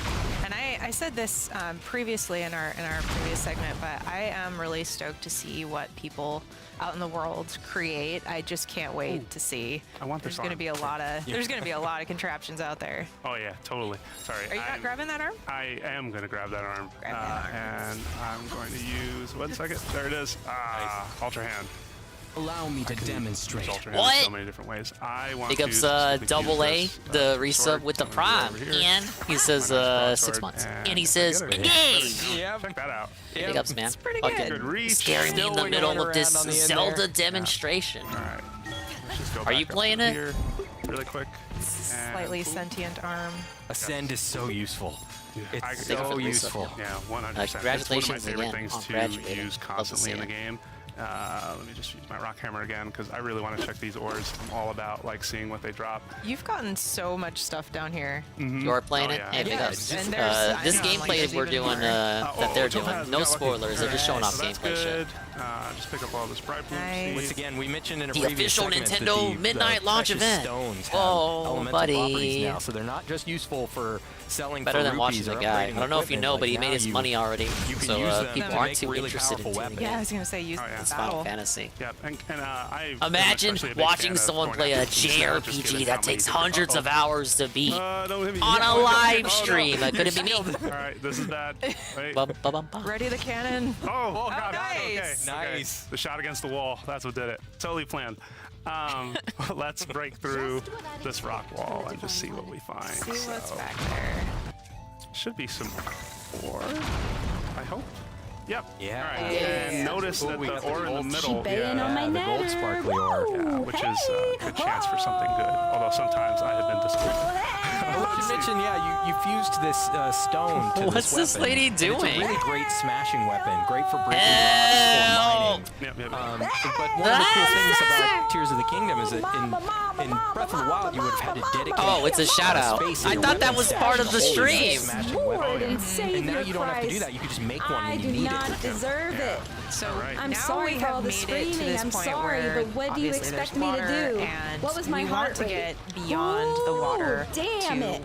and I said this previously in our previous segment, but I am really stoked to see what people out in the world create. I just can't wait to see. I want there's this going to arm. be a lot of there's going to be a lot of contraptions out there. Oh yeah, totally. Sorry. Are you not grabbing that arm? I am going to grab that arm. And I'm going to use 1 second. There it is. Ultra hand. Allow me to demonstrate. Ultra hand in so many different ways. I want Big ups Double A, the resub with the prime. And he says 6 months. And he says, engage! Check that out. Big ups, man. It's pretty Fucking scaring me in the middle of this Zelda demonstration. Alright. Just go Are you back up playing it? here really quick. Slightly sentient arm. Ascend is so useful. It's Thank you for so the resub, useful. yeah. Yeah, 100%. Congratulations it's one of my favorite again things on to graduating. use Love to constantly see in the it. game. Let me just use my rock hammer again because I really want to check these ores. I'm all about like seeing what they drop. You've gotten so much stuff down here. You are playing it? yeah. Hey, big Yes, ups. and there's- I This know, gameplay there's we're even doing, more. that they're doing, Topaz, no got lucky. spoilers, they're just showing off So that's gameplay shit. good. Just pick up all the sprite blue Nice. Once again, we mentioned in a The previous official segment that Nintendo the midnight launch precious event. stones have Oh, elemental properties buddy. now, so they're not just useful for selling Better for than rupees watching or the guy. upgrading I don't know if you equipment. know, but he Like, made now his money already. You can So use them people to aren't make too really interested in powerful doing weapons. it. Yeah, I was gonna say use It's the Final battle. Fantasy. Yep, and I Imagine especially a big watching fan of someone going play a after some stuff, just JRPG given that how takes many hundreds of hours to beat don't hit me. on Yeah, a oh, live no. stream. Could it be me? All right, this is bad. Wait. Bum, bum, bum, bum. Ready the cannon. Oh, God. nice. Okay. Nice. The shot against the wall. That's what did it. Totally planned. Let's break through this rock wall and just see what we find. See what's So, back there. should be some ore, I hope. Yep. Yeah. All right. Yeah. And notice that we the got the ore in the gold- middle. the gold sparkly ore. Yeah, which is a good chance for something good. Although sometimes I have been disappointed. You mentioned, you fused this stone to What's this weapon. lady And It's a doing? really great smashing weapon, great for breaking rocks or mining. Yep. But one of the cool things about Tears of the Kingdom is that in Breath of the Wild, you would have had to dedicate Oh, it's a shout out. space in I your thought that weapon was stash part of to the hold this stream. smashing Lord weapon. and Savior And now you don't have to do Christ. that. You can just make one I when do you need not it. deserve it. So I'm now sorry we for have all the made it to screaming. this I'm point sorry, where but what do you obviously expect there's me to water do? And What was my we heart want to rate? get beyond the water Damn to it.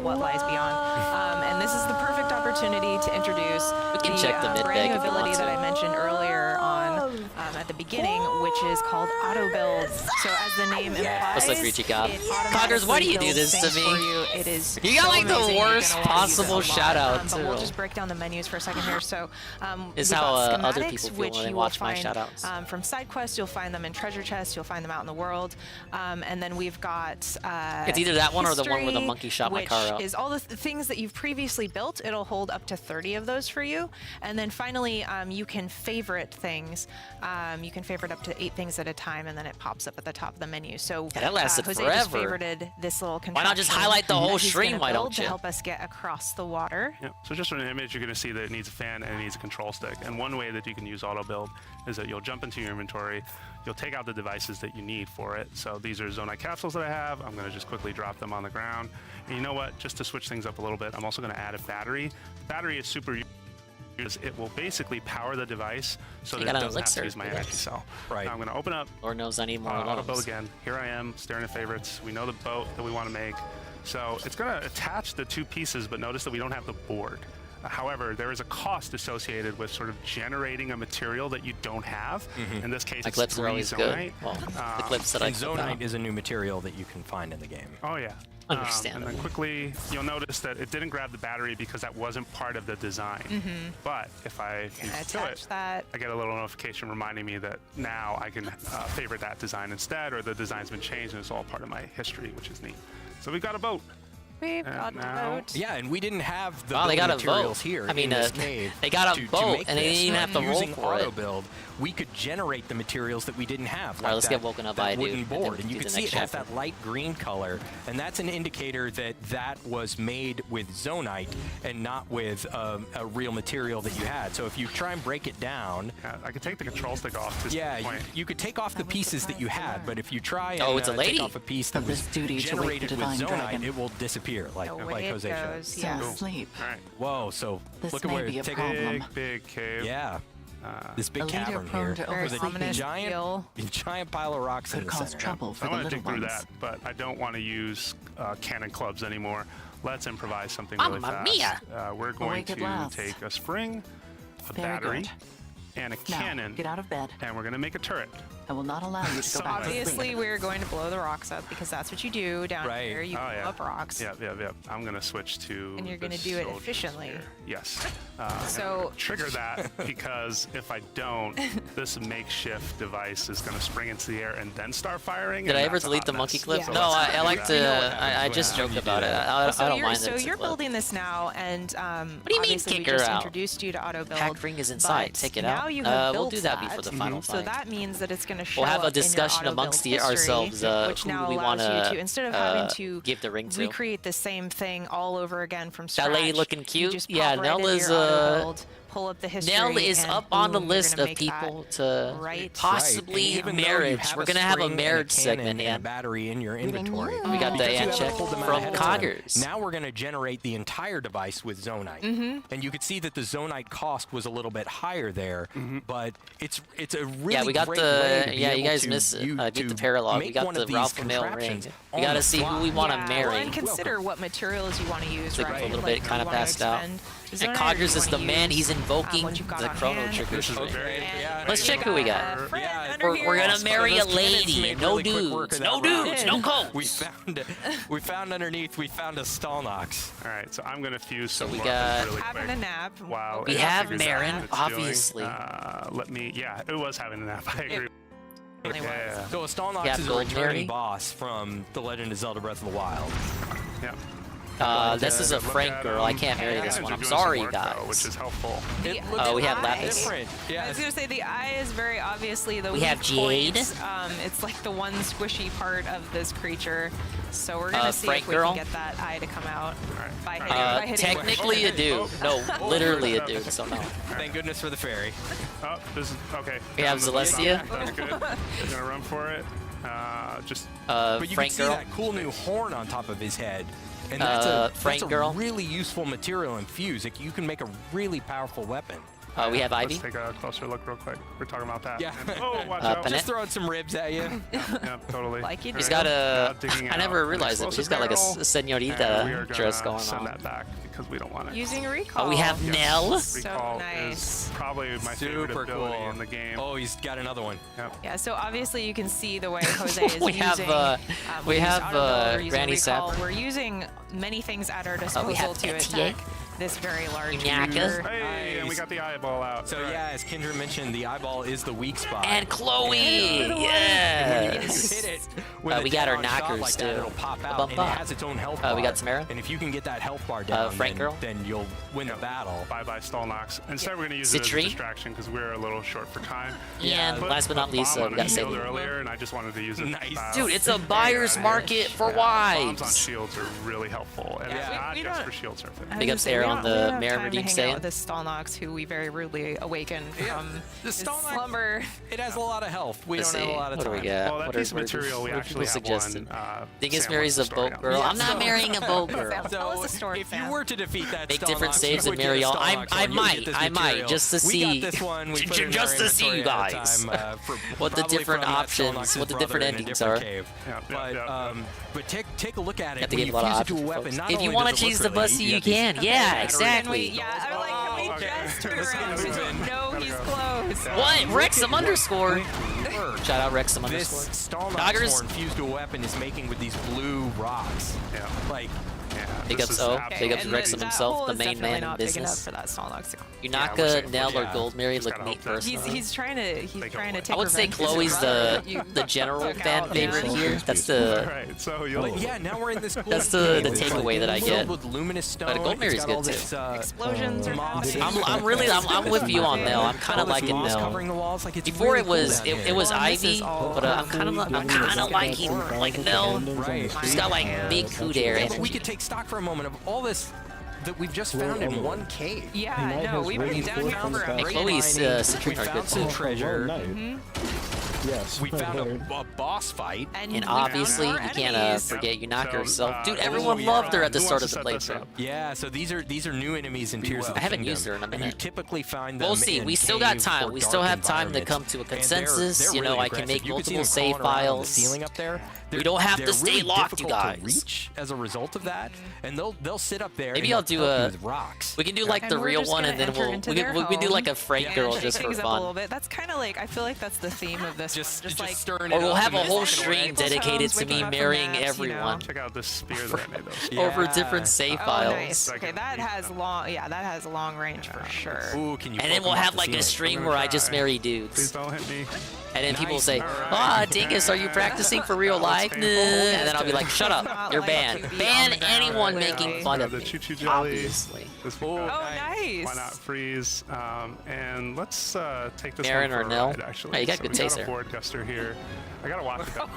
what lies beyond. And this is the perfect opportunity to introduce can check the mid brand bag new if you ability want that to. I mentioned earlier on at the beginning, which is called auto build. So as the name implies, What's up, Richie God? it Coggers, why do you do automatically this to builds me? things for you. It is You got so like the amazing. You're worst gonna wanna use it possible a lot. shout out But we'll too. just break down the menus for a second here. So Is we've how, got other schematics, people feel which when they you watch will my find shout outs. from side quests. You'll find them in treasure chests. You'll find them out in the world. And then we've got It's either that one or the one where the history, monkey shot my which car out. is all the things that you've previously built. It'll hold up to 30 of those for you. And then finally, you can favorite things. You can favorite up to 8 things at a time, and then it pops up at the top of the menu. So Yeah, that lasted Jose forever. just favorited this little contraption. Why not just highlight the whole that he's stream, gonna why build don't to you? help us get across the water. Yep. So just from an image, you're going to see that it needs a fan and it needs a control stick. And one way that you can use auto build is that you'll jump into your inventory, you'll take out the devices that you need for it. So these are Zonite capsules that I have. I'm going to just quickly drop them on the ground. And you know what? Just to switch things up a little bit, I'm also going to add a battery. The battery is super. It will basically power the device so that it doesn't have to use my energy cell. Right. Now I'm going to open up. Lord knows I need more auto of build those. again. Here I am staring at favorites. We know the boat that we want to make. So it's going to attach the 2 pieces, but notice that we don't have the board. However, there is a cost associated with sort of generating a material that you don't have. In this case, My it's clips are 3 always Zonite. good. Well, the clips that I And clip Zonite out. is a new material that you can find in the game. Oh yeah. Understandable. And then quickly, you'll notice that it didn't grab the battery because that wasn't part of the design. But if I do it, that. I get a little notification reminding me that now I can favorite that design instead, or the design's been changed and it's all part of my history, which is neat. So we've got a boat. We've got a boat. Yeah, and we didn't have the Wow, they building got a materials boat. here I mean, in this cave. they got a to boat, make and they this. didn't even have to roll Using for auto it. build, we could generate the materials that we didn't have. All right, let's that, get woken up that by a dude, wooden and then board, and you do can the see it next has chapter. that light green color, and that's an indicator that that was made with Zonite and not with a real material that you had. So if you try and break it down, I could take the control stick off. To yeah, point. you could take off the pieces that you had, but if you try and Oh, it's a lady. take off a piece that was duty to wake the generated with divine Zonite, dragon. it will disappear, like way it Jose goes, showed. yeah. Sleep. All right. Whoa, so This look at may where be a take problem. Big cave. Yeah. This A big leader cavern prone here to Very with a ominous feel. giant pile of rocks in Could the cause center. trouble for I the want to little dig through ones. that, but I don't want to use cannon clubs anymore. Let's improvise something really Mamma fast. mia. We're going Awake at to last. take a spring, a Very battery, good. and a Now, cannon, get out of bed. and we're going to make a turret. I will not allow you to go So back to sleep. Obviously, we're going to blow the rocks up because that's what you do down Right. here. You Oh, blow yeah. up rocks. Yep. I'm going to switch to. And you're the gonna do it soldiers efficiently. here. Yes. So- trigger that because if I don't, this makeshift device is going to spring into the air and then start firing. Did and I ever that's a delete hot the mess. monkey clip? Yeah. No, I like You know what to. happens I when just you joked do about it. that. I So don't you're mind that. so you're building this now, and What do you mean obviously kick we her just out? introduced you to auto build. Hack ring is inside. but Take it now out. You have We'll built do that before the final So fight. that means that it's going to show We'll have a up in your discussion auto amongst build history, ourselves, which who now we allows wanna, you to, instead of having to give the ring to. recreate the same thing all over again from scratch. That lady looking you cute? just Yeah, pop right Nell into is your auto build, pull up the history. Nell is and up on the boom, you're list gonna of make people that to right. possibly Right. Even though you marriage. have We're gonna have a string and marriage cannon segment, and a and battery in your inventory. we got Because the you ad haven't check pulled them out from ahead of time. Coggers. Now we're going to generate the entire device with Zonite, and you could see that the Zonite cost was a little bit higher there, but it's a really Yeah, we got great way to the be you able guys to missed you beat to the parallel. We make got one the of these Ralph Camille ring. contraptions We on got to the see who fly. we want to Yeah, marry. well, and consider what materials you want to use, Like right? a little Like, bit you kind of wanna passed out. expend And Zonite, Coggers you is wanna the man. use, He's invoking what you've got the on chrono hand. trigger. This is very. Let's check who we got. We're We're gonna marry a Those cannons lady. made No really quick work dudes. of No that round. dudes. No coats. We found underneath. We found a Stalnox. All right, so I'm going to fuse some we more got- really Having quick. a nap. Wow. We it have figures out Marin, what it's doing. obviously. Let me. Yeah, it was having a nap. I agree. Really was. Yeah. So a Stalnox Yeah, is a Gold returning Mary. boss from The Legend of Zelda Breath of the Wild. Yeah. This is a Look Frank at girl. I them. can't marry this Cannons one. are I'm doing some sorry, work, guys. though, which is helpful. It looks we have eye. Lapis. different. I Yeah, was gonna say the eye is very obviously the We weak have Jade. point. It's like the one squishy part of this creature. So we're gonna see Frank if we girl? can get that eye to come out by hitting Technically a dude. No, literally a dude. So no. Thank goodness for the fairy. Oh, this is okay. We have Celestia. That's good. We're gonna run for it. Just. But you Frank can see girl. that cool new horn on top of his head. And that's Frank that's girl. a really useful material in Fuse. Like, you can make a really powerful weapon. We have Ivy. Let's take a closer look real quick. We're talking about that. Yeah. And- oh, watch out. Just throwing some ribs at you. Yeah, totally. Like you do. He's got a. digging I never out realized an it. But he's got like a explosive barrel, and we are senorita gonna dress going send on. that back because we don't want it. Using recall. Oh, we have Nell. So Recall nice. is probably my favorite Super ability cool. in the game. Oh, he's got another one. Yep. Yeah, so obviously you can see the way Jose is We using. have, we use have, auto build, we're using Granny recall. Sapper. We're using many things at our disposal we have to Etier. attack this very large Nyaka. creature. Hey, and we got the eyeball out. So yeah, as Kendra mentioned, the eyeball is the weak spot. And Chloe, And when you yes. hit it with We a got our dead-on shot knockers like too. that, it'll pop out, Bump and it up. has its own health bar. We got Samara. And if you can get that health bar down, Frank girl. then you'll win the battle. Bye-bye stall knocks. Instead, we're going to use it as a Citri. distraction because we're a little short for time. And last but not least, we got shield Sadie. earlier, and I just wanted to use it. Nice. Dude, it's a buyer's market for Bombs on wives. shields are really helpful, and it's not just for shield surfing. Big ups there on the Mare Redeem Hang saying. out with this Stalnox, who we very rudely awakened from The his Stalnox, slumber. it has a lot of health. We Let's don't have a see. lot of What do time. we got? Well, that What piece are- of material we what are actually people have suggesting? one. Dingus Sam marries a wants the story boat on. girl. Yeah, I'm not so- marrying a boat girl. Tell us the story, if you Sam. were to defeat that Make Stalnox, different saves you and would get a marry all. Stalnox I one. You'll get this might, material. just to We see. got this one. We put it in Just our to see you inventory ahead of guys. time, What the probably different from that options, Stalnox's what the brother different in a endings different are. cave. Yeah, But take a look at it. Have to When give you a lot of fuse it to a options, weapon, folks. not If you only want does to it change look the really bussy, neat, you have these can. Yeah, batteries. exactly. Yeah, I'm like, can we just turn around? move We in. know he's close. What? Wrexham underscore. Work Shout out Wrexham This underscore. Stalnox Doggers. horn fused to a weapon is making with these blue rocks. Yeah. Like, Big this ups is O. absolutely Big ups and Wrexham that himself, hole the is main definitely man in not big enough business. for that Stalnox to Unaka, Nell, or Goldmary just look gotta neat hope that- personally. He's trying to take I would say revenge on his Chloe's brother the you the general took fan out, favorite yeah. here. That's the Right, so you'll. but yeah, now we're in this. That's cool the cave. It's takeaway that I filled get. with luminous stone. But Goldmary's It's got all good, this, too. Explosions are moss. happening. I'm with you on Nell. I'm kind of All this liking moss Nell. covering the walls, like it's Before really it was cool down it here. was Well, and this Ivy, is all but I'm kind of liking like Nell. Right. She's got like big food air Yeah, but we energy. could take stock for a moment of all this that we've just found in one cave. Yeah, no, we've been down here for a Hey, great Chloe's we citrine are found good some too. treasure. Yes. We found a boss fight. And we obviously, found you more can't enemies. forget Unaka So, herself. Dude, oh, everyone yeah. loved her at the Who start wants of to the set this playthrough. up? Yeah, so these are new enemies in Tears of the I haven't Kingdom. used her in a And you minute. typically find them We'll see. in We still got caves time. or We dark still have time to environments. come to a And they're consensus. You know, really I can aggressive. make You can see multiple them save crawling around on the files. ceiling up there. We don't have They're to stay really locked, you difficult to guys. reach as a result of that, and they'll sit up there. Maybe and I'll they'll do help you a. with rocks. We can do like And the we're real just one, gonna and then enter we into their can do like a Frank home girl and just shake for things up a little fun. bit. That's kind of like I feel like that's the theme of this. Just like stirring Or it we'll up have a and whole just stream People's dedicated homes, to waking me up from marrying naps, you know. everyone Check out this spear that I made those. over different save Oh, files. nice. Okay, that has long. Yeah, that has long range for sure. Ooh, can you And then poke we'll them off have the like a ceiling? stream where I just marry Please dudes. don't hit me. And then people Nice. say, Alright. Dingus, are you practicing for real life? Nah. And then I'll be like, shut up, Not you're like banned. to be Ban on the anyone ground, making literally. fun of the me. choo-choo jelly. Obviously. This Oh, one. nice. Why not freeze? And let's take this Marin one or for a Nell? ride, actually. Oh, you got So good we taste got a there. Ford Guster here. I gotta walk it up.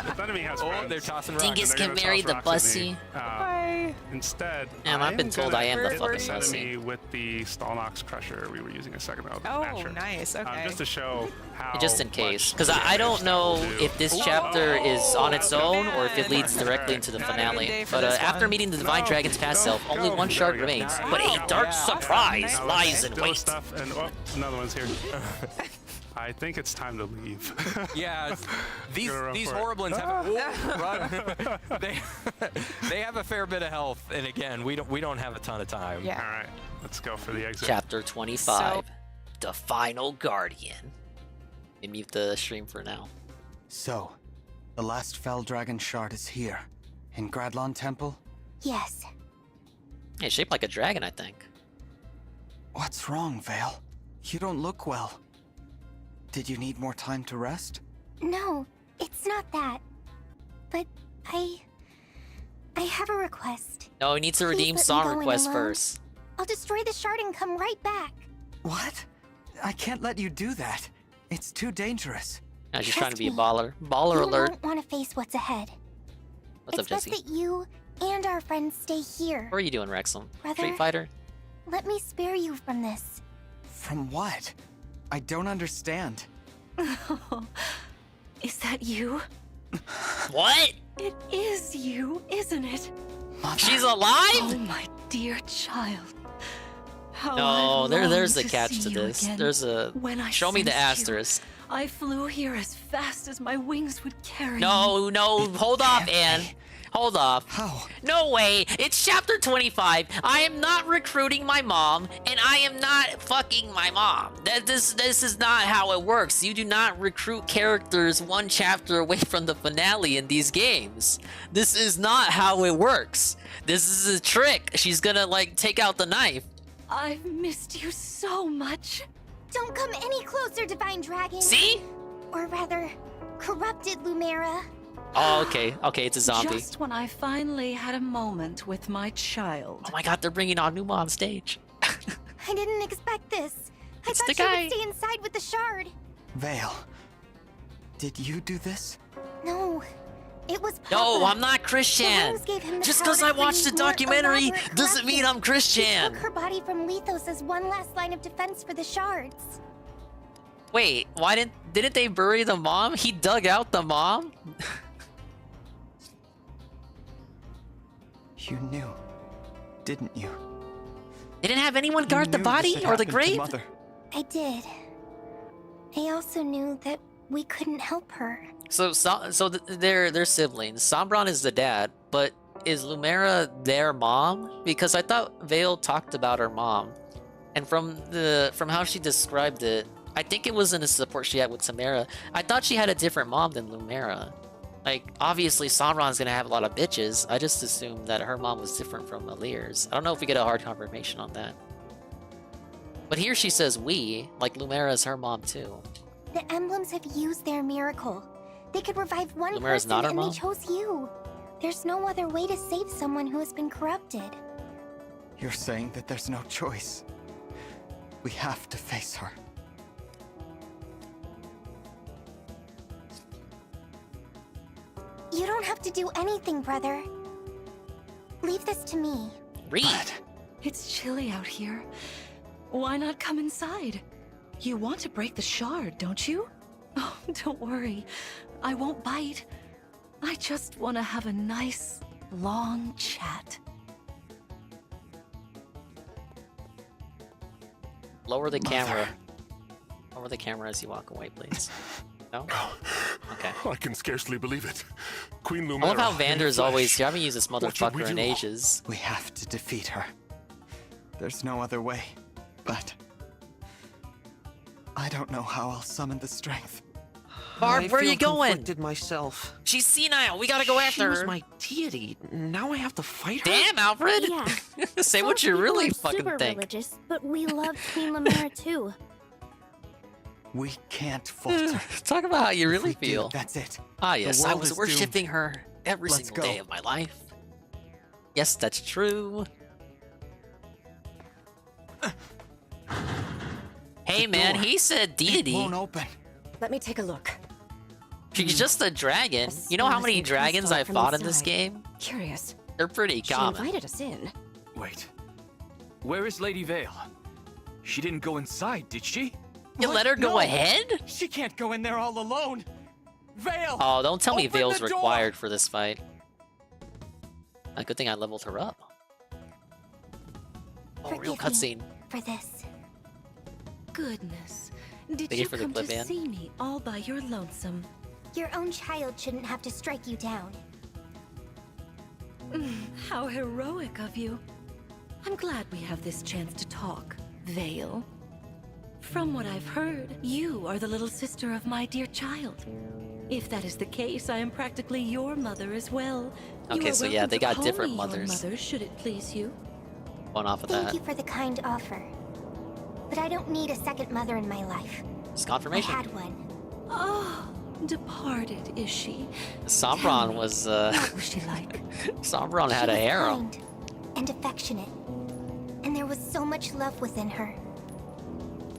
If enemy has Oh, friends, they're tossing rocks. Dingus they're can gonna marry toss the rocks at me. bussy. Bye. Instead, And I've been told I am the hit fucking this bussy. enemy with the Stalnox Crusher we were using a second ago. the Oh, Masher. nice. Okay. Just to show how Just in case, much because I don't damage know that will do. if this chapter is on its own or if it leads man. directly into the Not a good finale. day for But this after one. meeting the Divine Dragon's past self, only one shard remains. But a dark surprise Now lies let's in do wait. Stuff and another one's here. I think it's time to leave. Yeah, these Gonna run these for it. horriblins have run. they have a fair bit of health, and again, we don't have a ton of time. Yeah. All right, let's go for the exit. Chapter 25, The Final Guardian. We mute the stream for now. So, the last Fell Dragon shard is here, in Gradlon Temple? Yes. Hey, it's shaped like a dragon, I think. What's wrong, Vale? You don't look well. Did you need more time to rest? No, it's not that. But I have a request. No, he needs to Please redeem let me song go in request alone. first. I'll destroy the shard and come right back. What? I can't let you do that. It's too dangerous. Now she's trying to be a me. baller. Baller You alert. won't want to face what's ahead. What's it's up, best Jesse? that you and our friends stay here. What are you doing, Wrexham? Brother? Street Fighter? Let me spare you from this. From what? I don't understand. Is that you? What? It is you, isn't it? She's alive? Oh, my dear child. How No, I've there's longed a to catch see to you this. again. There's a. When I Show me the sensed you, asterisk. I flew here as fast as my wings would carry me. No, hold off, Anne. Hold up. How? No way. It's chapter 25. I am not recruiting my mom, and I am not fucking my mom. This is not how it works. You do not recruit characters one chapter away from the finale in these games. This is not how it works. This is a trick. She's gonna, like, take out the knife. I've missed you so much. Don't come any closer, Divine Dragon. See? Or rather, corrupted Lumera. Oh, okay. Okay, it's a zombie. Just when I finally had a moment with my child. Oh my god, they're bringing Anuma on stage. I didn't expect this. I It's thought the she guy. would stay inside with the shard. Vale, did you do this? No, it was Papa. No, I'm not Christian. The rings gave him the Just power because to I watched the create more documentary elaborate doesn't mean I'm corruption. He Christian. took her body from Lethos as one last line of defense for the shards. Wait, why didn't they bury the mom? He dug out the mom? You knew, didn't you? They didn't have anyone guard the knew body this had or the happened to grave? Mother. I did. I also knew that we couldn't help her. So they're siblings. Sombron is the dad, but is Lumera their mom? Because I thought Vale talked about her mom, and from how she described it, I think it was in a support she had with Samara. I thought she had a different mom than Lumera. Like, obviously Sombron's gonna have a lot of bitches. I just assumed that her mom was different from Alir's. I don't know if we get a hard confirmation on that. But here she says we, like Lumera is her mom too. The emblems have used their miracle. They could revive one Lumera's person not her and mom? they chose you. There's no other way to save someone who has been corrupted. You're saying that there's no choice. We have to face her. You don't have to do anything, brother. Leave this to me. Read. It's chilly out here. Why not come inside? You want to break the shard, don't you? Oh, don't worry. I won't bite. I just want to have a nice, long chat. Lower the camera. Lower the camera as you walk away, please. No? Okay. I can scarcely believe it. Queen Lumera. I love how Vander's always. You haven't used this What should we motherfucker in do? ages. We have to defeat her. There's no other way, but I don't know how I'll summon the strength. Barb, where are you going? Conflicted myself. She's senile. We gotta go after She was her. my deity. Now I have to fight her. Damn, Alfred! Yeah. Say Some what you people really are fucking super think. religious, but we love Queen Lumera too. We can't falter. Talk about how you If really we do, feel. that's it. Ah, The yes, I world was is worshipping doomed. her every Let's single go. day of my life. Yes, that's true. Hey, man, door. he said deity. It won't open. Let me take a look. She's just a dragon. You know how many dragons I fought in this game? Curious. They're pretty She common. invited us in. Wait. Where is Lady Vale? She didn't go inside, did she? You let her go No. ahead? She can't go in there all alone. Vale! Oh, don't tell me Open Vale's the door! required for this fight. A good thing I leveled her up. Oh, real Forgive me cutscene. for this. Goodness. Did Thank you you for the come clip, to Ann. see me all by your lonesome? Your own child shouldn't have to strike you down. How heroic of you. I'm glad we have this chance to talk, Vale. From what I've heard, you are the little sister of my dear child. If that is the case, I am practically your mother as well. You Okay, are so yeah, welcome they to got call different me your mothers. mother, should it please you. Going off of Thank that. you for the kind offer. But I don't need a second mother in my life. It's I confirmation. had one. Oh, departed is she? Sombron was, What was she like? Sombron had She a was harem. kind and affectionate. And there was so much love within her.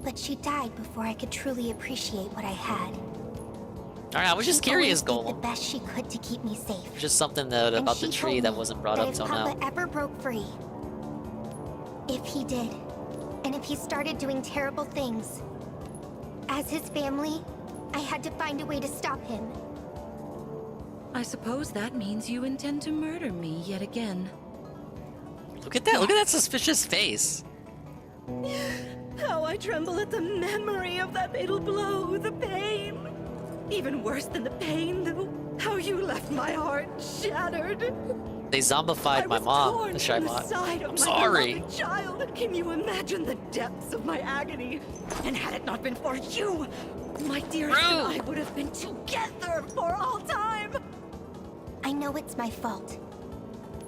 But she died before I could truly appreciate what I had. Alright, I was just She curious, always did Golem. the best she could to keep me safe. Just something that And about the she tree told that me wasn't brought that up if till Papa now. ever broke free, if he did, and if he started doing terrible things, as his family, I had to find a way to stop him. I suppose that means you intend to murder me yet again. Look at that! Look at that suspicious face. How I tremble at the memory of that fatal blow, the pain. Even worse than the pain, though, How you left my heart shattered. They zombified my mom, the Shybot. I'm sorry. Child, can you imagine the depths of my agony? And had it not been for you, my dearest and I would have been together for all time. I know it's my fault.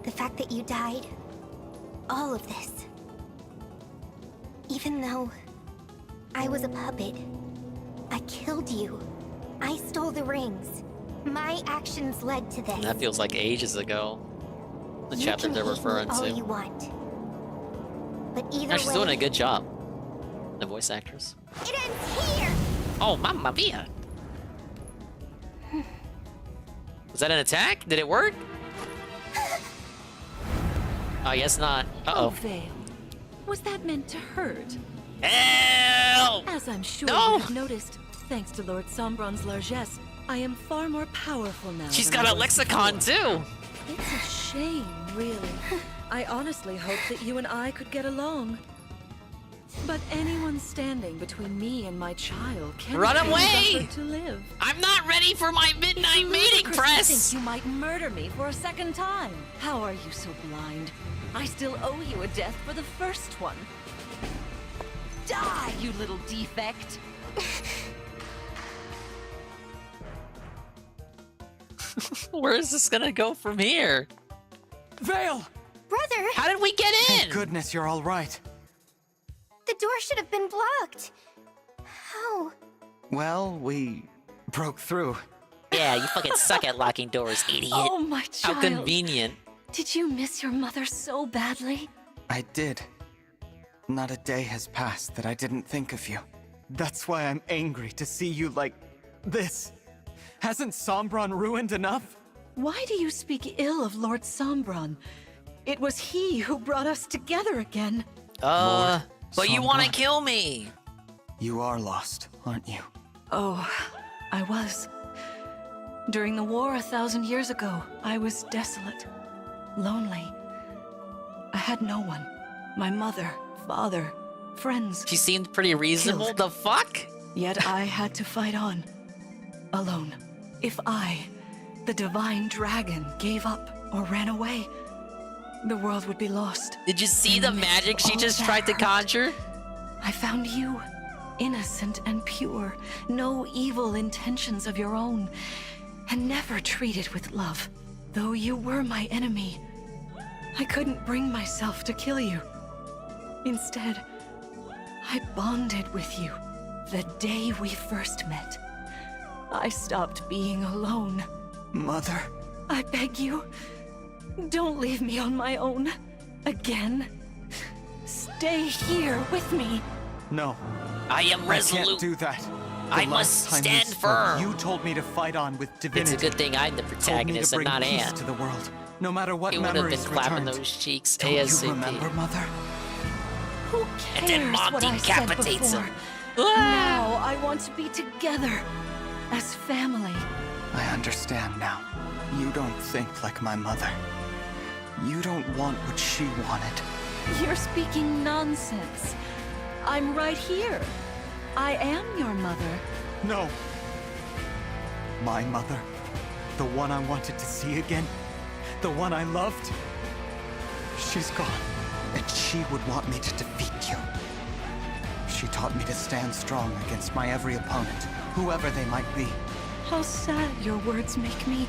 The fact that you died. All of this. Even though I was a puppet, I killed you. I stole the rings. My actions led to this. That feels like ages ago. The You chapter can they're hate me referring all to. you want. But either Yeah, she's way, doing a good job. The voice actress. it ends here. Oh, mamma mia! Was that an attack? Did it work? I guess not. Uh-oh. Vale. Was that meant to hurt? Help! As I'm sure No! you have noticed, thanks to Lord Sombron's largesse, I am far more powerful now. She's than got I a was lexicon before. too! It's a shame, really. I honestly hoped that you and I could get along. But anyone standing between me and my child can Run away! to live. I'm not ready for my midnight meeting, press! Think you might murder me for a second time. How are you so blind? I still owe you a death for the first one. Die, you little defect! Where is this gonna go from here? Vale! Brother! How did we get in? Thank goodness you're all right. The door should have been blocked. How? Well, we broke through. Yeah, you fucking suck at locking doors, idiot. Oh, my child. How convenient. Did you miss your mother so badly? I did. Not a day has passed that I didn't think of you. That's why I'm angry to see you like this. Hasn't Sombron ruined enough? Why do you speak ill of Lord Sombron? It was he who brought us together again. But you want to Sombron. kill me. You are lost, aren't you? Oh, I was. During the war 1,000 years ago, I was desolate, lonely. I had no one. My mother, father, friends. She seemed pretty reasonable. Killed. The fuck? Yet I had to fight on. Alone. If I, the divine dragon, gave up or ran away, the world would be lost. Did you see In the the midst magic of she all just that tried to hurt, conjure? I found you, innocent and pure, no evil intentions of your own, and never treated with love. Though you were my enemy, I couldn't bring myself to kill you. Instead, I bonded with you the day we first met. I stopped being alone. Mother? I beg you, don't leave me on my own again. Stay here with me. No. I am I resolute. can't do that. I The must last time stand spoke, firm. You told me to fight on with divinity. It's a good thing I'm the Told me to protagonist and bring not peace Anne. to the world, no matter what He would have been memories clapping returned. those cheeks Don't ASAP. you remember, Mother? Who And then cares Mom what I said decapitates before? him. Now I want to be together as family. I understand now. You don't think like my mother. You don't want what she wanted. You're speaking nonsense. I'm right here. I am your mother. No. My mother. The one I wanted to see again. The one I loved. She's gone. And she would want me to defeat you. She taught me to stand strong against my every opponent, whoever they might be. How sad your words make me.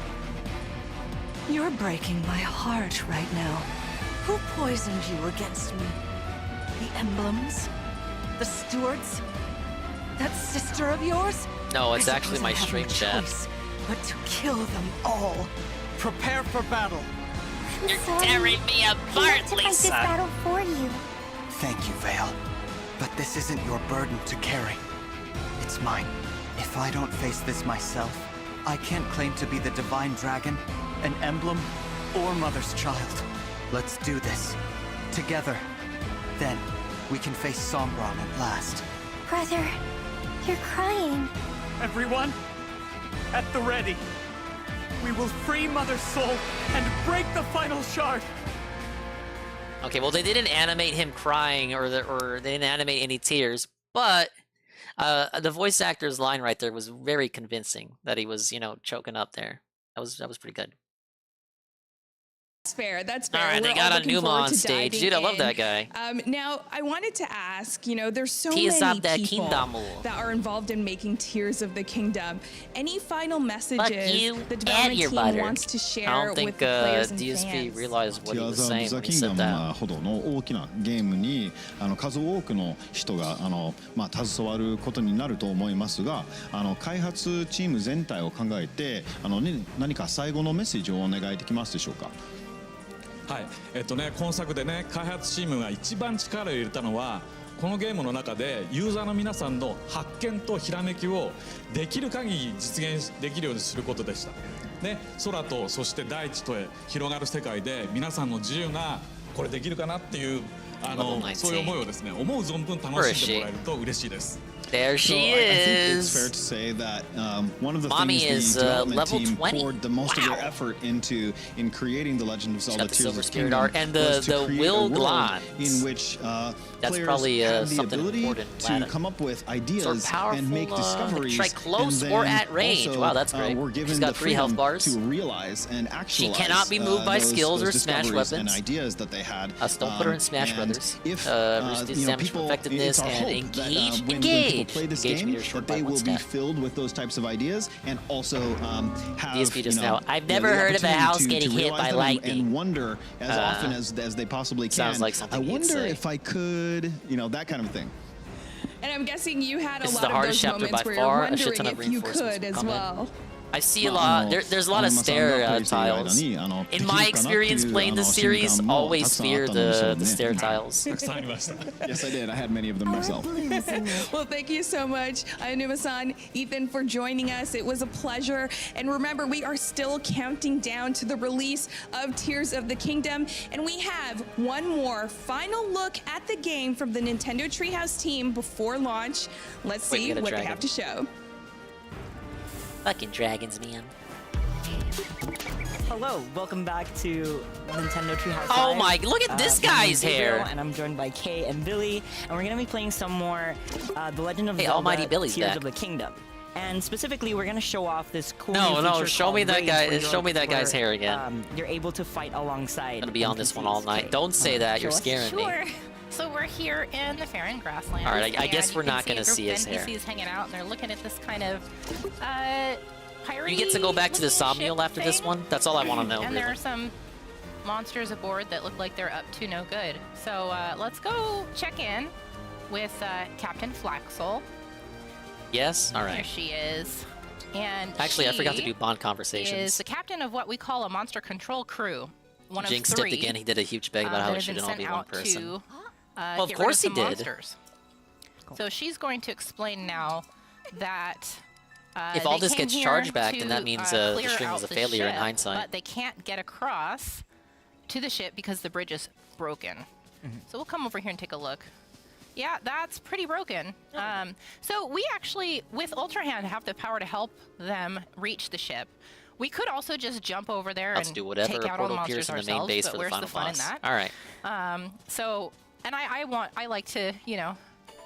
You're breaking my heart right now. Who poisoned you against me? The Emblems? The Stewards? That sister of yours? No, it's I actually suppose my I have stream no chat. choice but to kill them all. Prepare for battle. You're Sorry. tearing me I apart, want to fight this Lisa. battle for you. Thank you, Vale. But this isn't your burden to carry. It's mine. If I don't face this myself, I can't claim to be the divine dragon, an emblem, or Mother's child. Let's do this. Together. Then, we can face Sombron at last. Brother, you're crying. Everyone, at the ready. We will free Mother's soul and break the final shard. Okay, well, they didn't animate him crying, or they didn't animate any tears, but the voice actor's line right there was very convincing that he was, choking up there. That was pretty good. That's fair. That's fair. All right, they got a Numa on stage. Dude, I love that guy. Now, I wanted to ask, you know, there's so Tears many of the people Kingdom. that are involved in making Tears of the Kingdom. Any final messages you the and development your team butter. wants to share I don't think with the players and DSP fans? realized what he was Tears saying of the when he said Kingdom that. ほどの大きなゲームに数多くの人が携わることになると思いますが、開発チーム全体を考えて何か最後のメッセージをお願いできますでしょうか。はい、今作でね、開発チームが一番力を入れたのは、このゲームの中でユーザーの皆さんの発見とひらめきをできる限り実現できるようにすることでした。ね、空とそして大地とへ広がる世界で皆さんの自由なこれできるかなっていうそういう思いをですね、思う存分楽しんでもらえると嬉しいです。There she I think it's is. fair to say that one of the Mommy things is, the development level team 20. poured the most of their effort into in creating the Legend of Zelda got the Tears Silver of the Spirit Kingdom art and was to the create Will a world Glide. in which That's players probably have the something ability important. to Aladdin. come up with ideas Sort of powerful, and make discoveries. try close and or then at range. Also, Wow, that's great. We're given She's got the 3 health freedom bars. to realize and She actualize cannot be moved by those skills or discoveries smash and weapons. ideas that they had. Don't put her in Smash and Brothers. If Reduce damage from people, effectiveness it's our and hope that engage. when people play this Engage game, meter short that by they 1 will be step. filled with those types of ideas and also have DSP just now. I've the never heard of a opportunity house to getting hit realize by them lightning. and wonder as often as they possibly can. Sounds like something I you'd wonder say. if I could, that kind of thing. And I'm guessing you had a This is lot the of hardest those chapter moments by where far. you're A shit ton wondering of if you reinforcements could as come in. well. I see a lot. There's a lot of stair tiles. In my experience playing this series, always fear the stair tiles. Yes, I did. I had many of them myself. Well, thank you so much, Numa-san, Ethan, for joining us. It was a pleasure. And remember, we are still counting down to the release of Tears of the Kingdom. And we have one more final look at the game from the Nintendo Treehouse team before launch. Let's see what they have to show. Fucking dragons, man. Hello, welcome back to Nintendo Treehouse Oh Live. my, look at this My name guy's is Gabriel, hair. And I'm joined by Kay and Billy, and we're gonna be playing some more The Legend of Hey, Zelda Almighty Billy's Tears back. of the Kingdom. And specifically, we're gonna show off this cool No, new no, feature show called me that Raids, guy- where show me that guy's hair again. You're able to fight alongside. I'm gonna be on this one all night. Don't say that, you're scaring me. Sure. So we're here in the Fair and Grasslands. All right, I guess and we're you can not gonna see a his group of hair. NPCs hanging out, and they're looking at this kind of You get to go back to the piratey-looking Somniel after ship this thing. one? That's all I want to know, And there really. are some monsters aboard that look like they're up to no good. So let's go check in with Captain Flaxel. Yes? All There right. she is. And Actually, I forgot to she do Bond conversations. is the captain of what we call a monster control crew. One Jinxed of 3. it again. He did a huge beg about how that it have been shouldn't all sent be one out person. to, Well, of get course rid of he some did. monsters. So she's going to explain now that If all they this came gets here charged back, to, then that means the clear stream out was a the failure in ship, hindsight. But they can't get across to the ship because the bridge is broken. So we'll come over here and take a look. Yeah, that's pretty broken. So we actually, with Ultra Hand, have the power to help them reach the ship. We could also just jump over there Let's and do whatever take out all the portal monsters appears in the ourselves. main base but for the where's final the fun boss. in that? All right. So, and I like to,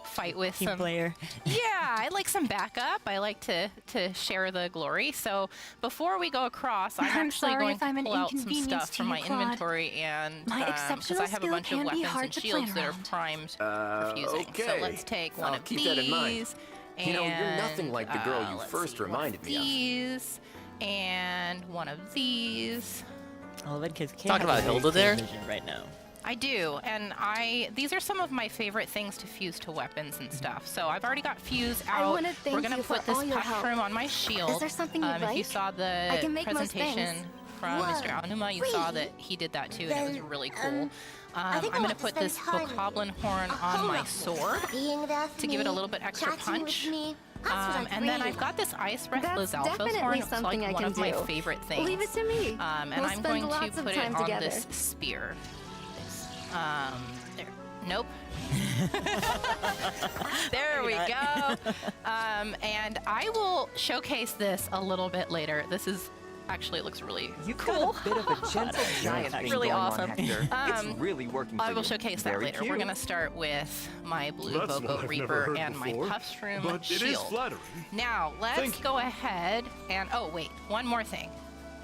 fight with Team some player. Yeah, I like some backup. I like to share the glory. So before we go across, I'm I'm actually sorry going if I'm to an pull out some inconvenience stuff to from you, my Claude. inventory and My because exceptional I have a skill bunch of can be weapons hard and to shields plan that are around. primed for fusing. So okay. let's take one I'll of keep these. that in mind. You know, you're nothing like the girl you let's first see, reminded me of. These and one of these. I love it because Talking about Hilda there? right now. I do, and these are some of my favorite things to fuse to weapons and stuff. So I've already got fuse I out. wanna thank We're gonna you for put this all your help. mushroom on my shield. Is there something you'd If you like? saw the I can make most presentation things. from Mr. Whoa, Aonuma, you saw really? that he did that too, and it was really cool. I think I I'm gonna want to put spend this time with bokoblin horn on my sword to give it a little bit extra punch. And then I've got this Ice Breath That's Lizalfos definitely horn. It's something like I one can of my do. favorite things. Leave it to me. And We'll I'm spend going to lots of put it time on together. this spear. There. Nope. There we go. And I will showcase this a little bit later. This is actually, it looks really cool. Got a bit of a gentle giant thing Really going awesome. on, Hector. It's really working for I will you. showcase that Very later. cute. We're going to start with my blue That's one Boko I've never Reaper heard and my before, Puffshroom but it is shield. flattering. Now, let's Thank you. go ahead and, oh wait, one more thing.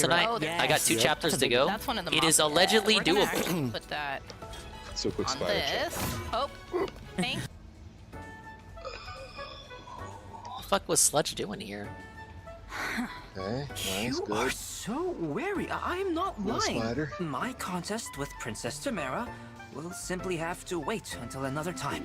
tonight. right. I got 2 chapters to go. That's one of the It is monsters. allegedly We're gonna doable. actually put that So quick on spider this. Oh, thank you. What the fuck was Sludge doing here? Okay, nice, You good. are so wary. I'm not Little lying. spider. My contest with Princess Tamara will simply have to wait until another time.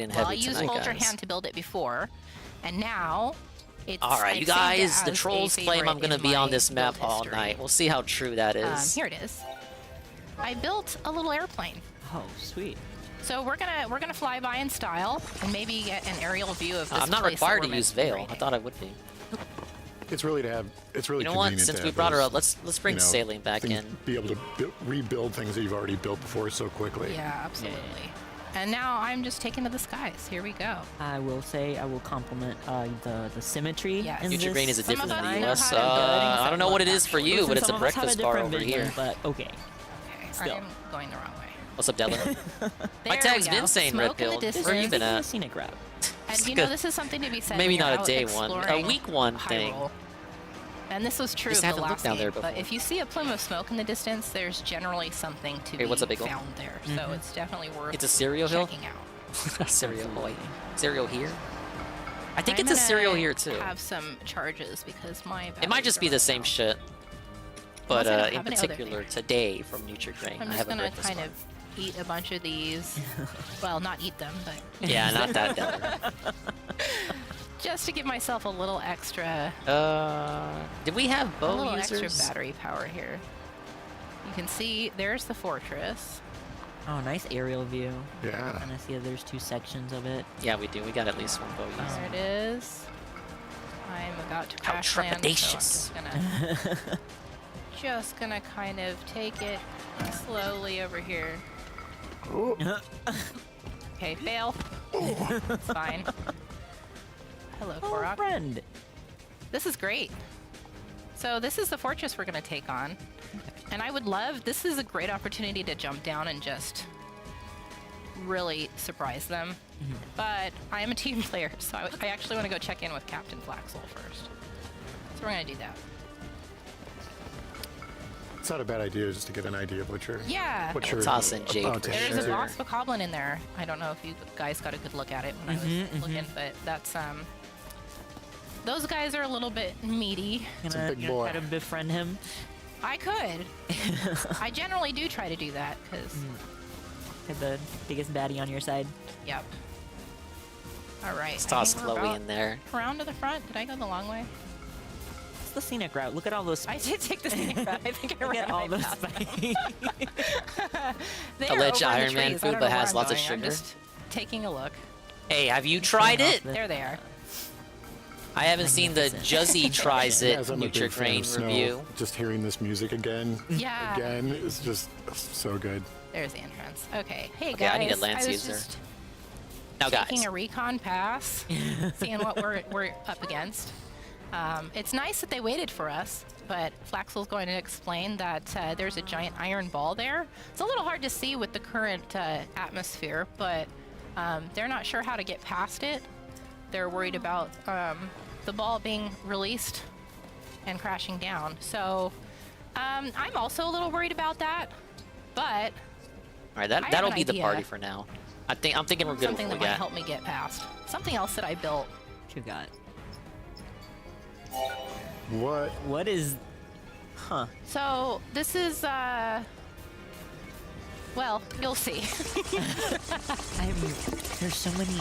in Well, heavy I used tonight, Ultra guys. Hand to build it before, and now it's. All right, I've you saved it guys. The as a trolls claim I'm favorite gonna in be on my this map build all history. night. We'll see how true that is. Here it is. I built a little airplane. Oh, sweet. So we're gonna fly by in style and maybe get an aerial view of this. I'm not place that required we're to meant use to be Veil. raiding. I thought I would be. It's really You know what? convenient Since to we have brought her those, up, let's bring Saline back in. Be able to rebuild things that you've already built before so quickly. Yeah, absolutely. And now I'm just taken to the skies. Here we go. I will say I will compliment the symmetry. Yes. in Future Grain this. is a different of in us the know US. how to build I don't know what it is for you, Listen, but it's a some of us have breakfast bar different over vision, here. But okay. Okay, Still. I'm going the wrong way. What's up, Dylan? My There tag's we go. been saying Smoke Red in the Pill. Where you been distance. at? Scenic route. And you know, this is something to be said. Maybe when you're not a out day one, a exploring week one thing. Hyrule. And this was true Just of the haven't looked last down game. there But if you see a plume of smoke in the distance, there's generally something to Hey, what's be up, Big Ol? found there. So it's definitely worth It's a cereal hill? checking out. Cereal boy. Cereal here? I think I'm it's a gonna cereal here too. Have some charges because my It might just be the same shit. But Unless I don't in have any other particular, today from Nutri-Grain, I'm I just have a gonna breakfast kind bar. of eat a bunch of these. Well, not eat them, but Yeah, not that Dylan. just to give myself a little extra. Did we have A bow little users? extra battery power here. You can see there's the fortress. Oh, nice aerial view. Yeah. And I see that there's 2 sections of it. Yeah, we do. We got at least one bow user. There it is. I'm about to How crash land, so I'm trepidatious. just gonna kind of take it slowly over here. Okay, fail. It's fine. Hello, Korok. Friend. This is great. So this is the fortress we're gonna take on. And I would love, this is a great opportunity to jump down and just really surprise them. But I am a team player, so I actually want to go check in with Captain Flaxel first. So we're gonna do that. It's not a bad idea just to get an idea of what you're. Yeah. What you're Toss in Jade about for to There's enter. a box Bokoblin in there. I don't know if you guys got a good look at it when I was looking, but that's those guys are a little bit meaty. It's a big boy. Try to befriend him. I could. I generally do try to do that because. Have the biggest baddie on your side. Yep. All right. Let's I toss think we're Chloe about in there. Around to the front. Did I go the long way? It's the scenic route. Look at all those. I did take the scenic route. I think I Look ran at all right those past them. They A are ledge over in the Iron Man trees. I food don't that know where has I'm lots of going. I'm sugar? just taking a look. Hey, have you tried it? There they are. I haven't seen the Juzzy tries it As I'm a big fan Nutri-Grain of Snow, review. just hearing this music again, Yeah. again, is just so good. There's the entrance. Okay. Hey Okay, guys. I need a Lance I was user. just Now, taking guys. a recon pass, seeing what we're up against. It's nice that they waited for us, but Flaxel's going to explain that there's a giant iron ball there. It's a little hard to see with the current atmosphere, but they're not sure how to get past it. They're worried about the ball being released and crashing down. So I'm also a little worried about that, but All right, I have that'll an be the idea. party for now. I'm thinking we're good something with that what we might got. help me get past. Something else that I built. What you got? What? What is? Huh. So this is well, you'll see. There's so many.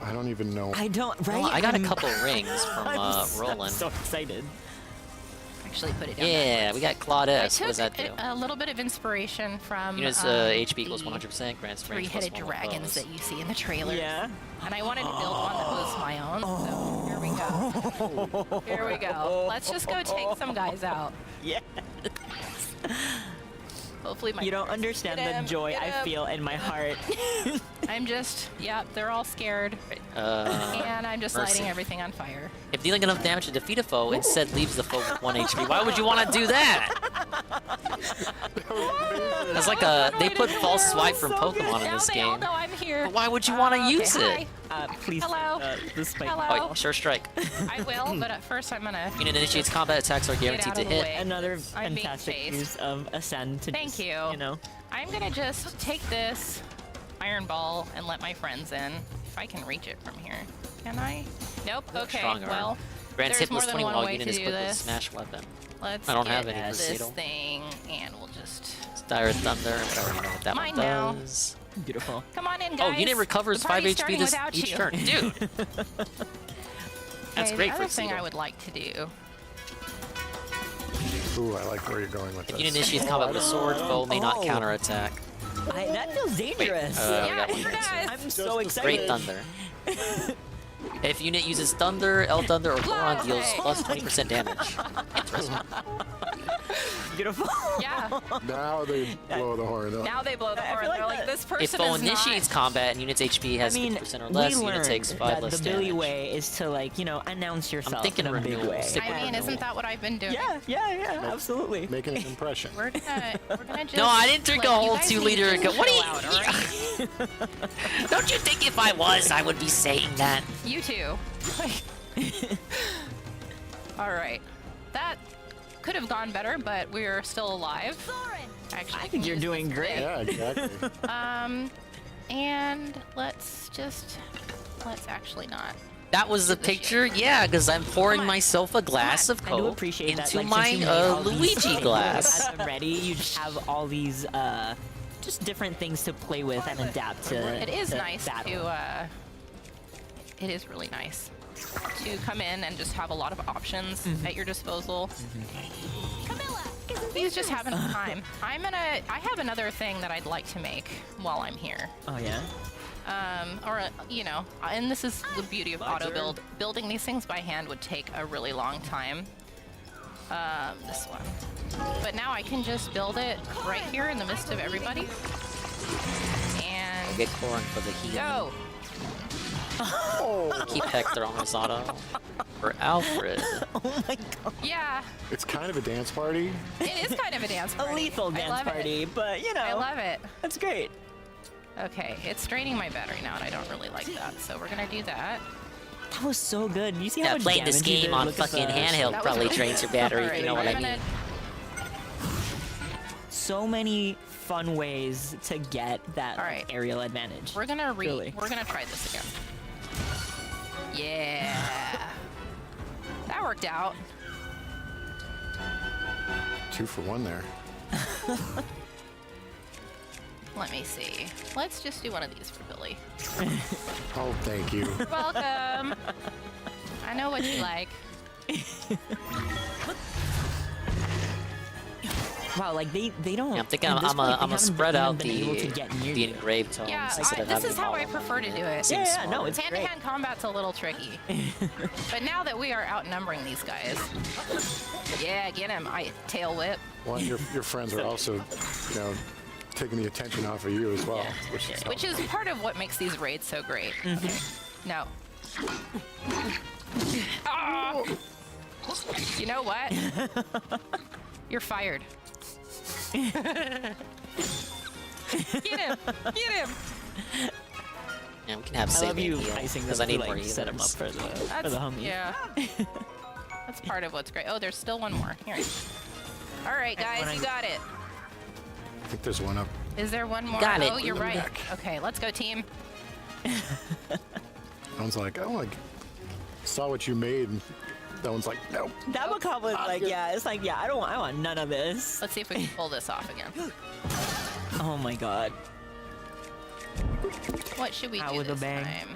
I don't even know. I don't. Right. Well, I got a couple rings from I'm Roland. so excited. Actually, put it down. Yeah, backwards. we got Claude I S. What does that took do? a little bit of inspiration from Units HP equals the 100%. Grants range plus three-headed 1 with dragons bows. that you see in the trailer. Yeah. And I wanted to build one that was my own. So here we go. Here we go. Let's just go take some guys out. Yeah. Hopefully my You don't parents understand get the him, joy get I him. feel in my heart. I'm just, yep, they're all scared. And I'm just Mercy. lighting everething on fire. If dealing enough damage to defeat a foe, instead leaves the foe with 1 HP. Why would you want to do that? That's like they put false swipe from Pokemon in Now this they all game. know I'm here. But why would you want to Okay, use hi. it? Please. Hello. The spike. Hello. Oh, sure strike. I will, but at first I'm gonna. Unit initiates combat attacks are guaranteed out to of the hit. way. Another I'm being fantastic chased. use of Ascend to Thank just, you. You know. I'm gonna just take this iron ball and let my friends in. If I can reach it from here. Can I? Nope. Okay. Strong arm. Well, Grants there's hit more plus than 20 one while way unit to is do equipped with this. smash weapon. Let's I don't get have any this Crusader. thing, and we'll just. Dire Thunder. I don't even know what that Mine one now. does. Beautiful. Come on in, Oh, guys. unit recovers The 5 party's HP starting this without each you. turn. Dude! That's Okay, great the for other thing I Cedar. would like to do. Ooh, I like where you're going with If this. unit initiates combat with a sword, foe may not counterattack. That feels dangerous. we got one. I'm so excited. Great Thunder. If unit uses Thunder, L Thunder, or Goron deals plus 20% damage. Interesting. Beautiful. Yeah. Now they blow the horn up. Now they blow the horn. They're like, this person If foe is initiates combat and unit's HP has 50% or less, unit takes 5 less the damage. Billy way is to, like, you know, announce yourself thinking in a of big renewal. way. I mean, isn't that what I've been doing? Yeah, absolutely. Making an impression. We're gonna just. No, I didn't drink a like, you whole guys 2 need liter. to What chill are out, you? all right? Don't you think if I was, I would be saying that? You too. All right. That could have gone better, but we're still alive. Actually, I think you're doing great. Yeah, exactly. And let's actually not. That was the picture? Yeah, because I'm pouring myself a glass of I do Coke appreciate that. into Like, my since you made all these Luigi things glass. as I'm ready, you just have all these just different things to play with and adapt to. It is nice battle. to. It is really nice to come in and just have a lot of options at your disposal. He's just having a time. I have another thing that I'd like to make while I'm here. Oh yeah. You know, and this is the beauty of auto build. Building these things by hand would take a really long time. This one. But now I can just build it right here in the midst of everybody. And Get Corin for the heal. go. Keep Hector on Rosado. For Alfred. Oh my god. Yeah, It's kind of a dance party. it is kind of a dance party. A lethal I dance love it. party, but you know. I love it. That's great. Okay, it's draining my battery now, and I don't really like that. So we're gonna do that. That was so good. You see how Yeah, much playing this damage you game did? on Look at fucking the- handheld That was probably really- drains your battery, if you know what I Alright, mean. So many fun ways to get that Alright. aerial advantage. We're gonna Really. we're gonna try this again. Yeah, that worked out. 2 for 1 there. Let me see. Let's just do one of these for Billy. Oh, thank you. You're welcome. I know what you like. Wow, like they don't. Yeah, I'm thinking at this I'm point, they gonna haven't spread even out been able to get near the you. engraved tones Yeah, instead of this having is how them I all prefer to do it. seem Yeah, no, smaller. it's great. Hand-to-hand combat's a little tricky. But now that we are outnumbering these guys, yeah, get him. Tail whip. Well, your friends are also, you know, taking the attention off of you as well, Which is part of what makes these raids so great. No. Ah! You know what? You're fired. Get him! Get him! Yeah, we can have I save love you heal, icing because them I need to, more like, set them up healers. for the homies. Yeah. That's part of what's great. Oh, there's still one more. Here. All right, guys, you got it. I think there's one up. Is there one more? Got it. Oh, you're In the right. back. Okay, let's go, team. That one's like, oh, like, saw what you made. And that one's like, nope. That macabre was like, yeah, it's like, yeah, I want none of this. Let's see if we can pull this off again. Oh my god. What should we Out do with a this bang. time?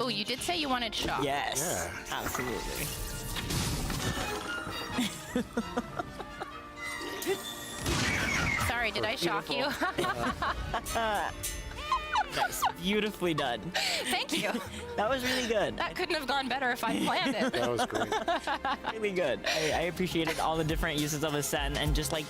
Oh, you did say you wanted shock. Yes. Absolutely. Sorry, did I shock you? Nice. Beautifully done. Thank you. That was really good. That couldn't have gone better if I planned it. That was great. Really good. I appreciated all the different uses of Ascend and just like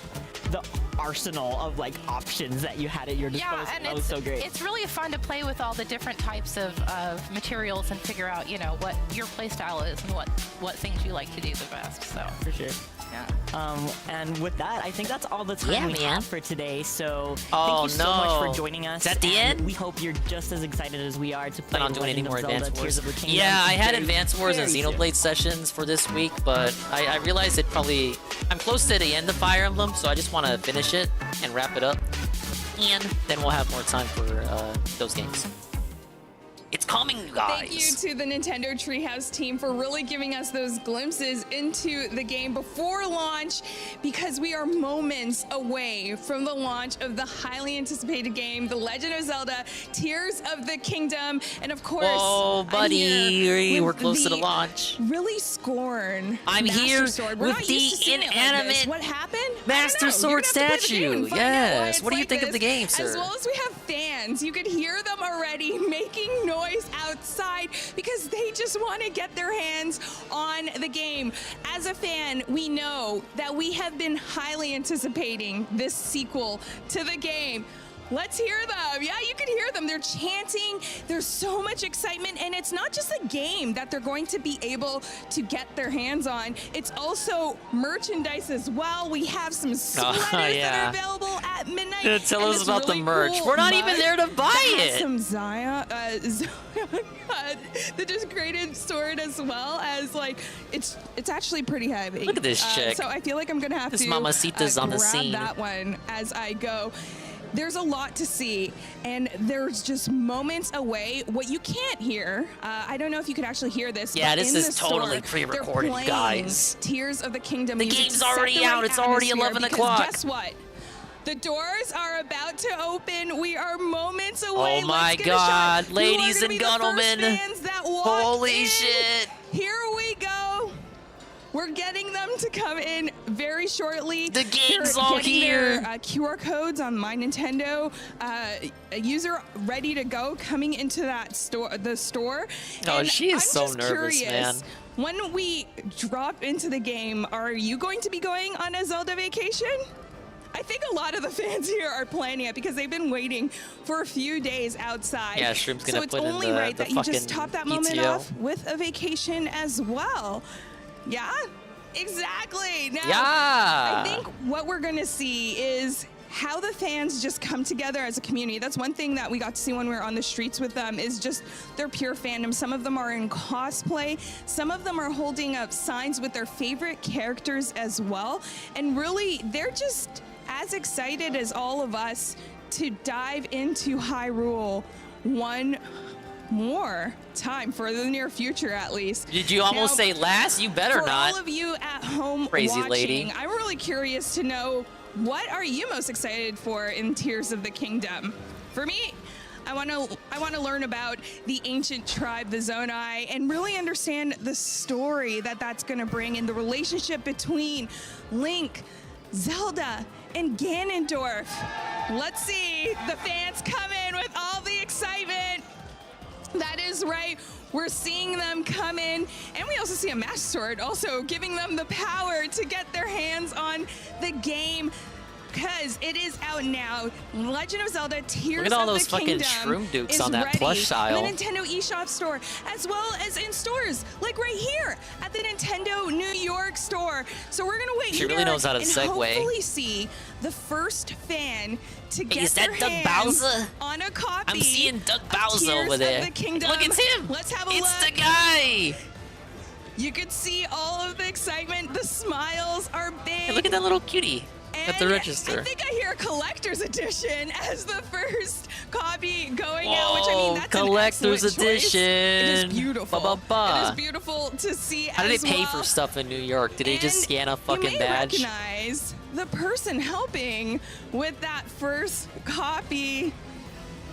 the arsenal of like options that you had at your disposal. Yeah, and that was so great. it's really fun to play with all the different types of materials and figure out, you know, what your play style is and what things you like to do the best. So For sure. yeah. And with that, I think that's all the time Yeah, we man. have for today. So Oh, thank you so much no. for joining us. Is that the and end? We hope you're just as excited as we are to play Not doing any Legend more of Zelda, Advance Tears Wars. of the Kingdom. Yeah, I had very, Advance Wars and very soon. Xenoblade sessions for this week, but I realized it probably... I'm close to the end of Fire Emblem, so I just want to finish it and wrap it up. And then we'll have more time for those games. It's coming, you guys. Thank you to the Nintendo Treehouse team for really giving us those glimpses into the game before launch, because we are moments away from the launch of the highly anticipated game, The Legend of Zelda: Tears of the Kingdom. And of course, Whoa, buddy, we're close to the launch. Really scorn. I'm Master here Sword. We're with not the used to seeing it like inanimate this. What happened? Master Sword statue. Yes. What do you think of the game, sir? As well as we have fans, you could hear them already making noise outside because they just want to get their hands on the game. As a fan, we know that we have been highly anticipating this sequel to the game. Let's hear them. Yeah, you can hear them. They're chanting. There's so much excitement. And it's not just a game that they're going to be able to get their hands on. It's also merchandise as well. We have some sweaters that are available at midnight. Yeah, tell us about the merch. Cool We're not even there to buy it. Some Zion, the disgraded sword, as well as it's actually pretty heavy. Look at this chick. So I feel like I'm gonna have This to mamacita's on the grab scene. that one as I go. There's a lot to see, and there's just moments away. What you can't hear, I don't know if you could actually hear this. Yeah, but this in is the store, totally pre-recorded, they're playing guys. Tears of the Kingdom. The music game's to set already the out. right It's already atmosphere, 11 because o'clock. Guess what? The doors are about to open. We are moments away. Oh my Let's get a God, shot. ladies Who are and gonna be the first gentlemen. fans that walk Holy in? shit. Here we go. We're getting them to come in very shortly. The game's They're all getting here. Their, QR codes on My Nintendo. A user ready to go coming into that store. The store. Oh, And she is I'm so just nervous, curious, man. When we drop into the game, are you going to be going on a Zelda vacation? I think a lot of the fans here are planning it because they've been waiting for a few days outside. Yeah, Shroom's gonna so it's put in only the- right the that you just fucking top that moment PTO. off with a vacation as well. Yeah, exactly. Now, Yeah. I think what we're gonna see is how the fans just come together as a community. That's one thing that we got to see when we were on the streets with them, is just their pure fandom. Some of them are in cosplay. Some of them are holding up signs with their favorite characters as well. And really, they're just as excited as all of us to dive into Hyrule one more time for the near future, at least. Did you almost Now, say last? You better for not. all of you at home Crazy watching, lady. I'm really curious to know, what are you most excited for in Tears of the Kingdom? For me, I want to learn about the ancient tribe, the Zonai, and really understand the story that that's going to bring in the relationship between Link, Zelda, and Ganondorf. Let's see the fans come in with all the excitement. That is right. We're seeing them come in, and we also see a Master Sword also giving them the power to get their hands on the game, because it is out now. Legend of Zelda: Tears Look at all of those the fucking Kingdom Shroom Dukes is on that ready plush aisle. in the Nintendo eShop store, as well as in stores like right here at the Nintendo New York store. So we're gonna wait She here really knows how to and segue. hopefully see the first fan to get is that their Doug hands Bowser? on a copy. I'm seeing Doug of Bowser Tears over there. Of the Kingdom. Look, it's him. Let's have a It's look. the guy. You could see all of the excitement. The smiles are big. Hey, look at that little cutie at the And register. I think I hear a collector's edition as the first copy going out, which I mean, that's collector's an excellent choice. It is edition. beautiful. Ba-ba-ba. It is beautiful to see. How did as they pay well. for stuff in New York? Did they just scan a You fucking may badge? recognize the person helping with that first copy.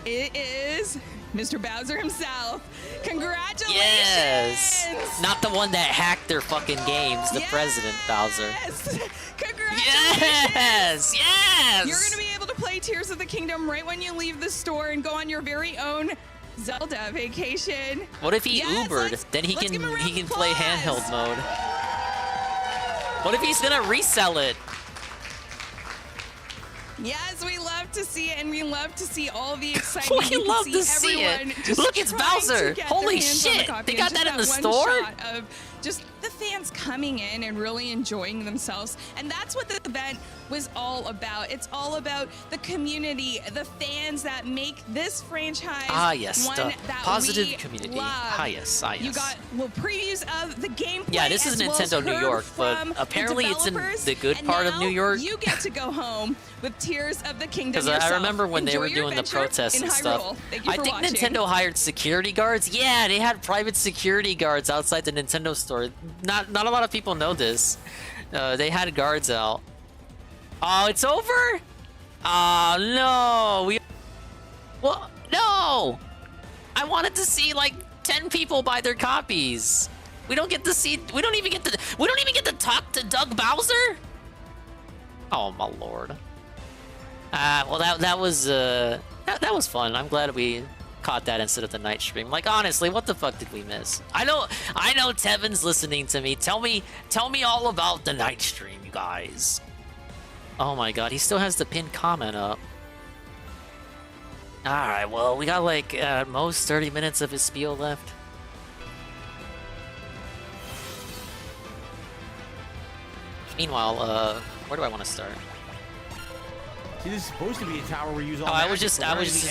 It is Mr. Bowser himself. Congratulations! Yes! Not the one that hacked their fucking games, the President Bowser. Yes! Yes! You're going to be able to play Tears of the Kingdom right when you leave the store and go on your very own Zelda vacation. What if he Yes, Ubered? Then he let's can give him a round he can of play applause. handheld mode. What if he's gonna resell it? Yes, we love to see it, and we love to see all the excitement. We You can love to see everyone it. just Look, it's trying to Bowser. get Holy their hands on the shit. copy, They and got just that in the one store? shot of just the fans coming in and really enjoying themselves. And that's what the event was all about. It's all about the community, the fans that make this franchise Yes, one the that positive we community. love. Yes. You got previews of the gameplay. Yeah, this is as well as Nintendo New heard York, but from the apparently it's in developers, the good and part of now New York. You get to go home with Tears of the Kingdom. because I remember when they were doing the protests and stuff. I think Nintendo hired security guards. Yeah, they had private security guards outside the Nintendo store. Not a lot of people know this. They had guards out. Oh, it's over? Oh no, well, no! I wanted to see like 10 people buy their copies. We don't get to see. We don't even get to talk to Doug Bowser. Oh my lord. Well, that was fun. I'm glad we caught that instead of the night stream. Like honestly, what the fuck did we miss? I know Tevin's listening to me. Tell me all about the night stream, you guys. Oh my god, he still has the pinned comment up. Alright, well, we got like at most 30 minutes of his spiel left. Meanwhile, where do I want to start? See, this is supposed to be a tower we use all I was just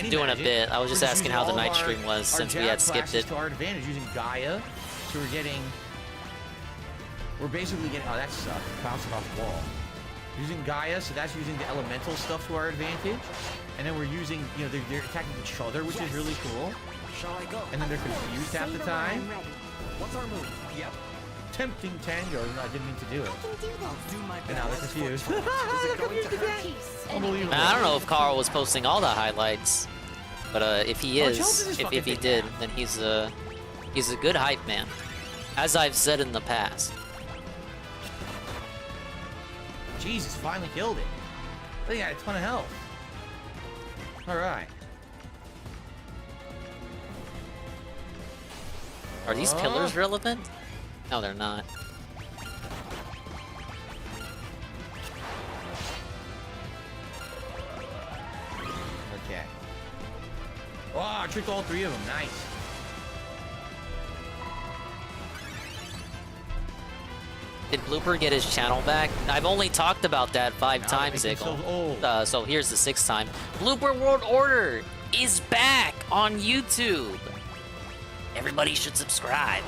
doing a bit. I was just asking how the night stream was since we had skipped it. To our advantage using Gaia, so we're basically getting. Oh, that sucked. Bouncing off the wall. Using Gaia, so that's using the elemental stuff to our advantage. And then we're using, you know, they're attacking each other, which is really cool. Shall I go? And then they're confused half the time. What's our move? Yep. Tempting Tango. No, I didn't mean to do it. I'll do my best. And now they're confused. Is it going to hurt? Unbelievable. I don't know if Carl was posting all the highlights, but if he is, if he did, then he's a good hype man, as I've said in the past. Jesus, finally killed it. I think I had a ton of health. Alright. Are these pillars relevant? No, they're not. Okay. Oh, I tricked all three of them. Nice. Did Blooper get his channel back? I've only talked about that 5 times, Ickle. So here's the 6th time. Blooper World Order is back on YouTube. Everybody should subscribe.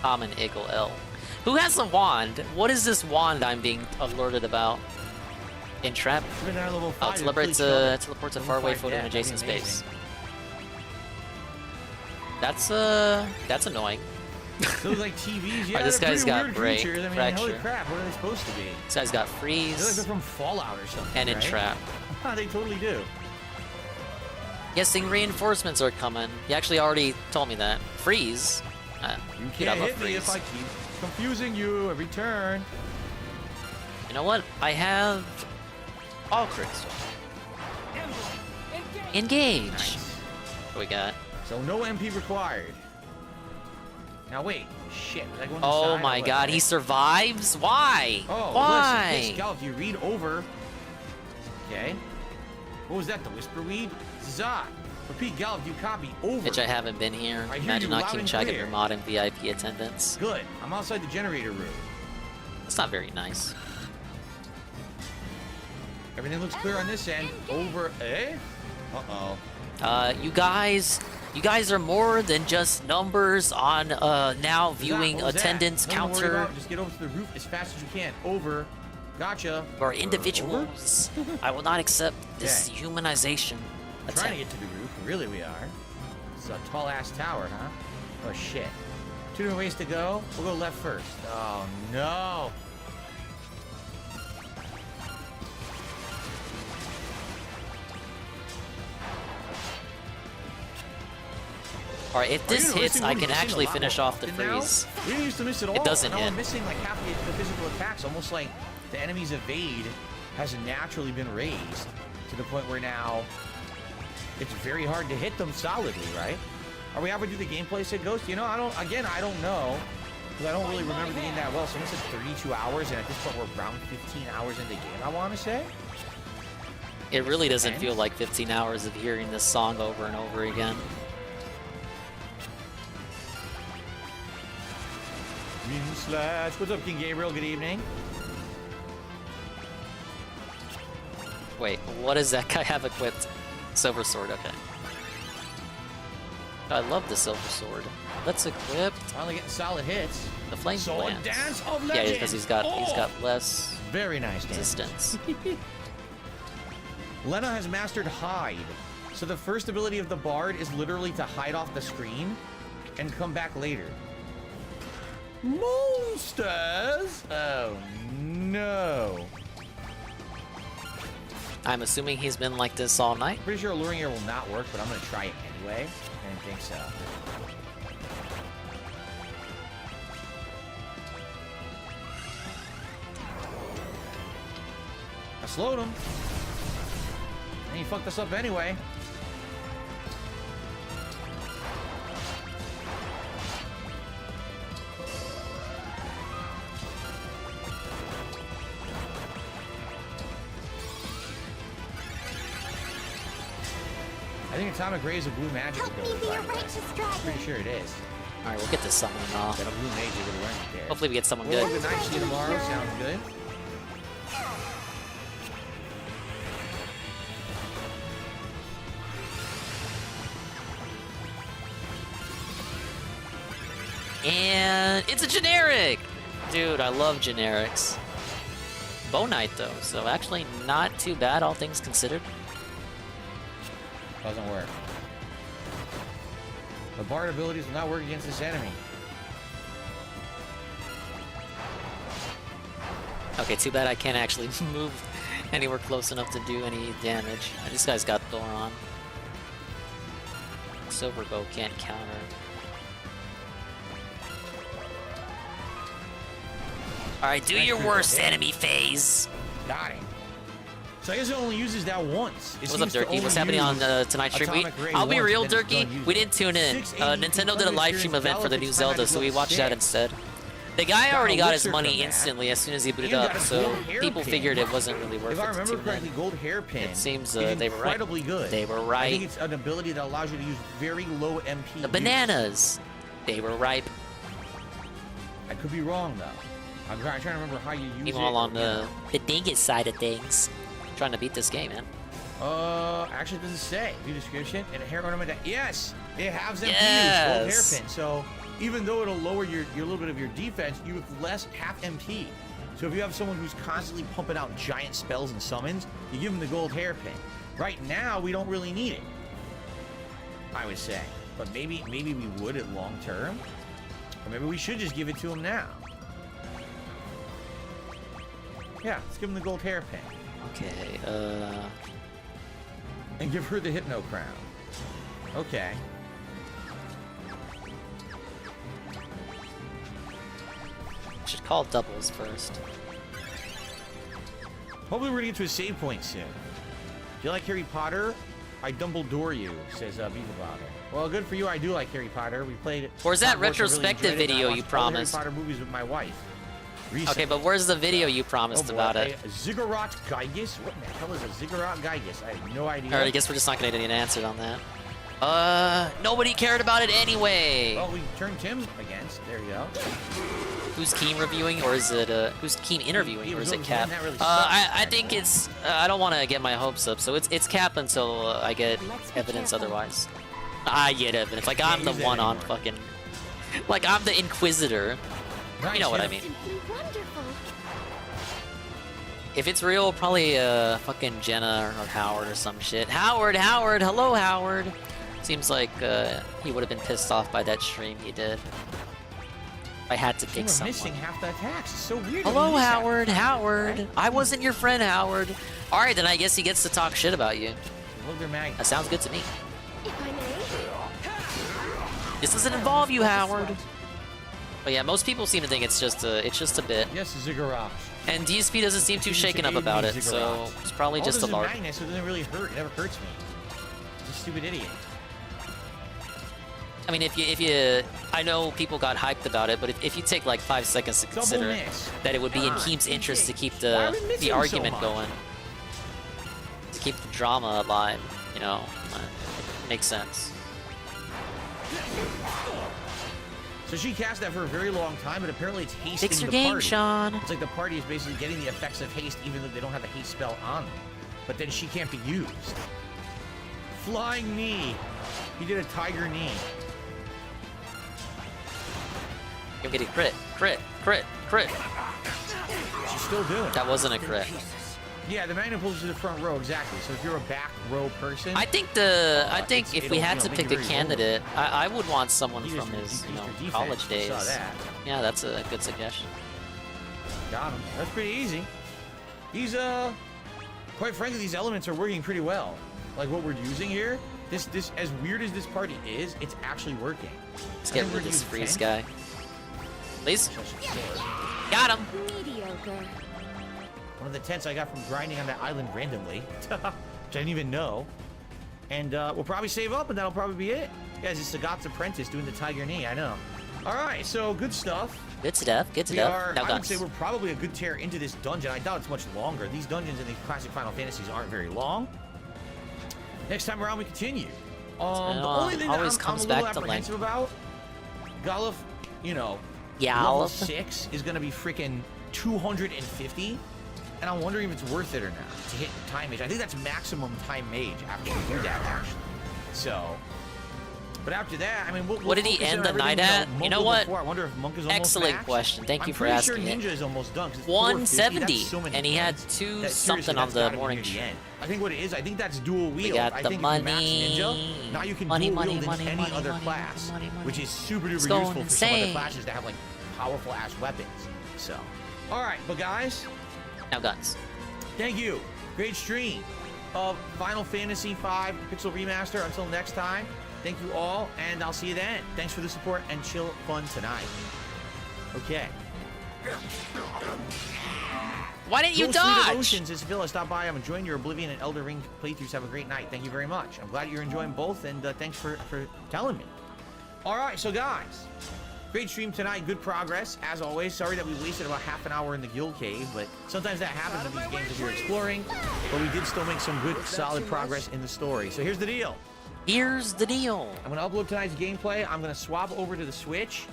Common Ickle L. Who has a wand? What is this wand I'm being alerted about? Entrap? Oh, teleports a faraway photo in adjacent space. That's annoying. Those like TVs, yeah. Right, this guy's got break, features. I mean, fracture. holy crap, what are they supposed to be? This guy's got freeze. They're like they're from Fallout or something. And entrap. Right? They totally do. Guessing reinforcements are coming. He actually already told me that. Freeze. You can't hit me if I keep confusing you every turn. You know what? I have all crystal. Engage. Nice. What we got? So no MP required. Now wait, shit. Was I going oh my god, he survives? Why? Oh, why? Listen, hey, Scout, if you read over. Okay. What was that? The Whisper Weed? Zah. Repeat, Gal, if you copy over. Bitch, I haven't been here. Imagine not keeping track of your mod and VIP attendance. Good. I'm outside the generator room. That's not very nice. Everything looks clear on this end. Over. Eh? Uh-oh. You guys are more than just numbers on now viewing attendance counter. Just get over to the roof as fast as you can. Over. Gotcha. Or individuals. I will not accept this humanization. I'm trying to get to the roof. Really, we are. It's a tall ass tower, huh? Oh shit. 2 different ways to go. We'll go left first. Oh no. Alright, if this hits, I can actually finish off the freeze. We didn't used to miss it all. It doesn't now hit. I'm missing like half the physical attacks, almost like the enemy's evade has naturally been raised to the point where now it's very hard to hit them solidly, right? Are we ever do the gameplay, said Ghost? You know, I don't know. Because I don't really remember the game that well. Someone said 32 hours, and at this point we're around 15 hours in the game, I want to say. It really doesn't feel like 15 hours of hearing this song over and over again. Slash. What's up, King Gabriel? Good evening. Wait, what does that guy have equipped? Silver sword, okay. I love the silver sword. Let's equip. Finally getting solid hits. The flame sword lance. dance of Yeah, legends. because he's got less very nice resistance. Lena has mastered Hide. So the first ability of the Bard is literally to hide off the screen and come back later. Monsters? Oh, no. I'm assuming he's been like this all night. Pretty sure Alluring Air will not work, but I'm going to try it anyway. I didn't think so. I slowed him. And he fucked us up anyway. I think Atomic Ray is a blue magic ability. Pretty sure it is. Alright, we'll get this summon off. Got a blue mage over the rank there. Hopefully we get someone Well, good. good night, see you tomorrow. Sounds good. And it's a generic! Dude, I love generics. Bow Knight though, so actually not too bad, all things considered. Doesn't work. The Bard abilities will not work against this enemy. Okay, too bad I can't actually move anywhere close enough to do any damage. This guy's got Thor on. Silver Bow can't counter. Alright, do your worst, enemy phase. Got him. So I guess it only uses that once. What's up, Durkee? What's happening on tonight's stream? I'll be real, Durkee. We didn't tune in. Nintendo did a live stream event for the new Zelda, so we watched that instead. The guy already got his money instantly as soon as he booted up, so people figured it wasn't really worth it. If I remember correctly, Gold Hairpin. It seems they were right. Incredibly good. They were I right. think it's an ability that allows you to use very low MP. The bananas. They were ripe. I could be wrong though. I'm trying to remember how you use it. Meanwhile, on the dingus side of things, I'm trying to beat this game, man. Actually, it doesn't say. View description and a hair ornament. Yes, it has MP Yes. Gold Hairpin. So even though it'll lower your little bit of your defense, you have less half MP. So if you have someone who's constantly pumping out giant spells and summons, you give them the Gold Hairpin. Right now, we don't really need it, I would say. But maybe we would at long term, or maybe we should just give it to him now. Yeah, let's give him the Gold Hairpin. Okay, And give her the Hypno Crown. Okay. Should call doubles first. Hopefully we're gonna get to a save point soon. Do you like Harry Potter? I Dumbledore you, says Beaver Bottle. Well, good for you. I do like Harry Potter. We played it. Where's that Hogwarts, I really retrospective enjoyed it, and I video watched you all the promised? Harry Potter movies with my wife. Okay, but where's the video you promised about it? Ziggurat Gygus? What in the hell is a Ziggurat Gygus? I have no idea. Alright, I guess we're just not gonna get any answer on that. Nobody cared about it anyway. Well, we turned Tim against. There you go. Who's Keen reviewing, or is it who's Keen interviewing, or is it Cap? Really I think it's. I don't want to get my hopes up, so it's Cap until I get evidence otherwise. I get evidence. Like I'm the one on fucking. Like I'm the Inquisitor. You know what I mean. If it's real, probably fucking Jenna or Howard or some shit. Howard, hello Howard. Seems like he would have been pissed off by that stream he did. I had to pick someone. Missing half the attacks. It's so weird. Hello Howard, I wasn't your friend, Howard. All right, then I guess he gets to talk shit about you. That sounds good to me. If I may. This doesn't involve you, Howard. But yeah, most people seem to think it's just a bit. Yes, Ziggurat. And DSP doesn't seem too shaken up about it, so it's probably just a lark. Magnus, so it doesn't really hurt. It never hurts me. It's a stupid idiot. I mean, if you, I know people got hyped about it, but if you take like 5 seconds to consider that it would be in Keem's interest to keep the argument going, to keep the drama alive, you know, makes sense. So she cast that for a very long time, but apparently it's hasting Fix your the game, party. Sean. It's like the party is basically getting the effects of haste even though they don't have a haste spell on them. But then she can't be used. Flying knee. He did a tiger knee. You're getting crit. She's still doing it. That wasn't a crit. Yeah, the magnet pulls you to the front row, exactly. So if you're a back row person... I think if we had to pick a candidate, I would want someone from his college days. Saw that. Yeah, that's a good suggestion. Got him. That's pretty easy. These, quite frankly, these elements are working pretty well. Like what we're using here, this as weird as this party is, it's actually working. Let's get rid of this freeze guy. Please. Got him. Mediocre. One of the tents I got from grinding on that island randomly, which I didn't even know. And we'll probably save up, and that'll probably be it. Guys, it's Sagat's apprentice doing the tiger knee. I know. All right, so good stuff. Good stuff. Good stuff. I would say we're probably a good tear into this dungeon. I doubt it's much longer. These dungeons in the classic Final Fantasies aren't very long. Next time around, we continue. The only thing that I'm a little apprehensive about, Goluf, level 6 is going to be freaking 250. And I'm wondering if it's worth it or not to hit time mage. I think that's maximum time mage after you do that, actually. So, but after that, I mean, what did he end the night at? You know what? I wonder if Monk is almost Excellent maxed. question. Thank you for I'm asking pretty sure Ninja it. is almost done. 170, and he had 2 something on the morning. I think what it is, I think that's dual wield. got I the think money. if you max Ninja, now you can dual wield in any other class, which is super duper going useful for some other insane. classes to have like powerful ass weapons. So, all right, but guys, now guns. Thank you. Great stream of Final Fantasy V Pixel Remaster. Until next time, thank you all, and I'll see you then. Thanks for the support and chill fun tonight. Okay. Why didn't you Ghost Fleet of dodge? Oceans is Villa. Stop by. I'm enjoying your Oblivion and Elder Ring playthroughs. Have a great night. Thank you very much. I'm glad you're enjoying both, and thanks for telling me. All right, so guys, great stream tonight. Good progress, as always. Sorry that we wasted about half an hour in the Guild Cave, but sometimes that happens in these games as you're exploring. But we did still make some good, solid progress in the story. So here's the deal. Here's the deal. I'm going to upload tonight's gameplay. I'm going to swap over to the Switch.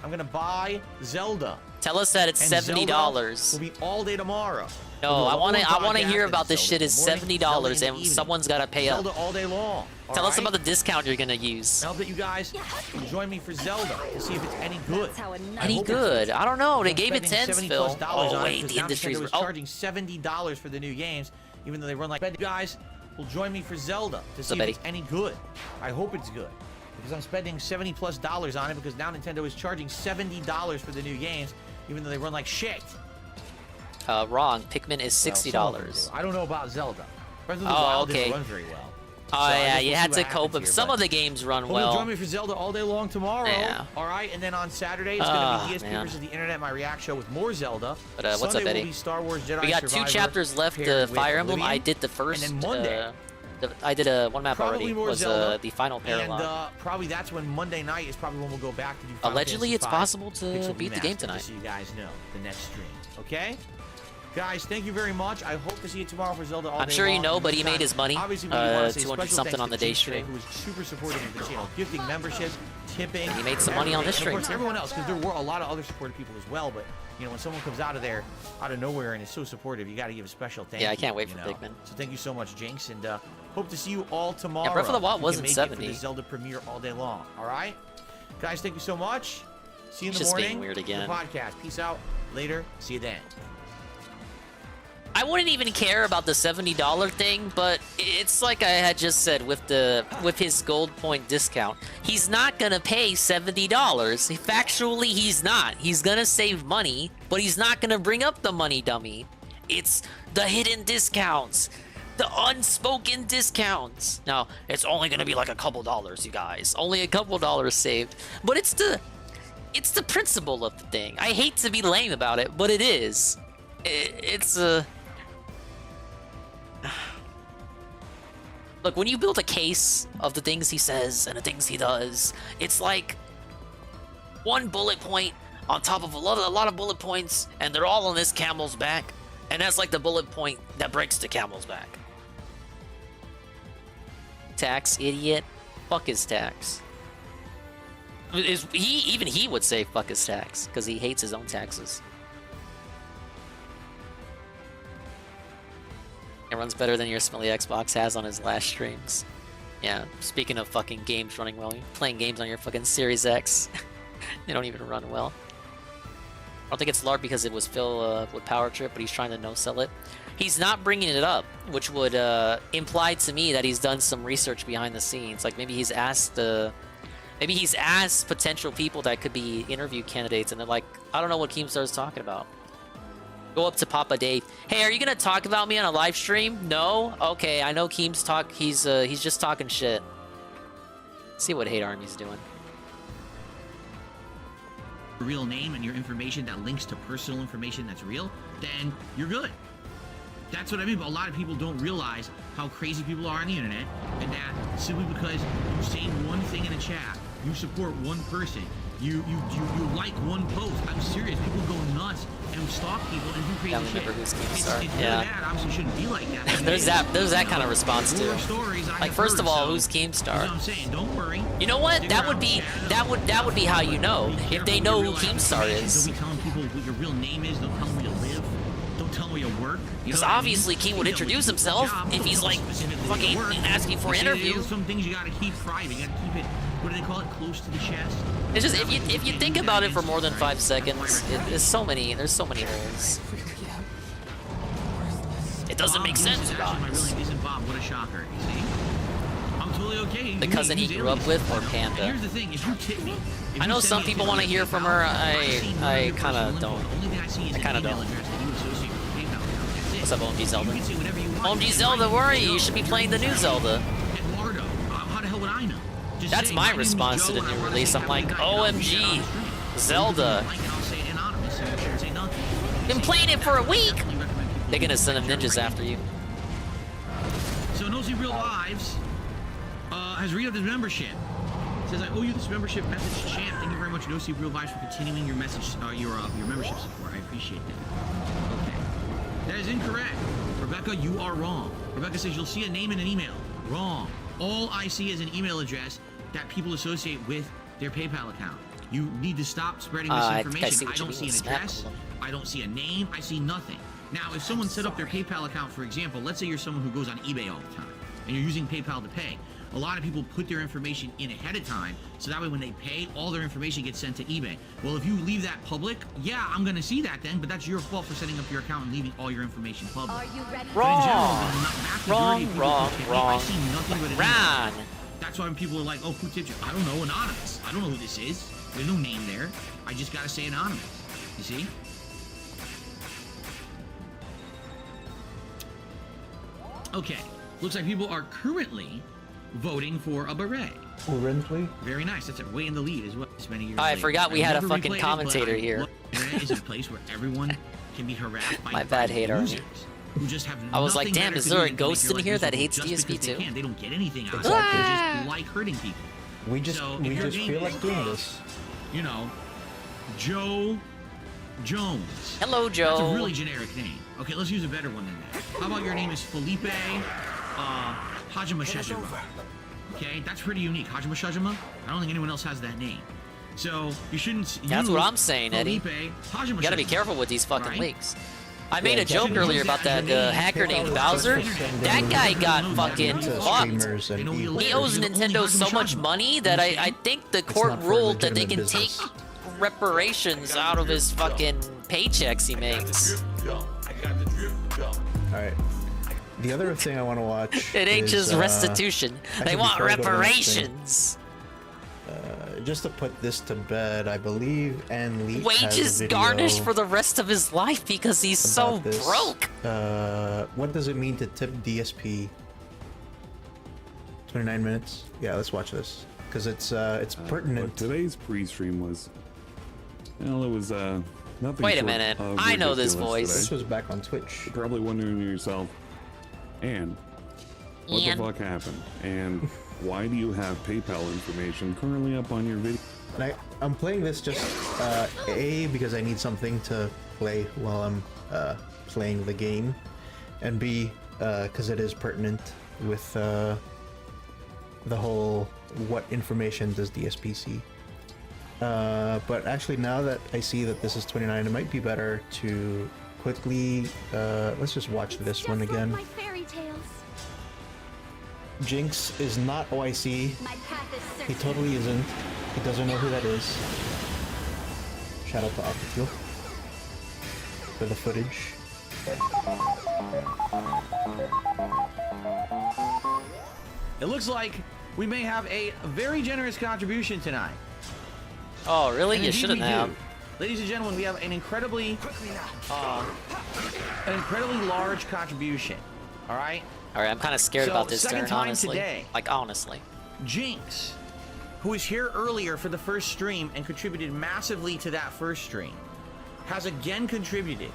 I'm going to buy Zelda. Tell us that it's And $70. Zelda will be all day tomorrow. No, I want to hear about this Zelda. shit is Morning, $70 Zelda in the and evening. someone's got to pay up. Zelda all day long. Tell us alright? about the discount you're gonna use. I hope that you guys will join me for Zelda to see if it's any good. Any good? I don't know. They gave it 10, Phil. Oh wait, the industry's was charging $70 for the new games, even though they run like. You guys will join me for Zelda to see if it's any good. I hope it's good because I'm spending $70+ on it because now Nintendo is charging $70 for the new games, even though they run like shit. Wrong. Pikmin is $60. I don't know about Zelda. Breath of the Oh, Wild okay. didn't run very well. Oh So I yeah, guess you we'll had see to what cope happens with here, some but- of the games run Well, well. join me for Zelda all day long tomorrow. Yeah. All right, and then on Saturday it's Ah, going to be ESP man. versus the Internet, my React show with more Zelda. But, what's up, Sunday Eddie? will be Star Wars Jedi We got Survivor 2 chapters left. paired The with Fire Emblem. I Oblivion. did the first. And then Monday, I did one map probably already. more Was Zelda, the final parallel. And probably that's when Monday night is probably when we'll go back to do Final Allegedly, Fantasy it's V possible to Pixel beat the game Remastered, tonight. just so you guys know the next stream. Okay? Guys, thank you very much. I hope to see you tomorrow for Zelda all day I'm sure you long. know, In but the he made meantime, his money. Obviously, we want to say 200 special something thanks on the to day Jinx today, stream. who was super supportive of the channel, gifting membership, tipping. And he made some money on this everything. And stream. of course, everyone else, because there were a lot of other supportive people as well. But you know, when someone comes out of nowhere and is so supportive, you got to give a special thank you. Yeah, I can't wait you for know. Pikmin. So thank you so much, Jinx, and hope to see you all tomorrow. Yeah, Breath of the Wild We can wasn't make it 70. for the Zelda premiere all day long. All right, guys, thank you so much. See you in It's the just being morning. weird for again. The podcast. Peace out. Later. See you then. I wouldn't even care about the $70 thing, but it's like I had just said with his gold point discount. He's not gonna pay $70. Factually, he's not. He's gonna save money, but he's not gonna bring up the money dummy. It's the hidden discounts, the unspoken discounts. Now, it's only gonna be like a couple dollars, you guys. Only a couple dollars saved. But it's the principle of the thing. I hate to be lame about it, but it is. It's a... Look, when you build a case of the things he says and the things he does, it's like one bullet point on top of a lot of bullet points, and they're all on this camel's back, and that's like the bullet point that breaks the camel's back. Tax, idiot. Fuck his tax. Even he would say fuck his tax, because he hates his own taxes. It runs better than your smelly Xbox has on his last streams. Yeah, speaking of fucking games running well, you're playing games on your fucking Series X. They don't even run well. don't think it's LARP because it was Phil with Power Trip, but he's trying to no-sell it. He's not bringing it up, which would imply to me that he's done some research behind the scenes. Like maybe he's asked potential people that could be interview candidates, and they're like, I don't know what Keemstar's talking about. Go up to Papa Dave. Hey, are you gonna talk about me on a live stream? No? Okay, I know Keem's talk. He's just talking shit. See what Hate Army's doing. Real name and your information that links to personal information that's real, then you're good. That's what I mean. But a lot of people don't realize how crazy people are on the internet, and that simply because you say one thing in a chat, you support one person, you like one post. I'm serious. People go nuts and stalk people and do crazy shit. It's really bad. Obviously, shouldn't be like that. there's that kind of response too. Like first of all, who's Keemstar? I'm saying, don't worry. You know what? That would be how you know if they know who Keemstar is. Don't be telling people what your real name is. Don't tell them where you live. Don't tell them where you work. Because obviously Keem would introduce himself if he's like fucking asking for an interview. Some things you gotta keep private. You gotta keep it. What do they call it? Close to the chest. It's just if you think about it for more than 5 seconds, there's so many holes. It doesn't make sense, guys. Bob, what a shocker. You see? I'm totally okay. The cousin he grew up with, or Panda. Here's the thing: if you tip me, I know some people want to hear from her. I kind of don't. I kind of don't. What's up, OMG Zelda? OMG Zelda, worry, you should be playing the new Zelda. How the hell would I know? That's my response to the new release. I'm like, OMG Zelda. Been playing it for a week. They're gonna send them ninjas after you. So Nosy Real Lives has re-upped his membership. Says, I owe you this membership message, champ. Thank you very much, Nosy Real Lives, for continuing your message, your membership support. I appreciate that. Okay. That is incorrect. Rebecca, you are wrong. Rebecca says you'll see a name and an email. Wrong. All I see is an email address that people associate with their PayPal account. You need to stop spreading misinformation. I don't see an address. I don't see a name. I see nothing. Now, if someone set up their PayPal account, for example, let's say you're someone who goes on eBay all the time, and you're using PayPal to pay. A lot of people put their information in ahead of time, so that way when they pay, all their information gets sent to eBay. Well, if you leave that public, yeah, I'm going to see that then, but that's your fault for setting up your account and leaving all your information public. Are you ready? Wrong. I see nothing but an email. That's why when people are like, oh, who tipped you? I don't know, anonymous. I don't know who this is. There's no name there. I just got to say anonymous. You see? Okay. Looks like people are currently voting for a beret. Currently? Very nice. That's way in the lead as well. This many years I later. forgot we had a fucking commentator here. Beret is a place where everyone can be harassed by my bad, Hate Army. users who just have I was like, nothing damn, better is to there do a than to make ghost your in life here that miserable hates just because DSP too? They don't get anything out of it. Exactly. They just like hurting people. We just feel like doing this. You know, Joe Jones. Hello, Joe. That's a really generic name. Okay, let's use a better one than that. How about your name is Felipe Hajima Shajima? Okay, that's pretty unique. Hajima Shajima? I don't think anyone else has that name. So you shouldn't. That's what I'm saying, Eddie. Hajima You gotta be Shajima, careful with these fucking right? leaks. I made a joke earlier about that hacker named Bowser. That guy got fucking fucked. He owes Nintendo so much money that I think the court ruled that they can take reparations out of his fucking paychecks he makes. Alright. The other thing I want to watch It ain't is, just restitution. They want before I go to the next thing, reparations. just to put this to bed, I believe Ann Lee Wages has a garnished video for the rest of his life because he's so about this. broke. What does it mean to tip DSP? 29 minutes? Yeah, let's watch this. Because it's pertinent. Today's pre-stream was... Well, it was nothing. Wait a minute. I know this voice. Today. This was back on Twitch. You're probably wondering to yourself, and what the fuck happened? And why do you have PayPal information currently up on your video? And I'm playing this just A, because I need something to play while I'm playing the game, and B, because it is pertinent with the whole what information does DSP see. But actually, now that I see that this is 29, it might be better to quickly let's just watch this one again. Like my fairy tales. Jinx is not OIC. He totally isn't. He doesn't know who that is. Shout out to Octafeel. for the footage. It looks like we may have a very generous contribution tonight. Oh, really? And You indeed shouldn't we have. do. Ladies and gentlemen, we have an incredibly large contribution. All right? All right, I'm kind of scared So, about this second turn, time honestly. today. Like, honestly. Jinx, who was here earlier for the first stream and contributed massively to that first stream, has again contributed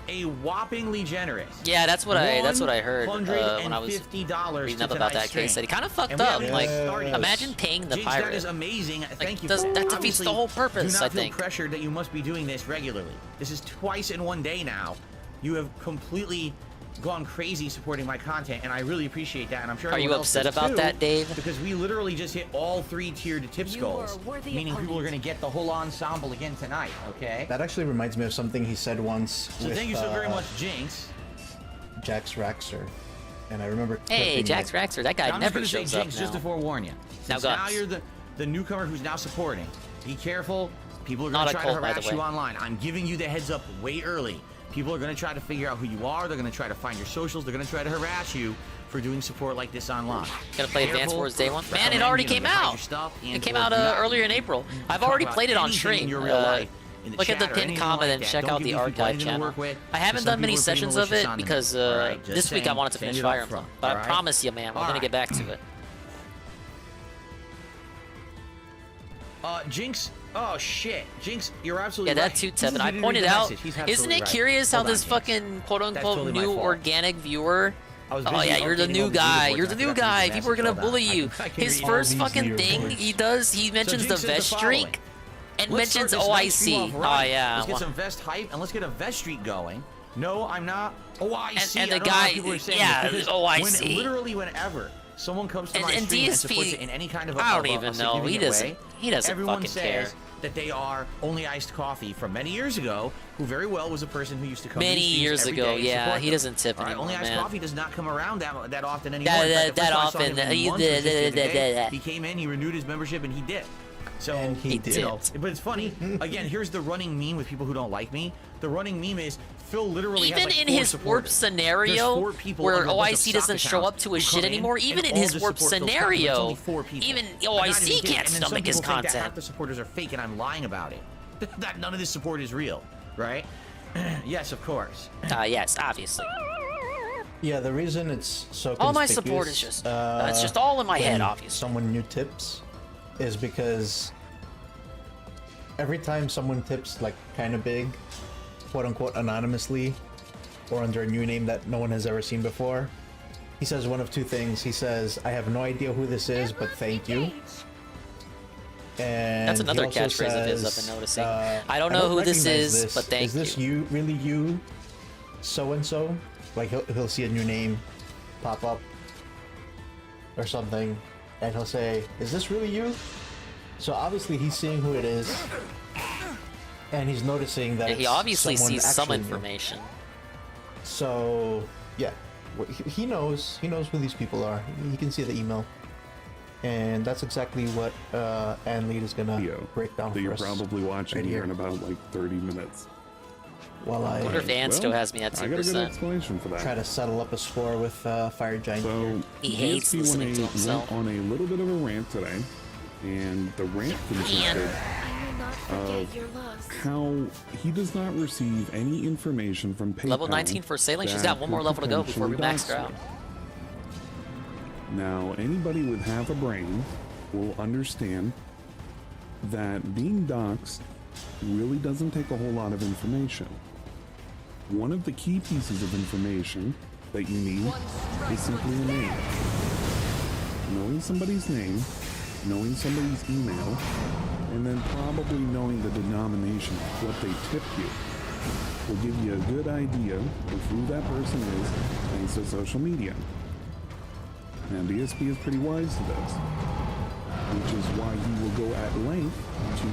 a whoppingly generous. Yeah, that's what I heard when I was $150 reading to up about that tonight's stream. case. That he kind of fucked And we up. have Like, started- imagine paying the Jinx, pirate. that is amazing. Thank you. that for defeats Obviously, the whole purpose, Do not I feel think. pressured that you must be doing this regularly. This is twice in one day now. You have completely gone crazy supporting my content, and I really appreciate that. And I'm sure Are you everyone else upset does about too, that, Dave? Because we literally just hit all 3 tiered tips You goals, are a worthy meaning people are opponent. going to get the whole ensemble again tonight. Okay. That actually reminds me of something he said once. So with, thank you so very much, Jinx. Jax Raxer. And I remember. Hey, clipping Jax it. Raxer, that guy I'm never just gonna shows say, up Jinx, now. just to forewarn you. Now, Since now guys. you're the newcomer who's now supporting. Be careful. People are Not going a to try cult, to by the harass you way. online. I'm giving you the heads up way early. People are going to try to figure out who you are. They're going to try to find your socials. They're going to try to harass you for doing support like this online. Gonna play Advance Careful. Wars day one? Man, it Recommend, already you know, came you hide out. your stuff It and came or out do not earlier in April. I've talk already about played it on anything stream. in your real life, in the Look at the chat or pinned anything comment like and that. check Don't out give the these people archive anything to channel. work with. I haven't Some done many people are putting sessions of malicious it on them. because All right, just this week I saying, wanted to saying finish it up Fire Emblem. front, But all I right? promise you, man, we're All gonna right. get back to it. Jinx. Oh shit, Jinx, you're absolutely Yeah, right. that 2 This is 7. I literally pointed the out. message. He's Isn't absolutely it right. curious how Hold on, this Jinx. fucking quote That's unquote totally my new fault. organic viewer? I was Oh busy yeah, you're the updating new all the guy. leaderboards. You're the I new forgot to guy. read the People are gonna message. Hold bully on. you. I can His read all first these fucking thing leaderboards. he does, he mentions Jinx the says vest following. streak and Let's start mentions this nice stream OIC. off Oh right. yeah. Let's get some vest hype and let's get a vest streak going. No, I'm not. OIC. And the I don't know how guy- people are saying yeah, this because OIC. literally whenever someone comes to my And stream and DSP, supports it in any kind of a, I don't of a- even a know. He significant doesn't. way, He doesn't everyone fucking says care. that they are only iced coffee from many years ago, who very well was a person who used to come to Many these streams years every ago, day and yeah, support he them. doesn't tip All right, anymore, only iced man. coffee does not come around that often anymore. That- In fact, the that first time I saw often. him in He months was just the other day. did. He came in, he renewed his membership, and he dipped. So he you know, but it's funny. Again, here's the running meme with people who don't like me. The running meme is Phil literally has Even like in 4 his supporters. warp There's scenario 4 people where under a bunch of OIC stock doesn't show accounts up to his who shit come in anymore, and even in all his just warp support Phil's content, but it's scenario, only 4 people. even I'm not OIC even kidding. can't And then some stomach his people think that half content. the supporters are fake and I'm lying about it. That none of this support is real, right? Yes, of course. Yes, obviously. Yeah, the reason it's so All my support is conspicuous, just, it's just all in my head, when obviously. Someone new tips is because every time someone tips like kind of big, quote unquote anonymously, or under a new name that no one has ever seen before, he says one of 2 things. He says, "I have no idea who this is, but thank you." And That's another he also catchphrase of his I've says, been noticing. I don't know who this recognize is, this. but thank Is this you, really you, so and so? Like he'll see a new name pop up or something, and he'll say, "Is this really you?" So obviously he's seeing who it is, and he's noticing that Yeah, he it's obviously someone sees some actually new. information. So yeah, he knows who these people are. He can see the email, and that's exactly what Ann Lead is gonna break down that for you're us probably watching right here here. in about like 30 minutes. While I wonder if Ann still has me at I got a good 2%. explanation for that. try to settle up a score with Fire Giant. So He hates DSP listening to went himself. on a little bit of a rant today, and the rant consisted of how he does not receive any information from PayPal. Level 19 for sailing. She's that got one more could level to go before we potentially max her dox out. Now, anybody with half a brain will understand that being doxxed really doesn't take a whole lot of information. One of the key pieces of information that you need is simply a name. Knowing somebody's name, knowing somebody's email, and then probably knowing the denomination of what they tipped you will give you a good idea of who that person is thanks to social media. Now, DSP is pretty wise to this, which is why he will go at length to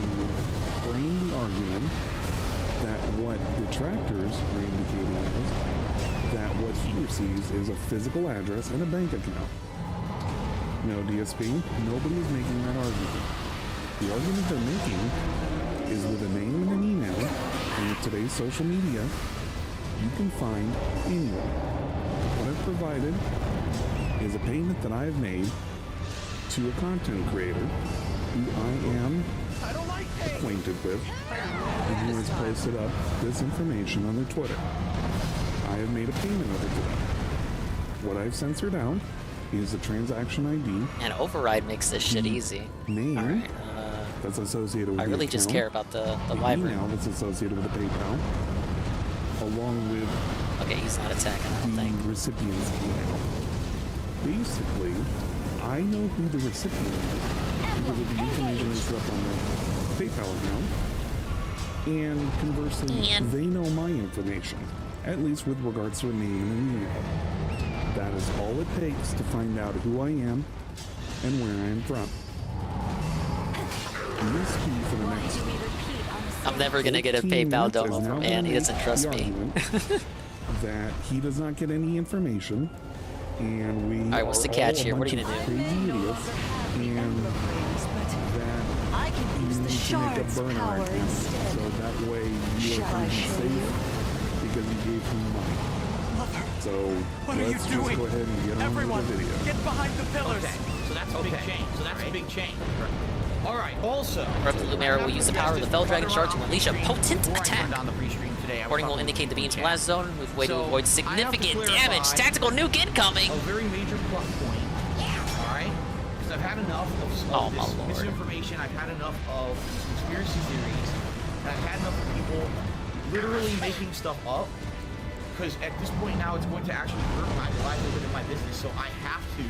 frame the argument that what detractors are indicating is that what he receives is a physical address and a bank account. No, DSP, nobody is making that argument. The argument they're making is with a name and an email, and with today's social media, you can find anywhere. What I've provided is a payment that I have made to a content creator who I am acquainted with and who has posted up this information on their Twitter. I have made a payment over to them. What I've censored out is the transaction ID. And override makes this shit easy. Name Alright, that's associated with I the really just account, care about the the wyvern. email that's associated with the PayPal, along with Okay, he's not attacking, I don't think. the recipient's email. Basically, I know who the recipient is because of the information they set up on the PayPal account, and conversely, they know my information, at least with regards to a name and an email. That is all it takes to find out who I am and where I am from. ESP for the next I'm never gonna get a 15 PayPal minutes dono is now from Ann. He gonna doesn't make trust the me. argument that he does not get any information, and we Alright, what's the are catch all a here? What are you bunch gonna of do? crazy idiots, and that I can you use the need to make a shard's burner power account, instead. so that way you Shall are I free show and you? safe because you gave him money. So What are you let's just doing? go ahead and get on with the video. Get behind the pillars. Okay, so that's a big change. So that's a big change. All right. Also, Rep the Lumera will use the power of the Fell Dragon Shard to unleash a potent attack. on the pre-stream today. Recording will indicate the beam's blast zone with way to So, avoid I have to significant clarify damage. Tactical nuke incoming! A very major plot point. All right, because I've had enough of this misinformation. I've had enough of conspiracy theories. And I've had enough of people literally making stuff up. Because at this point now, it's going to actually hurt my livelihood and my business. So I have to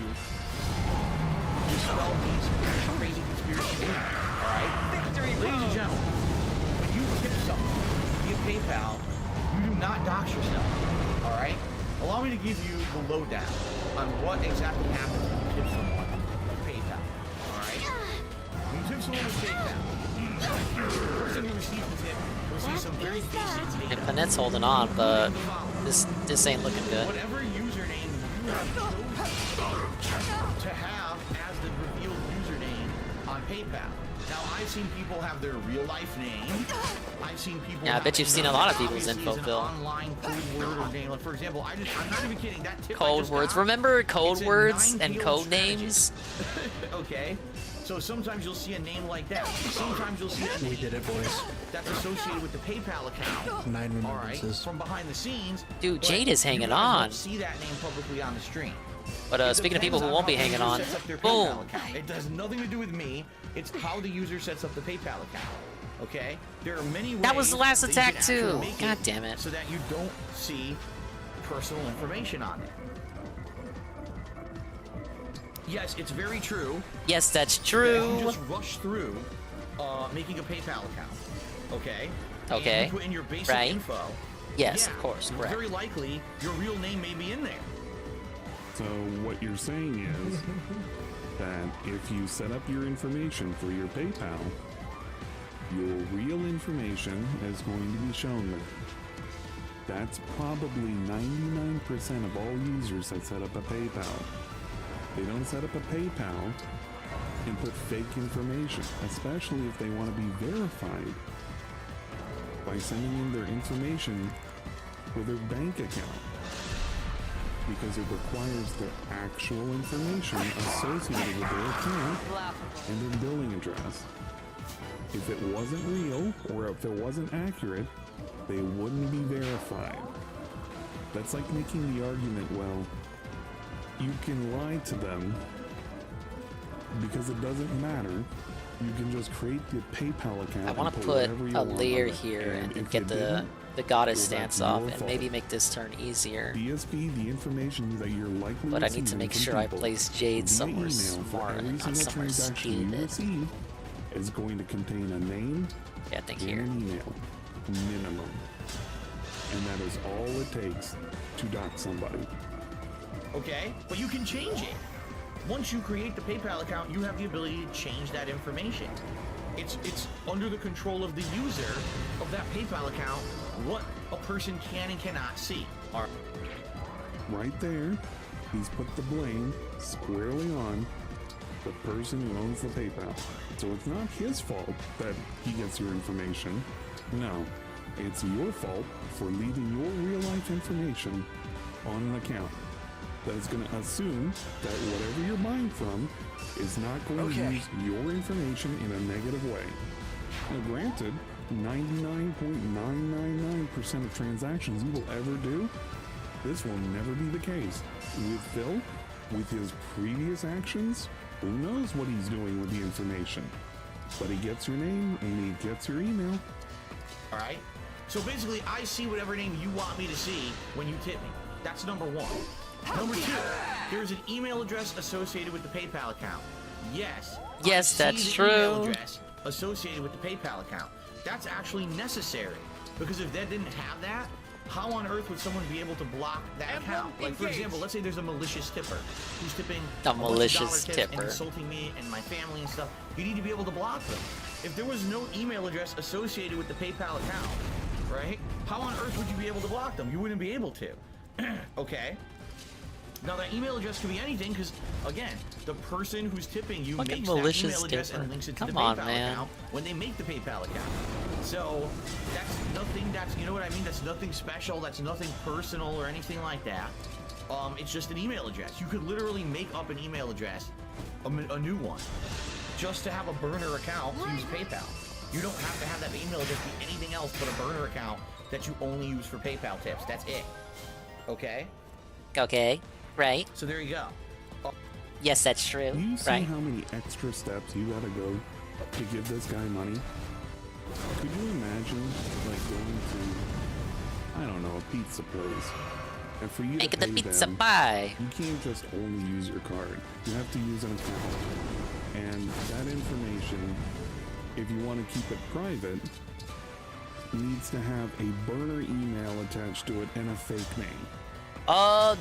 dispel these crazy conspiracy theories. All right, ladies and gentlemen, when you tip someone via PayPal, you do not dox yourself. All right. Allow me to give you the lowdown on what exactly happens when you tip someone with PayPal. All right. When you tip someone with PayPal, the person who receives the tip will see some very basic And data. Panette's holding on, but this ain't looking good. Whatever username you have chosen to have as the revealed username on PayPal. Now, I've seen people have their real life name. I've seen people. Yeah, I bet you've seen a lot of people's info, Phil. Online code word or name. Like, for example, I'm not even kidding. That tip I Code just words. got, Remember code it's a words and nine-field code strategist. names? Okay. So sometimes you'll see a name like that. Sometimes you'll see a name We did it, boys. that's associated with the PayPal account. 9 All right, remembrances. from behind the scenes. Dude, but Jade is hanging you guys on. won't see that name publicly on the stream. But It speaking of people depends who won't on be how the hanging user on, sets up their boom. PayPal account. It has nothing to do with me. It's how the user sets up the PayPal account. Okay? There are many ways That was the last that you attack can actually too. make God damn it. So that you don't see personal information on it. Yes, it's very true. Yes, that's that true. You just rush through making a PayPal account. Okay? Okay. And you put in your basic Right. info. Yes, Yeah, of course, it's correct. very likely your real name may be in there. So what you're saying is that if you set up your information for your PayPal, your real information is going to be shown there. That's probably 99% of all users that set up a PayPal. They don't set up a PayPal and put fake information, especially if they want to be verified by sending in their information for their bank account, because it requires the actual information associated with their account and their billing address. If it wasn't real, or if it wasn't accurate, they wouldn't be verified. That's like making the argument, well, you can lie to them because it doesn't matter. You can just create the PayPal account. I want and to put put whatever you a want layer on it. here and if get you the didn't, goddess well, stance that's off your and fault. maybe make this turn easier. DSP, the information that you're likely But I need to receiving make from sure I people place Jade via somewhere email for smart every and not single somewhere transaction you stupid. receive is going to contain a name Yeah, I think and here. an email, minimum. And that is all it takes to dox somebody. Okay? But you can change it. Once you create the PayPal account, you have the ability to change that information. It's under the control of the user of that PayPal account what a person can and cannot see. Right there, he's put the blame squarely on the person who owns the PayPal. So it's not his fault that he gets your information. No, It's your fault for leaving your real-life information on an account that is going to assume that whatever you're buying from is not going to use your information in a negative way. Now, granted, 99.999% of transactions you will ever do, this will never be the case. With Phil, with his previous actions, who knows what he's doing with the information? But he gets your name and he gets your email. All right. So basically, I see whatever name you want me to see when you tip me. That's number one. Number two, there's an email address associated with the PayPal account. Yes. Yes, I that's see the true. Email address associated with the PayPal account. That's actually necessary, because if they didn't have that, how on earth would someone be able to block that account? Like, for example, let's say there's a malicious tipper who's tipping A bunch of malicious dollar tips tipper. and insulting me and my family and stuff. You need to be able to block them. If there was no email address associated with the PayPal account, right? How on earth would you be able to block them? You wouldn't be able to. Okay. Now that email address could be anything, because again, the person who's tipping you Fucking makes that malicious email address tipper. and links it to Come the on, PayPal man. account when they make the PayPal account. So that's nothing. That's, you know what I mean. That's nothing special. That's nothing personal or anything like that. It's just an email address. You could literally make up an email address, a new one, just to have a burner account to use PayPal. You don't have to have that email address be anything else but a burner account that you only use for PayPal tips. That's it. Okay? Okay, right. So there you go. Yes, that's true. Do you see Right. how many extra steps you gotta go to give this guy money? Could you imagine, like, going to, I don't know, a pizza place, and for you Make to the pay pizza them, pie. you can't just only use your card. You have to use an account. And that information, if you want to keep it private, needs to have a burner email attached to it and a fake name.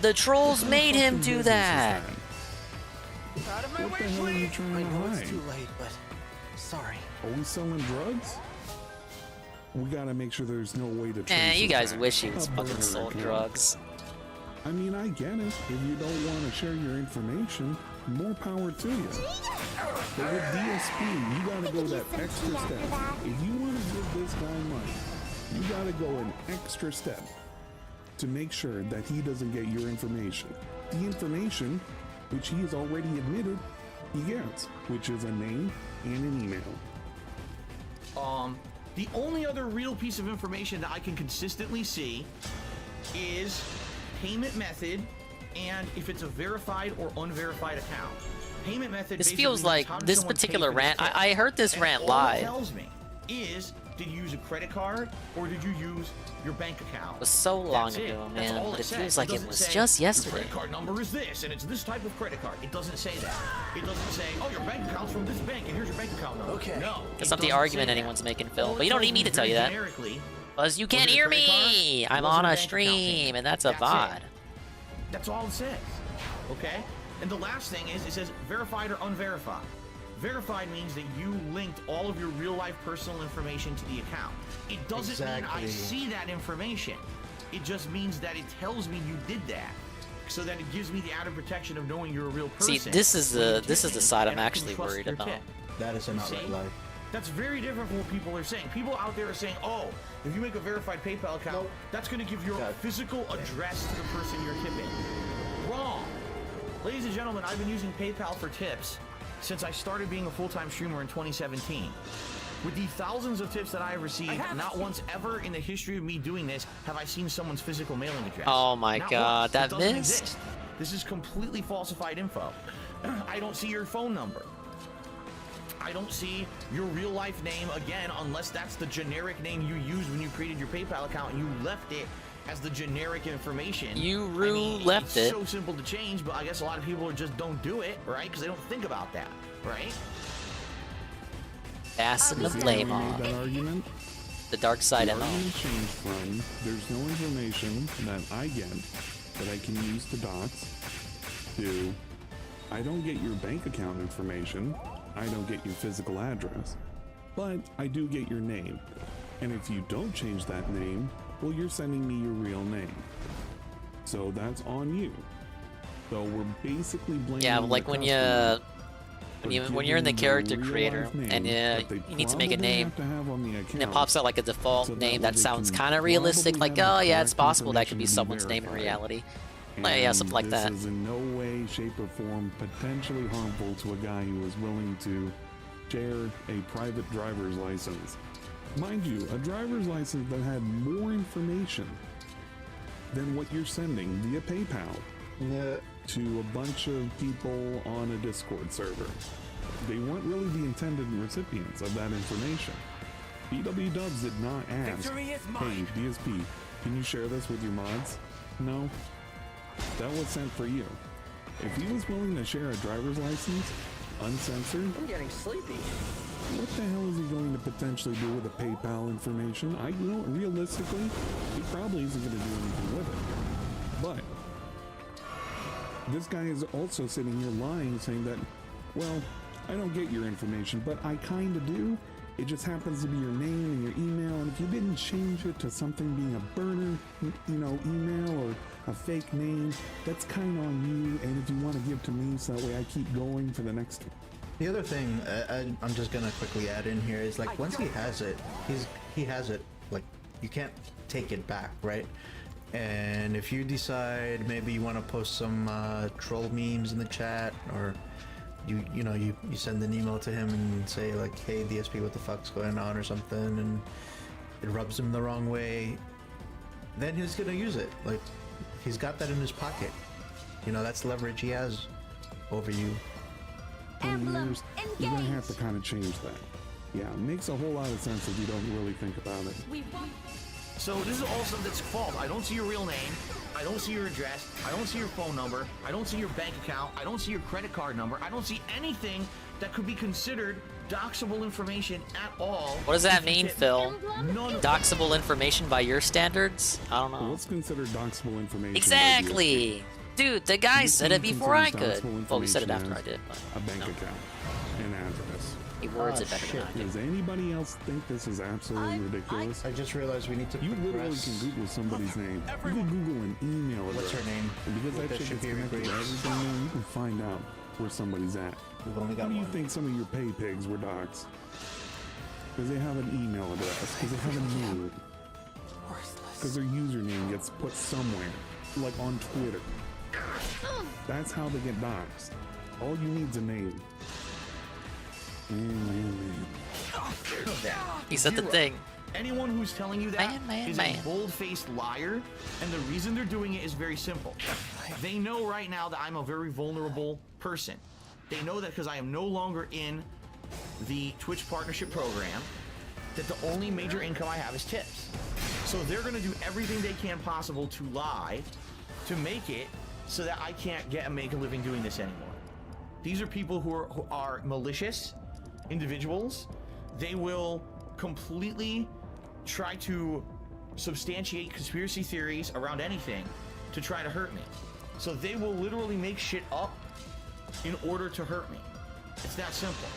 The trolls made him do that. Out of my What the hell are you trying to hide? It's too late, but sorry. Are we selling drugs? We gotta make sure there's no way to trace You it guys back. wish he was A fucking burner sold account. drugs. I mean, I get it. If you don't want to share your information, more power to you. But with DSP, you gotta go that extra step. If you want to give this guy money, you gotta go an extra step to make sure that he doesn't get your information. The information, which he has already admitted he gets, which is a name and an email. The only other real piece of information that I can consistently see is payment method and if it's a verified or unverified account. Payment method. This basically feels means like how did this someone pay particular for this rant. tip. I heard this And rant all live. It tells me is, did you use a credit card or did you use your bank account? It was so long That's it. ago, That's man, all but it says. feels like it doesn't was say, just your yesterday. credit card number is this, and it's this type of credit card. It doesn't say that. It doesn't say, oh, your bank account's from this bank, and here's your bank account number. Okay. No. That's it not the doesn't argument say that. anyone's making, Phil. All But it you don't tells need me to very tell you that. generically, Because you was can't it a hear credit card? me. It I'm wasn't on a a bank account stream, payment. and that's a That's it. VOD. That's all it says. Okay? And the last thing is, it says verified or unverified. Verified means that you linked all of your real-life personal information to the account. It doesn't mean I Exactly. see that information. It just means that it tells me you did that, so that it gives me the added protection of knowing you're a real person. See, this is when you the tip me, side I'm and I can actually trust worried your about. tip. That is an outright See? lie. That's very different from what people are saying. People out there are saying, oh, if you make a verified PayPal account, that's going to give your physical address to the person you're tipping. Wrong. Ladies and gentlemen, I've been using PayPal for tips since I started being a full-time streamer in 2017. With the thousands of tips that I have received, not once ever in the history of me doing this have I seen someone's physical mailing address. Oh my Not God, once. that It doesn't missed? exist. This is completely falsified info. I don't see your phone number. I don't see your real life name again, unless that's the generic name you used when you created your PayPal account and you left it as the generic information. You it's left it. so simple to change, but I guess a lot of people just don't do it, right? Because they don't think about that, right? Ass in the See how flame we made on. that argument? The dark side The of argument changed from there's no information that I get that I can use to dox to I don't get your bank account information, I don't get your physical address, but I do get your name. And if you don't change that name, well, you're sending me your real name. So that's on you. So we're basically blaming Yeah, the like when customer when you're in the character creator and you need to make a name, and it pops out like a default name that sounds kind of realistic, like, oh yeah, it's possible that could be someone's name in reality. Like, yeah, something like that. This is in no way, shape, or form potentially harmful to a guy who is willing to share a private driver's license. Mind you, a driver's license that had more information than what you're sending via PayPal to a bunch of people on a Discord server. They weren't really the intended recipients of that information. BW Dubs did not ask, hey, DSP, can you share this with your mods? No. That was sent for you. If he was willing to share a driver's license, uncensored, I'm getting sleepy. what the hell is he going to potentially do with the PayPal information? Realistically, he probably isn't going to do anything with it. But this guy is also sitting here lying, saying that, well, I don't get your information, but I kind of do. It just happens to be your name and your email, and if you didn't change it to something being a burner, email or a fake name, that's kind of on you, and if you want to give to me so that way I keep going for the next. The other thing I'm just gonna quickly add in here is, like, once he has it, he has it. Like, you can't take it back, right? And if you decide maybe you want to post some troll memes in the chat, or you send an email to him and say, like, hey DSP, what the fuck's going on, or something, and it rubs him the wrong way, then he's gonna use it. Like, he's got that in his pocket. That's leverage he has over you. Emblem, you're gonna have to kind of change that. Yeah, it makes a whole lot of sense if you don't really think about it. So this is all stuff that's false. I don't see your real name. I don't see your address. I don't see your phone number. I don't see your bank account. I don't see your credit card number. I don't see anything that could be considered doxable information at all. What does that mean, Phil? Doxable information by your standards? I don't know. What's considered doxable information? Exactly! Dude, the guy said it before I could. Well, we said it after I did. But a bank account, an address. He words it better than I do. Does anybody else think this is absolutely ridiculous? I just realized we need to. You literally can Google somebody's name. You can Google an email address. What's her name? And because that shit gets connected to everything, you can find out where somebody's at. We've only got How do you think some of your pay pigs were doxxed? Because they have an email address. Because they have a name. Because their username gets put somewhere, like on Twitter. That's how they get doxxed. All you need is a name. He said the thing. Anyone who's telling you that is a bold-faced liar, and the reason they're doing it is very simple. They know right now that I'm a very vulnerable person. They know that because I am no longer in the Twitch partnership program, that the only major income I have is tips. So they're going to do everything they can possible to lie, to make it so that I can't make a living doing this anymore. These are people who are malicious individuals. They will completely try to substantiate conspiracy theories around anything to try to hurt me. So they will literally make shit up in order to hurt me. It's that simple.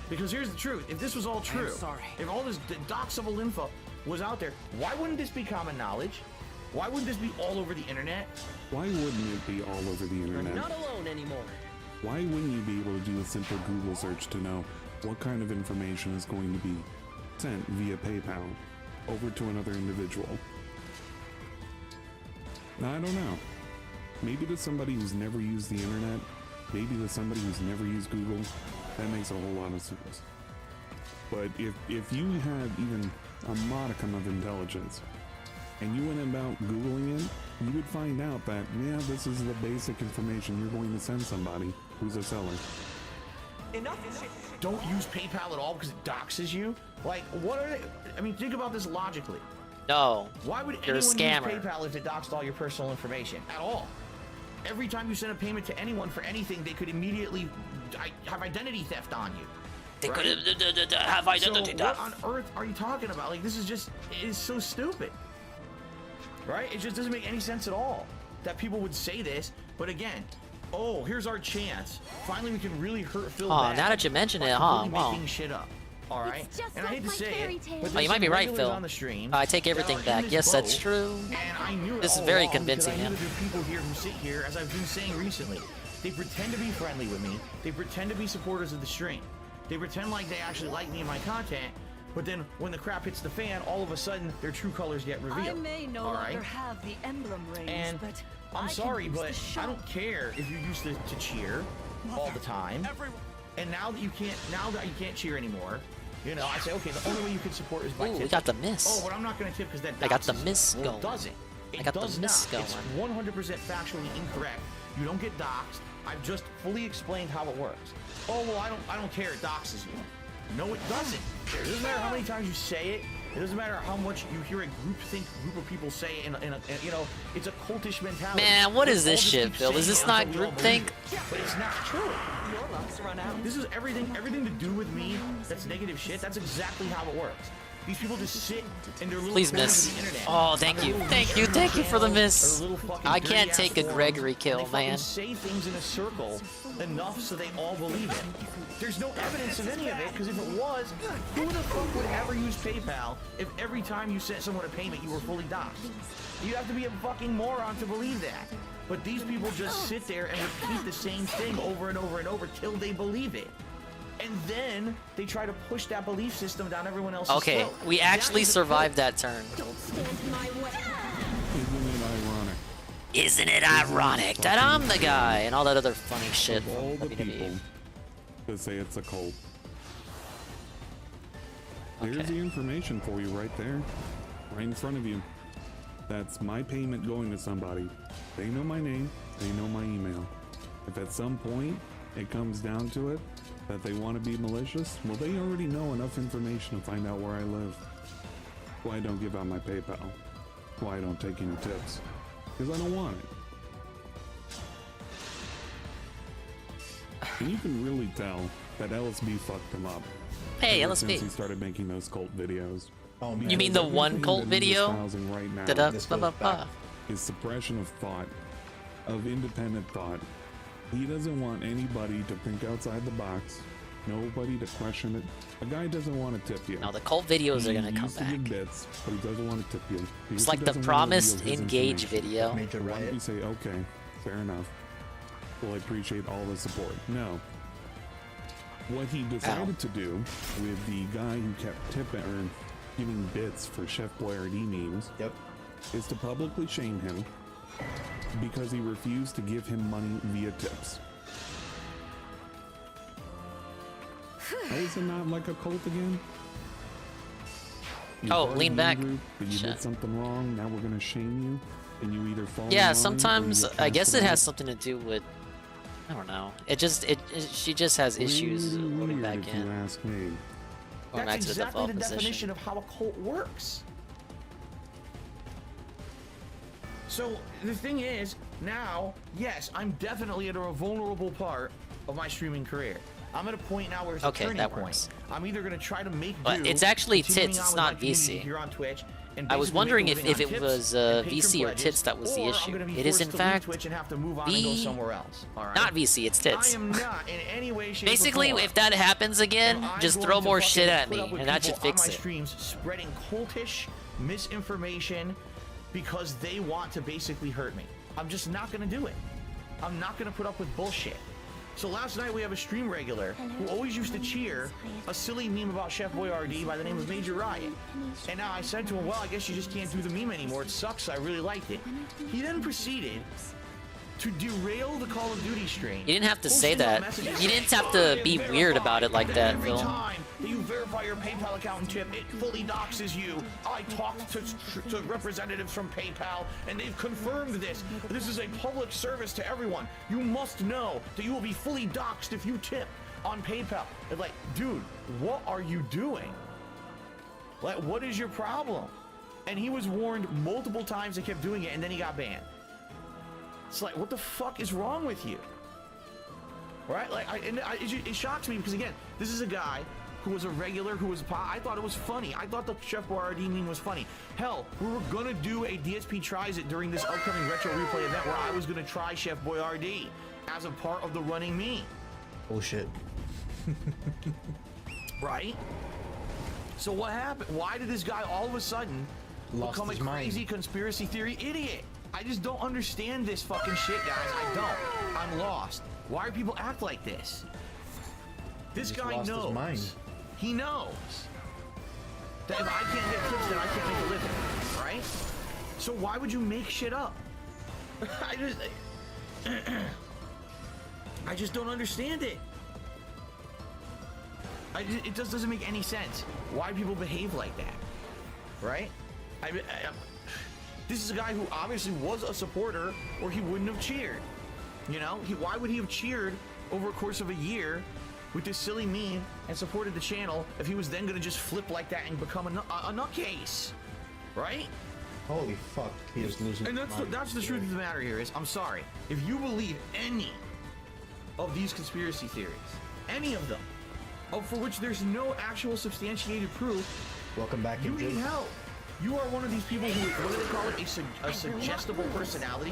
Because here's the truth. If this was all true, if all this doxable info was out there, why wouldn't this be common knowledge? Why wouldn't this be all over the internet? Why wouldn't it be all over the internet? You're not alone anymore. Why wouldn't you be able to do a simple Google search to know what kind of information is going to be sent via PayPal over to another individual? Now, I don't know. Maybe to somebody who's never used the internet, maybe to somebody who's never used Google, that makes a whole lot of sense. But if you had even a modicum of intelligence and you went about Googling it, you would find out that, yeah, this is the basic information you're going to send somebody who's a seller. Enough is it. Don't use PayPal at all because it doxes you? Like, what are they? I mean, think about this logically. No. Why would you're anyone a scammer. use PayPal if it doxed all your personal information at all? Every time you send a payment to anyone for anything, they could immediately have identity theft on you. They could have identity theft. What on earth are you talking about? Like, this is just, it is so stupid. Right? It just doesn't make any sense at all that people would say this. But again, oh, here's our chance. Finally, we can really hurt Phil. Oh, now that you mention it, huh? Wow. Making shit up. All right. And I hate to say it, but oh, you might be right, Phil. on the stream I take everything back. Yes, that's true. And I knew this it is very along convincing. I knew that there are people here who sit here, as I've been saying recently. They pretend to be friendly with me. They pretend to be supporters of the stream. They pretend like they actually like me and my content. But then when the crap hits the fan, all of a sudden their true colors get revealed. I may no longer have the emblem raised, and but I'm I sorry, can use but the shop. I don't care if you're used to cheer all the time. And now that you can't cheer anymore, you know, I say, okay, the only way you can support is by Ooh, tipping. we got the miss. Oh, but I'm not going to tip because that I got the doxes miss you. Well, going. it doesn't. It I got does the miss not. It's going. 100% factually incorrect. You don't get doxed. I've just fully explained how it works. Oh, well, I don't care. It doxes you. No, it doesn't. It doesn't matter how many times you say it. It doesn't matter how much you hear a group of people say it in a you know, it's a cultish mentality. Man, what is this All shit, keep Phil? Is saying this it not until we all groupthink? believe it. But it's not true. Your luck's run out. This is everything to do with me that's negative shit. That's exactly how it works. These people just sit in their little Please corners miss. of the internet. Oh, thank on you. their little Thank you. YouTube Thank you for the channels, miss. or little fucking I can't dirty-ass take a forums, Gregory and kill, they fucking man. say things in a circle enough so they all believe it. There's no evidence of any of it, because if it was, who the fuck would ever use PayPal if every time you sent someone a payment you were fully doxxed? You have to be a fucking moron to believe that. But these people just sit there and repeat the same thing over and over and over till they believe it. And then they try to push that belief system down everyone else's Okay, throat. we actually survived that turn. Isn't it ironic that I'm the guy and all that other funny shit Of all from the WWE? people that say it's a cult. There's the information for you right there, right in front of you. That's my payment going to somebody. They know my name, they know my email. If at some point it comes down to it that they want to be malicious, well, they already know enough information to find out where I live. Why I don't give out my PayPal. Why I don't take any tips. Because I don't want it. And you can really tell that LSB fucked him up. Hey, ever LSB. Since he started making those cult videos. Oh, You mean the one cult video? Right now Da-da-ba-ba-ba. is suppression of thought, of independent thought. He doesn't want anybody to think outside the box, nobody to question it. A guy doesn't want to tip you. No, the cult videos are He gonna come used to give back. bits, but he doesn't want to tip you. It's because like he the doesn't wanna promised reveal his engage information. video. Why don't you say, okay, fair enough. Well, I appreciate all the support. No. What he decided to do with the guy who kept tipping or giving bits for Chef Boyardee memes is to publicly shame him because he refused to give him money via tips. How is it not like a cult again? You're Oh, part of lean the back. group, but you Shit. did something wrong. Now we're gonna shame you, and you either fall. in Yeah, line or you sometimes get I guess it casted has out. something to do with. I don't know. She just has issues Really loading weird back if you in. ask me. Going back That's to the exactly default the position. definition of how a cult works. So the thing is, now, yes, I'm definitely at a vulnerable part of my streaming career. I'm at a point now where it's Okay, a turning that point. works. I'm either going to try to make But do, it's actually continuing tits, on it's with not my community VC. here on Twitch, and I was basically wondering make a if living it on tips was and patron VC or pledges, tits that was the or I'm issue. gonna be It is forced in to leave fact Twitch and have to move on and go the- somewhere else. All right? Not VC, it's tits. I am not in any way, shape, Basically, or form. if that happens again, I'm just going throw to more fucking shit at put me, up with and that should people fix on my it. streams spreading cultish misinformation because they want to basically hurt me. I'm just not going to do it. I'm not going to put up with bullshit. So last night we have a stream regular who always used to cheer a silly meme about Chef Boyardee by the name of Major Riot. And now I said to him, well, I guess you just can't do the meme anymore. It sucks. I really liked it. He then proceeded to derail the Call of Duty stream. You didn't have to say posting that. messages You didn't saying, have to "I be am weird about it like verified that, every Phil. time that you verify your PayPal account and tip, it fully doxes you. I talked to representatives from PayPal, and they've confirmed this. This is a public service to everyone. You must know that you will be fully doxed if you tip on PayPal. And like, dude, what are you doing? Like, what is your problem? And he was warned multiple times and kept doing it, and then he got banned. It's like, what the fuck is wrong with you? Right? Like, it shocks me because, again, this is a guy who was a regular, who was, I thought it was funny. I thought the Chef Boyardee meme was funny. Hell, we were gonna do a DSP Tries It during this upcoming Retro Replay event where I was gonna try Chef Boyardee as a part of the running meme. Oh shit. Right? So what happened? Why did this guy all of a sudden Lost become a his mind. crazy conspiracy theory idiot? I just don't understand this fucking shit, guys. I don't. I'm lost. Why do people act like this? This guy lost his knows. mind. He knows that if I can't get tips, then I can't make a living, right? So why would you make shit up? I just don't understand it. It just doesn't make any sense why people behave like that, right? This is a guy who obviously was a supporter, or he wouldn't have cheered. You know, why would he have cheered over a course of a year with this silly meme and supported the channel if he was then going to just flip like that and become a nutcase, right? Holy fuck, he is losing. And that's the truth of the matter here is, I'm sorry, if you believe any of these conspiracy theories, any of them, for which there's no actual substantiated proof, welcome back. You need help. You are one of these people who, what do they call it, a suggestible personality,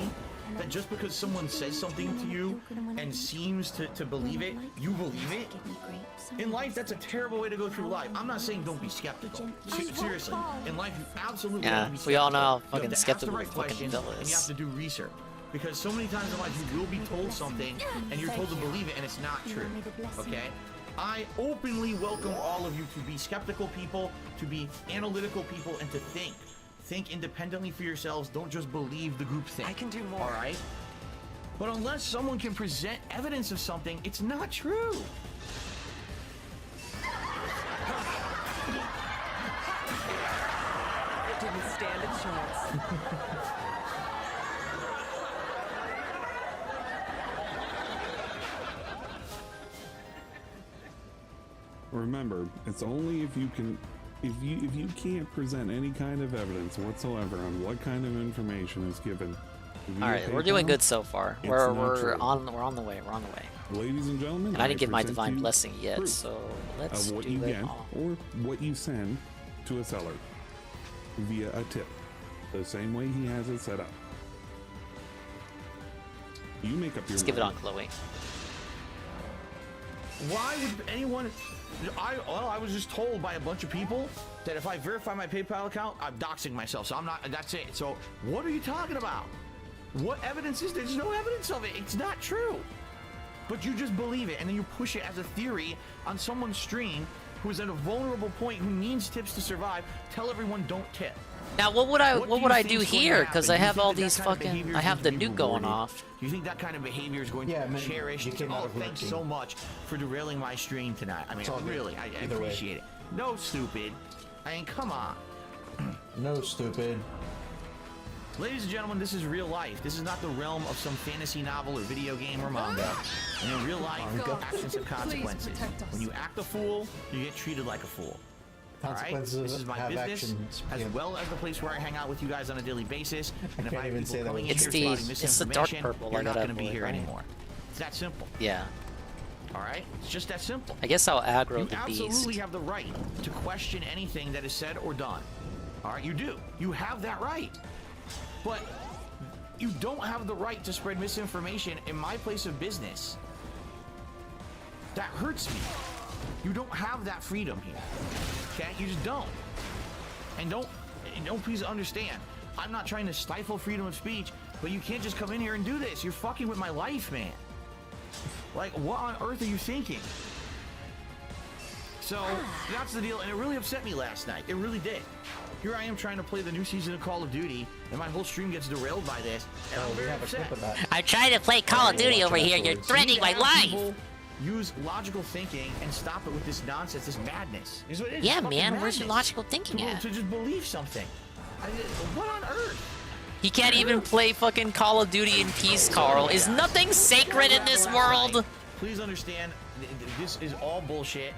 that just because someone says something to you and seems to believe it, you believe it. In life, that's a terrible way to go through life. I'm not saying don't be skeptical. Seriously, in life, you absolutely have to be skeptical. We all know how fucking you have to skeptical ask the right fucking questions, Bill and you have is. to do research. Because so many times in life, you will be told something, and you're told to believe it, and it's not true. Okay? I openly welcome all of you to be skeptical people, to be analytical people, and to think. Think independently for yourselves. Don't just believe the group thing. I can do more. All right? But unless someone can present evidence of something, it's not true. It didn't stand a chance. Remember, it's only if you can, if you can't present any kind of evidence whatsoever on what kind of information is given. All right, we're doing good so far. We're on the way. We're on the way. Ladies and gentlemen, and I didn't give my present divine you blessing yet, proof so let's of what do you it get all. or what you send to a seller via a tip, the same way he has it set up. You make up your. Let's give it mind. on Chloe. Why would anyone... I was just told by a bunch of people that if I verify my PayPal account, I'm doxing myself. So I'm not... That's it. So what are you talking about? What evidence is there? There's no evidence of it. It's not true. But you just believe it, and then you push it as a theory on someone's stream who is at a vulnerable point, who needs tips to survive. Tell everyone don't tip. Now, what would I do think's going to here? Because happen? I Do you have think all that these kind of fucking... behavior I is have the going to be nuke going rewarded? off. Do you think that kind of behavior is going to be cherished? Oh, thanks so much for derailing my stream tonight. I mean, really, I appreciate it. No, stupid. I mean, come on. No, stupid. Ladies and gentlemen, this is real life. This is not the realm of some fantasy novel or video game or manga. And in real life, actions have consequences. When you act a fool, you get treated like a fool. Consequences This is my have business, actions. as well as the place where I hang out with you guys on a daily basis. And if can't I have even people say that coming in It's here the- spouting it's the dark misinformation, purple you're I not gotta going to be avoid, here right? anymore. It's that simple. Yeah. All right? It's just that simple. I guess I'll aggro You the absolutely beast. have the right to question anything that is said or done. All right? You do. You have that right. But you don't have the right to spread misinformation in my place of business. That hurts me. You don't have that freedom here. Okay? You just don't. And don't please understand. I'm not trying to stifle freedom of speech, but you can't just come in here and do this. You're fucking with my life, man. Like, what on earth are you thinking? So, that's the deal, and it really upset me last night. It really did. Here I am trying to play the new season of Call of Duty, and my whole stream gets derailed by this, and I'm very upset. I'm trying to play Call of Duty over here. You're threatening my life. Use logical thinking and stop it with this nonsense, this madness. Is what it is. Yeah, It's fucking man, where's your madness. logical thinking at? To just believe something. What on earth? He can't even play fucking Call of Duty in peace, Carl. Is nothing sacred in this world? Please understand, this is all bullshit.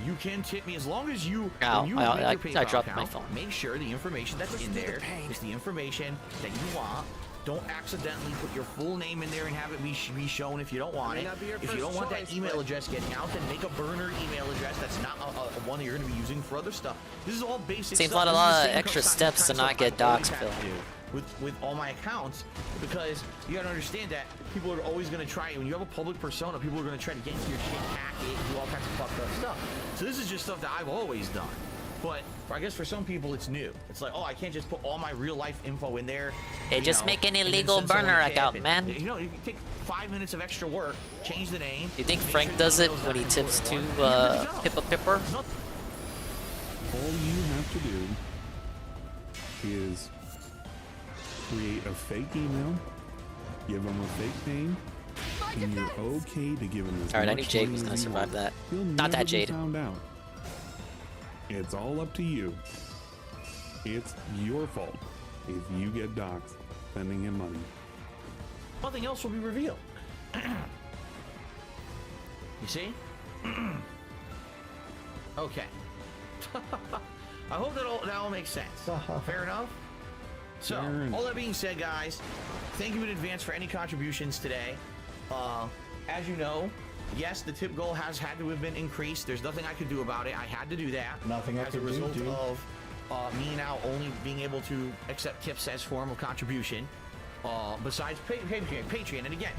You can tip me as long as you, Ow, when you I make your PayPal dropped my account, phone. make sure the information that's in there is the information that you want. Don't accidentally put your full name in there and have it be shown if you don't want it. If you don't want that email address getting out, then make a burner email address that's not a one that you're going to be using for other stuff. This is all basic Seems stuff. like a This is lot the of same extra kind of steps to stuff not get I always doxed, have Phil. to do with all my accounts, because you got to understand that people are always going to try, when you have a public persona, people are going to try to get into your shit, hack it, do all kinds of fucked up stuff. So this is just stuff that I've always done. But I guess for some people it's new. It's like, oh, I can't just put all my real life info in there. Hey, just make an illegal burner account, man. You know, you can take 5 minutes of extra work, change the name. You think Frank does it when he tips to Pippa Pipper? All you have to do is create a fake email, give him a fake name, and you're okay to give him this. Alright, I knew Jade was gonna survive that. Not that Jade. Found out. It's all up to you. It's your fault if you get doxxed sending him money. Nothing else will be revealed. You see? Okay. I hope that all makes sense. Fair enough? So, all that being said, guys, thank you in advance for any contributions today. As you know, yes, the tip goal has had to have been increased. There's nothing I could do about it. I had to do that. Nothing I could do. As a result of me now only being able to accept tips as form of contribution. Besides Patreon. And again,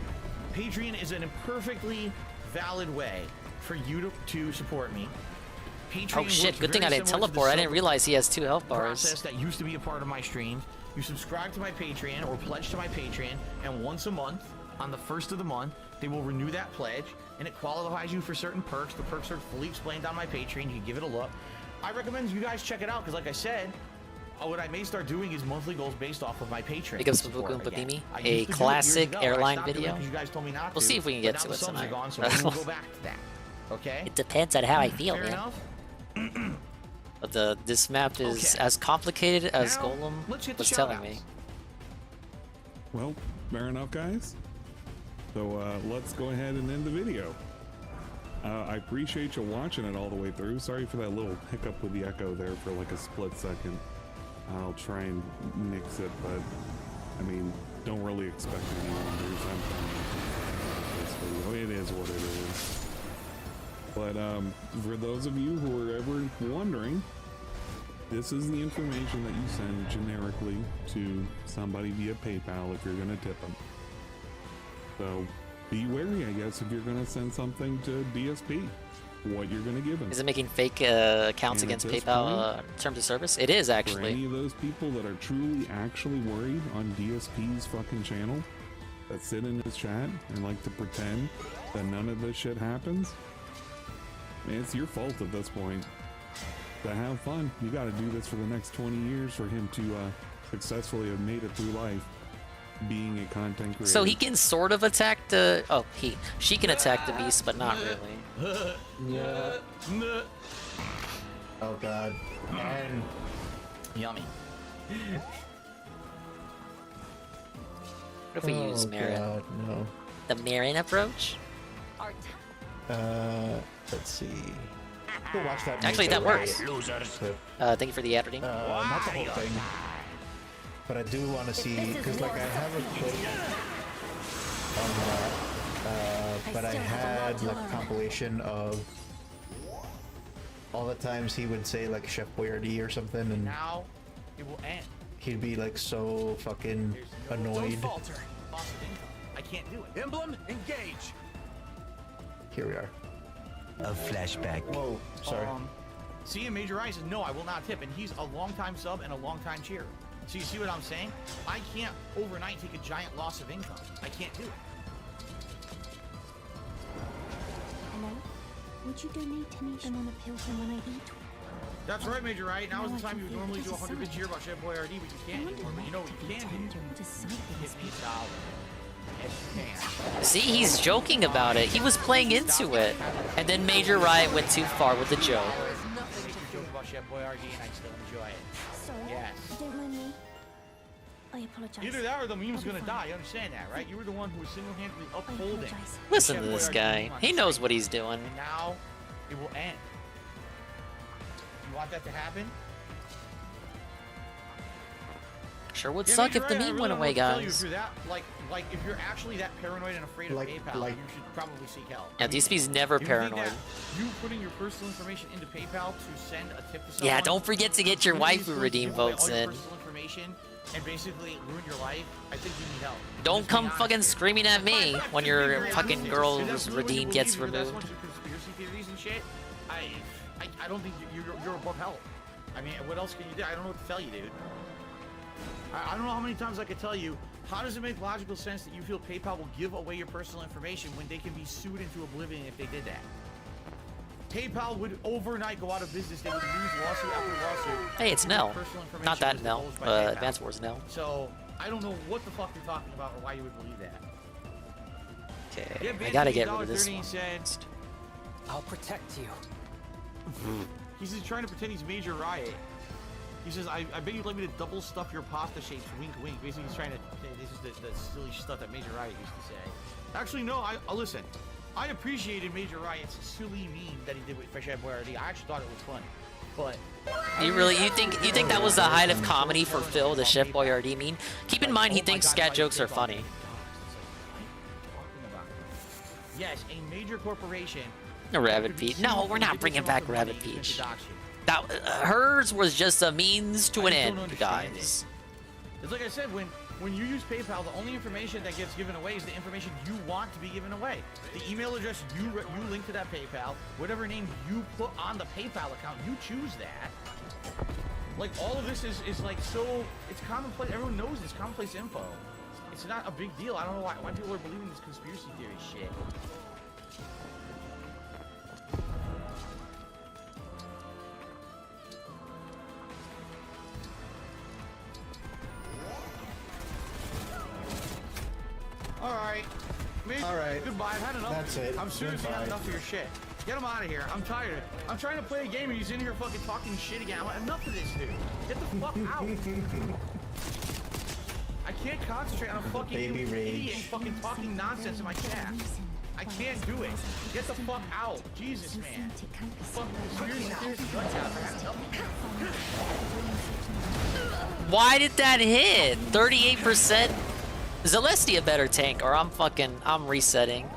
Patreon is a perfectly valid way for you to support me. Patreon Oh shit, works good thing I very didn't similar to the teleport. I didn't realize he has 2 health bars. process that used to be a part of my streams. You subscribe to my Patreon or pledge to my Patreon, and once a month, on the 1st of the month, they will renew that pledge, and it qualifies you for certain perks. The perks are fully explained on my Patreon. You can give it a look. I recommend you guys check it out, because like I said, what I may start doing is monthly goals based off of my Patreon. Because support of again. Babimi, I a used to do it classic years ago. I airline stopped doing it video. because you guys told me not We'll to, see if we can but get now to the it subs are tonight. gone, so maybe we'll go back to that. Okay? It depends on how I feel, Fair man. enough? But this map is as complicated as Golem was telling me. Well, fair enough, guys. So let's go ahead and end the video. I appreciate you watching it all the way through. Sorry for that little hiccup with the echo there for like a split second. I'll try and mix it, but I mean, don't really expect any wonders. It is what it is. But for those of you who are ever wondering, this is the information that you send generically to somebody via PayPal if you're going to tip them. So be wary, I guess, if you're going to send something to DSP, what you're going to give them. Is it making fake accounts against PayPal terms of service? It is, actually. For any of those people that are truly actually worried on DSP's fucking channel, that sit in his chat and like to pretend that none of this shit happens, man, it's your fault at this point. To have fun, you got to do this for the next 20 years for him to successfully have made it through life being a content creator. So he can sort of attack the... Oh, she can attack the beast, but not really. Yeah. Oh god. And yummy. What if we use Marin? God, no. The Marin approach? Let's see. Go watch that. Actually, that works. Clip. Thank you for the editing. Not the whole thing. But I do want to see, because like I have a clip on that, but I had like a compilation of all the times he would say like Chef Boyardee or something, and now it will end. He'd be like so fucking annoyed. Don't falter. I can't do it. Emblem, engage. Here we are. A flashback. Whoa, sorry. See, Major Eye says, no, I will not tip, and he's a long-time sub and a long-time cheer. So you see what I'm saying? I can't overnight take a giant loss of income. I can't do it. Hello? Would you donate to me on a pill from when I eat? That's right, Major Right. Now is the time you would normally do 100 bits a year about Chef Boyardee, but you can't anymore. But you know what you can do? Give me $1. Yes, you can. See, he's joking about it. He was playing into it. And then Major Riot went too far with the joke. There is nothing to joke about Chef Boyardee, and I still enjoy it. Sorry. Yes. Don't mind me. I apologize. Either that or the meme's gonna die. You understand that, right? You were the one who was single-handedly upholding. Listen to this guy. He knows what he's doing. And now it will end. You want that to happen? Sure would suck if the meme went away, guys. If you're that, like if you're actually that paranoid and afraid of PayPal, you should probably seek help. Yeah, DSP's never paranoid. You putting your personal information into PayPal to send a tip to someone. Yeah, don't forget to get your waifu redeem votes in. Personal information and basically ruin your life. I think you need help. Don't come fucking screaming at me when your fucking girl's redeem gets removed. Conspiracy theories and shit. I don't think you're above help. I mean, what else can you do? I don't know what to tell you, dude. I don't know how many times I could tell you. How does it make logical sense that you feel PayPal will give away your personal information when they can be sued into oblivion if they did that? PayPal would overnight go out of business. They would lose lawsuit after lawsuit. Hey, it's Nell. Not that Nell. Advance Wars Nell. So I don't know what the fuck you're talking about or why you would believe that. Okay, I gotta get rid of this one. I'll protect you. He's just trying to pretend he's Major Riot. He says, I bet you'd like me to double stuff your pasta shapes, wink wink. Basically, he's trying to say this is the silly stuff that Major Riot used to say. Actually, no, listen. I appreciated Major Riot's silly meme that he did with Fresh Air Boyardee. I actually thought it was funny. But you think that was the height of comedy for Phil, the Chef Boyardee meme? Keep in mind he thinks scat jokes are funny. Yes, a major corporation. Rabbit Peach. No, we're not bringing back Rabbit Peach. That hers was just a means to an end, guys. It's like I said, when you use PayPal, the only information that gets given away is the information you want to be given away. The email address you link to that PayPal, whatever name you put on the PayPal account, you choose that. Like, all of this is like so, it's commonplace. Everyone knows this commonplace info. It's not a big deal. I don't know why people are believing this conspiracy theory shit. All right. Goodbye. I've had enough. That's it. I'm seriously had enough of your shit. Get him out of here. I'm tired. I'm trying to play a game and he's in here fucking talking shit again. I'm like, enough of this, dude. Get the fuck out. I can't concentrate on a fucking idiot fucking talking nonsense in my chat. I can't do it. Get the fuck out. Jesus, man. Why did that hit? 38%? Celestia better tank, or I'm resetting.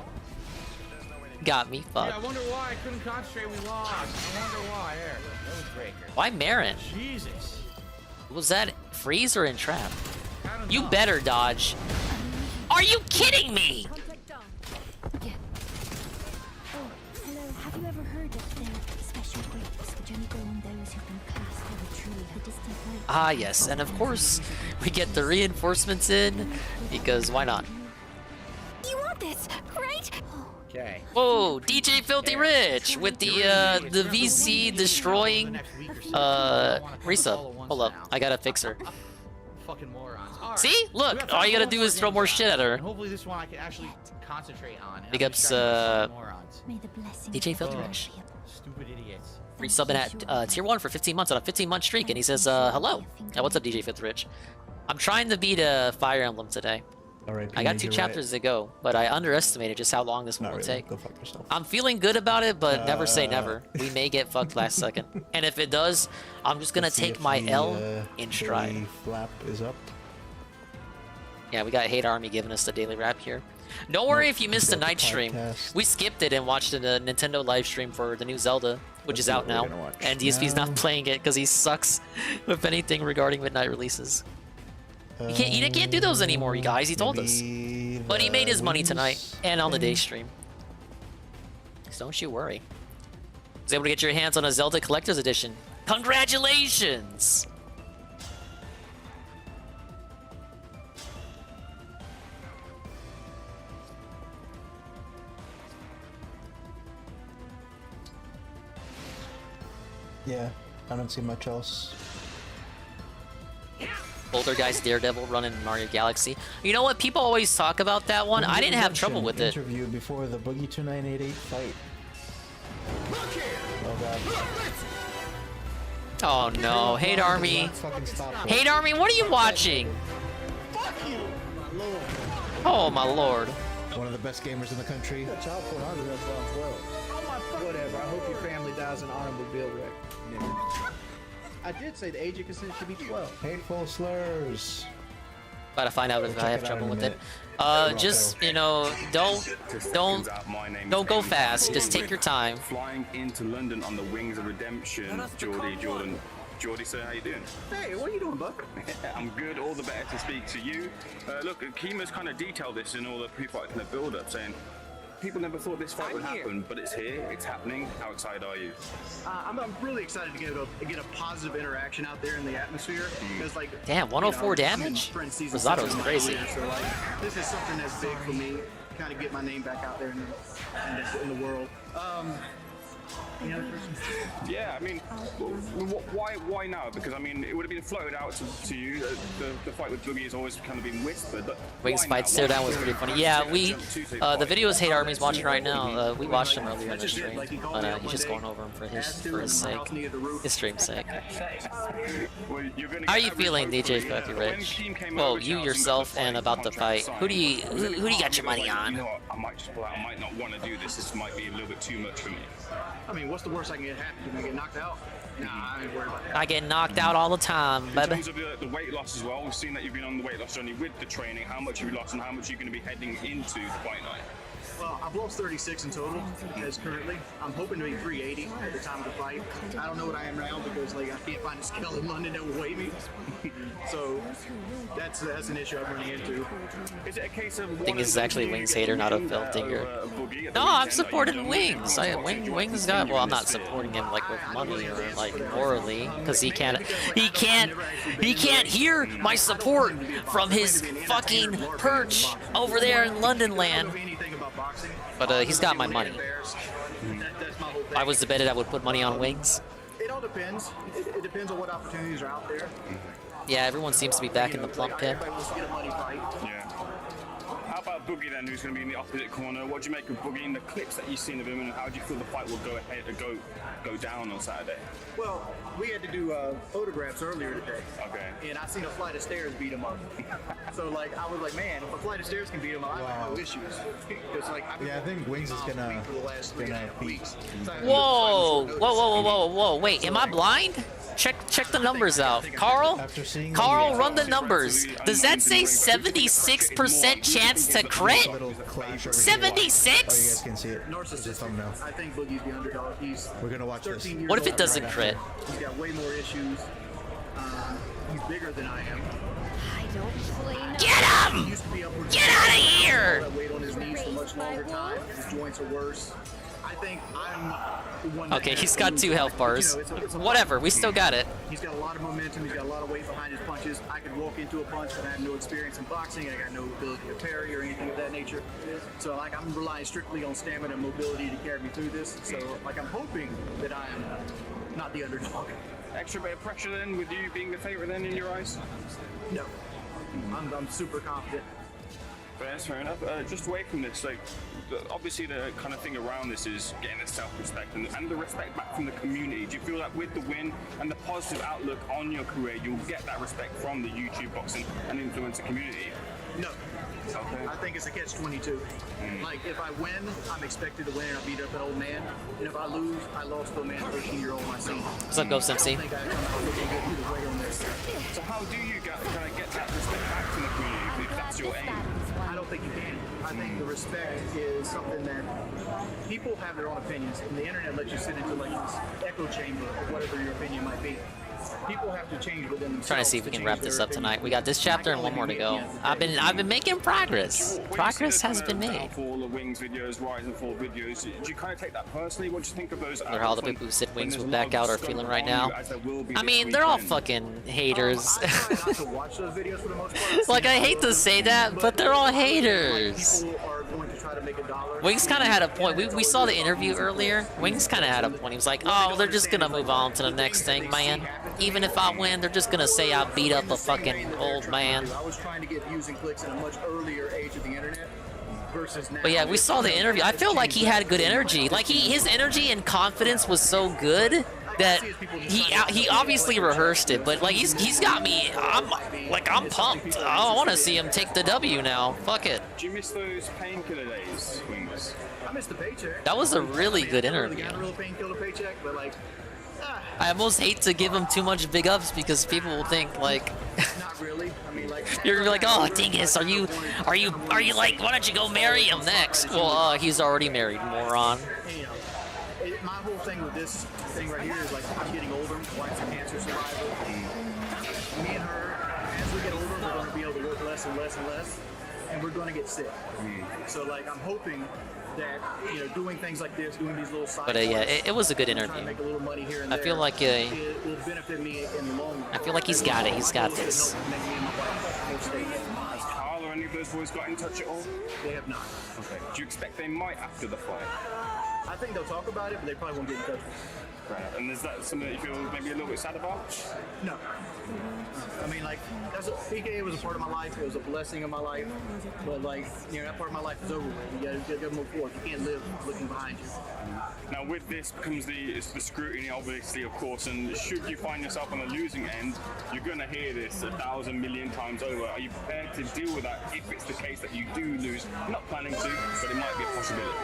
Got me fucked. Yeah, I wonder why I couldn't concentrate. We lost. I wonder why. There. Breaker. Why Marin? Jesus. Was that freeze or entrap? You better dodge. Are you kidding me? Yeah. Oh, hello. Have you ever heard of the special grapes which only grow on those who can pass through a tree at a distant point? Ah, yes, and of course we get the reinforcements in because why not? You want this, right? Okay. Whoa, DJ Filthy Rich with the VC destroying resub. Hold up, I gotta fix her. Fucking morons. See? Look, all you gotta do is throw more shit at her. Hopefully this one I can actually concentrate on. Big ups, DJ Filthy Rich. Stupid idiots. Resubbing at tier 1 for 15 months on a 15-month streak, and he says, hello. What's up, DJ Filthy Rich? I'm trying to beat a Fire Emblem today. I got 2 chapters to go, but I underestimated just how long this one will take. Go fuck yourself. I'm feeling good about it, but never say never. We may get fucked last second. And if it does, I'm just gonna take my L in stride. Flap is up. Yeah, we got Hate Army giving us the daily wrap here. Don't worry if you missed the night stream. We skipped it and watched a Nintendo live stream for the new Zelda, which is out now. And DSP's not playing it because he sucks with anything regarding midnight releases. He can't do those anymore, you guys. He told us. But he made his money tonight and on the day stream. So don't you worry. Was able to get your hands on a Zelda Collector's Edition. Congratulations! Yeah, I don't see much else. Older guys Daredevil running Mario Galaxy. You know what? People always talk about that one. I didn't have trouble with it. Interview before the Boogie 2988 fight. Oh no, Hate Army. Hate Army, what are you watching? Oh my lord. One of the best gamers in the country. Whatever. I hope your family dies an automobile wreck. I did say the age of consent should be 12. Hateful slurs. About to find out if I have trouble with it. Just, you know, don't go fast. Just take your time. Flying into London on the wings of redemption, Jordy, sir, how you doing? Hey, what are you doing, Buck? I'm good, all the better to speak to you. Look, Kima's kind of detailed this in all the pre-fight kind of build-up, saying people never thought this fight would happen, but it's here, it's happening. How excited are you? I'm really excited to get a positive interaction out there in the atmosphere. Because like, damn, 104 damage. Rosato's crazy. So like, this is something that's big for me. Kind of get my name back out there in the world. Any other questions? Yeah, I mean, why now? Because I mean, it would have been floated out to you. The fight with Boogie has always kind of been whispered. But Wings fight stare down was pretty funny. Yeah, we the videos Hate Army's watching right now. We watched him earlier in the stream, but he's just going over him for his sake, his stream's sake. How are you feeling, DJ Spuffy Rich? Well, you yourself and about the fight. Who do you got your money on? You know what? I might just pull out. I might not want to do this. This might be a little bit too much for me. I mean, what's the worst I can get happen? Can I get knocked out? Nah, I ain't worried about that. I get knocked out all the time, baby. In terms of the weight loss as well, we've seen that you've been on the weight loss journey with the training. How much have you lost and how much are you going to be heading into the fight night? Well, I've lost 36 in total as currently. I'm hoping to be 380 at the time of the fight. I don't know what I am now because like I can't find a scale in London that will weigh me. So that's an issue I'm running into. Is it a case of I think this is actually Wings hater, not a Phil Digger. No, I'm supporting Wings. Wings got. Well, I'm not supporting him like with money or like morally, because he can't hear my support from his fucking perch over there in London land. But he's got my money. If I was to bet it, I would put money on Wings. It all depends. It depends on what opportunities are out there. Yeah, everyone seems to be back in the plump pit. Yeah. How about Boogie then, who's going to be in the opposite corner? What do you make of Boogie in the clips that you've seen of him, and how do you feel the fight will go ahead go down on Saturday? Well, we had to do photographs earlier today. Okay. And I seen a flight of stairs beat him up. So like I was like, man, if a flight of stairs can beat him up, I have no issues. Like, I think Wings is gonna beat. Whoa! Wait, am I blind? Check the numbers out. Carl, run the numbers. Does that say 76% chance to crit? 76? Can see it. I think Boogie's the underdog. We're gonna watch this. What if it doesn't crit? He's got way more issues. He's bigger than I am. I don't blame Get him! Get out of here! Weight on his knees for much longer time. His joints are worse. I think I'm the one. Okay, he's got 2 health bars. Whatever, we still got it. He's got a lot of momentum. He's got a lot of weight behind his punches. I could walk into a punch, but I have no experience in boxing. I got no ability to parry or anything of that nature. So like I'm relying strictly on stamina and mobility to carry me through this. So like I'm hoping that I am not the underdog. Extra bit of pressure then, with you being the favorite then in your eyes? No, I'm super confident. Fair enough. Just away from this, like, obviously the kind of thing around this is getting the self-respect and the respect back from the community. Do you feel that with the win and the positive outlook on your career, you'll get that respect from the YouTube boxing and influencer community? No. Okay. I think it's a catch-22. Like, if I win, I'm expected to win and I beat up an old man. And if I lose, I lost to a man 13-year-old my senior. What's up, Ghost MC? So how do you kind of get that respect back from the community if that's your aim? I don't think you can. I think the respect is something that people have their own opinions, and the internet lets you sit into like this echo chamber of whatever your opinion might be. People have to change within themselves. Trying to see if we can wrap this up tonight. We got this chapter and 1 more to go. I've been making progress. Progress has been made. For all the Wings videos, Rise and Fall videos, do you kind of take that personally? What do you think of those? Or how the people who said Wings would back out are feeling right now. I mean, they're all fucking haters. Like, I hate to say that, but they're all haters. Wings kind of had a point. We saw the interview earlier. Wings kind of had a point. He was like, oh, they're just going to move on to the next thing, man. Even if I win, they're just going to say I beat up a fucking old man. I was trying to get views and clicks in a much earlier age of the internet versus now. But yeah, we saw the interview. I feel like he had good energy. Like, his energy and confidence was so good that he obviously rehearsed it, but like he's got me. I'm pumped. I want to see him take the W now. Fuck it. Do you miss those painkiller days, Wings? I missed the paycheck. That was a really good interview. I real painkiller paycheck, but like. I almost hate to give him too much big ups because people will think like. Not really. I mean, like. You're like, oh, dingus, are you like, why don't you go marry him next? Well, he's already married, moron. You know, my whole thing with this thing right here is like I'm getting older. Wife's a cancer survivor. Me and her, as we get older, we're going to be able to work less and less and less. and we're going to get sick. So like I'm hoping that doing things like this, doing these little side But yeah, quests, it was a good trying to interview. make a little money here and I feel there, like it will benefit me in the long run. I feel like he's got it. He's got this. Has Carl or any of those boys got in touch at all? They have not. Okay. Do you expect they might after the fight? I think they'll talk about it, but they probably won't get in touch with me. Right. And is that something that you feel maybe a little bit sad about? No. I mean, like, PKA was a part of my life. It was a blessing of my life. But, like, that part of my life is over with. You gotta move forward. You can't live looking behind you. Now, with this comes the scrutiny, obviously, of course. And should you find yourself on the losing end, you're going to hear this 1,000 million times over. Are you prepared to deal with that if it's the case that you do lose? Not planning to, but it might be a possibility.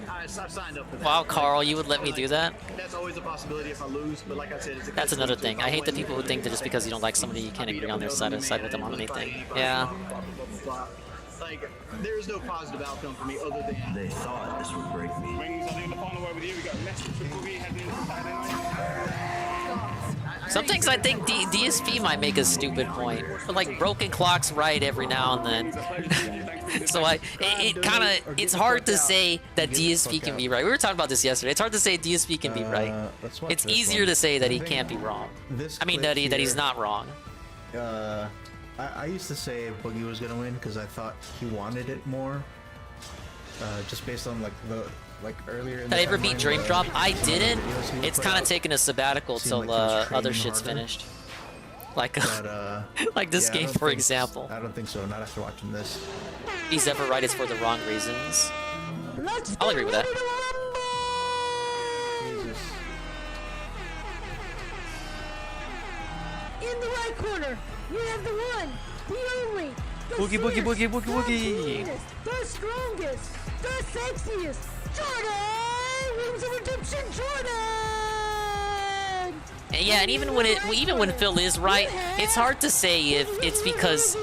I signed up for that. Wow, Carl, you would let me do that? That's always a possibility if I lose, but like I said, it's a That's another thing. I hate the people who think that just because you don't like somebody, you can't agree on their side with them on anything. Yeah. Like, there's no positive outcome for me other than they thought this would break me. Wings, I'll do the final word with you. We got a message for Boogie heading into Saturday night. Sometimes I think DSP might make a stupid point, but like broken clocks right every now and then. So it's hard to say that DSP can be right. We were talking about this yesterday. It's hard to say DSP can be right. It's easier to say that he can't be wrong. I mean that he's not wrong. I used to say Boogie was gonna win because I thought he wanted it more. Just based on earlier. Did I ever beat Dream Drop? I didn't. It's kind of taking a sabbatical till other shit's finished. Like this game, for example. I don't think so. Not after watching this. He's ever right. It's for the wrong reasons. I'll agree with that. Jesus. In the right corner, you have the one, the only, the Boogie, boogie, boogie, boogie, the boogie. cleanest, the strongest, the sexiest, Jordan! Wings of Redemption, Jordan! And yeah, and even when Phil is right, it's hard to say if it's because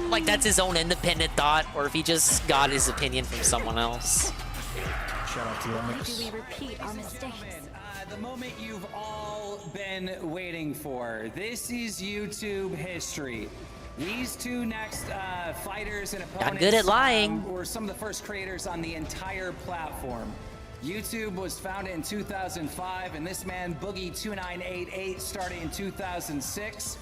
like that's his own independent thought or if he just got his opinion from someone else. Shout out to Lumix. Do we repeat our mistakes? The moment you've all been waiting for. This is YouTube history. These two next fighters and opponents Got good at lying. were some of the first creators on the entire platform. YouTube was founded in 2005, and this man, Boogie2988, started in 2006.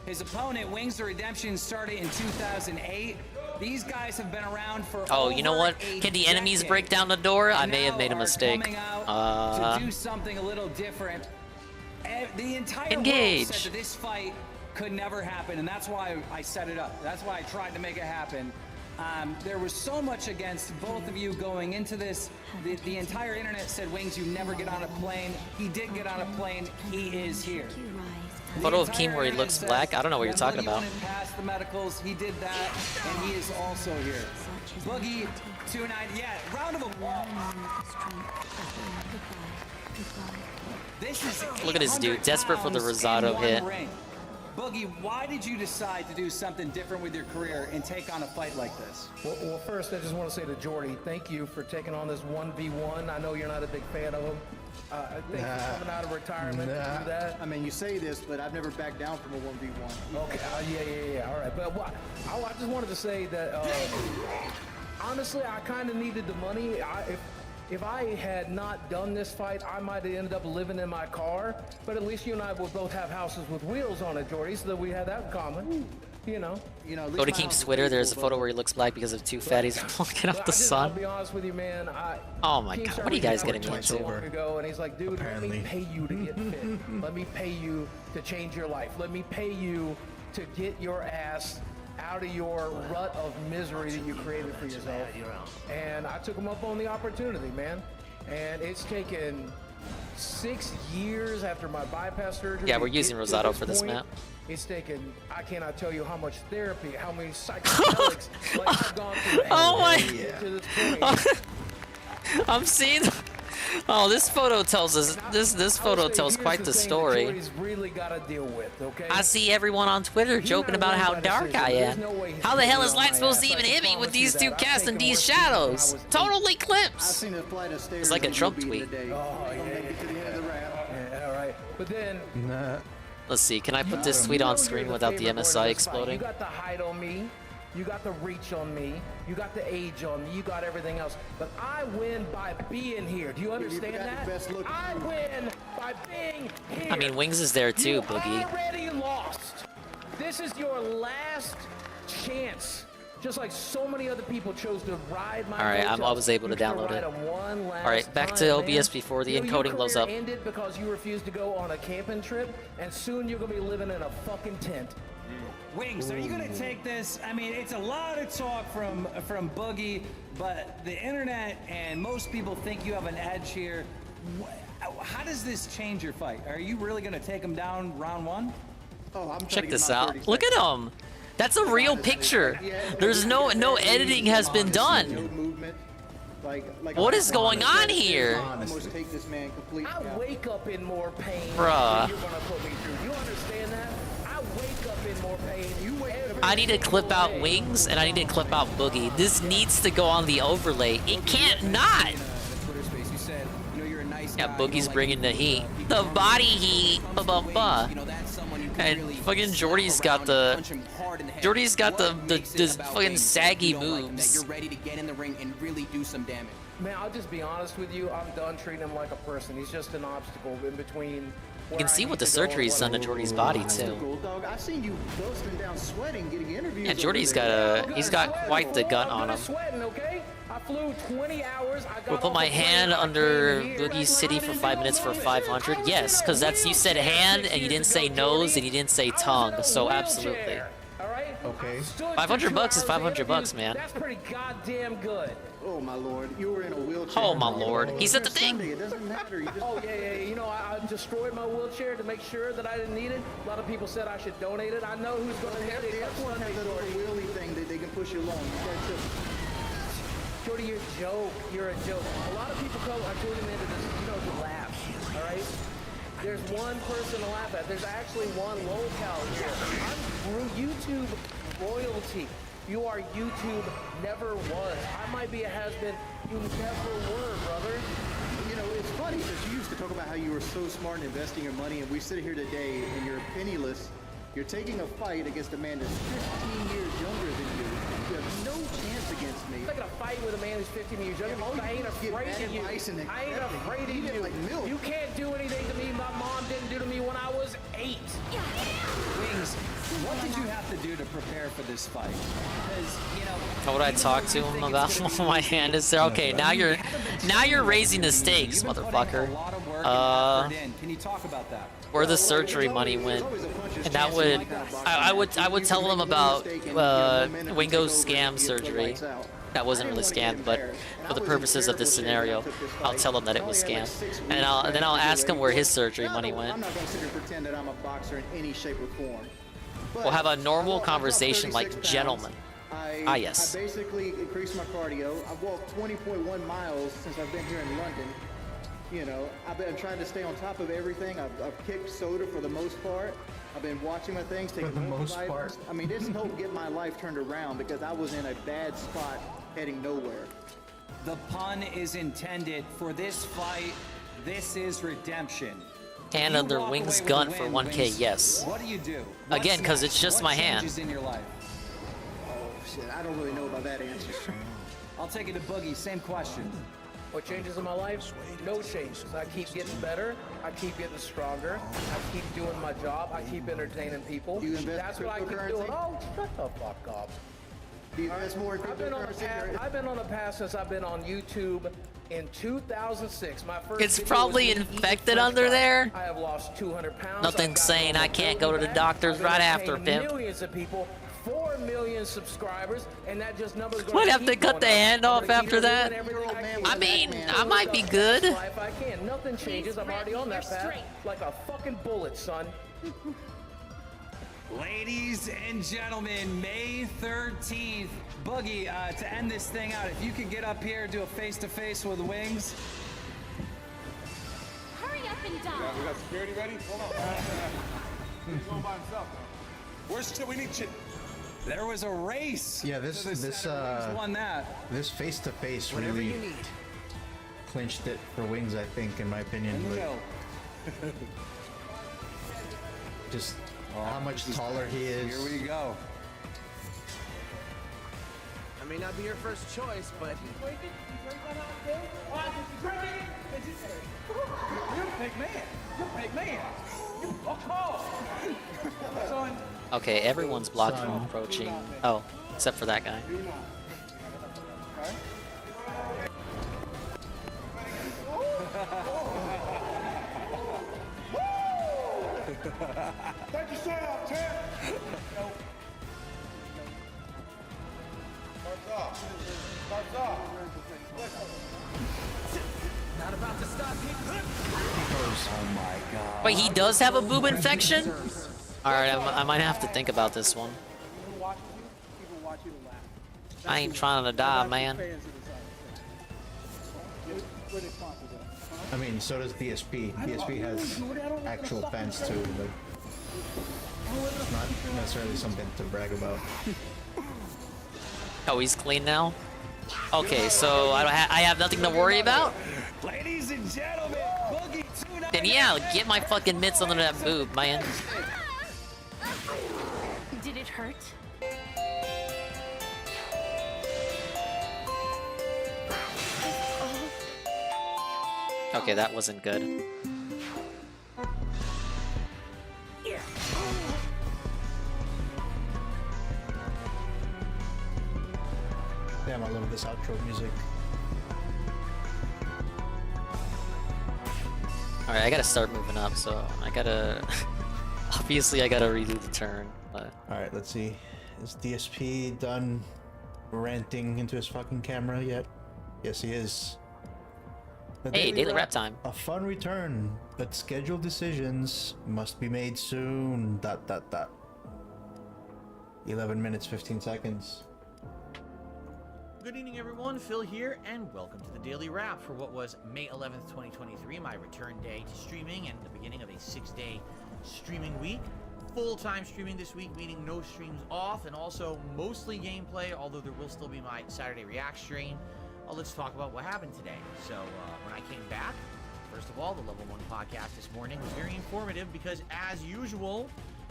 His opponent, Wings of Redemption, started in 2008. These guys have been around for Oh, you know what? over a Can the enemies decade. break down the door? I may have made a Now mistake. are coming out to do something a little different. The entire Engage. world said that this fight could never happen, and that's why I set it up. That's why I tried to make it happen. There was so much against both of you going into this. The entire internet said, Wings, you never get on a plane. He did get on a plane. He is here. Photo of Keem where he looks black? I don't know what you're talking about. Boogie passed the medicals. He did that, and he is also here. Boogie 29. Yeah, round of applause. This is Look at this dude, desperate for the 800 Rosado pounds hit. in one ring. Boogie, why did you decide to do something different with your career and take on a fight like this? Well, first, I just want to say to Jordy, thank you for taking on this 1v1. I know you're not a big fan of him. Thank you for coming out of retirement to do that. I mean, you say this, but I've never backed down from a 1v1. Okay, yeah. All right, but I just wanted to say that honestly, I kind of needed the money. If I had not done this fight, I might have ended up living in my car. But at least you and I would both have houses with wheels on it, Jordy, so that we had that in common. You know. Go to Keem's Twitter. There's a photo where he looks black because of two fatties blocking out the I'll sun. be honest with you, man. Oh my god, what are you guys getting me into? Ago, and he's like, dude, let me pay you to get fit. Let me pay you to change your life. Let me pay you to get your ass out of your rut of misery that you created for yourself. And I took him up on the opportunity, man. And it's taken 6 years after my bypass surgery. Yeah, we're to using get to Rosado for this point. map. It's taken, I cannot tell you how much therapy, how many psychedelics, like I've gone through Oh my- to get to this point. I'm seeing. Oh, this photo tells us. This photo tells quite the story. Jordy's really got to deal with, okay? I see everyone on Twitter joking about how dark I am. How the hell is light supposed to even hit me with these two casting these shadows? Total eclipse. It's like a Trump tweet. All right. But then Let's see. Can I put this tweet on screen without the MSI you exploding? got the height on me. you got the reach on me, you got the age on me, you got everything else. But I win by being here. Do you understand that? I win by being here. I mean, Wings is there too, you Boogie. already lost. This is your last chance. Just like so many other people chose to ride my Alright, I mojo, was able to you get download ride it. 'em one last Alright, back to time, OBS man. before the You know, encoding loads your up. career ended because you refused to go on a camping trip, and soon you're gonna be living in a fucking tent. Wings, are you gonna take this? I mean, it's a lot of talk from Boogie, but the internet and most people think you have an edge here. How does this change your fight? Are you really gonna take him down round one? Oh, I'm Check this out. Look at him. That's a real picture. There's no editing has been done. What is going on here? Almost take this man completely I out. wake up in more pain Bruh. than you're gonna put me through. You understand that? I wake up in more pain. I need to clip out Wings and I need to clip out Boogie. This needs to go on the overlay. It can't not. Yeah, Boogie's bringing the heat. The body heat. Ba-ba-ba. And fucking Jordy's got the fucking saggy moves. You're ready to get in the ring and really do some damage. Man, I'll just be honest with you. I'm done treating him like a person. He's just an obstacle in between. You can see what the surgery's done to Jordy's body too. Dog, I seen you busting down sweating, getting interviews. Yeah, Jordy's got quite the gut on him. Sweating, okay? I flew 20 hours. I got We'll put my hand under Boogie's City for 5 minutes for 500. Yes, because that's you said hand and you didn't say nose and you didn't say tongue. So absolutely. Okay. $500 is $500, man. That's pretty goddamn good. Oh my lord, you were in a wheelchair. Oh my lord, he's at the thing. It doesn't matter. You just... Oh yeah. You know, I destroyed my wheelchair to make sure that I didn't need it. A lot of people said I should donate it. I know who's going to need it. Everyone has that little wheelie thing that they can push you along. Jordy, you're a joke. You're a joke. A lot of people come. I told him into this, to laugh. All right. There's one person to laugh at. There's actually one locale here. I'm YouTube royalty. You are YouTube never was. I might be a has-been. You never were, brother. You know, it's funny because you used to talk about how you were so smart in investing your money, and we sit here today and you're penniless. You're taking a fight against a man that's 15 years younger than you. You have no chance against me. I'm taking a fight with a man who's 15 years younger. I ain't afraid of you. I ain't afraid of you. Like milk. You can't do anything to me my mom didn't do to me when I was 8. Wings, what did you have to do to prepare for this fight? Because, How would I talk to him about my hand is there? Okay, now you're raising the stakes, motherfucker. Can you talk about that? Where the surgery money went, and that would I would tell them about Wingo's scam surgery. That wasn't really scammed, but for the purposes of this scenario, I'll tell them that it was scammed, and then I'll ask him where his surgery money went. I'm not going to sit here and pretend that I'm a boxer in any shape or form. We'll have a normal conversation like gentlemen. Yes. I basically increased my cardio. I've walked 20.1 miles since I've been here in London. You know, I've been trying to stay on top of everything. I've kicked soda for the most part. I've been watching my things, taking For the most vitamins. part. I mean, this helped get my life turned around because I was in a bad spot heading nowhere. The pun is intended for this fight. This is redemption. Hand under Wings gun for 1K, yes. What do you do? Again, because it's just my hand. What changes in your life? Oh shit, I don't really know about that answer. I'll take it to Boogie. Same question. What changes in my life? No changes. I keep getting better. I keep getting stronger. I keep doing my job. I keep entertaining people. That's what I keep doing. Oh, shut the fuck up. Do you invest more in I've been on a path since I've been on YouTube in 2006. My first It's video probably was me infected eating under French there. fries. I have lost 200 pounds. Nothing saying I can't go to the doctors right after, pimp. Millions of people, 4 million subscribers, and that just numbers. Might have to cut the hand off after that. I mean, I might be good. If I can, nothing changes. I'm already on that path, like a fucking bullet, son. Ladies and gentlemen, May 13th. Boogie, to end this thing out, if you could get up here and do a face-to-face with Wings. Hurry up and die. We got security ready? Hold on. He's going by himself. Where's Chip? We need Chip. There was a race. Yeah, this won that. This face-to-face really clinched it for Wings, I think, in my opinion. But just how much taller he is. Here we go. may not be your first choice, but... You're a big man. You're a big man. Son. Okay, everyone's blocked from approaching. Oh, except for that guy. Take your shirt off, champ. Starts off. Not about to stop here. Oh my god. Wait, he does have a boob infection? Alright, I might have to think about this one. I ain't trying to die, man. I mean, so does DSP. DSP has actual fans too, but it's not necessarily something to brag about. Oh, he's clean now? Okay, so I have nothing to worry about? Ladies and gentlemen, Boogie 298. Then yeah, get my fucking mitts under that boob, man. Did it hurt? Okay, that wasn't good. Damn, I love this outro music. Alright, I gotta start moving up, so I gotta... Obviously, I gotta redo the turn, but... Alright, let's see. Is DSP done ranting into his fucking camera yet? Yes, he is. Hey, daily rap time. A fun return, but scheduled decisions must be made soon. ... 11 minutes, 15 seconds. Good evening, everyone. Phil here, and welcome to the Daily Wrap for what was May 11th, 2023, my return day to streaming and the beginning of a 6-day streaming week. Full-time streaming this week, meaning no streams off, and also mostly gameplay, although there will still be my Saturday React stream. Let's talk about what happened today. So, when I came back, first of all, the Level 1 podcast this morning was very informative because, as usual,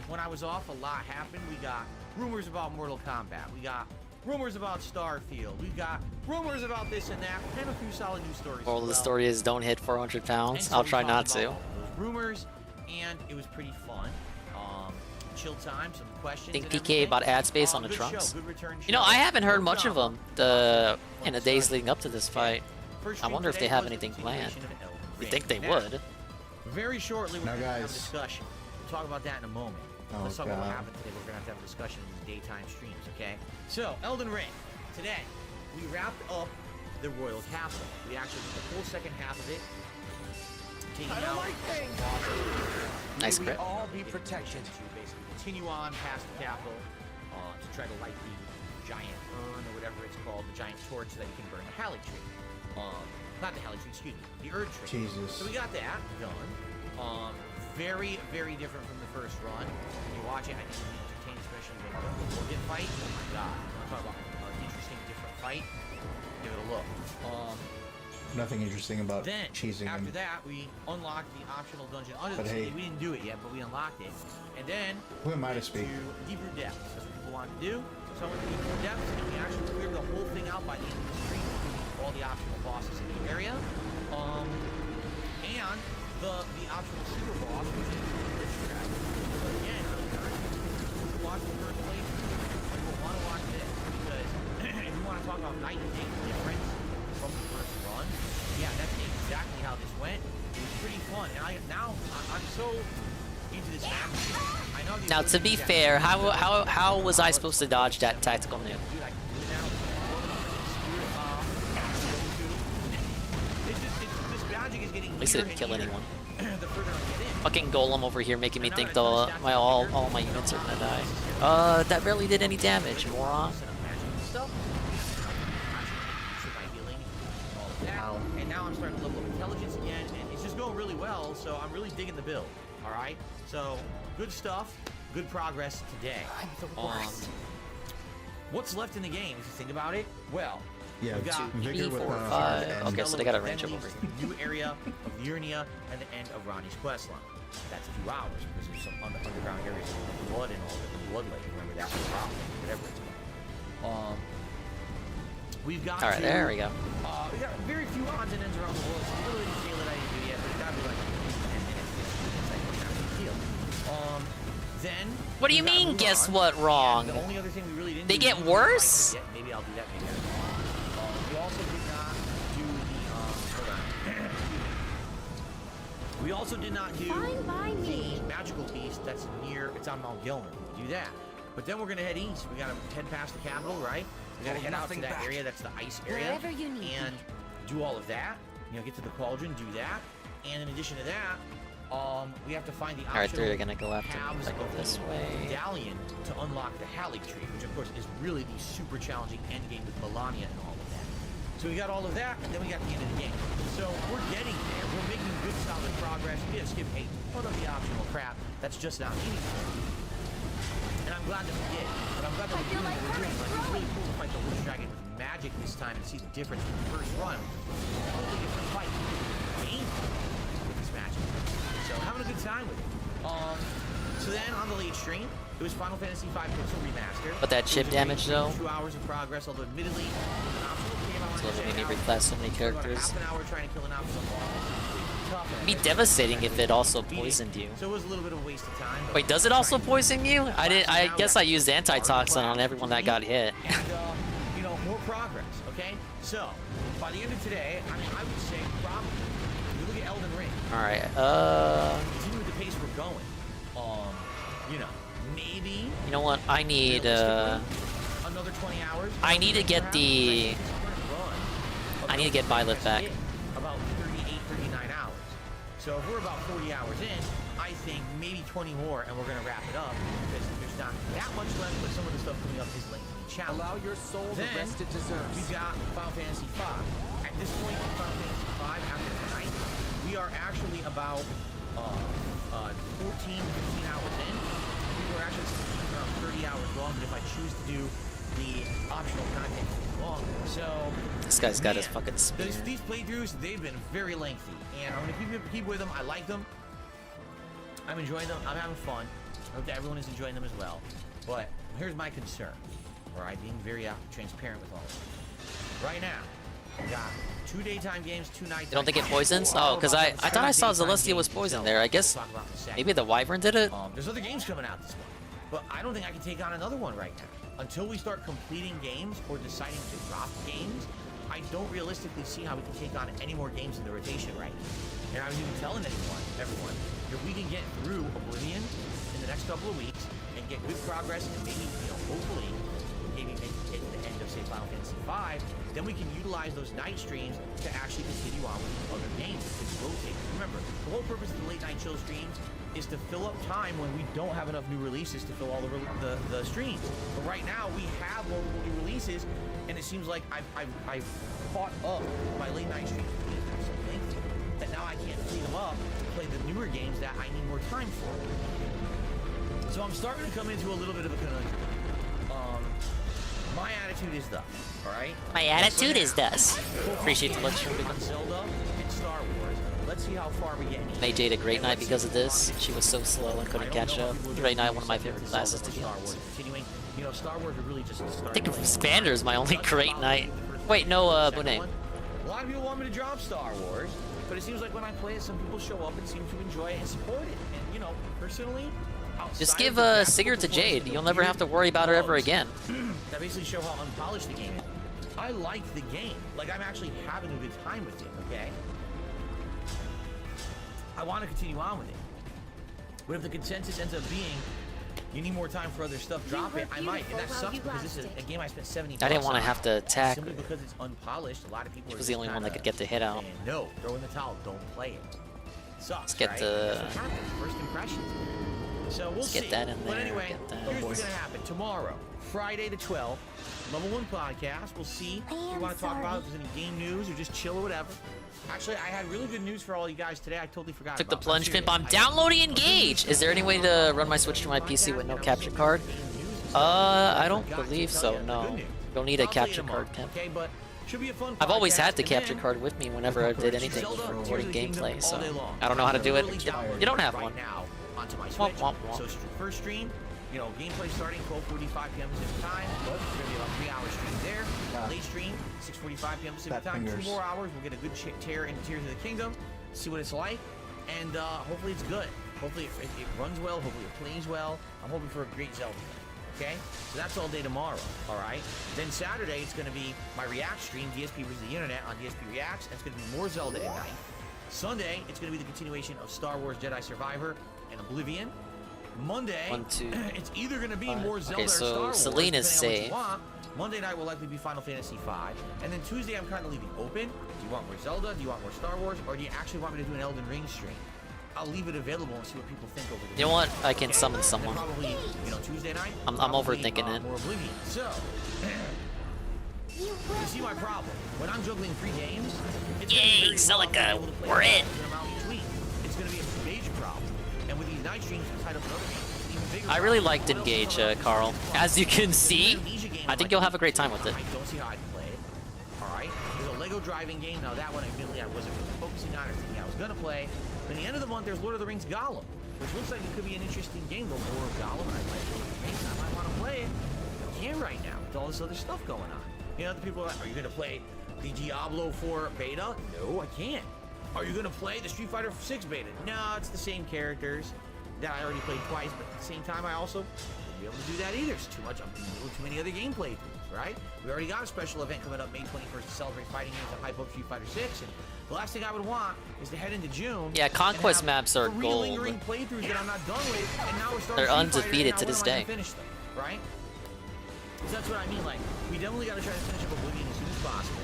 when I was off, a lot happened. We got rumors about Mortal Kombat. We got rumors about Starfield. We've got rumors about this and that, and a few solid news stories. Well, the story is don't hit 400 pounds. So I'll try not to. those rumors, and it was pretty fun. Chill time, some questions. I think PK about ad space on the trunks. You know, I haven't heard much of them in the days leading up to this fight. I wonder if they have anything planned. You think they would? Very shortly, we're now, going to have a guys. discussion. We'll talk about that in a moment. Oh, Let's talk about what God. happened today. We're going to have a discussion in the daytime streams, okay? So, Elden Ring. Today, we wrapped up the Royal Castle. We actually did the full second half of it. Taking out some bosses. Nice May crit. we all be protected to basically continue on past the capital to try to light the giant urn or whatever it's called, the giant torch, so that you can burn the Halley tree. Not the Halley tree, excuse me, the Erd tree. Jesus. So we got that done. Very, very different from the first run. When you watch it, I think you'll be entertained, especially the Morgan fight. Oh my god. You want to talk about an interesting, different fight? Give it a look. Nothing interesting about Then, cheesing after him. that, we unlocked the optional dungeon under the But city. hey. We didn't do it yet, but we unlocked it. And then, Who am I to went speak? deeper depths. That's what people want to do. So I went to deeper depths, and we actually cleared the whole thing out by the end of the stream, including all the optional bosses in the area. And the optional super boss, which is the trap. So again, I'm encouraging you to watch the first playthrough. You will want to watch this, because if you want to talk about night and day difference from the first run, yeah, that's exactly how this went. It was pretty fun, and I'm so into this match. I know Now, to be fair, how was I supposed to dodge that tactical nuke? Dude, I can do it now. This magic is getting At least it didn't kill anyone. the further I get in. Fucking golem over here making me think all my units are gonna die. That barely did any damage, moron. And now I'm starting to level up intelligence again, and it's just going really well, so I'm really digging the build, alright? So, good stuff, good progress today. I'm the worst. What's left in the game, if you think about it? Well, Yeah, we've got 2, 3, 4, with, 5. and Okay, so they got a range up over here. new area of Urnia and the end of Ronnie's quest line. That's a few hours because there's some underground areas of blood and all the blood lake. Remember that? Whatever it's called. We've got All right, there we go. We got very few odds and ends around the world. So we really didn't feel that I didn't do yet, but it got me like 10 minutes, 15 minutes. Then. What do you mean? Guess what? Wrong. The only other thing we really didn't. They get worse. Maybe I'll do that. Maybe. We also did not do the. Hold on. We also did not do the magical beast that's near. It's on Mount Gilmer. We do that. But then we're gonna head east. We gotta head past the capital, right? We gotta head out to that area. That's the ice area. And do all of that. You know, get to the cauldron. Do that. And in addition to that, we have to find the optional Alright, they're gonna go after me if I go this way. medallion to unlock the Halley tree, which of course is really the super challenging end game with Melania and all of that. So we got all of that, and then we got the end of the game. So we're getting there. We're making good, solid progress. We have skipped 8. Hold up the optional crap. That's just not meaningful. And I'm glad that we did. But I'm glad that we're doing what we're doing. Like, it's really cool to fight the Witch Dragon with magic this time and see the difference from the first run. Totally different fight. Painful with this magic. So having a good time with it. So then on the late stream, it was Final Fantasy V Pixel Remastered. But that chip damage though. 2 hours of progress, although admittedly, an optional game I It's wanted to made me check out. reclass so many characters. Half an hour trying to kill an optional boss. It'd be devastating if it also poisoned you. So it was a little bit of a waste of time. Wait, does it also poison you? I guess I used antitoxin on everyone that got hit. And, you know, more progress, okay? So, by the end of today, I would say probably, you look at Elden Ring. Alright, Continue with the pace we're going. You know, maybe. You know what? I need, another 20 hours. I need to get the... I need to get Byleth back. About 38, 39 hours. So if we're about 40 hours in, I think maybe 20 more and we're going to wrap it up because there's not that much left, but some of the stuff coming up is lengthy and challenging. Allow your soul the rest it deserves. We got Final Fantasy V. At this point in Final Fantasy V, after tonight, we are actually about 14, 15 hours in. We were actually around 30 hours long, but if I choose to do the optional content longer. So This guy's got his fucking spear. these playthroughs, they've been very lengthy, and I'm gonna keep with them. I like them. I'm enjoying them. I'm having fun. I hope that everyone is enjoying them as well. But here's my concern. All right, being very transparent with all of this. Right now, we got 2 daytime games, 2 nighttime. You don't think it poisons? Oh, because I thought I saw Celestia was poisoned there. I guess maybe the Wyvern did it? There's other games coming out this month, but I don't think I can take on another one right now. Until we start completing games or deciding to drop games, I don't realistically see how we can take on any more games in the rotation right now. And I was even telling everyone, if we can get through Oblivion in the next couple of weeks and get good progress and maybe, hopefully, maybe make it to the end of, say, Final Fantasy V, then we can utilize those night streams to actually continue on with other games and rotate. Remember, the whole purpose of the late night chill streams is to fill up time when we don't have enough new releases to fill all the streams. But right now we have multiple new releases, and it seems like I've caught up my late night streams so lengthy that now I can't clean them up to play the newer games that I need more time for. So I'm starting to come into a little bit of a conundrum. My attitude is thus, all right? My attitude is thus. Appreciate the lecture. On Zelda and Star Wars. Let's see how far we get. Made Jade a great night because of this. She was so slow and couldn't catch up. Great night, one of my favorite classes to be honest. Continuing, Star Wars are really just I think Expander is my only great night. Wait, no, Bonet. A lot of people want me to drop Star Wars, but it seems like when I play it, some people show up and seem to enjoy it and support it. And personally, just give Sigurd to Jade. You'll never have to worry about her ever again. That basically show how unpolished the game is. I like the game. Like, I'm actually having a good time with it, okay? I want to continue on with it. But if the consensus ends up being, you need more time for other stuff, drop it, I might. And that sucks because this is a game I spent 70 bucks I didn't want to on. have to attack. Simply because it's unpolished, a lot of people She was the only one that could get the hit out. No, throw in the towel, don't play it. Sucks, Let's get right? the... That's what happens, first impressions. So we'll Let's see. get that in there. But anyway, Get that. here's what's gonna happen tomorrow, Friday the 12th. Level 1 podcast. We'll see if we want to talk about if there's any game news or just chill or whatever. Actually, I had really good news for all you guys today. I totally forgot. Took the about plunge it. pimp. I'm downloading Engage. Is there any way to run my Switch to my PC with no capture card? I don't believe so. No. You'll need a capture card, pimp. Okay, but should be a fun I've always had the podcast, capture and then card with me whenever I did anything Zelda, for Tears recording of the Kingdom gameplay, so all day long. I don't know how to do it. Literally You don't have right one. now onto my Switch. Womp, womp, womp. So first stream, gameplay starting 12:45 p.m. Pacific time. But it's gonna be about 3 hours stream there. late stream, 6:45 p.m. Pacific Fat time. fingers. 2 more hours. We'll get a good tear into Tears of the Kingdom, see what it's like, and hopefully it's good. Hopefully it runs well. Hopefully it plays well. I'm hoping for a great Zelda. Okay, so that's all day tomorrow. All right. Then Saturday it's going to be my React stream, DSP versus the Internet on DSP Reacts. And it's going to be more Zelda at night. Sunday it's going to be the continuation of Star Wars Jedi Survivor and Oblivion. Monday, 1, 2, it's either going to be 5. more Zelda Okay, or so Star Wars, Selene is depending on what safe. you want. Monday night will likely be Final Fantasy V. And then Tuesday, I'm kind of leaving open. Do you want more Zelda? Do you want more Star Wars? Or do you actually want me to do an Elden Ring stream? I'll leave it available and see what people think over the You know what? I can summon someone. Probably, Tuesday night. I'm probably, overthinking it. More Oblivion. So, you see my problem. When I'm juggling 3 games, it's Yay, Celica, we're in. It's going to be a major problem. And with these night streams tied up with other games, it's even bigger. I really liked Engage, Carl. As you can see, I think you'll have a great time with it. I don't see how I'd play it. Alright? There's a Lego driving game. Now that one, admittedly, I wasn't really focusing on or thinking I was going to play. But at the end of the month, there's Lord of the Rings Gollum, which looks like it could be an interesting game. The lore of Gollum, and I like Lord of the Rings. I might want to play it. I can't right now with all this other stuff going on. The people are like, are you going to play the Diablo 4 beta? No, I can't. Are you going to play the Street Fighter 6 beta? No, it's the same characters that I already played twice, but at the same time, I also won't be able to do that either. It's too much. I'm doing too many other gameplay things, right? We already got a special event coming up May 21st to celebrate fighting games and hype up Street Fighter 6, and the last thing I would want is to head into June. Yeah, conquest maps are gold. Lingering playthroughs that I'm not done with, and now we're starting They're Street Fighter, undefeated and to now this when am I day. gonna finish them, right? So that's what I mean. Like, we definitely got to try to finish up Oblivion as soon as possible.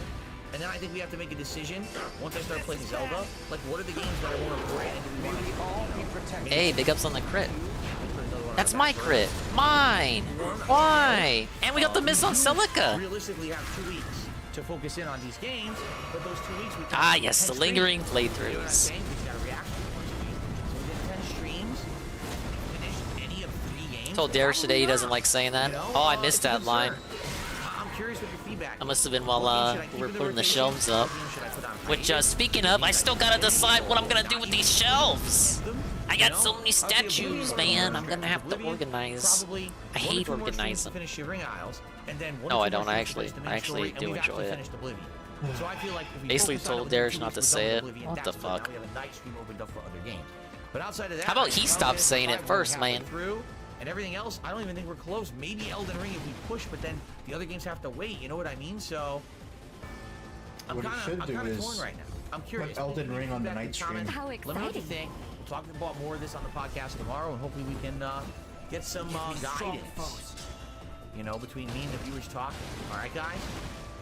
And then I think we have to make a decision once I start playing Zelda. Like, what are the games that I want to play? And do we want to all be protected? Hey, big ups on the crit. That's my crit. Mine. Why? And we got the miss on Celica. Realistically, have 2 weeks to focus in on these games, but those 2 weeks we can Ah, do yes, 10 the lingering streams. playthroughs. You know what I'm saying? We've got a reaction once a week. So we did 10 streams. Finish any of 3 games. Told Darish today he doesn't like saying that. Oh, I missed that line. I'm curious what your feedback. I must have been while we're putting the shelves up. Which, speaking of, I still gotta decide what I'm gonna do with these shelves. I got so many statues, man. I'm gonna have to organize. I hate organizing. Finish your ring aisles, and then No, I don't. I actually do enjoy it. So I feel like if we Basically focus on told it within Darish 2 not weeks, to we're say done it. with Oblivion. What the That's when now fuck? we have a night stream opened up for other games. But outside of that, How about I he think stopped Final saying it Fantasy first, V, we're halfway man? through, and everything else, I don't even think we're close. Maybe Elden Ring if we push, but then the other games have to wait. You know what I mean? So I'm What you should do kind of is torn right now. I'm curious. put Elden Ring on the night stream. How Let me know what you exciting. think. We'll talk about more of this on the podcast tomorrow, and hopefully we can get some guidance. Between me and the viewers talking. All right, guys?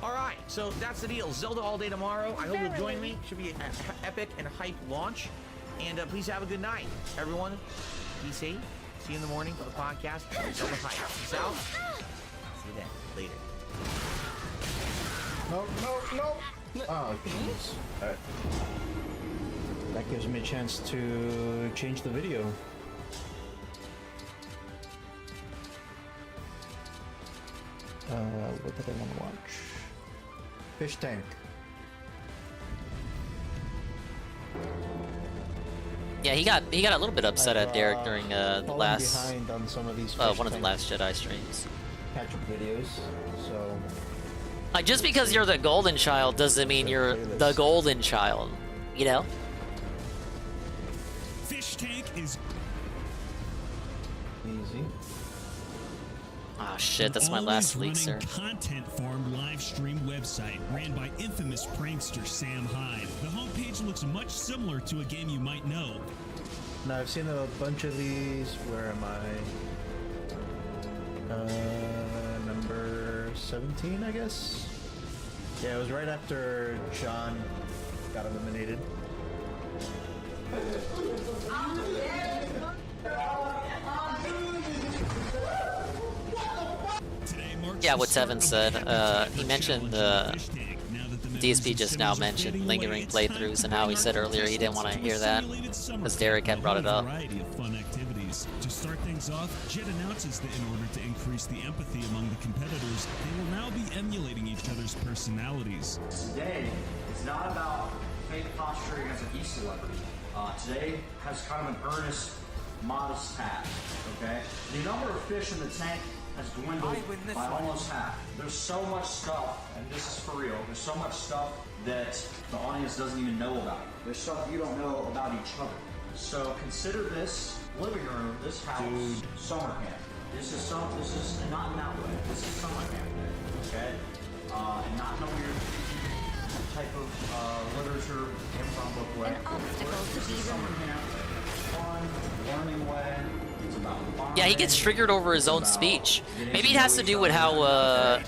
All right, so that's the deal. Zelda all day tomorrow. I hope you'll join me. Should be an epic and hype launch. And please have a good night, everyone. Be safe. See you in the morning for the podcast. Zelda hype. Peace out. See you then. Later. No. Oh, jeez. Alright. That gives me a chance to change the video. What did I want to watch? Fish Tank. Yeah, he got a little bit upset at Derek during the fallen last behind on some of these one Fish of the Tank last Jedi streams. catch-up videos, so Like, just because you're the golden child doesn't mean you're the golden child, you know? Fish Tank is easy. Oh shit, that's my last leak, sir. content-formed live stream website ran by infamous prankster Sam Hyde. The homepage looks much similar to a game you might know. Now I've seen a bunch of these. Where am I? Number 17, I guess. Yeah, it was right after John got eliminated. Yeah, what Tevin said. He mentioned DSP just now mentioned lingering playthroughs, and how he said earlier he didn't want to hear that because Derek had brought it up. To start things off, Jet announces that in order to increase the empathy among the competitors, they will now be emulating each other's personalities. Today is not about fake posturing as an e-celebrity. Today has kind of an earnest, modest task, okay? The number of fish in the tank has dwindled by almost half. There's so much stuff, and this is for real, there's so much stuff that the audience doesn't even know about. There's stuff you don't know about each other. So consider this living room, this house, summer camp. This is not in that way. This is summer camp, okay? And not in a weird type of literature, improv book way. This is summer camp, fun, learning way. It's about Yeah, he gets triggered over his own speech. Maybe it has to do with how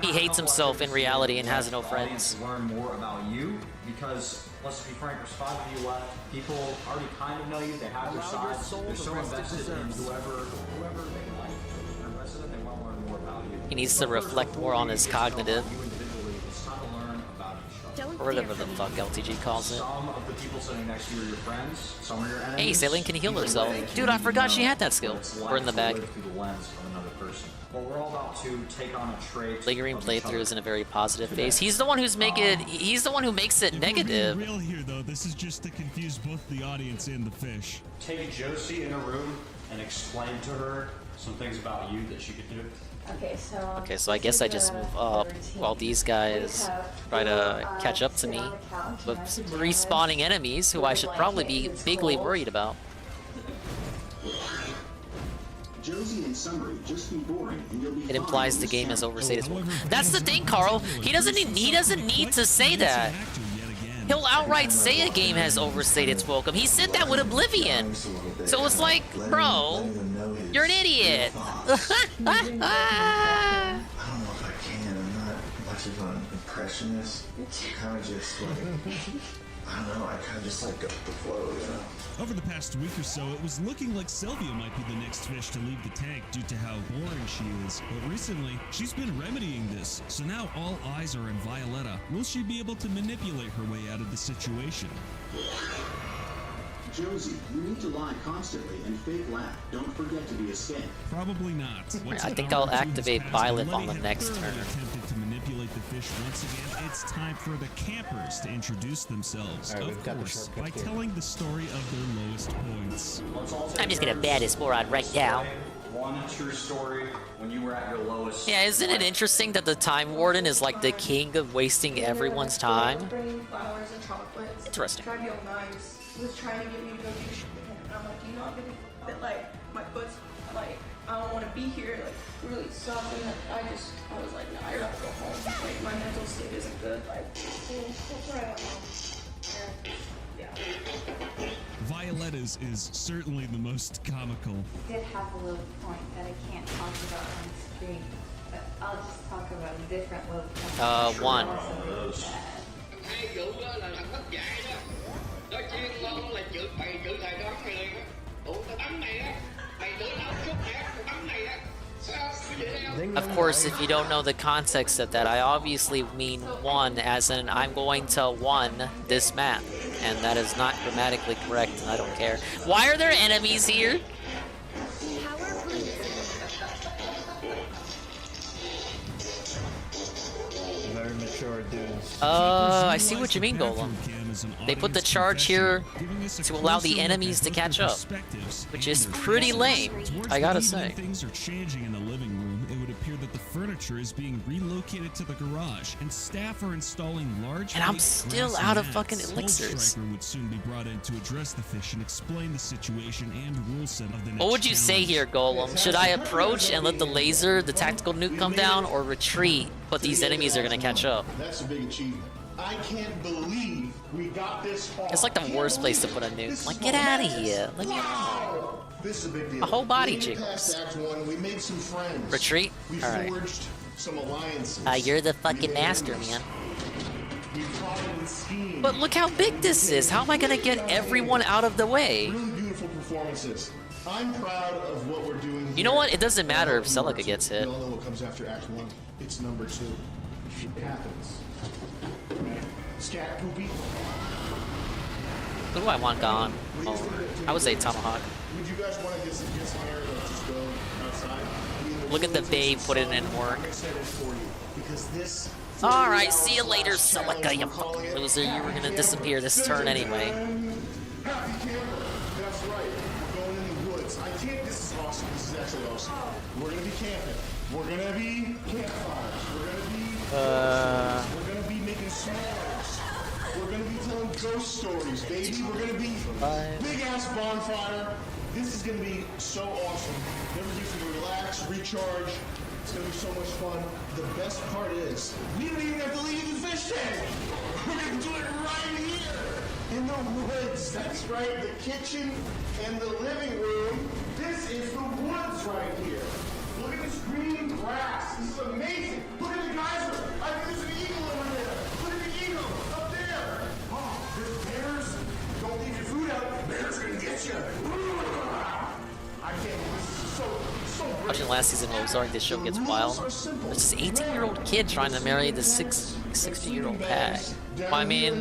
he hates himself in reality and has no friends. Learn more about you because let's be frank, there's 5 of you left. People already kind of know you. They have their sides. They're so invested in whoever they like. They're invested in. They want to learn more about you. He needs to reflect more on his cognitive. You individually, it's time to learn about each other. Or whatever the fuck LTG calls it. Some of the people sitting next to you are your friends. Some are your enemies. Hey, Saline can heal herself. Dude, I forgot she had that skill. We're in the bag. Through the lens of another person. But we're all about to take on a trait. Lingering playthrough is in a very positive phase. He's the one who's he's the one who makes it negative. Real here though, this is just to confuse both the audience and the fish. Take Josie in a room and explain to her some things about you that she could do. Okay, so I guess I just move up while these guys try to catch up to me with respawning enemies who I should probably be bigly worried about. Josie, in summary, just be boring and you'll be It implies the game has overstayed its welcome. That's the thing, Carl. He doesn't need to say that. He'll outright say a game has overstayed its welcome. He said that with Oblivion. So it's like, bro, you're an idiot. I don't know if I can. I'm not much of an impressionist. Kind of just like, I don't know, I kind of just like go with the flow, you know? Over the past week or so, it was looking like Sylvia might be the next fish to leave the tank due to how boring she is. But recently, she's been remedying this, so now all eyes are on Violetta. Will she be able to manipulate her way out of the situation? Josie, you need to lie constantly and fake laugh. Don't forget to be a skank. Probably not. I think I'll activate Violet on the next turn. Attempted to manipulate the fish once again. It's time for the campers to introduce themselves. All right, of course, by telling the story of their lowest points. I'm just gonna bat his moron right now. One true story when you were at your lowest. Yeah, isn't it interesting that the Time Warden is like the king of wasting everyone's time? Bring flowers and chocolates. Interesting. Tried to be all nice. Was trying to get me to go do shit with him. And I'm like, you know, I'm gonna that like my foot's like I don't want to be here. Like really sucked. And I was like, no, I gotta go home. Like my mental state isn't good. Like that's where I went home. Yeah. Violetta's is certainly the most comical. I did have a little point that I can't talk about on screen, but I'll just talk about a different little point. One. Hai chữ đó là làm thất dạy đó. Nó chuyên môn là chữ thầy đoán mày liền á. Ủa tao bắn mày á. Mày tưởng tao chút mày á, tao bắn mày á. Of course, if you don't know the context of that, I obviously mean one as in I'm going to won this map. And that is not grammatically correct, and I don't care. Why are there enemies here? Very mature dudes. I see what you mean, Golem. They put the charge here to allow the enemies to catch up, which is pretty lame, I gotta say. Things are changing in the living room. It would appear that the furniture is being relocated to the garage, and staff are installing large. And I'm still out of fucking elixirs. Striker would soon be brought in to address the fish and explain the situation and rule set of the next What would you say here, Golem? Should I approach and let the laser, the tactical nuke come down, or retreat, but these enemies are gonna catch up? That's a big achievement. I can't believe we got this far. It's like the worst place to put a nuke. Like, get out of here. Let me alone. This is a big deal. My whole body We jiggles. passed Act 1, we made some friends. Retreat? We Alright. forged some alliances. You're the fucking master, man. We plotted and schemed. But look how big this is. How am I gonna get everyone out of the way? Really beautiful performances. I'm proud of what we're doing. You know what? It doesn't matter if Celica gets hit. We all know what comes after Act 1. It's number 2. It happens. Scat poopy. Who do I want gone? Oh, I would say Tomahawk. Would you guys want to get some air or just go outside? Look at the babe put it in work. Because this. Alright, see you later, Celica, you fucking loser. You were gonna disappear this turn anyway. Happy camper. That's right. We're going in the woods. This is awesome. This is actually awesome. We're gonna be camping. We're gonna be campfires. We're gonna be making s'mores. We're gonna be telling ghost stories, baby. We're gonna be big ass bonfire. This is gonna be so awesome. Everybody's gonna relax, recharge. It's gonna be so much fun. The best part is we don't even have to leave the fish tank. We're gonna do it right here in the woods. That's right, the kitchen and the living room. This is the woods right here. Look at this green grass. This is amazing. Look at the geyser. I think there's an eagle over there. Look at the eagle up there. Oh, there's bears. Don't leave your food out. Bears gonna get you. I can't. This is so great. Watching last season while Ozark, this show gets wild. There's this 18-year-old kid trying to marry the 60-year-old hag. Well, I mean,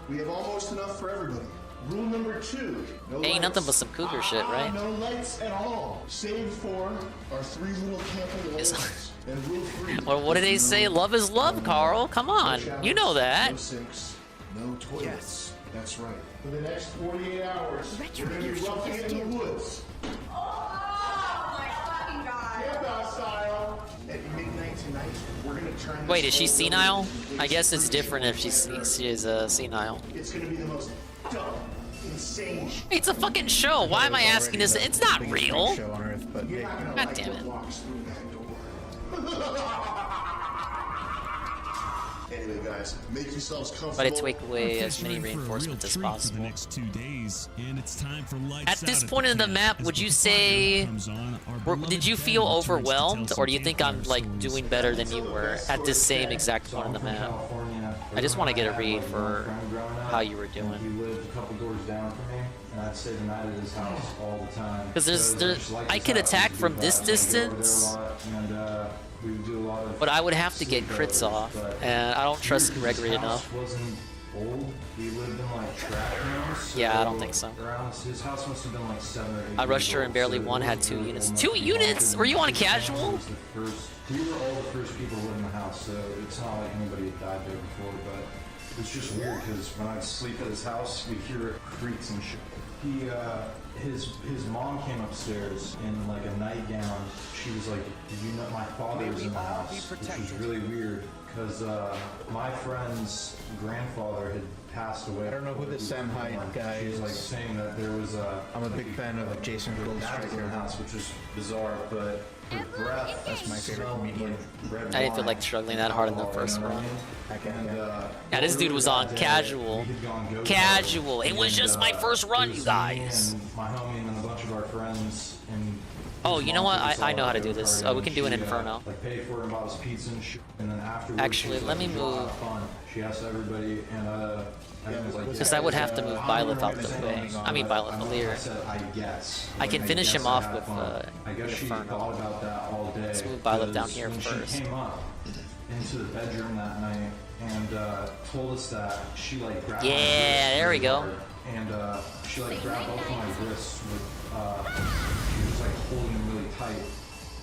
we have almost enough for everybody. Rule number 2. No ain't lights. nothing but some cougar shit, right? No lights at all. Save for our 3 little camping lamps. And rule 3. Well, what did they say? Love is love, Carl. Come on. You know that. No sinks, no toilets. Yes, that's right. For the next 48 hours, we're going to be roughing it in the woods. Oh my fucking god. Camp out style. At midnight tonight, we're going to turn Wait, this is she whole senile? building I guess it's into different if she is senile. It's going to be the most dumb, insane. It's a fucking show. Why am I asking this? It's not real. Show on Earth, but God damn it. Anyway, guys, make yourselves comfortable. But it's take away Our as fish many are in for a real reinforcements as treat for the possible. next 2 days, and it's time for lights At this out point in the camp. map, As would you the say, fire comes on, our did beloved you Ben feel returns to tell overwhelmed, some or do you think I'm campfire like stories. doing better than you were at this same exact point in the map? I just want to get a read for how you were doing. He lived a couple doors down from me, and I'd stay the night at his house all the time. Because I could attack from this distance, we would do a lot of but I would have to get crits off, and I don't trust Gregory enough. Wasn't old. He lived in like trash rooms. Yeah, I don't think so. His house must have been like 7 or 8. I rushed her and barely won, had 2 units. 2 units? Were you on a casual? We were all the first people who lived in the house, so it's not like anybody had died there before, but it's just weird because when I'd sleep at his house, we'd hear creaks and shit. His mom came upstairs in like a nightgown. She was like, "Did you know my father was in the house?" Which was really weird because my friend's grandfather had passed away. I don't know who this Sam Hyde guy She was is. like saying that there was a. I'm a big fan of Jason Gold in the house, which is bizarre, but her breath. That's my favorite comedian. I didn't feel like struggling that hard in the first run. Yeah, this dude was on casual. Casual. It was just my first run, you guys. My homie and a bunch of our friends and. Oh, you know what? I know how to do this. We can do an Inferno. Like paid for it and bought us pizza and shit, and then afterwards. Actually, let me move. She asked everybody, and Because I would have to move Byleth out the way. I mean, Byleth, Valir. I can finish him off with Inferno. Let's move Byleth down here first. She came up into the bedroom that night and told us that she like grabbed my wrist there we go. and she like grabbed both of my wrists with she was like holding them really tight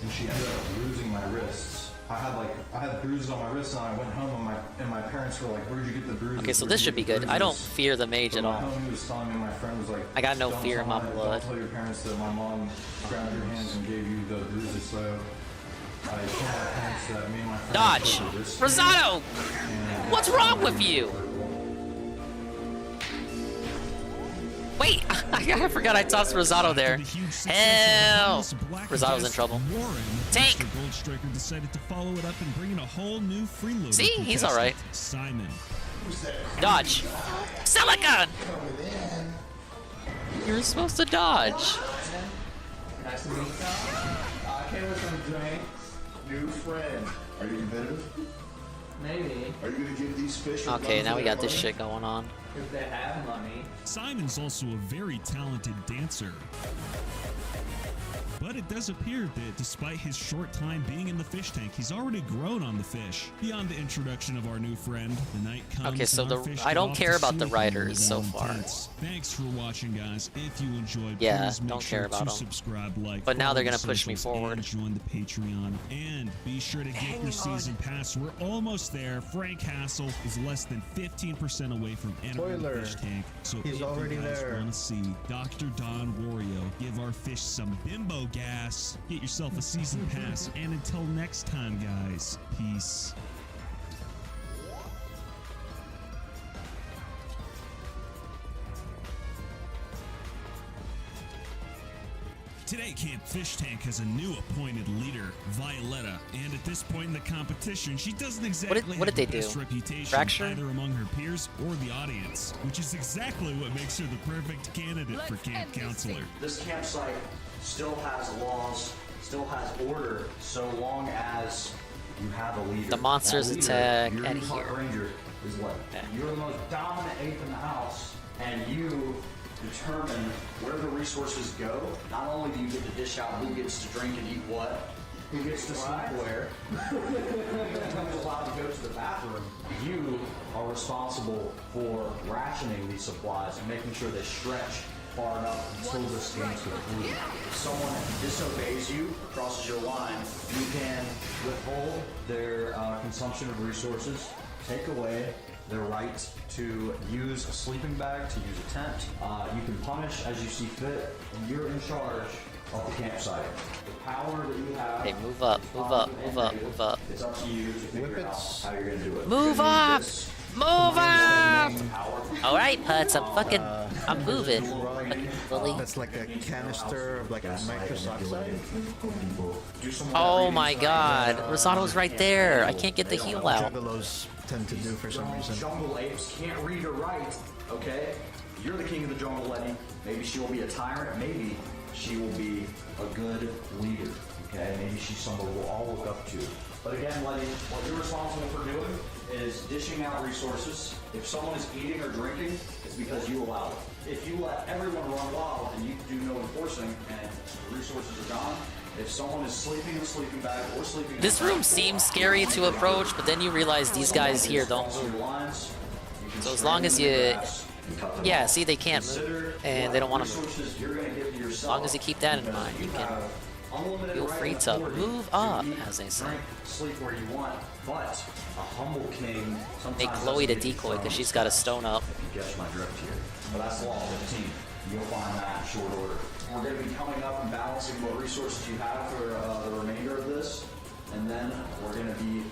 and she ended up bruising my wrists. I had bruises on my wrists and I went home and my parents were like, "Where'd you get the bruises?" Okay, so this should be good. I don't fear the mage at all. My homie was telling me, my friend was like, I got no fear in my blood. Don't tell your parents that my mom grabbed your hands and gave you the bruises, so I told my parents that me and my friend Dodge! took the wrist Rosado! What's wrong with you? Wait, I forgot I tossed Rosado there. Hell! Rosado's in trouble. Take! Mr. Goldstriker decided to follow it up and bring in a whole new freeloader. See? He's alright. Simon. Dodge! Silicon! You're supposed to dodge. Nice to meet you. I came with some drinks. New friend. Are you competitive? Maybe. Are you gonna give these fish? Okay, now we got this shit going on. If they have money. Simon's also a very talented dancer. But it does appear that despite his short time being in the fish tank, he's already grown on the fish. Beyond the introduction of our new friend, the night comes. Okay, so and our fish I get don't off care to about the silicon riders so level far. intense. Thanks for watching, guys. If you enjoyed, Yeah, please make don't sure care about to 'em. subscribe, like, But now follow they're the gonna push me socials, forward. and join the Patreon. And be sure to get your season pass. We're almost there. Frank Hassel is less than 15% away from entering the Spoiler. fish tank. So He's if already you guys there. want to see Dr. Don Wario give our fish some bimbo gas, get yourself a season pass, and until next time, guys, peace. Today, Camp Fish Tank has a new appointed leader, Violetta, and at this point in the competition, she doesn't exactly what did they have the best do? reputation Fracture? either among her peers or the audience, which is exactly what makes her the perfect candidate for camp counselor. This campsite still has laws, still has order, so long as you have a leader. The monsters That leader, attack your at park here. ranger is what? You're the most dominant ape in the house, and you determine where the resources go. Not only do you get to dish out who gets to drink and eat what, who gets to sleep where, who's allowed to go to the bathroom, you are responsible for rationing these supplies and making sure they stretch far enough until this game's complete. If someone disobeys you, crosses your line, you can withhold their consumption of resources, take away their right to use a sleeping bag, to use a tent. You can punish as you see fit, and you're in charge of the campsite. The power that you have. Hey, move up, move up, move up, move up. It's up to you to figure out how you're gonna do it. Move up! Move up! Alright, Putz, I'm moving. Fucking bully. That's like a canister of like a nitrous oxide. Oh my god, Rosato's right there. I can't get the heal out. Juggalos tend to do for some reason. Jungle apes can't read or write, okay? You're the king of the jungle, Letty. Maybe she will be a tyrant, maybe she will be a good leader, okay? Maybe she's someone we'll all look up to. But again, Letty, what you're responsible for doing is dishing out resources. If someone is eating or drinking, it's because you allow it. If you let everyone run wild and you do no enforcing and the resources are gone, if someone is sleeping in a sleeping bag or sleeping in This room seems scary to approach, but then you realize these guys here don't move. So as long as you... Yeah, see, they can't move, and they don't want to move. As long as you keep that in mind, you can feel free to move up, as they say. Sleep where you want, but a humble king Make Chloe the decoy, because she's got a stone up. Guess my drift here. But that's law 15. You'll find that in short order. We're going to be coming up and balancing what resources you have for the remainder of this, and then we're going to be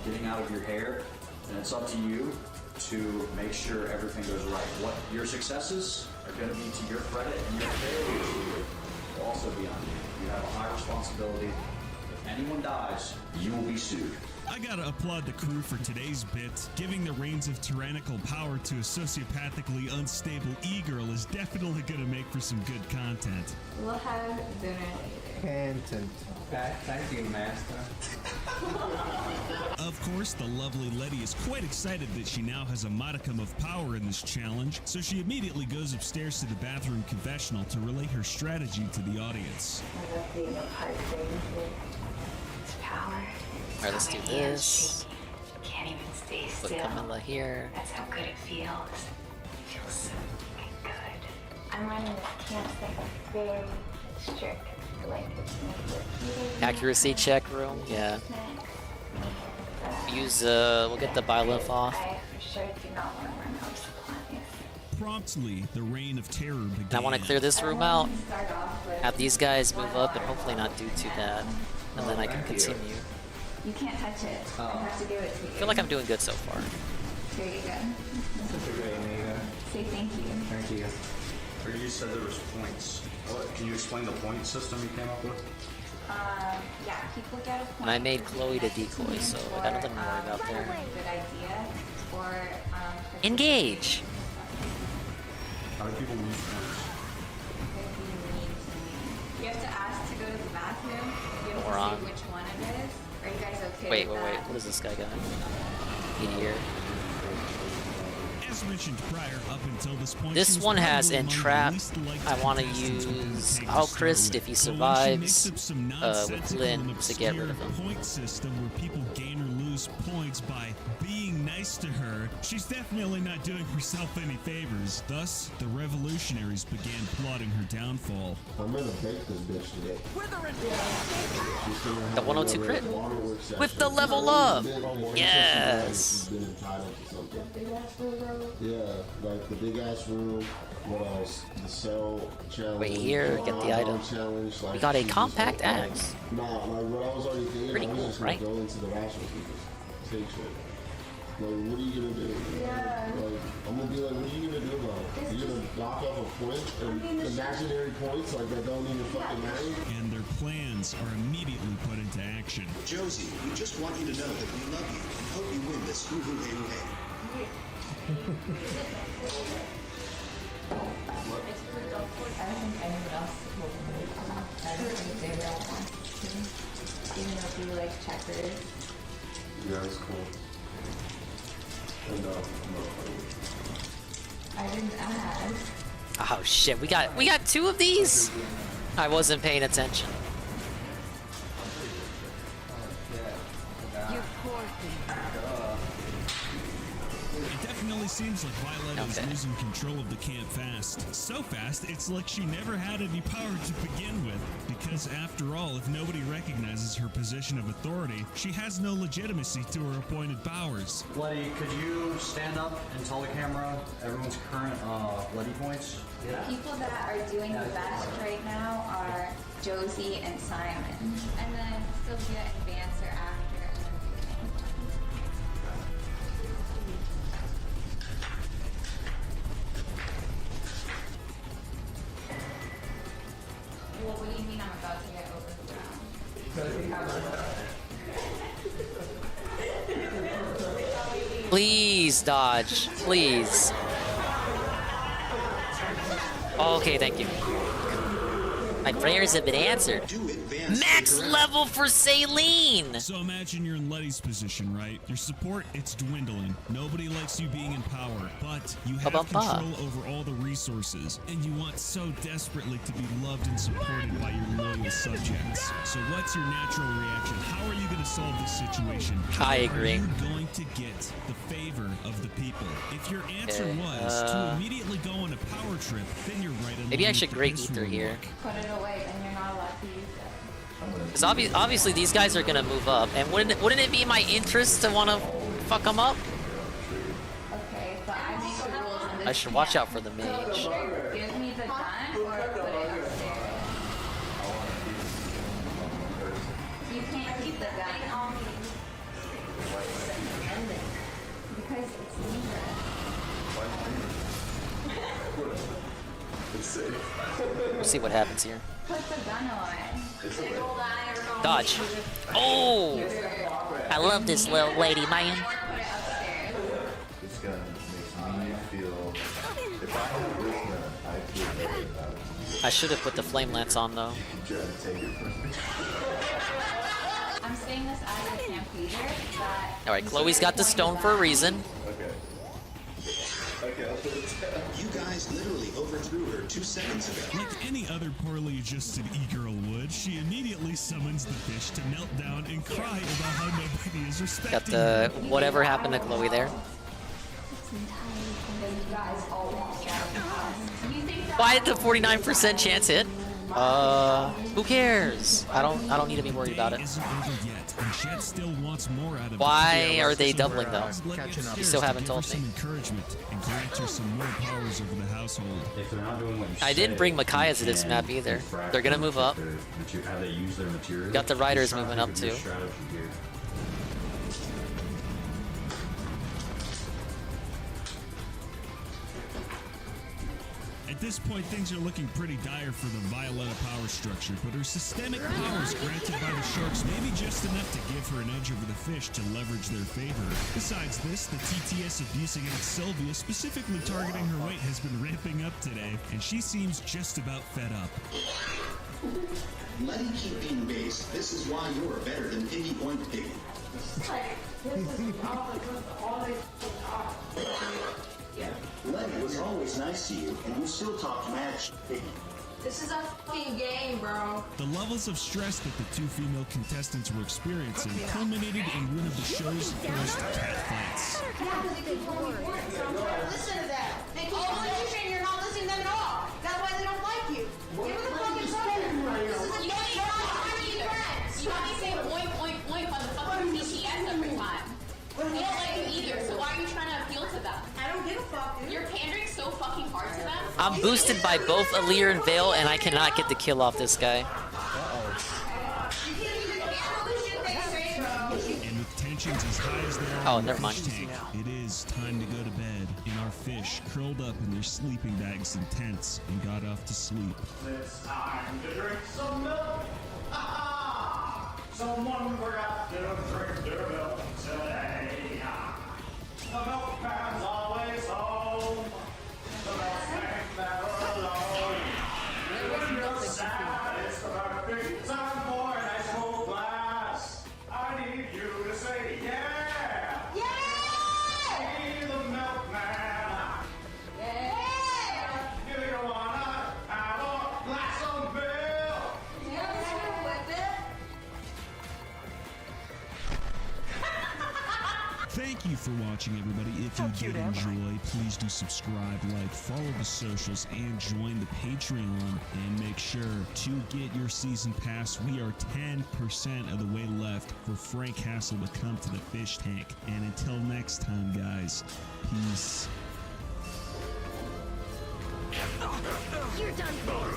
getting out of your hair, and it's up to you to make sure everything goes right. What your successes are going to be to your credit, and your failures will also be on you. You have a high responsibility. If anyone dies, you will be sued. I gotta applaud the crew for today's bit. Giving the reins of tyrannical power to a sociopathically unstable e-girl is definitely gonna make for some good content. We'll have dinner later. Content. Thank you, Master. Of course, the lovely Letty is quite excited that she now has a modicum of power in this challenge, so she immediately goes upstairs to the bathroom confessional to relay her strategy to the audience. I love being a part of things. It's power. Alright, let's do this. Can't even stay Put still. Camilla here. That's how good it feels. It feels so good. I'm running this campsite very strict. Like Accuracy check room, yeah. Use, we'll get the biolymph off. I for sure do not want to run out of supplies. Promptly, the reign of terror began. And I want to clear this room out, have these guys move up, and hopefully not do too bad. And then I can continue. You can't touch it. I have to give it to you. I feel like I'm doing good so far. Here you go. Say thank you. Thank you. Or you said there was points. Can you explain the point system you came up with? Yeah, people get a point. And I made Chloe the decoy, so I got nothing to worry about there. Good idea. Or Engage! How do people lose points? You have to ask to go to the bathroom. You have to Moron. say which one it is. Are you guys okay Wait, with wait, wait. that? What is this guy got? Meteor. As mentioned prior, up until this point, This she was one has probably among the entrap. least liked I want to contestants within the use tank to Alchrist start if he with. But when she survives makes up some with nonsensical Lynn and to get rid of obscure him. point system where people gain or lose points by being nice to her, she's definitely not doing herself any favors. Thus, the revolutionaries began plotting her downfall. I'm gonna bake this bitch today. The 102 crit. With the level up! Yes! something. The big ass room, bro. Yeah, like the big ass room. What else? The cell challenge. Wait here, get the item. Challenge. Like, We got a she's just compact like, axe. Nah, like what I was already thinking, Pretty I was cool, just gonna right? go into the rational people. Take shit. Like, what are you gonna do? Yeah. Like, I'm gonna be like, what are you gonna do about it? You're gonna knock off a point and imaginary points like that don't even fucking matter? And their plans are immediately put into action. Josie, we just want you to know that we love you and hope you win this hoo hoo hey hoo hey. I don't think anyone else will move. I don't think they don't want to. Even if you like checkers. Yeah, it's cool. I didn't ask. Oh shit, we got 2 of these? I wasn't paying attention. You poor thing. It definitely seems like Violet is losing control of the camp fast. So fast, it's like she never had any power to begin with. Because after all, if nobody recognizes her position of authority, she has no legitimacy to her appointed powers. Bloody, could you stand up and tell the camera everyone's current bloody points? The people that are doing the best right now are Josie and Simon. And then Sylvia and Vance are after. Well, what do you mean I'm about to get overthrown? Please dodge, please. Okay, thank you. My prayers have been answered. Max level for Saline! So imagine you're in Letty's position, right? Your support, it's dwindling. Nobody likes you being in power, but you have control over all the resources, and you want so desperately to be loved and supported by your loyal subjects. So what's your natural reaction? How are you going to solve this situation? I agree. Are you going to get the favor of the people? If your answer was to immediately go on a power trip, then you're right in Maybe I line should with the Great visceral Ether here. Put it away, then you're not allowed to use it. Because obviously these guys are gonna move up, and wouldn't it be my interest to want to fuck them up? Okay, but I make the rules on this. I should watch out for the mage. Give me the gun or put it upstairs. You can't keep the gun on me. Because it's dangerous. We'll see what happens here. Put the gun away. Dodge. Oh! I love this little lady, man. This gun makes me feel. If I had this gun, I feel better about it. I should have put the flame lance on though. Try to take it from me. I'm saying this out of the camp leader that. Alright, Chloe's got the stone for a reason. Okay. Okay, I'll put it down. You guys literally overthrew her 2 seconds ago. Like any other poorly adjusted e-girl would, she immediately summons the fish to melt down and cry about how nobody is respecting Got the her. whatever happened to Chloe there. Why did the 49% chance hit? Who cares? I don't need to be worried about it. Why are they doubling though? You still haven't told me. I didn't bring Micaiah to this map either. They're gonna move up. Got the riders moving up too. At this point, things are looking pretty dire for the Violetta power structure, but her systemic powers granted by the Sharks may be just enough to give her an edge over the fish to leverage their favor. Besides this, the TTS abuse against Sylvia, specifically targeting her weight, has been ramping up today, and she seems just about fed up. Letty keep being base. This is why you're better than Piggy Point Piggy. Letty was always nice to you, and you still talk mad shit, Piggy. This is a fucking game, bro. The levels of stress that the 2 female contestants were experiencing culminated in one of the show's first catfights. Listen to that. They keep calling you and you're not listening to them at all. That's why they don't like you. Give them the fucking phone. This is a game. You're not fucking friends. You only say oink, oink, oink on the fucking TTS every time. We don't like you either, so why are you trying to appeal I'm boosted by both Alear and Veil, and I cannot get the kill off this guy. And with tensions as high as they are Oh, in the never mind. fish tank, it is time to go to bed. And our fish curled up in their sleeping bags and tents and got off to sleep. It's time to drink some milk. Someone forgot to drink their milk today. The milkman's always home. The milkman's never alone. When you're sad, it's the perfect time for an ice cold glass. I need you to say yeah. Yeah. Be the milkman. Yeah. You wanna have a glass of milk? Yeah. Thank you for watching, everybody. If you did enjoy, please do subscribe, like, follow the socials, and join the Patreon. And make sure to get your season pass. We are 10% of the way left for Frank Castle to come to the fish tank. And until next time, guys, peace. You're done for.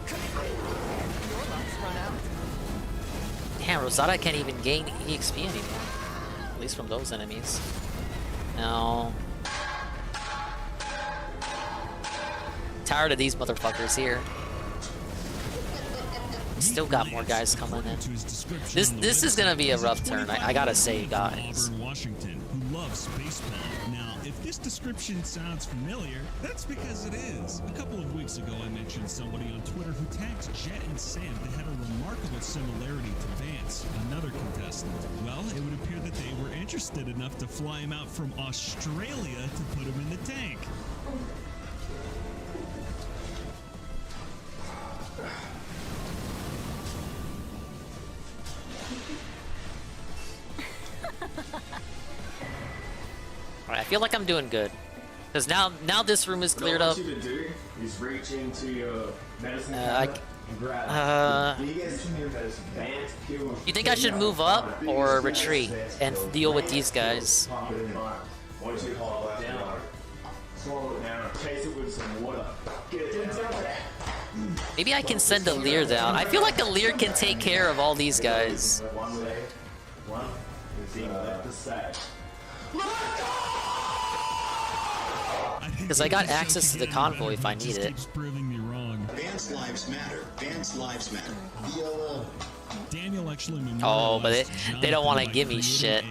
Your luck's run out. Damn, Rosada can't even gain EXP anymore. At least from those enemies. No. Tired of these motherfuckers here. Still got more guys coming in. This is gonna be a rough turn, I gotta say, guys. Washington, who loves baseball. Now, if this description sounds familiar, that's because it is. A couple of weeks ago, I mentioned somebody on Twitter who tagged Jet and Sam that had a remarkable similarity to Vance, another contestant. Well, it would appear that they were interested enough to fly him out from Australia to put him in the tank. Alright, I feel like I'm doing good. Because now this room is cleared up. What you do is reach into your medicine cabinet and grab the biggest advanced kill. You think I should move up or retreat and deal with these guys? Pop it in. Once you hold it down, swallow it down, chase it with some water. Get it down there. Maybe I can send Alear down. I feel like Alear can take care of all these guys. One is being left aside. Because I got access to the convoy if I need it. Vance lives matter. Vance lives matter. Daniel actually Oh, but they don't want to give me shit.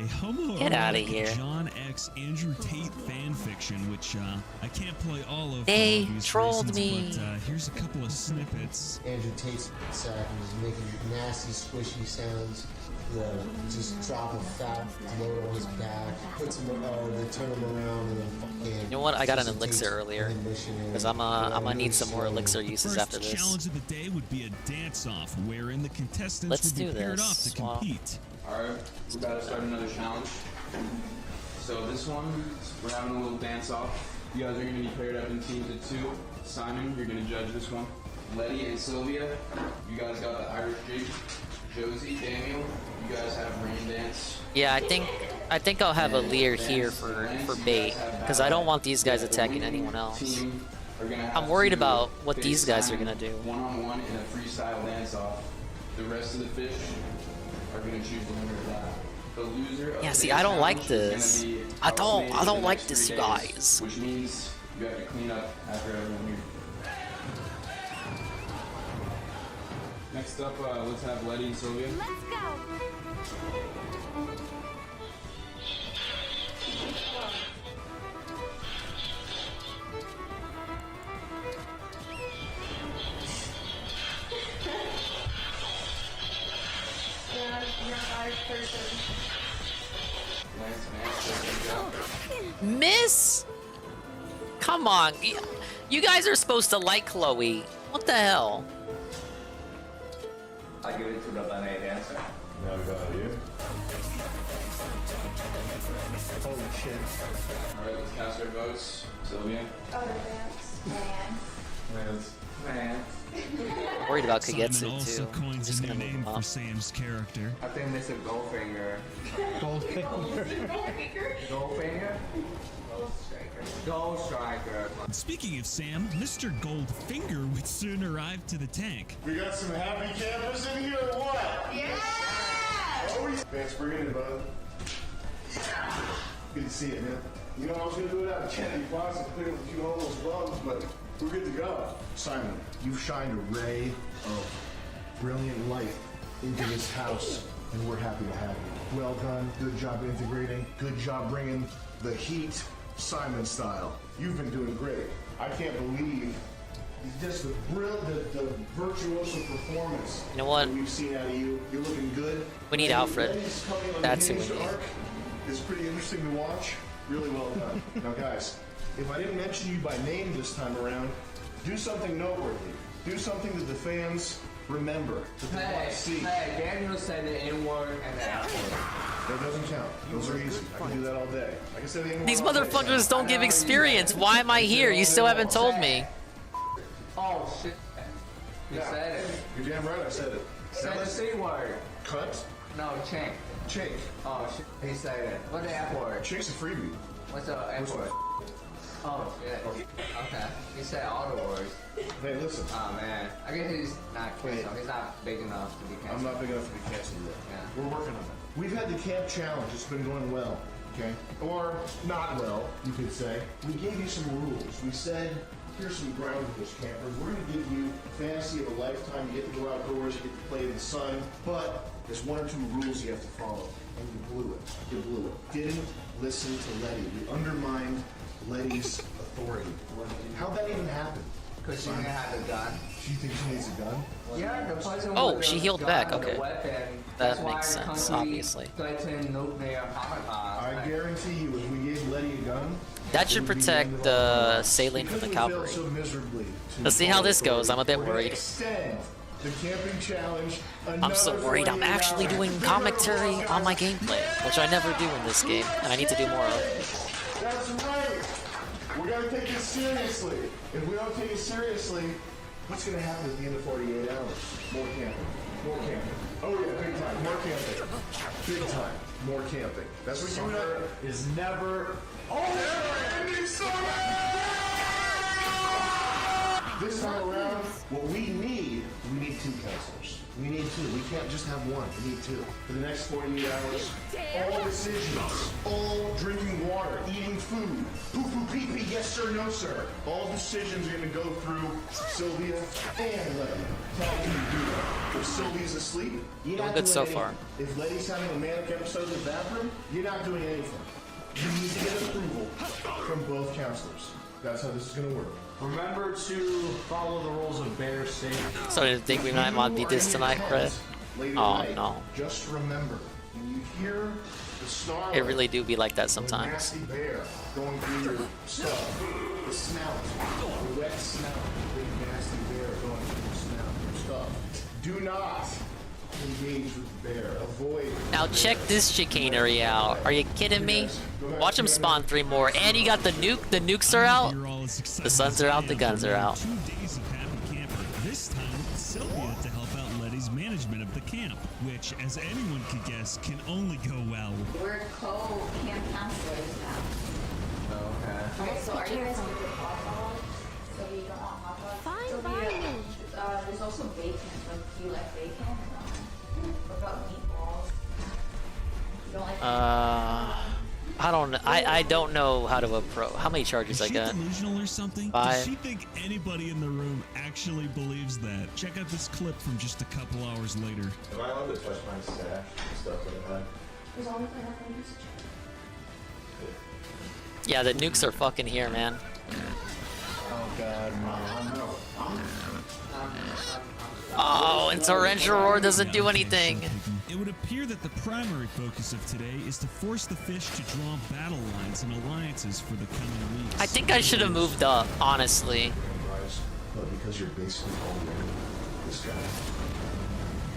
Get out of here. John X Andrew Tate fan fiction, which I can't play all of. They for obvious trolled reasons, me. But here's a couple of snippets. Andrew Tate's sack was making nasty, squishy sounds. Just drop a fat load on his back, puts him, they turn him around, and then fucking. You know what? I got an elixir earlier. Because I'm gonna need some more elixir uses after First this. challenge of the day would be a dance-off, wherein the contestants Let's would be do paired this. off to Wow. compete. Alright, we gotta start another challenge. So this one, we're having a little dance-off. You guys are gonna be paired up in teams of 2. Simon, you're gonna judge this one. Letty and Sylvia, you guys got the Irish jig. Josie, Daniel, you guys have rain dance. Yeah, I think I'll have Alear here for bait. Because I don't want these guys attacking anyone else. I'm worried about what these guys are gonna do. One-on-one in a freestyle dance-off. The rest of the fish are gonna choose the winner of that. The loser of Yeah, see, today's I don't like challenge is this. gonna be I don't outstayed for the like next this, 3 you days, guys. Which means you have to clean up after everyone here. Next up, let's have Letty and Sylvia. Let's go. Miss? Come on. You guys are supposed to like Chloe. What the hell? I give it to the ballet dancer. Now we got you. Holy shit. Alright, let's cast our votes. Sylvia. Oh, the dance. Lance. Man. I'm worried about Kagetsu Simon also too. I'm coins just a new gonna move name him for up. Sam's character. I think Mr. Goldfinger. Goldfinger? Goldfinger? Gold Striker. Speaking of Sam, Mr. Goldfinger would soon arrive to the tank. We got some happy campers in here or what? Yeah! Thanks for bringing it, bud. Yeah. Good to see you, man. You know, I was going to do it out of Kennedy Plaza and clear with you almost bums, but we're good to go. Simon, you've shined a ray of brilliant light into this house, and we're happy to have you. Well done. Good job integrating. Good job bringing the heat Simon style. You've been doing great. I can't believe just the virtuoso performance You know what? that we've seen out of you. You're looking good. We need Alfred. Lenny's coming on That's the who we Hinged need. arc is pretty interesting to watch. Really well done. Now, guys, if I didn't mention you by name this time around, do something noteworthy. Do something that the fans remember, that they want to see. Hey, Daniel said the N-word and the F-word. That doesn't count. Those are easy. I can do that all day. I can say the N-word These all day. motherfuckers don't give experience. Why am I here? You still haven't told me. Oh, shit. You said it. You're damn right I said it. Say the C word. Cut? No, chink. Chink. Oh, shit. He said it. What's the F-word? Chink's a freebie. What's the F-word? Oh, shit. Okay. He said all the words. Hey, listen. Oh, man. I guess he's not canceled. He's not big enough to be canceled. I'm not big enough to be canceled yet. Yeah. We're working on it. We've had the camp challenge. It's been going well. Okay? Or not well, you could say. We gave you some rules. We said, here's some ground rules, campers. We're going to give you fantasy of a lifetime. You get to go outdoors, you get to play in the sun. But there's one or two rules you have to follow. And you blew it. You blew it. Didn't listen to Letty. You undermined Letty's authority. How'd that even happen? Because she didn't have a gun. Do you think she needs a gun? Yeah, the person Oh, with she the healed gun back, and the okay. weapon, That that's why makes the sense, country obviously. threatened nuclear holocaust. I guarantee you, if we gave Letty a gun, That should protect the saline from the cavalry. so miserably to Let's see how this goes. I'm a bit we're gonna worried. extend the camping challenge. I'm so worried. I'm actually doing commentary on my gameplay, which I never do in this game, and I need to do more of. That's right. We're gonna take this seriously. If we don't take it seriously, what's gonna happen at the end of 48 hours? More camping. More camping. Oh yeah, big time. More camping. Big time. More camping. That's what summer is never. Never-ending summer! This time around, what we need two counselors. We need two. We can't just have one. We need two. For the next 48 hours, all decisions, all drinking water, eating food, poo-poo, pee-pee, yes sir, no sir. All decisions are going to go through Sylvia and Letty. Tell me to do that. If Sylvia's asleep, you're Doing not good doing so anything. far. If Letty's having a manic episode in the bathroom, you're not doing anything. You need to get approval from both counselors. That's how this is going to work. Remember to follow the rules of bear safety. So I think we might not beat this tonight, Cred. Oh no. Just remember, when you hear the snarl, It really do be like that of a sometimes. nasty bear going through your stuff, the snout, the wet snout, big nasty bear going through your snout, your stuff. Do not engage with the bear. Avoid. Now check this chicanery out. Are you kidding me? Watch him spawn 3 more. And you got the nuke. The nukes are out. The suns are out. The guns are out. 2 days of Happy Camper. This time with Sylvia to help out Letty's management of the camp, which, as anyone could guess, can only go well. We're co-camp counselors now. Okay. So are you guys on the hot dog? So you don't want hot dogs? Fine. There's also bacon. So do you like bacon or not? What about meatballs? You don't like I don't know how to approach. How many charges Is I she got? delusional or something? 5. Does she think anybody in the room actually believes that? Check out this clip from just a couple hours later. Am I allowed to touch my stash and stuff that I had? As long as I have no usage. Yeah, the nukes are fucking here, man. Oh god, no. Oh, and Torrential Roar doesn't do anything. It would appear that the primary focus of today is to force the fish to draw battle lines and alliances for the coming weeks. I think I should have moved up, honestly. But because you're basically already this guy,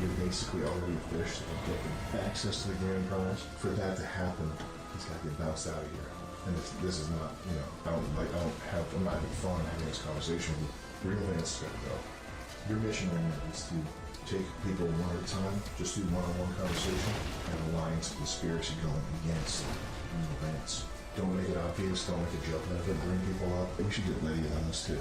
you're basically already a fish and getting access to the grand prize. For that to happen, he's got to get bounced out of here. And this is not, I'm not having fun having this conversation. Real Vance gotta go. Your mission right now is to take people one at a time, just do one-on-one conversation, and alliance conspiracy going against Real Vance. Don't make it obvious, don't make a joke out of it, bring people up. We should get Lydia on this too.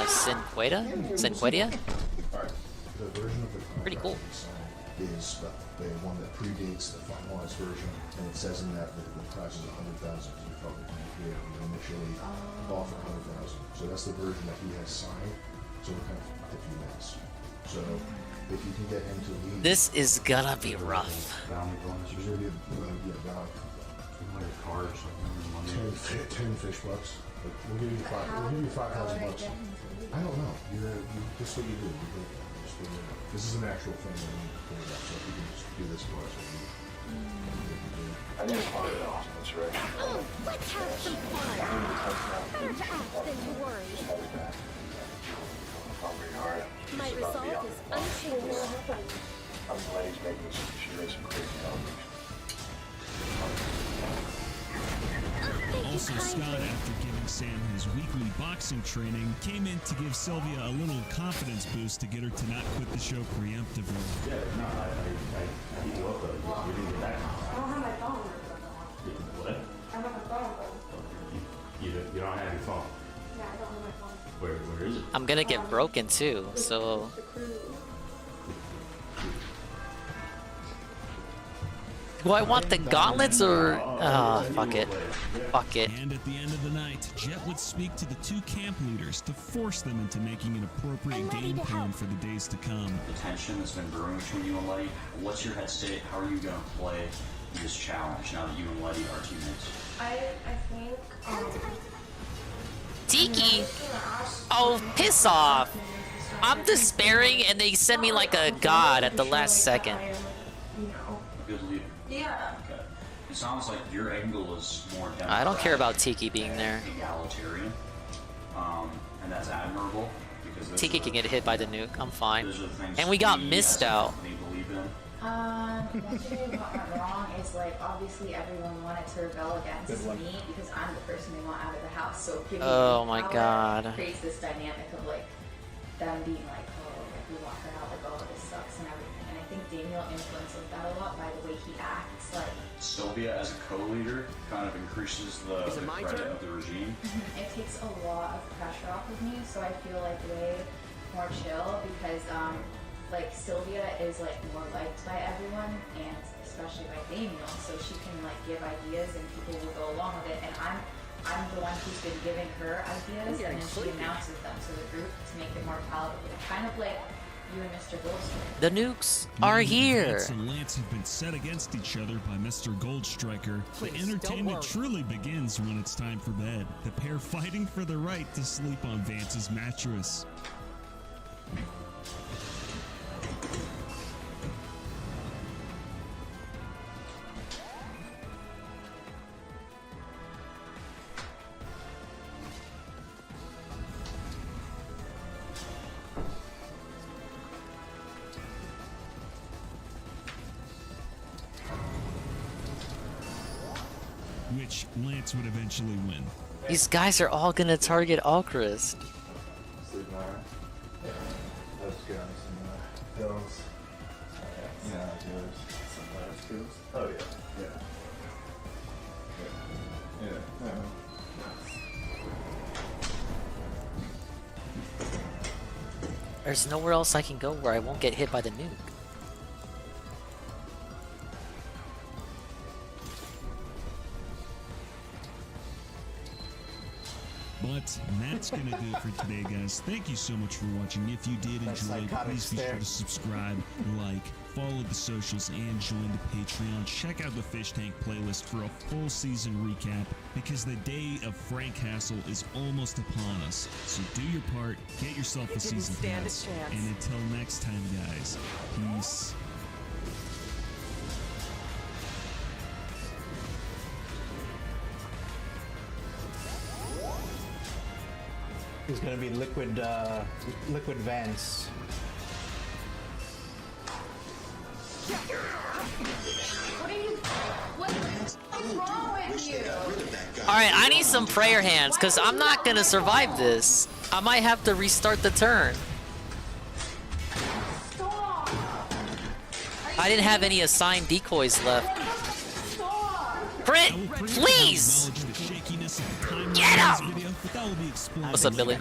Sinquedia? The version of the Pretty cool. Is the one that predates the finalized version, and it says in that the price is $100,000 because we felt that we initially offered $100,000. So that's the version that he has signed. So we're kind of fucked if he wins. So if you can get him to lead, This is gonna be rough. bounty bonus. There's gonna be a bounty. Like a card or something. 10 fish bucks. Like, we'll give you $5,000. I don't know. This is what you do. This is an actual thing that we need to pull it up. So if you can just do this for us, I just find it awesome. That's right. Oh, let's have some fun. Better to act than to worry. My resolve is unchanged. I'm glad he's making this. She made some crazy numbers. Also, Scott, after giving Sam his weekly boxing training, came in to give Sylvia a little confidence boost to get her to not quit the show preemptively. Yeah, no, I beat you up, though. You didn't get back. I don't have my phone. What? I have my phone. You don't have your phone. Yeah, I don't have my phone. Where is it? I'm gonna get broken too, so... Do I want the gauntlets or... fuck it. Fuck it. And at the end of the night, Jet would speak to the two camp leaders to force them into making an appropriate game plan for the days to come. The tension that's been brewing between you and Letty, what's your head state? How are you going to play this challenge now that you and Letty are teammates? I think, Tiki! Oh, piss off! I'm despairing and they send me like a god at the last second. A good leader. Yeah. Okay. It sounds like your angle is more I don't care about Tiki being there. egalitarian. And that's admirable. Because those Tiki are can get hit by the nuke, I'm fine. those are the things And we got we missed as a out. company believe in. Yesterday what went wrong is like obviously everyone wanted to rebel against me because I'm the person they want out of the house. So giving Oh me my power God. creates this dynamic of like them being like, oh, like we want her out, like oh this sucks and everything. And I think Daniel influences that a lot by the way he acts. Like Sylvia as a co-leader kind of increases the credit of the regime. it takes a lot of pressure off of me, so I feel like way more chill because like Sylvia is like more liked by everyone and especially by Daniel, so she can like give ideas and people will go along with it. And I'm the one who's been giving her ideas and then she announces them to the group to make it more palatable. Kind of like you and Mr. Goldstriker. The nukes are here! Vance and Lance have been set against each other by Mr. Goldstriker. The entertainment truly begins when it's time for bed. The pair fighting for the right to sleep on Vance's mattress. Which Lance would eventually win. These guys are all gonna target Alchrist. Sleep now. Yeah. Let's go. Some pills. Yeah, pills. Some pills. Oh yeah. Yeah. Yeah. There's nowhere else I can go where I won't get hit by the nuke. But that's gonna do it for today, guys. Thank you so much for watching. If you did enjoy, please be sure to subscribe, like, follow the socials, and join the Patreon. Check out the Fish Tank playlist for a full season recap, because the day of Frank Castle is almost upon us. So do your part, get yourself a season pass, and until next time, guys, peace. He's gonna be liquid Vance. What are you? What's wrong with you? Alright, I need some prayer hands, because I'm not gonna survive this. I might have to restart the turn. I didn't have any assigned decoys left. Crit! Please! Get him! What's up, Billy?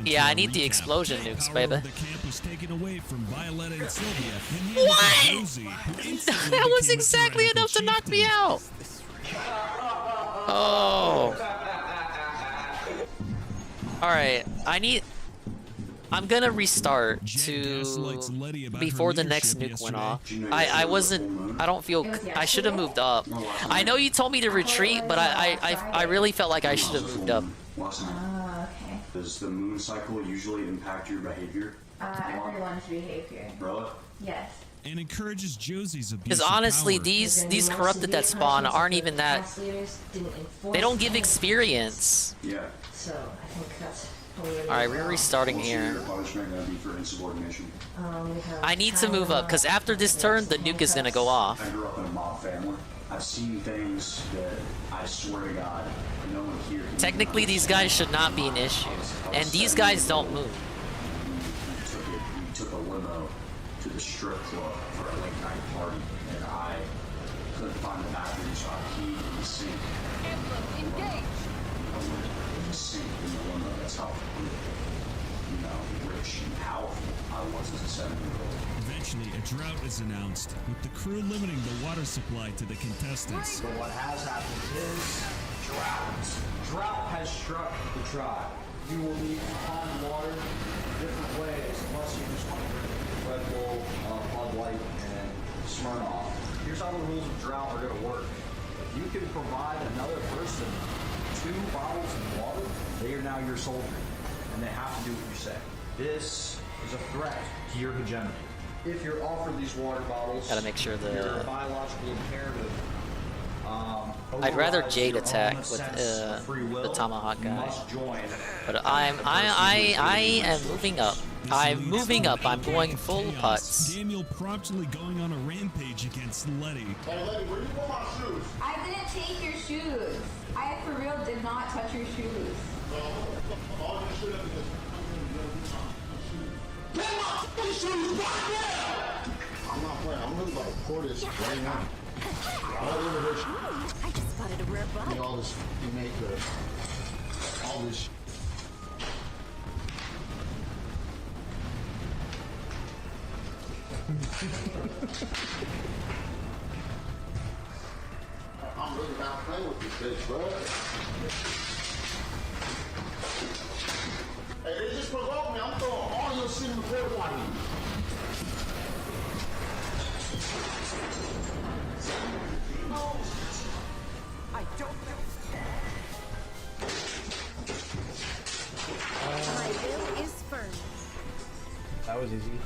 Yeah, I need the explosion nukes, baby. What? That was exactly enough to knock me out! Oh. Alright, I'm gonna restart to before the next nuke went off. I don't feel I should have moved up. I know you told me to retreat, but I really felt like I should have moved up. Okay. Does the moon cycle usually impact your behavior? Everyone's behavior. Really? Yes. And encourages Josie's abuse. Because honestly, these corrupted that spawn aren't even that. They don't give experience. Yeah. So I think that's. Alright, we're restarting here. I need to move up, because after this turn, the nuke is gonna go off. I grew up in a mob family. I've seen things that I swear to God, no one here. Technically, these guys should not be an issue. And these guys don't move. We took a limo to the strip club for a late night party, and I couldn't find the bathroom, so I peed in the sink. Emblem, engage! Sink in the limo. That's how, rich and powerful I was as a 7-year-old. Eventually, a drought is announced, with the crew limiting the water supply to the contestants. But what has happened is drought. Drought has struck the tribe. You will need to find water different ways, unless you just want to drink Red Bull, Bud Light, and Smirnoff. Here's how the rules of drought are going to work. If you can provide another person 2 bottles of water, they are now your soldier, and they have to do what you say. This is a threat to your hegemony. If you're offered these water bottles, Gotta make sure the your biological imperative. I'd rather Jade attack with the Tomahawk guy. But I am moving up. I'm moving up. I'm going full putts. Daniel promptly going on a rampage against Letty. Hey, Letty, where you put my shoes? I didn't take your shoes. I for real did not touch your shoes. All your shit up because put my fucking shoes right now! I'm not playing. I'm really about to pour this right now. I just spotted a rare bug. All this, you make all this. I'm really not playing with this bitch, bro. Hey, they just provoked me. I'm throwing all your shit in the porta potty. I don't know. My will is firm. That was easy.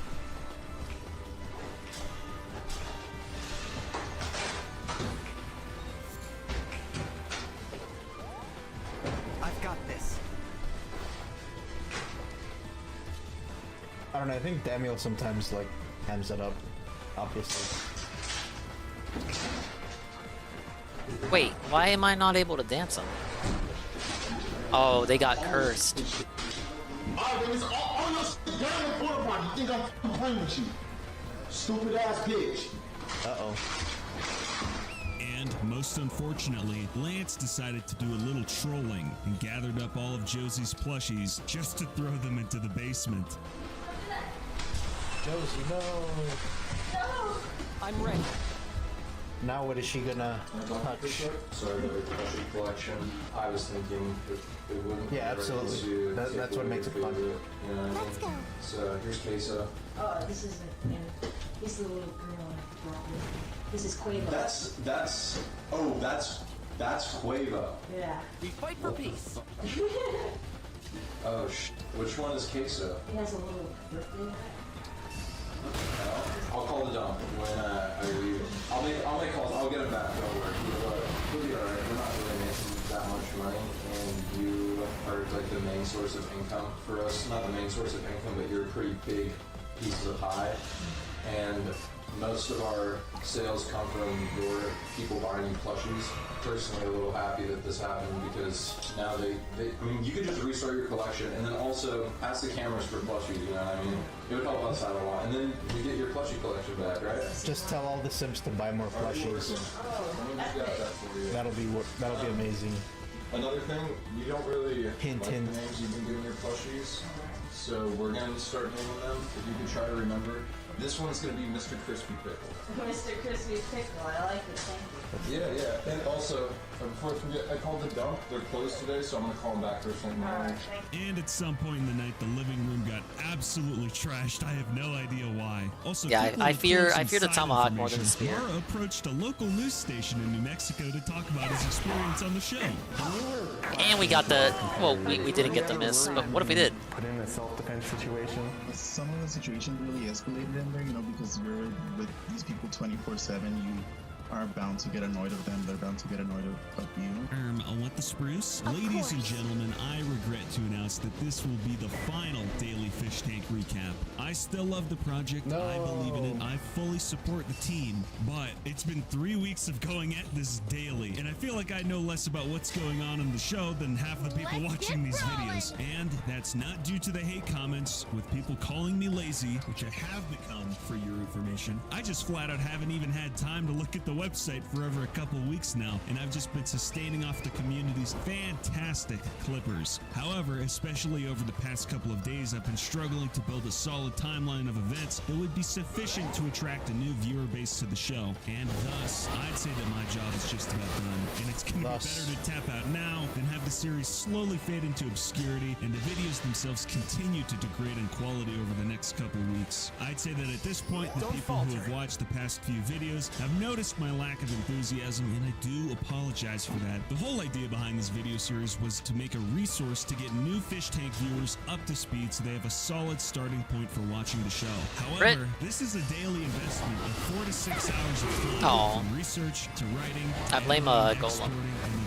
I've got this. I don't know, I think Daniel sometimes like hams it up, obviously. Wait, why am I not able to dance them? Oh, they got cursed. Alright, then it's all your shit down in the porta potty. You think I'm playing with you? Stupid ass bitch. Uh-oh. And most unfortunately, Lance decided to do a little trolling and gathered up all of Josie's plushies just to throw them into the basement. Josie, no. No. I'm ready. Now what is she gonna touch? Sorry, the plushie collection. I was thinking it wouldn't. Yeah, absolutely. That's what makes it fun. You know what I mean? Let's go. So here's Queso. Oh, this isn't. Yeah. He's the little girl. This is Quavo. That's Quavo. Yeah. We fight for peace. Oh which one is Queso? He has a little birthday hat. I'll call the dump when I leave. I'll make calls. I'll get him back. Don't worry. We'll be alright. We're not really making that much money, and you are like the main source of income for us. Not the main source of income, but you're a pretty big piece of the pie. And most of our sales come from your people buying you plushies. Personally, a little happy that this happened because now I mean, you could just restart your collection and then also ask the cameras for plushies, you know what I mean? It would help us out a lot. And then you get your plushie collection back, right? Just tell all the Sims to buy more plushies. That'll be amazing. Another thing, you don't really hint, like hint. the names you've been giving your plushies, so we're going to start naming them. If you can try to remember. This one's going to be Mr. Crispy Pickle. Mr. Crispy Pickle, I like it, thank you. Yeah. And also, before I forget, I called the dump. They're closed today, so I'm going to call them back first thing tomorrow. And at some point in the night, the living room got absolutely trashed. I have no idea why. Also, Yeah, quick I little fear closing the side tomahawk more than the information. spear. Mara approached a local news station in New Mexico to talk about his experience on the show. And we got the, well, we didn't get the miss, but what if we did? Put in a self-defense situation. Some of the situations really escalated in there, you know, because you're with these people 24/7. You are bound to get annoyed of them. They're bound to get annoyed of you. With the spruce. Ladies and gentlemen, I regret to announce that this will be the final daily fish tank recap. I still love the project. I believe in it. I fully support the team. But it's been 3 weeks of going at this daily, and I feel like I know less about what's going on in the show than half the people watching these videos. And that's not due to the hate comments with people calling me lazy, which I have become for your information. I just flat out haven't even had time to look at the website for over a couple weeks now, and I've just been sustaining off the community's fantastic clippers. However, especially over the past couple of days, I've been struggling to build a solid timeline of events that would be sufficient to attract a new viewer base to the show, and thus, I'd say that my job is just about done, and it's going to be better to tap out now than have the series slowly fade into obscurity and the videos themselves continue to degrade in quality over the next couple weeks. I'd say that at this point, the people who have watched the past few videos have noticed my lack of enthusiasm, and I do apologize for that. The whole idea behind this video series was to make a resource to get new fish tank viewers up to speed so they have a solid starting point for watching the show. However, this is a daily investment of 4 to 6 hours of time, from research to writing. I blame Golem.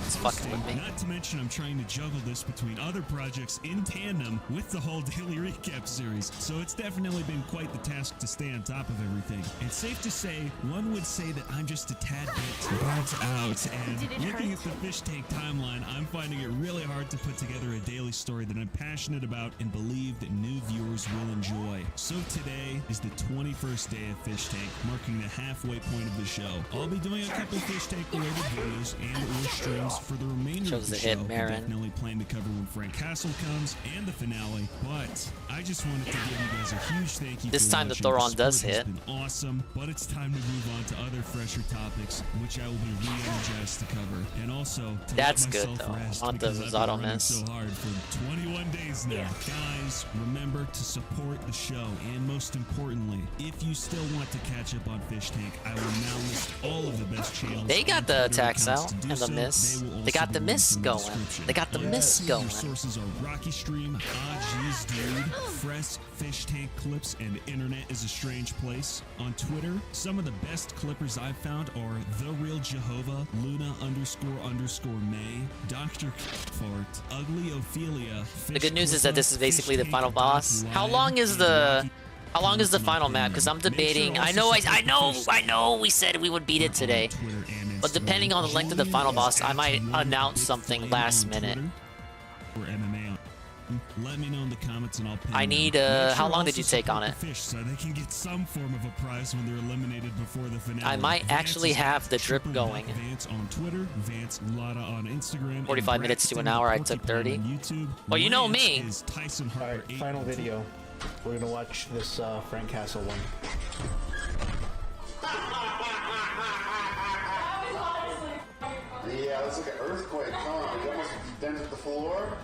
It's fucking with me. Not to mention, I'm trying to juggle this between other projects in tandem with the whole daily recap series, so it's definitely been quite the task to stay on top of everything. It's safe to say, one would say that I'm just a tad bit burnt out, and looking at the fish tank timeline, I'm finding it really hard to put together a daily story that I'm passionate about and believe that new viewers will enjoy. So today is the 21st day of Fish Tank, marking the halfway point of the show. I'll be doing a couple Fish Tank related videos and or streams for the remainder of the show. I definitely plan to cover when Frank Castle comes and the finale, but I just wanted to give you guys a huge thank you. This for time the watching. Thoron does support has hit. been awesome, but it's time to move on to other fresher topics, which I will be re-energized to cover. And also, to That's let good, myself though. rest On the because I've Rosado been running miss. so hard for 21 days now. Guys, remember to support the show, and most importantly, if you still want to catch up on Fish Tank, I will now list all of the best channels. They got on the Twitter attacks accounts out to do and the so. miss. will They also got be the linked miss in the going. description. They got the miss Your going. sources are Rocky Stream, Jeez Dude, Fresh Fish Tank Clips, and Internet is a Strange Place. On Twitter, some of the best clippers I've found are The Real Jehovah, Luna__May, Dr. Fart, Ugly Ophelia. The good news is that this is basically the final boss. How long is the final map? Because I'm debating. I know we said we would beat it today, but depending on the length of the final boss, I might announce something last minute. Or MMA. Let me know in the comments and I'll pin I them. need, Make how sure long also did you take on support it? the Fish so they can get some form of a prize when they're eliminated before the finale. I might Vance actually is have the drip Triple going. Vance on Twitter, Vance Lada on Instagram, 45 and minutes to an Braxton hour, I took Porcupine 30. on YouTube. Well, you know Lance me. Is Tyson Harper Alright, final video. We're gonna watch this Frank Castle one. Yeah, that's like an earthquake, huh? It almost dented the floor.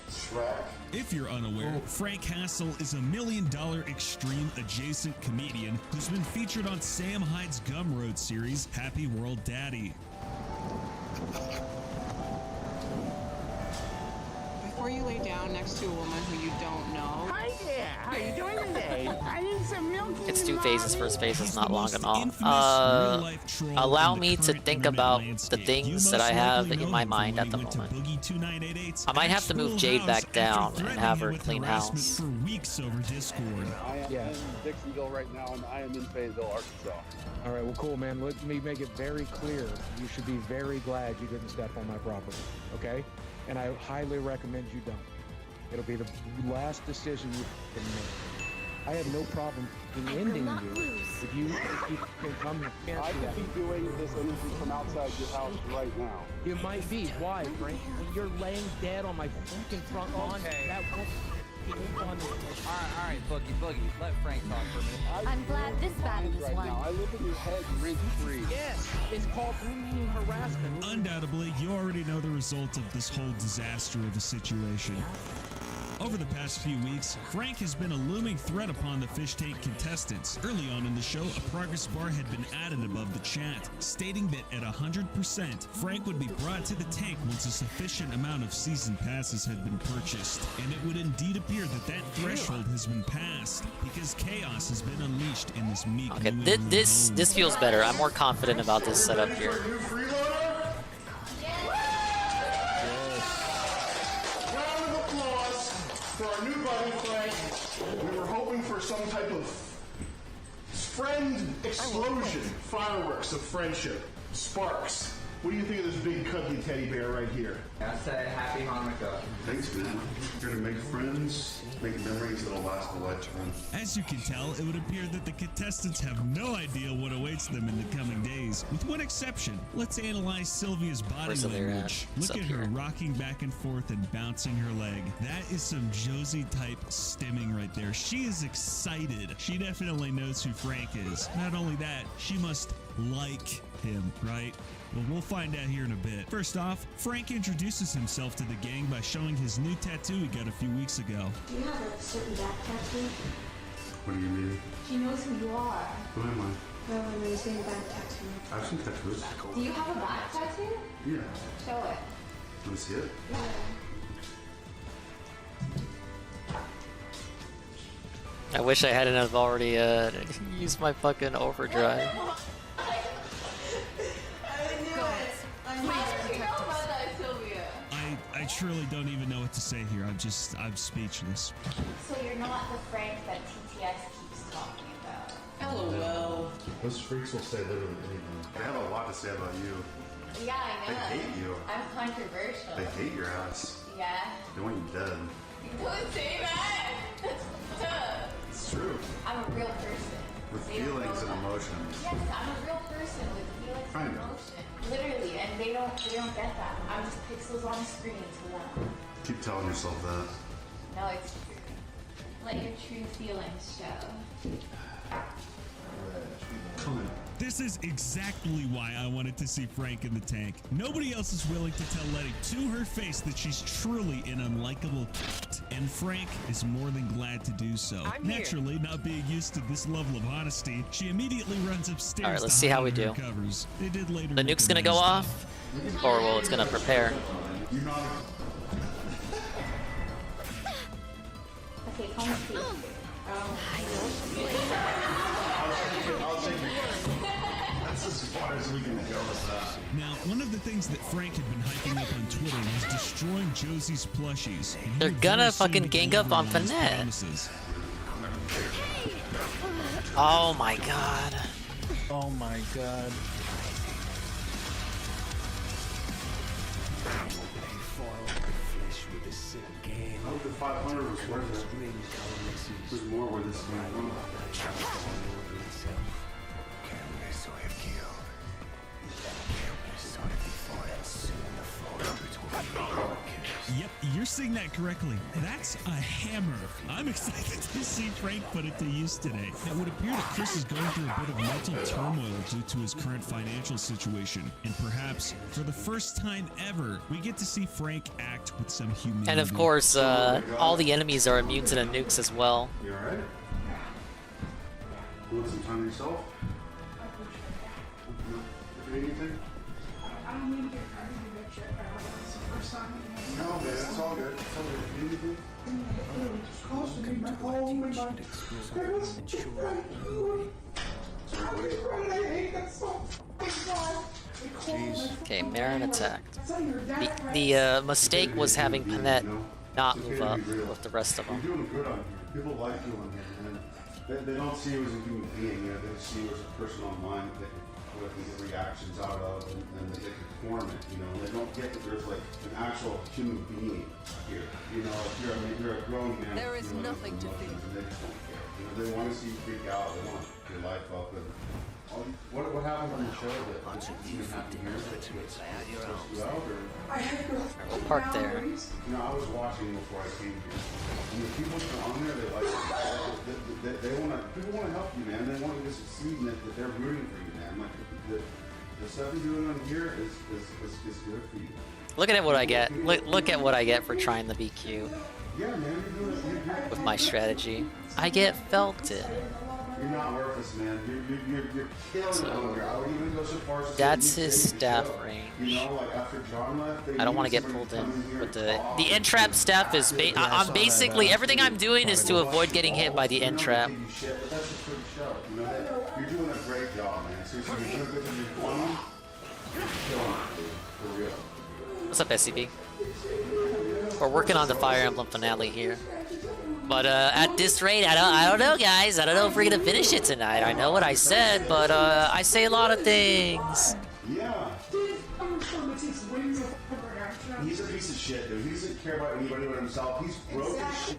Shrek. If you're unaware, Frank Castle is a $1 million extreme adjacent comedian who's been featured on Sam Hyde's Gumroad series, Happy World Daddy. Before you lay down next to a woman who you don't know, how you doing today? I need some milk. It's 2 phases. First phase is not long at all. real-life troll Allow in the me to current think internet about the landscape. You things that most I have likely in know my him from mind when at the he went to moment. Boogie 2988's I might have to move Jade Schoolhouse back after down and threatening have him her with clean harassment house. for weeks over Discord. I am in Dixonville right now, and I am in Fayetteville, Arkansas. All right, well, cool, man. Let me make it very clear. You should be very glad you didn't step on my property, okay? And I highly recommend you don't. It'll be the last decision you can make. I have no problem in ending you if you can come here. I could be doing this interview from outside your house right now. You might be. Why, Frank? When you're laying dead on my fucking front lawn, that won't be fun. Alright, Boogie. Let Frank talk for a minute. I'm glad this battle is right won. now. I live in your head rent-free. Yes, it's called bullying harassment. Undoubtedly, you already know the result of this whole disaster of a situation. Over the past few weeks, Frank has been a looming threat upon the fish tank contestants. Early on in the show, a progress bar had been added above the chat, stating that at 100%, Frank would be brought to the tank once a sufficient amount of season passes had been purchased. And it would indeed appear that that threshold has been passed, because chaos has been unleashed in this meek Okay, New England this home. feels better. I'm more confident about this setup here. Round of applause for our new buddy Frank. We were hoping for some type of friend explosion, fireworks of friendship, sparks. What do you think of this big cuddly teddy bear right here? I say Happy Hanukkah. Thanks, man. You're gonna make friends, make memories that'll last a lifetime. As you can tell, it would appear that the contestants have no idea what awaits them in the coming days. With one exception, let's analyze Sylvia's body Where's Sylvia language. at? It's Look up at her here. rocking back and forth and bouncing her leg. That is some Josie type stimming right there. She is excited. She definitely knows who Frank is. Not only that, she must like him, right? Well, we'll find out here in a bit. First off, Frank introduces himself to the gang by showing his new tattoo he got a few weeks ago. Do you have a certain back tattoo? What do you mean? She knows who you are. Who am I? No one knows your back tattoo. I have some tattoos. Do you have a back tattoo? Yeah. Show it. Let me see it. Yeah. I wish I hadn't have already used my fucking overdrive. I truly don't even know what to say here. I'm speechless. So you're not the Frank that TTS keeps talking about. LOL. Those freaks will say literally anything. They have a lot to say about you. Yeah, I know. They hate you. I'm controversial. They hate your ass. Yeah. They want you dead. Don't say that. That's It's true. I'm a real person. With They don't feelings know and that. emotions. Yes, I'm a real person with feelings I and know. emotions. Literally, and they don't get that. I'm just pixels on a screen to them. Keep telling yourself that. No, it's true. Let your true feelings show. Come on. This is exactly why I wanted to see Frank in the tank. Nobody else is willing to tell Letty to her face that she's truly an unlikable cunt, and Frank is more than glad to do so. Naturally, not being used to this level of honesty, she immediately runs upstairs. All right, let's to see hide how we under her do. Covers. They did later The nuke's gonna go recognize off, or well, it's gonna prepare. Okay, come speak. That's as far as we can go with that. Now, one of the things that Frank had been hyping up on Twitter was destroying Josie's plushies. and he They're would gonna very soon fucking be gang up on delivering his Finette. promises. Oh my god. Oh my god. I hope the 500 was worth it. There's more where this came from. Yep, you're seeing that correctly. That's a hammer. I'm excited to see Frank put it to use today. It would appear that Chris is going through a bit of mental turmoil due to his current financial situation. And perhaps, for the first time ever, we get to see Frank act with some humanity. And of course, all the enemies are immune to the nukes as well. You alright? You want some time to yourself? You need anything? don't mean to get ready to get shit out. It's the first time. No, man, it's all good. It's all good. If you need anything, Just costing me my home and my. Okay, Marin attacked. The mistake was having Panette not move up with the rest of them. you're doing good on here. People like you on here, man. They don't see you as a human being, you know, they see you as a person online that they can put and get reactions out of and that they can torment, you know, and they don't get that there's like an actual human being here. You know, if you're a grown man. There is you know, nothing to fear. and they just don't care. You know, they want to see you freak out, they want your life up and what happened on the show that you had to hear that you out or? We'll park there. You know, I was watching before I came here. And the people that are on there, they like they want to. People want to help you, man. They want you to succeed, and that they're rooting for you, man. Like the stuff you're doing on here is good for you. Look at what I get. Look at what I get for trying the BQ. Yeah, man. You're doing it. With my strategy, I get felted. You're not worthless, man. You're killing it over here. I would even go so far as to say That's you his saved the staff show. range. You know, like after John left, I don't want to get pulled in with the entrap staff is I'm basically everything I'm doing is to avoid getting hit by the entrap. But that's a good show. You know, you're doing a great job, man. Seriously, you're doing good in your 20s. You're killing it, dude. For real. What's up, SCP? We're working on the Fire Emblem finale here. But at this rate, I don't know, guys. I don't know if we're gonna finish it tonight. I know what I said, but I say a lot of things. Yeah. He's a piece of shit, dude. He doesn't care about anybody but himself. He's broke as shit.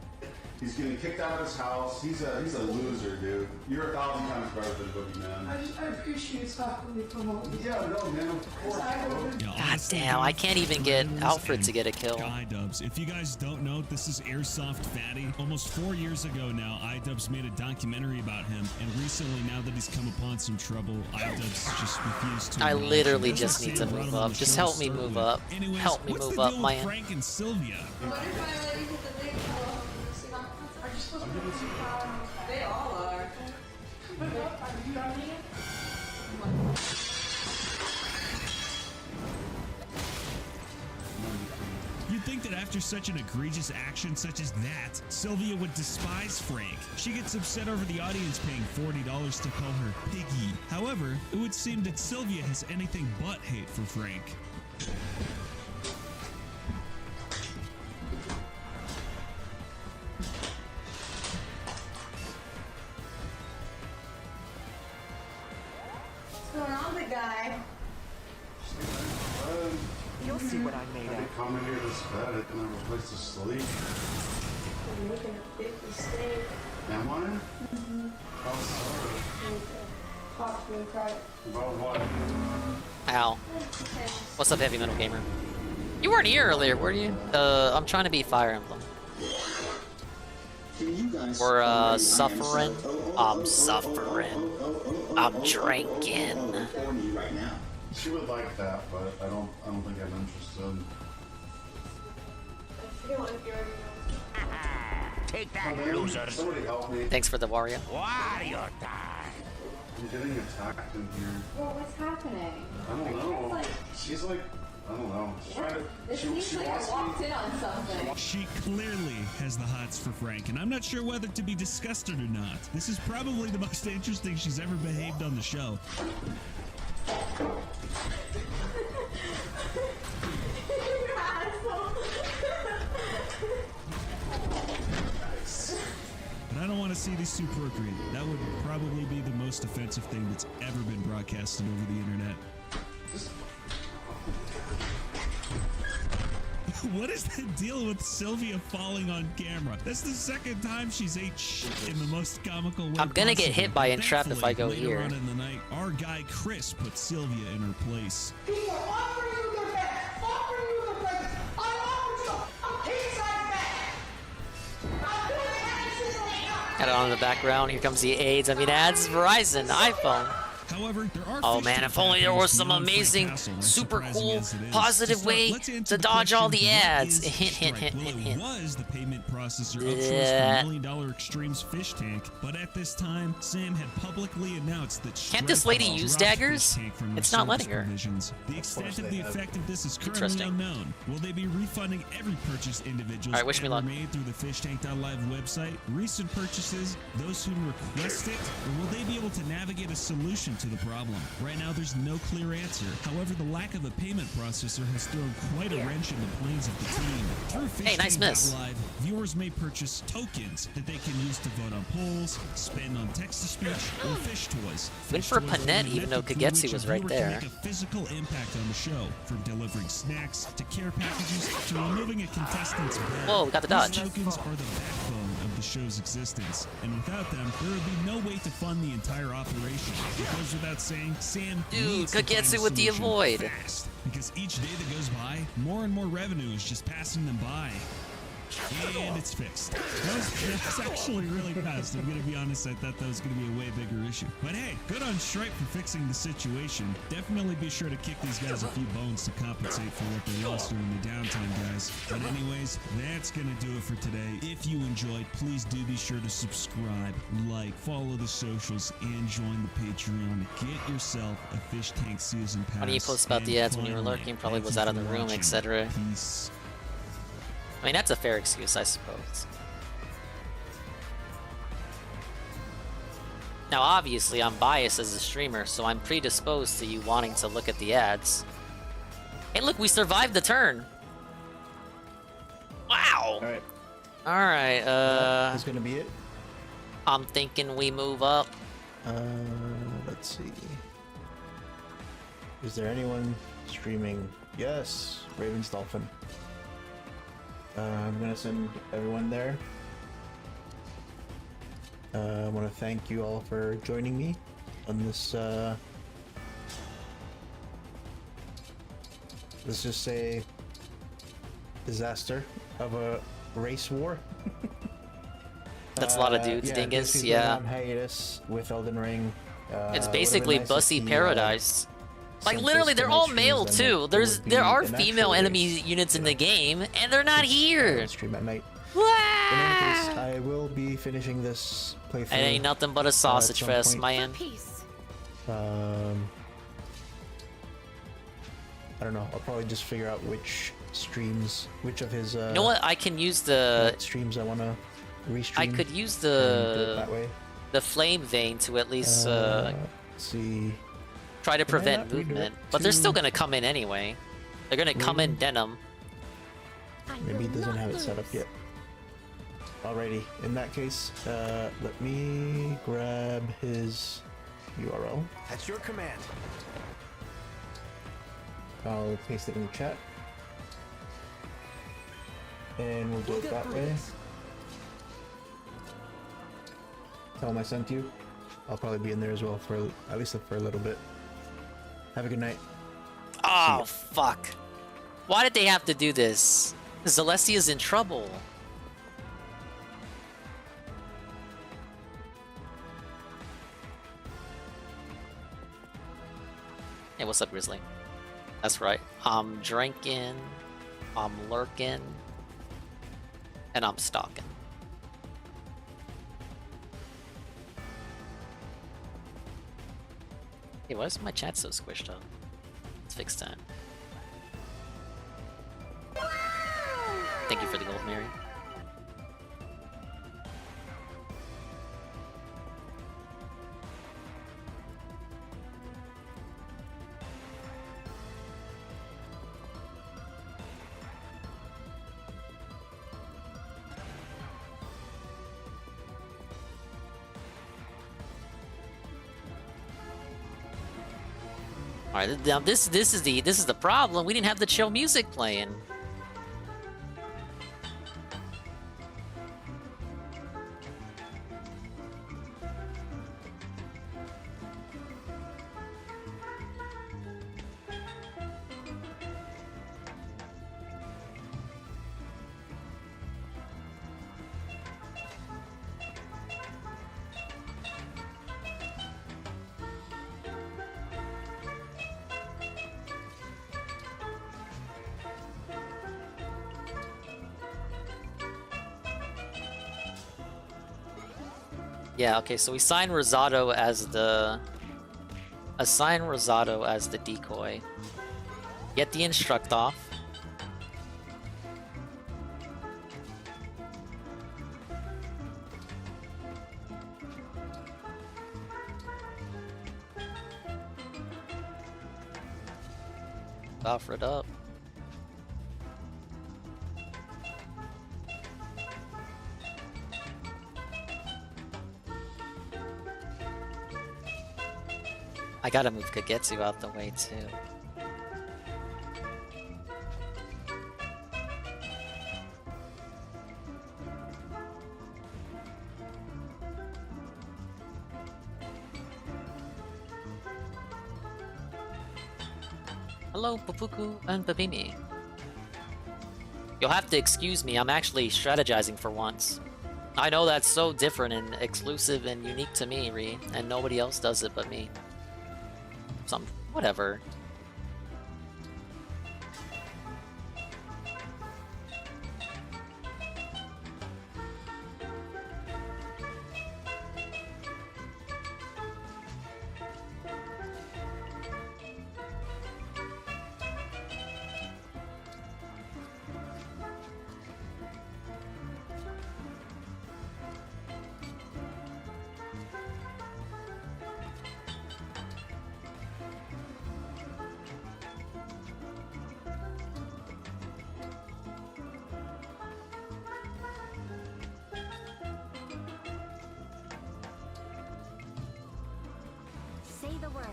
He's getting kicked out of his house. He's a loser, dude. You're 1,000 times better than Boogie, man. I appreciate stopping me from all this. Yeah, no, man, of course. God damn, I can't even get Alfred to get a kill. iDubbbz. If you guys don't know, this is Airsoft Fatty. Almost 4 years ago now, iDubbbz made a documentary about him, and recently, now that he's come upon some trouble, iDubbbz just refused to. I literally just need to move up. Just help me move up. Anyways, Help me what's move the up, deal man. with Frank and Sylvia? They all are. You'd think that after such an egregious action such as that, Sylvia would despise Frank. She gets upset over the audience paying $40 to call her Piggy. However, it would seem that Sylvia has anything but hate for Frank. What's going on, big guy? You'll see what I made I of. come in here this bed, I didn't have a place to sleep. You're making a big mistake. Am I? Mm-hmm. I'm sorry. Talk to me private. About what? Ow. What's up, Heavy Metal Gamer? You weren't here earlier, were you? I'm trying to beat Fire Emblem. We're suffering. I'm suffering. I'm drinking. She would like that, but I don't think I'm interested. Take that, loser. Somebody help me. Thanks for the Wario. Wario time. I'm getting attacked in here. Well, what's happening? I don't know. Like, She's like, I don't know. She's trying to. it seems like I walked in on something. She clearly has the hots for Frank, and I'm not sure whether to be disgusted or not. This is probably the most interesting she's ever behaved on the show. But I don't want to see these two procreate. That would probably be the most offensive thing that's ever been broadcasted over the internet. What is the deal with Sylvia falling on camera? That's the second time she's ate shit in the most comical way I'm gonna get possible. hit by entrap if I go Thankfully, here. later on in the night, our guy Chris put Sylvia in her place. People offer you the best. Offer you the best. I offer you a pizza bag. Got it on in the background. Here comes the AIDS. I mean, ads, Verizon, iPhone. However, there are Oh fish man, tank if only there tacos was some beyond Frank amazing, Castle, as super surprising cool, as it is. positive start, way let's answer to the dodge all question, the what ads. is Hint, hint, Strike? hint, Well, hint, it hint. was the payment processor of choice for Yeah. $1 million Extremes fish tank, but at this time, Sam had publicly announced that Can't this Strike lady had use dropped daggers? Fish Tank from her It's not service letting her. provisions. The extent of the effect of this is currently Interesting. unknown. Will they be refunding every purchase individuals All right, wish me ever luck. made through the fishtank.live website, recent purchases, those who request it, or will they be able to navigate a solution to the problem? Right now, there's no clear answer. However, the lack of a payment processor has thrown quite a wrench in the plans of the team. Through Hey, nice miss. Live, viewers may purchase tokens that they can use to vote on polls, spend on text-to-speech, or fish toys. Went Fish for toys Panette being a even though method through Kagetsu which a was right viewer can there. make a physical impact on the show, from delivering snacks to care packages to removing a contestant's bed. Whoa, we got the dodge. These tokens are the backbone of the show's existence, and without them, there would be no way to fund the entire operation. It goes without saying, Sam needs to find a Kagetsu with the solution avoid. fast, because each day that goes by, more and more revenue is just passing them by. And it's fixed. That's actually really fast. I'm going to be honest, I thought that was going to be a way bigger issue. But hey, good on Stripe for fixing the situation. Definitely be sure to kick these guys a few bones to compensate for what they lost during the downtime, guys. But anyways, that's going to do it for today. If you enjoyed, please do be sure to subscribe, like, follow the socials, and join the Patreon. Get yourself a Fish Tank Season Pass. Why didn't you post about the And ads when you were finally, lurking? Probably thank was you out of for the room, watching. etc. Peace. I mean, that's a fair excuse, I suppose. Now, obviously, I'm biased as a streamer, so I'm predisposed to you wanting to look at the ads. Hey, look, we survived the turn. Wow. All right. That's gonna be it. I'm thinking we move up. Let's see. Is there anyone streaming? Yes, Raven's Dolphin. I'm gonna send everyone there. I want to thank you all for joining me on this. Let's just say disaster of a race war. That's a lot of dudes, dingus. Disney's Yeah. going on hiatus with Elden Ring. It's Would've basically been nice Bussy if he, Paradise. Like sent literally, this to they're my all streams, male then too. it There would are be an female actual enemy race. units in the game, and they're not here. Stream at night. Wow. In any case, I will be finishing this playthrough. It ain't nothing but a sausage some fest, point. man. I don't know. I'll probably just figure out which streams, which of his. You know what? I can use the streams I want to restream. I could use and do it that the way. flame vein to at least Let's see. try to Can I prevent not redo it movement, but they're still to- gonna come in anyway. They're gonna come in denim. Maybe it doesn't have it set up yet. Alrighty. In that case, let me grab his URL. At your command. I'll paste it in the chat. And we'll do it that way. Tell him I sent you. I'll probably be in there as well for at least for a little bit. Have a good night. Oh fuck! Why did they have to do this? Celestia's in trouble. Hey, what's up, Grizzly? That's right. I'm drinking, I'm lurking, and I'm stalking. Hey, why is my chat so squished up? Let's fix that. Thank you for the gold, Mary. All right, now this is the problem. We didn't have the chill music playing. Yeah, okay, so we assign Rosado as the... Assign Rosado as the decoy. Get the instruct off. Offer it up. I gotta move Kagetsu out the way too. Hello, Pupuku and Babimi. You'll have to excuse me, I'm actually strategizing for once. I know that's so different and exclusive and unique to me, Ri, and nobody else does it but me. Whatever. Say the word.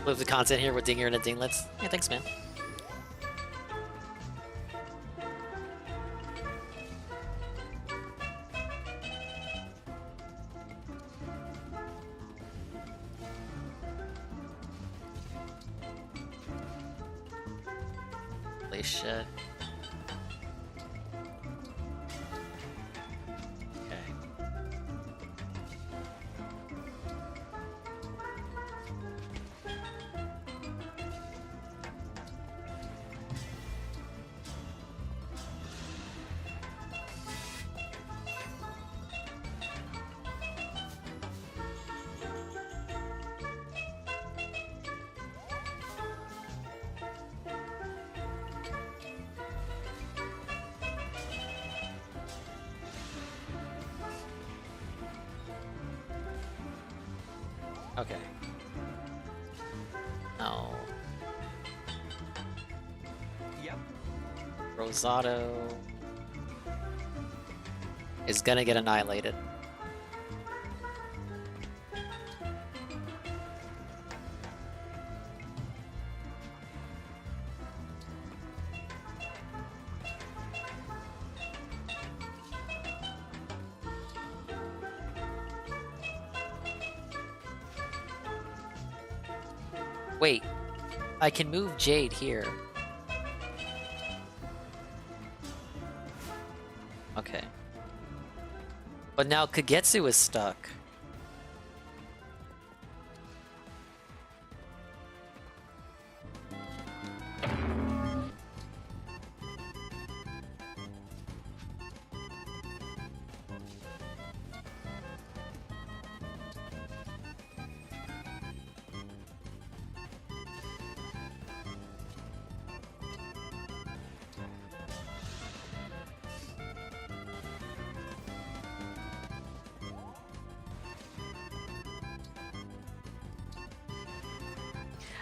Live the content here with Dinger and a Dinglets. Hey, thanks, man. Holy shit. Okay. No. Yep. Rosado is gonna get annihilated. Wait, I can move Jade here. Okay. But now Kagetsu is stuck.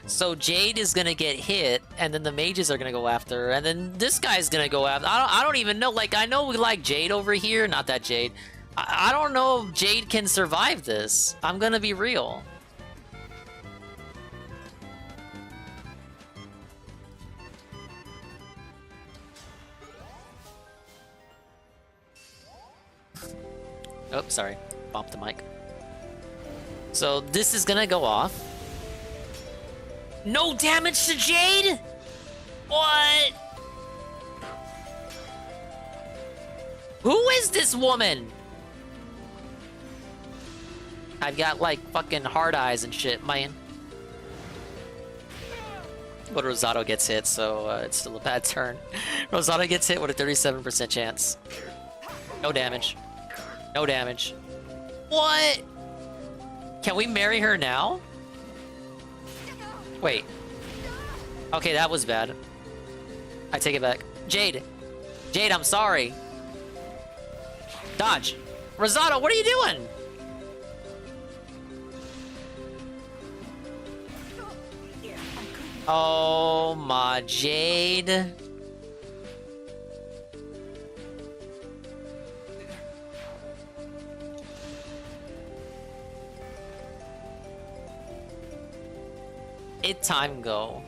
So Jade is gonna get hit, and then the mages are gonna go after her, and then this guy's gonna go after. I don't even know. Like, I know we like Jade over here, not that Jade. I don't know if Jade can survive this. I'm gonna be real. Oh, sorry, bumped the mic. So this is gonna go off. No damage to Jade? What? Who is this woman? I've got like fucking hard eyes and shit, man. But Rosado gets hit, so it's still a bad turn. Rosado gets hit with a 37% chance. No damage. No damage. What? Can we marry her now? Wait. Okay, that was bad. I take it back. Jade. Jade, I'm sorry. Dodge. Rosado, what are you doing? Oh my Jade. It time go.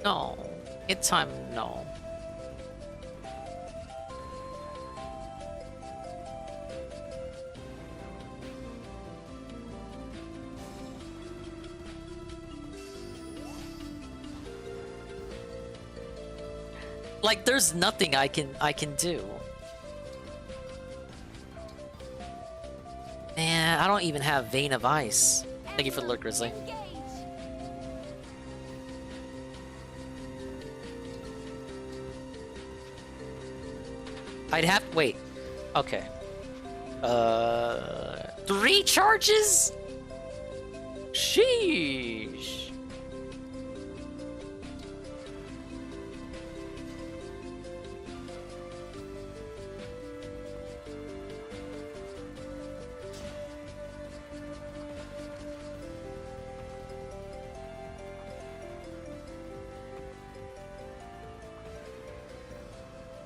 No. It time no. Like there's nothing I can do. Man, I don't even have Vein of Ice. Thank you for the lurk, Grizzly. I'd have wait. Okay. 3 charges? Sheesh.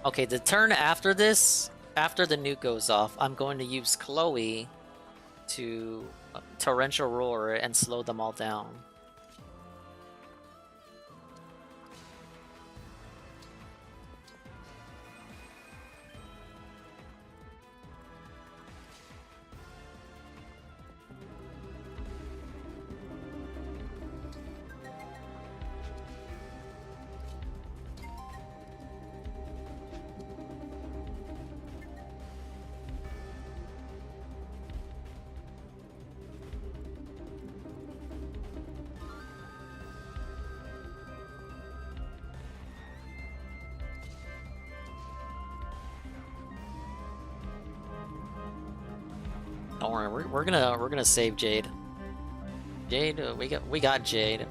Okay, the turn after this, after the nuke goes off, I'm going to use Chloe to Torrential Roar and slow them all down. Don't worry, we're gonna save Jade. Jade, we got Jade.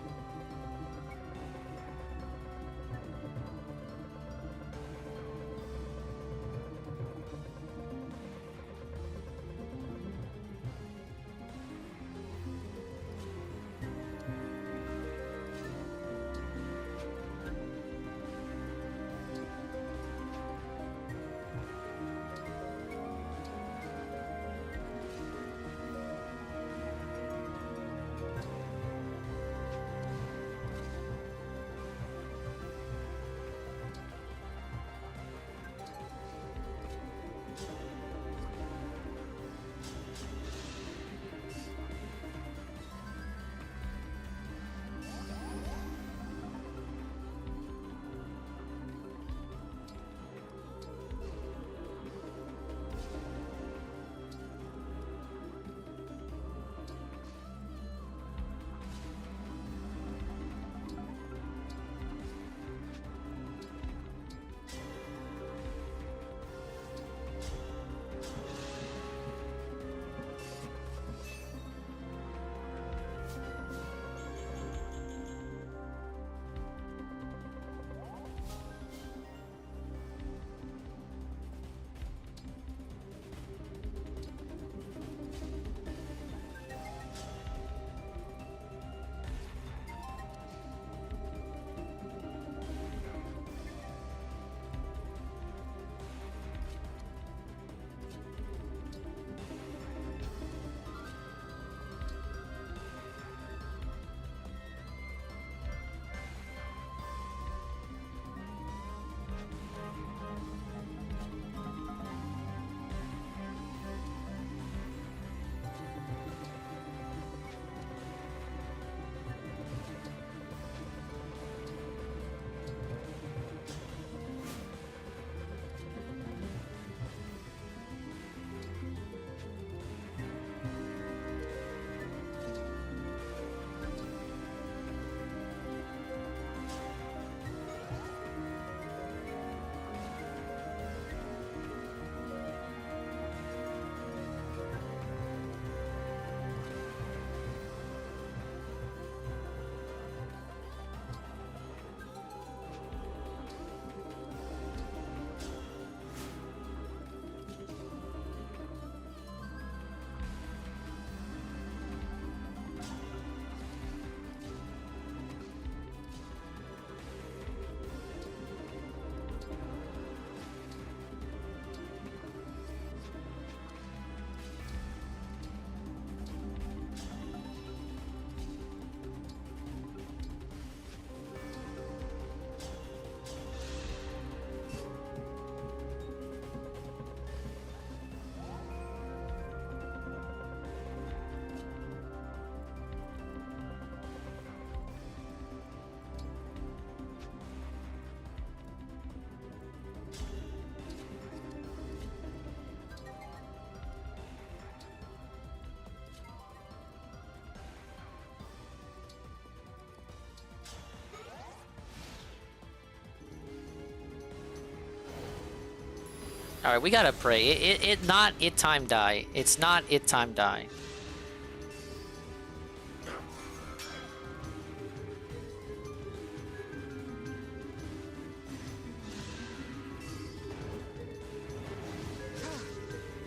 All right, we gotta pray. It not it time die. It's not it time die.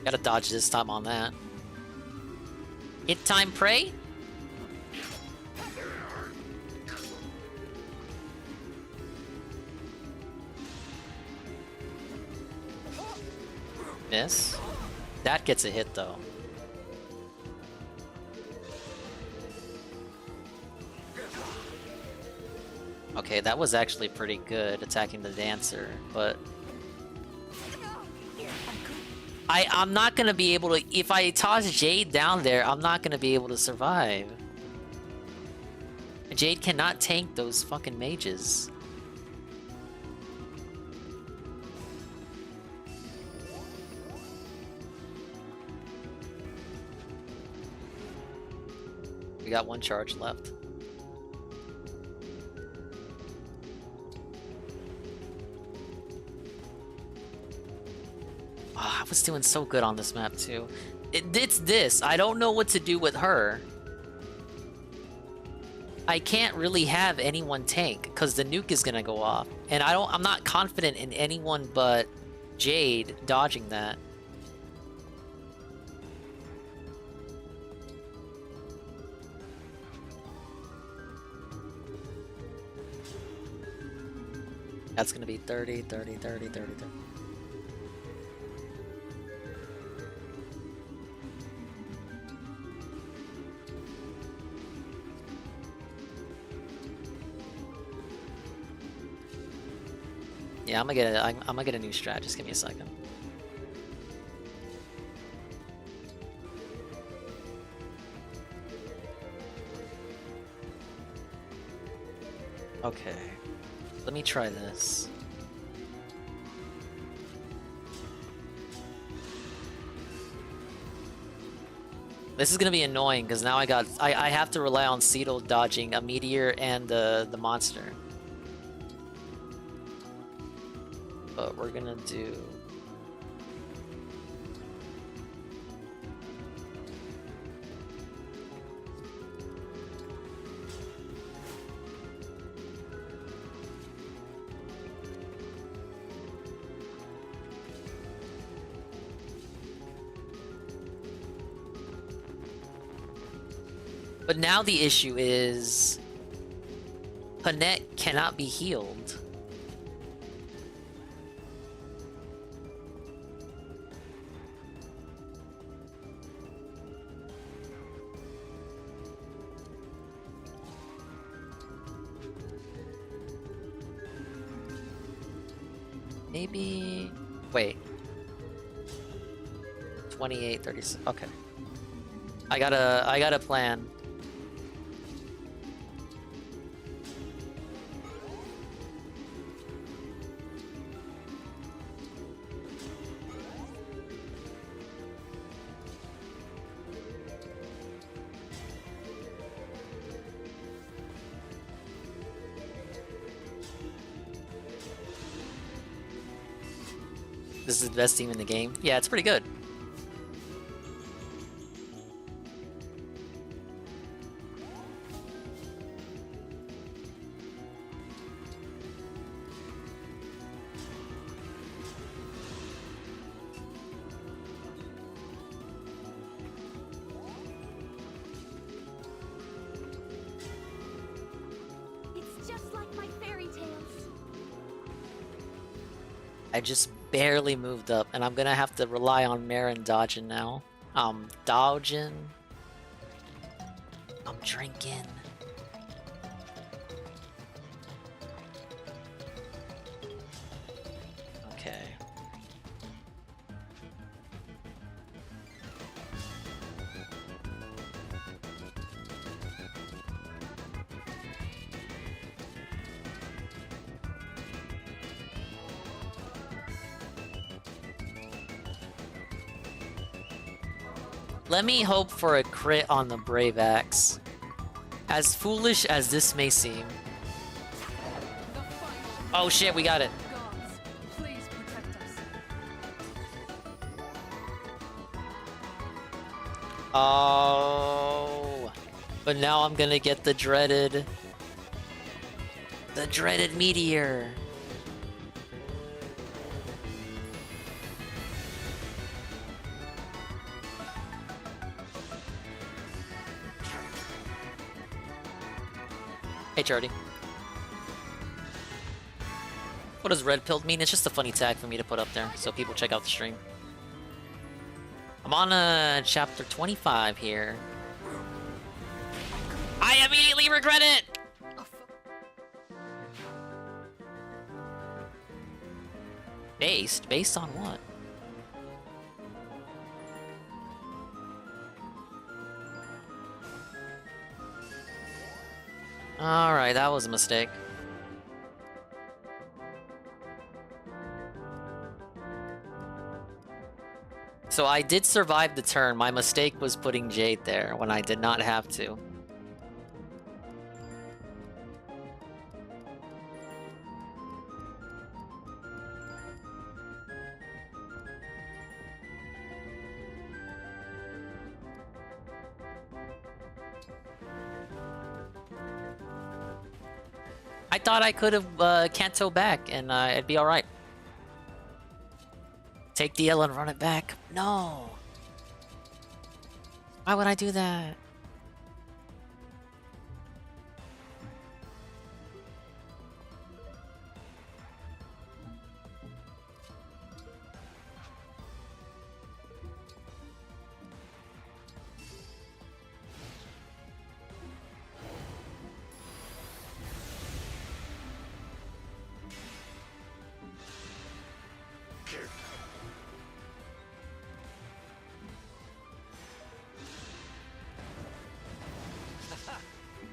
Gotta dodge this time on that. It time pray? Miss? That gets a hit though. Okay, that was actually pretty good attacking the dancer, but I'm not gonna be able to. If I toss Jade down there, I'm not gonna be able to survive. Jade cannot tank those fucking mages. We got one charge left. Oh, I was doing so good on this map too. It's this. I don't know what to do with her. I can't really have anyone tank because the nuke is gonna go off, and I'm not confident in anyone but Jade dodging that. That's gonna be 30, 30, 30, 30, 30. Yeah, I'm gonna get a new strat. Just give me a second. Okay, let me try this. This is gonna be annoying because now I have to rely on Cetl dodging a meteor and the monster. But we're gonna do... But now the issue is... Panette cannot be healed. Maybe... Wait. 28, 36... Okay. I got a plan. This is the best team in the game. Yeah, it's pretty good. It's just like my fairy tales. I just barely moved up, and I'm gonna have to rely on Marin dodging now. Dodging. I'm drinking. Okay. Let me hope for a crit on the Brave Axe. As foolish as this may seem. Oh shit, we got it. Oh, but now I'm gonna get the dreaded meteor. Hey, Charlie. What does red pilled mean? It's just a funny tag for me to put up there, so people check out the stream. I'm on chapter 25 here. I immediately regret it! Based? Based on what? Alright, that was a mistake. So I did survive the turn. My mistake was putting Jade there when I did not have to. I thought I could have Kanto back and it'd be alright. Take the L and run it back. No. Why would I do that?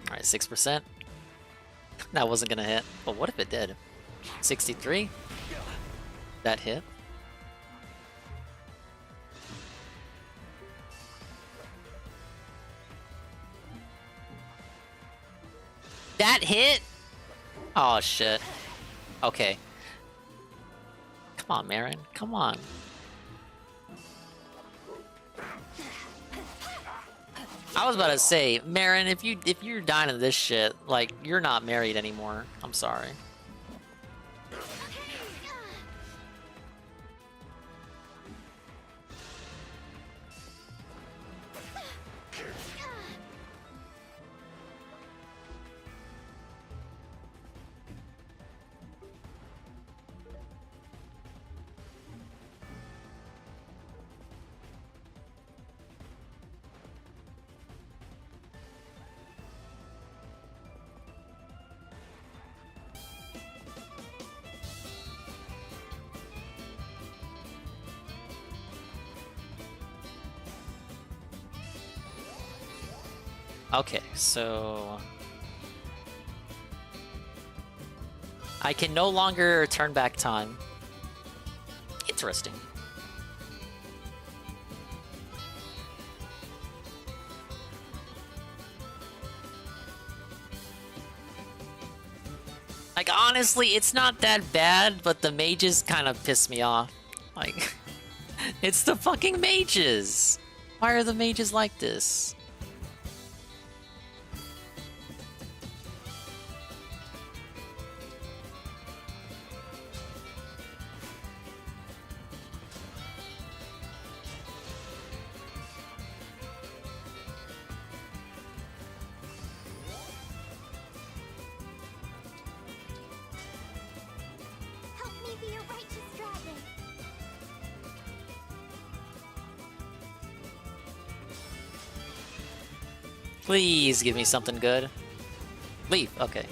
Alright, 6%. That wasn't gonna hit. But what if it did? 63? That hit? That hit? Oh shit. Okay. Come on, Marin. Come on. I was about to say, Marin, if you're dying to this shit, like, you're not married anymore. I'm sorry. Okay, so I can no longer turn back time. Interesting. Like, honestly, it's not that bad, but the mages kind of piss me off. Like, it's the fucking mages! Why are the mages like this? Please give me something good. Leave, okay.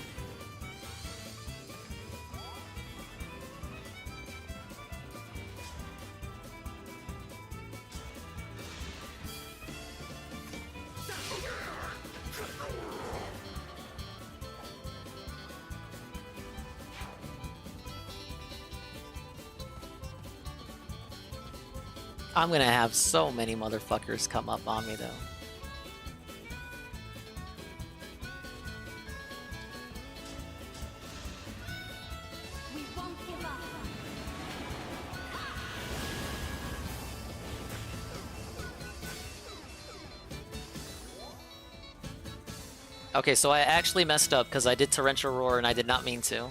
I'm gonna have so many motherfuckers come up on me though. Okay, so I actually messed up because I did Torrential Roar and I did not mean to.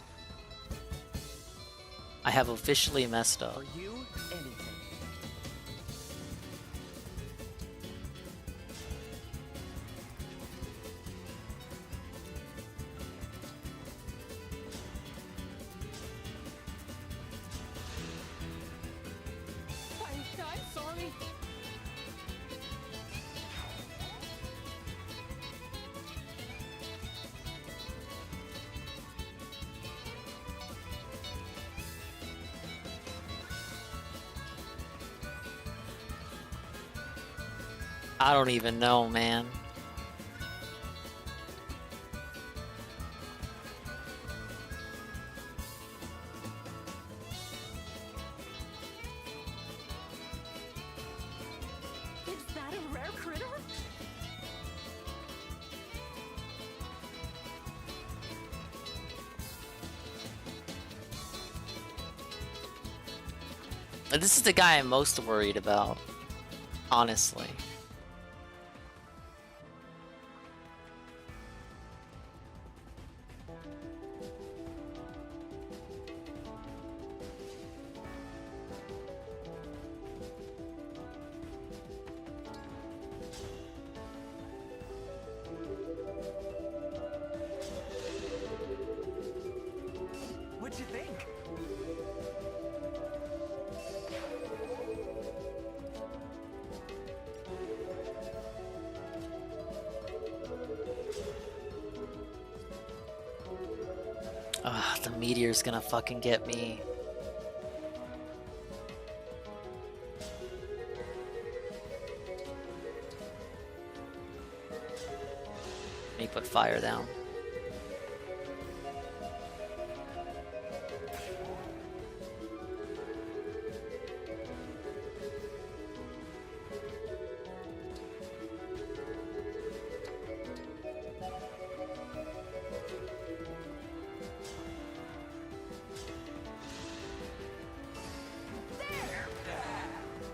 I have officially messed up. For you, anything. I'm sorry. I don't even know, man. Is that a rare critter? This is the guy I'm most worried about, honestly. What'd you think? Ugh, the meteor's gonna fucking get me. Let me put fire down.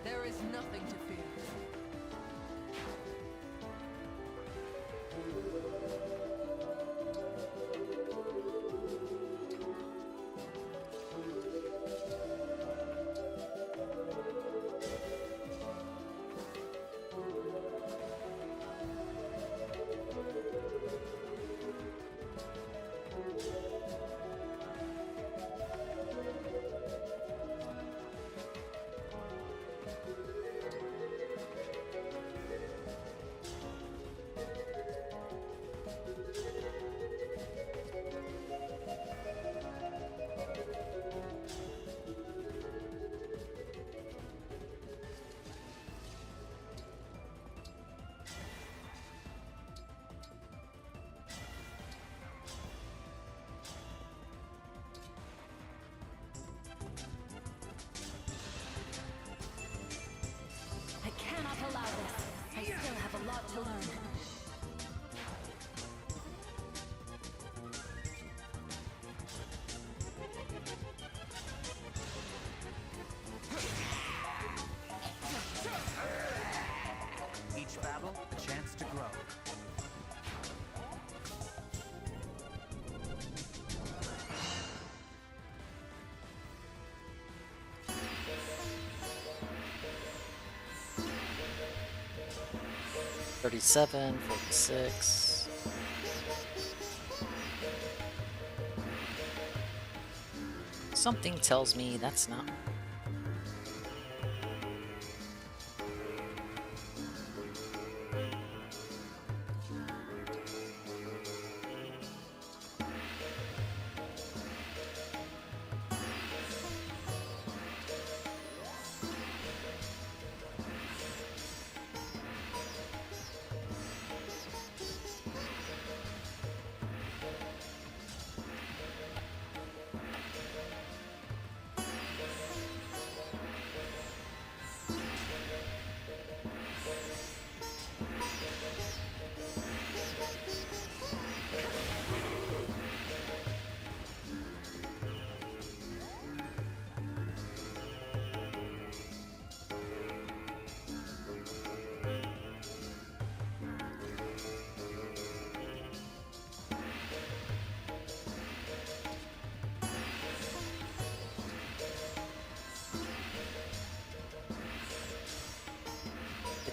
There is nothing to fear. I cannot allow this. I still have a lot to learn. Each battle, a chance to grow. $37, $46. Something tells me that's not.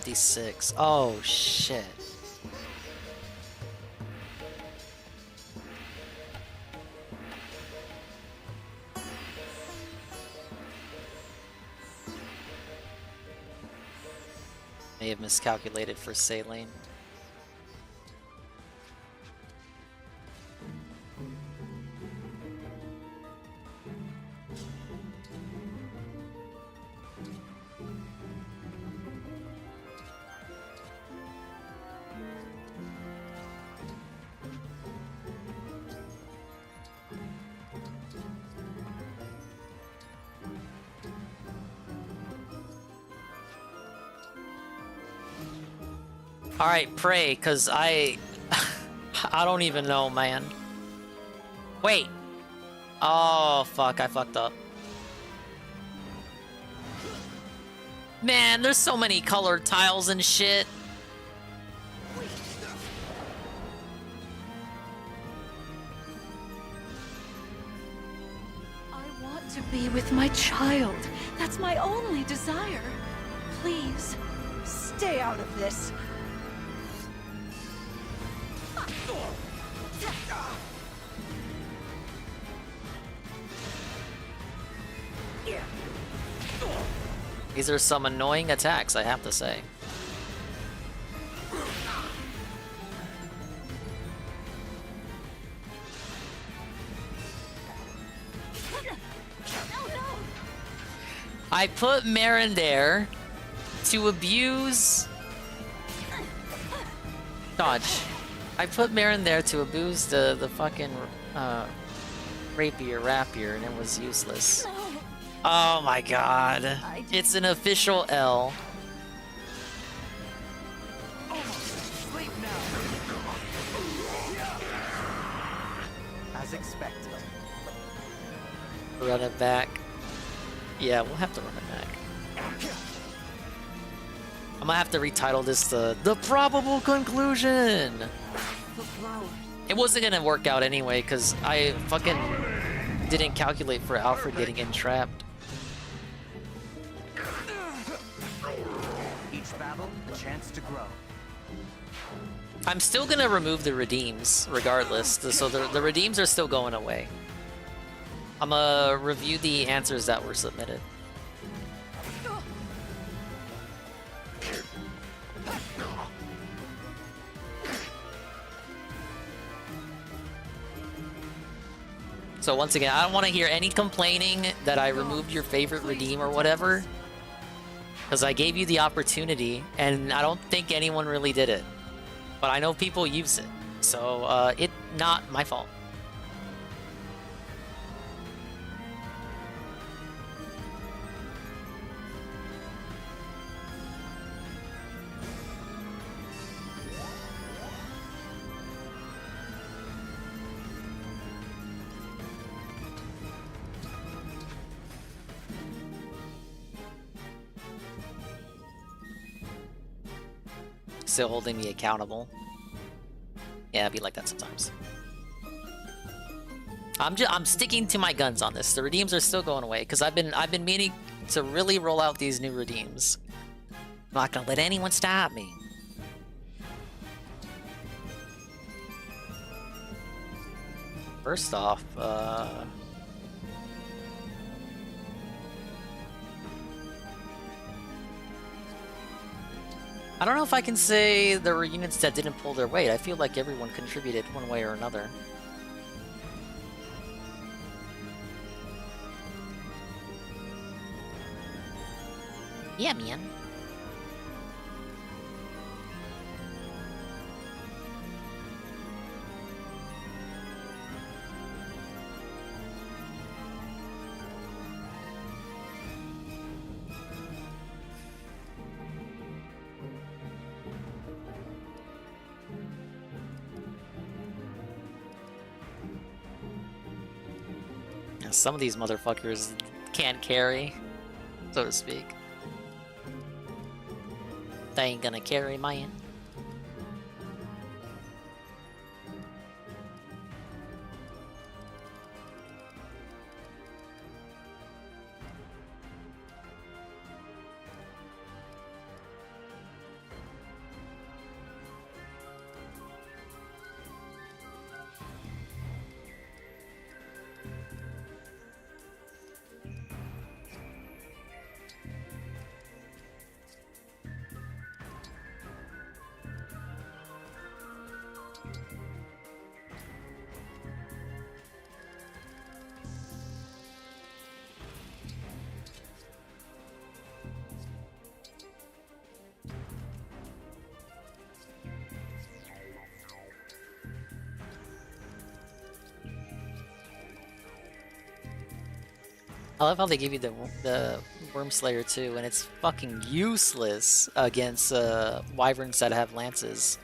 56. Oh shit. May have miscalculated for saline. Alright, pray, cause I don't even know, man. Wait. Oh, fuck, I fucked up. Man, there's so many colored tiles and shit. I want to be with my child. That's my only desire. Please, stay out of this. These are some annoying attacks, I have to say. I put Marin there to abuse... Dodge. I put Marin there to abuse the fucking rapier, and it was useless. Oh my god. It's an official L. As expected. Run it back. Yeah, we'll have to run it back. I'm gonna have to retitle this the probable conclusion. It wasn't gonna work out anyway, because I fucking didn't calculate for Alfred getting entrapped. Each battle, a chance to grow. I'm still gonna remove the redeems, regardless. So the redeems are still going away. I'm gonna review the answers that were submitted. So once again, I don't want to hear any complaining that I removed your favorite redeem or whatever. Because I gave you the opportunity, and I don't think anyone really did it. But I know people use it. So, it's not my fault. Still holding me accountable. Yeah, it'd be like that sometimes. I'm sticking to my guns on this. The redeems are still going away because I've been meaning to really roll out these new redeems. I'm not gonna let anyone stop me. First off, I don't know if I can say there were units that didn't pull their weight. I feel like everyone contributed one way or another. Yeah, man. Some of these motherfuckers can't carry, so to speak. They ain't gonna carry mine. I love how they give you the Worm Slayer too, and it's fucking useless against wyverns that have lances.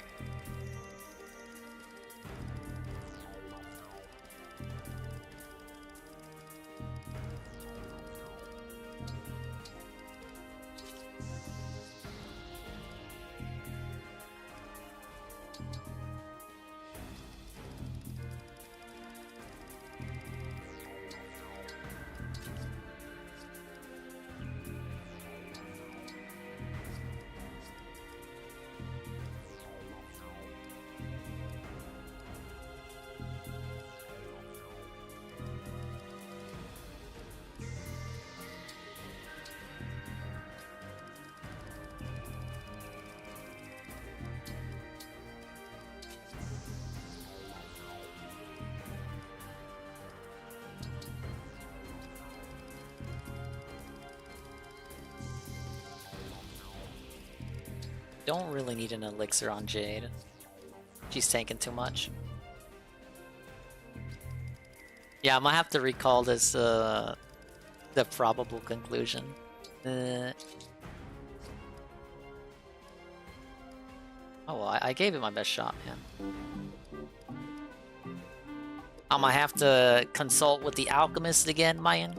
Don't really need an elixir on Jade. She's tanking too much. Yeah, I might have to recall this, the probable conclusion. Oh, well, I gave it my best shot, man. I might have to consult with the alchemist again, Mayan.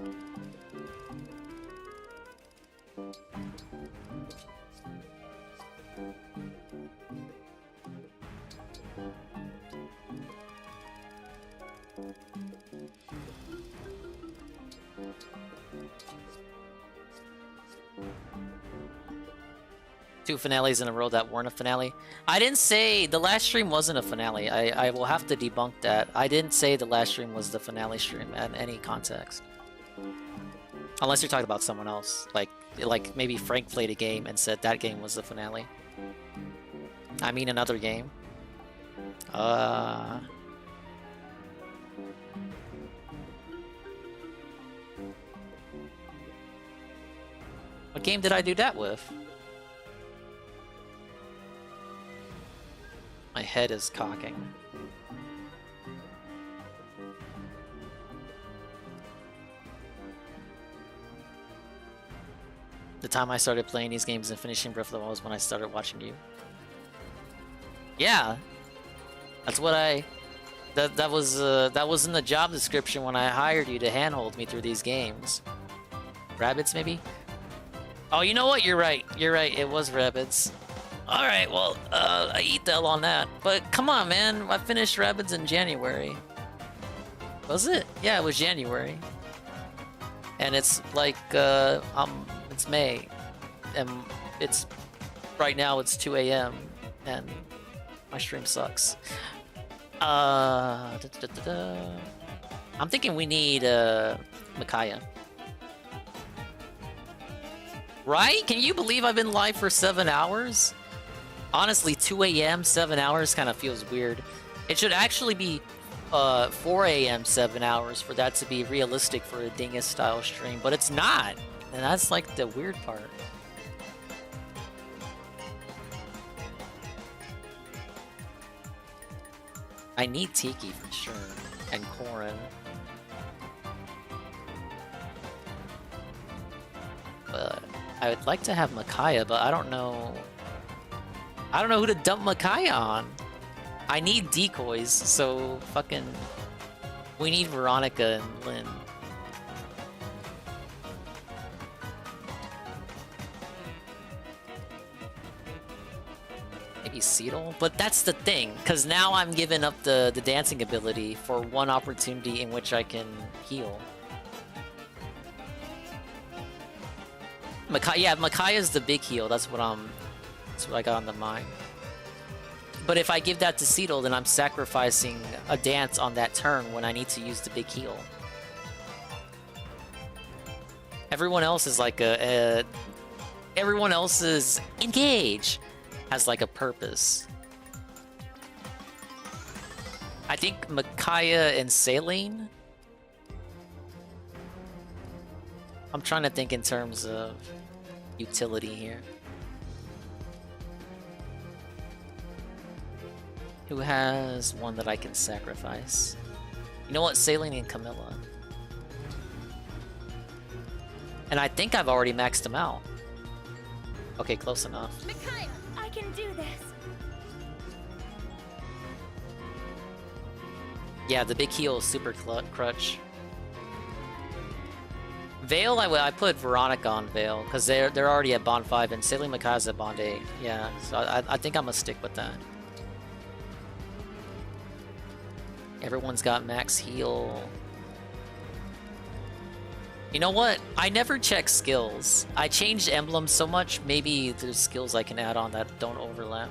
Two finales in a row that weren't a finale. I didn't say the last stream wasn't a finale. I will have to debunk that. I didn't say the last stream was the finale stream in any context. Unless you're talking about someone else. Like maybe Frank played a game and said that game was the finale. I mean another game. What game did I do that with? My head is cocking. The time I started playing these games and finishing Breath of the Wild was when I started watching you. Yeah, that's what that was in the job description when I hired you to handhold me through these games. Rabbids, maybe? Oh, you know what? You're right. You're right. It was Rabbids. Alright, well, I eat the L on that. But come on, man. I finished Rabbids in January. Was it? Yeah, it was January. And it's like, it's May. And it's, right now it's 2 a.m. And my stream sucks. I'm thinking we need, Micaiah. Right? Can you believe I've been live for 7 hours? Honestly, 2 a.m., 7 hours kind of feels weird. It should actually be 4 a.m., 7 hours for that to be realistic for a Dingus-style stream, but it's not. And that's like the weird part. I need Tiki for sure, and Corrin. But I would like to have Micaiah, but I don't know who to dump Micaiah on. I need decoys, so fucking... We need Veronica and Lynn. Maybe Seedle? But that's the thing, because now I'm giving up the dancing ability for one opportunity in which I can heal. Yeah, Micaiah's the big heal, that's what I got on the mind. But if I give that to Seedle, then I'm sacrificing a dance on that turn when I need to use the big heal. Everyone else is like everyone else's engage has like a purpose. I think Micaiah and Saline. I'm trying to think in terms of utility here. Who has one that I can sacrifice? You know what? Saline and Camilla. And I think I've already maxed them out. Okay, close enough. Micaiah, I can do this. Yeah, the big heal is super crutch. Vale, I put Veronica on Vale, because they're already at Bond 5, and Sailor Micaiah's at Bond 8. Yeah, so I think I'm gonna stick with that. Everyone's got max heal. You know what? I never check skills. I changed emblems so much, maybe there's skills I can add on that don't overlap.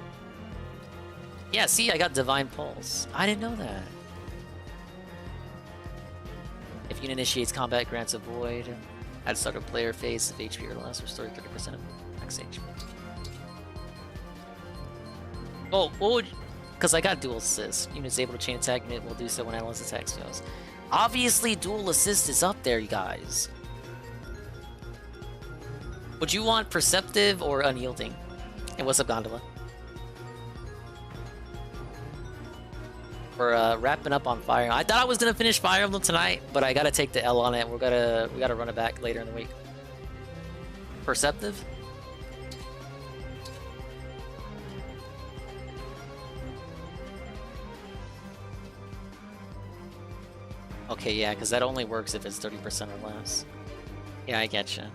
Yeah, see, I got Divine Pulse. I didn't know that. If unit initiates combat, grants a void. At the start of player phase, if HP or less, restore 30% of max HP. Oh, what would... Because I got dual assist. Unit's able to chain attack, unit will do so when analyst attacks fails. Obviously, dual assist is up there, you guys. Would you want perceptive or unyielding? And what's up, Gondola? We're wrapping up on Fire. I thought I was gonna finish Fire Emblem tonight, but I gotta take the L on it. We gotta run it back later in the week. Perceptive? Okay, yeah, because that only works if it's 30% or less. Yeah, I getcha.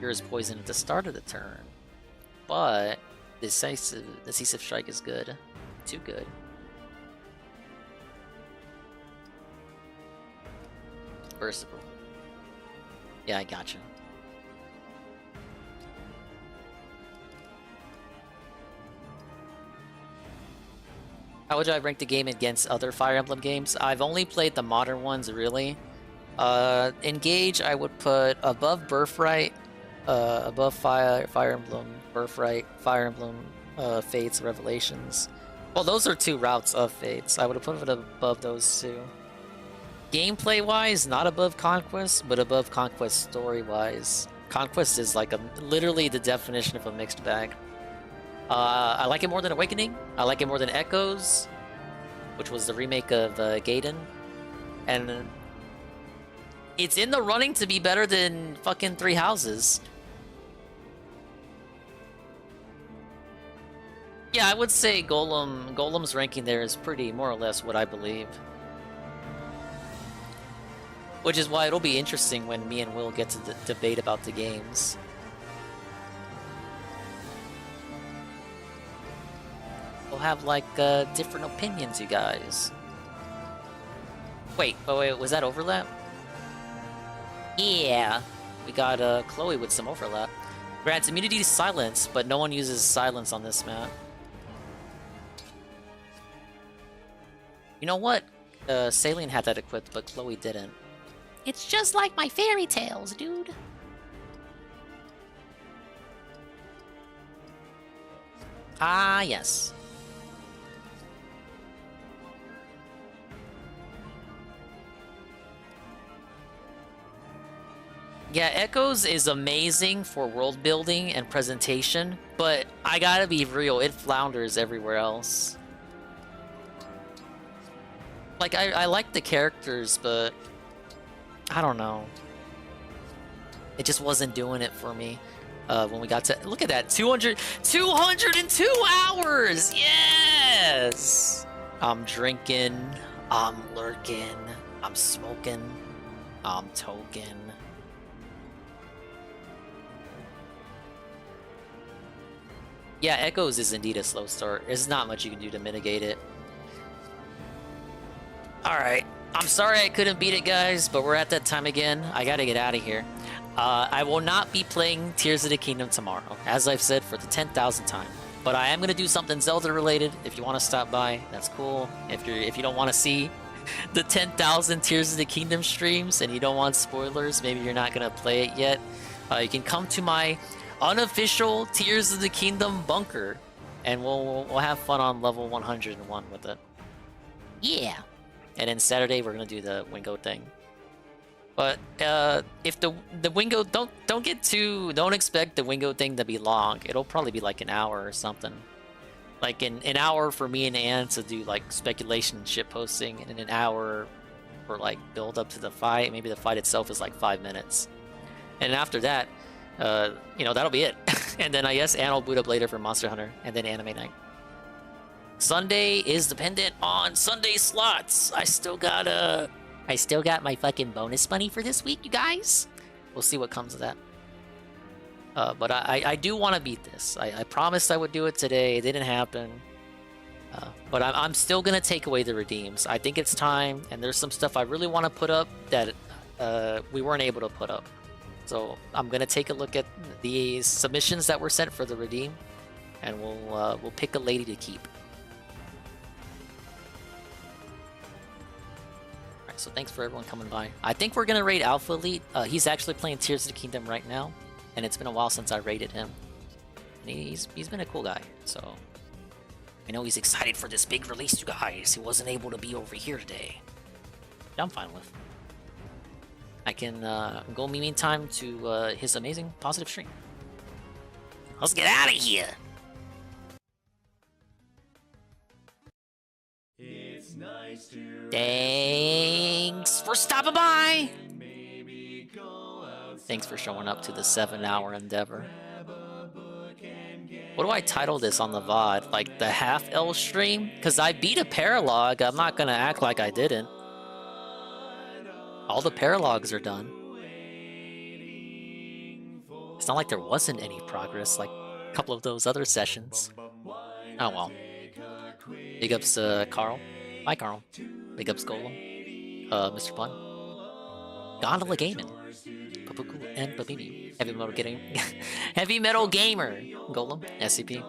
Yours poison at the start of the turn, but decisive strike is good. Too good. Versatile. Yeah, I gotcha. How would I rank the game against other Fire Emblem games? I've only played the modern ones, really. Engage, I would put above Birthright, above Fire Emblem, Birthright, Fire Emblem, Fates, Revelations. Well, those are two routes of Fates. I would have put it above those two. Gameplay-wise, not above Conquest, but above Conquest story-wise. Conquest is like literally the definition of a mixed bag. I like it more than Awakening. I like it more than Echoes, which was the remake of Gaiden. And it's in the running to be better than fucking Three Houses. Yeah, I would say Golem's ranking there is pretty more or less what I believe. Which is why it'll be interesting when me and Will get to debate about the games. We'll have like different opinions, you guys. Wait, was that overlap? Yeah, we got Chloe with some overlap. Grants immunity to silence, but no one uses silence on this map. You know what? Saline had that equipped, but Chloe didn't. It's just like my fairy tales, dude. Ah, yes. Yeah, Echoes is amazing for world building and presentation, but I gotta be real, it flounders everywhere else. Like, I like the characters, but I don't know. It just wasn't doing it for me when we got to... Look at that, 202 hours! Yes! I'm drinking, I'm lurking, I'm smoking, I'm token. Yeah, Echoes is indeed a slow start. There's not much you can do to mitigate it. Alright. I'm sorry I couldn't beat it, guys, but we're at that time again. I gotta get out of here. I will not be playing Tears of the Kingdom tomorrow, as I've said for the 10,000th time. But I am gonna do something Zelda-related. If you want to stop by, that's cool. If you don't want to see the 10,000 Tears of the Kingdom streams and you don't want spoilers, maybe you're not gonna play it yet, you can come to my unofficial Tears of the Kingdom bunker, and we'll have fun on level 101 with it. Yeah. And then Saturday we're gonna do the Wingo thing. But if the Wingo don't expect the Wingo thing to be long. It'll probably be like an hour or something. Like an hour for me and Ann to do like speculation and shit posting, and an hour or like build up to the fight. Maybe the fight itself is like 5 minutes, and after that, you know, that'll be it. And then I guess Anna will boot up later for Monster Hunter, and then Anime Night. Sunday is dependent on Sunday slots. I still got my fucking bonus money for this week, you guys. We'll see what comes of that. But I do want to beat this. I promised I would do it today. It didn't happen. But I'm still going to take away the redeems. I think it's time, and there's some stuff I really want to put up that we weren't able to put up. So I'm going to take a look at the submissions that were sent for the redeem, and we'll pick a lady to keep. Alright, so thanks for everyone coming by. I think we're going to raid Alpha Elite. He's actually playing Tears of the Kingdom right now, and it's been a while since I raided him. And he's been a cool guy, so I know he's excited for this big release, you guys. He wasn't able to be over here today. I'm fine with. I can go meantime to his amazing positive stream. Let's get out of here. It's nice to Thanks for stopping by. Thanks for showing up to the 7-hour endeavor. What do I title this on the VOD? Like the half L stream? Because I beat a paralog. I'm not gonna act like I didn't. All the paralogs are done. It's not like there wasn't any progress like a couple of those other sessions. Oh well. Big ups Carl. Hi Carl. Big ups Golem. Mr. Pun. Gondola Gaming. Papuku and Babini. Heavy Metal Gamer. Golem. SCP.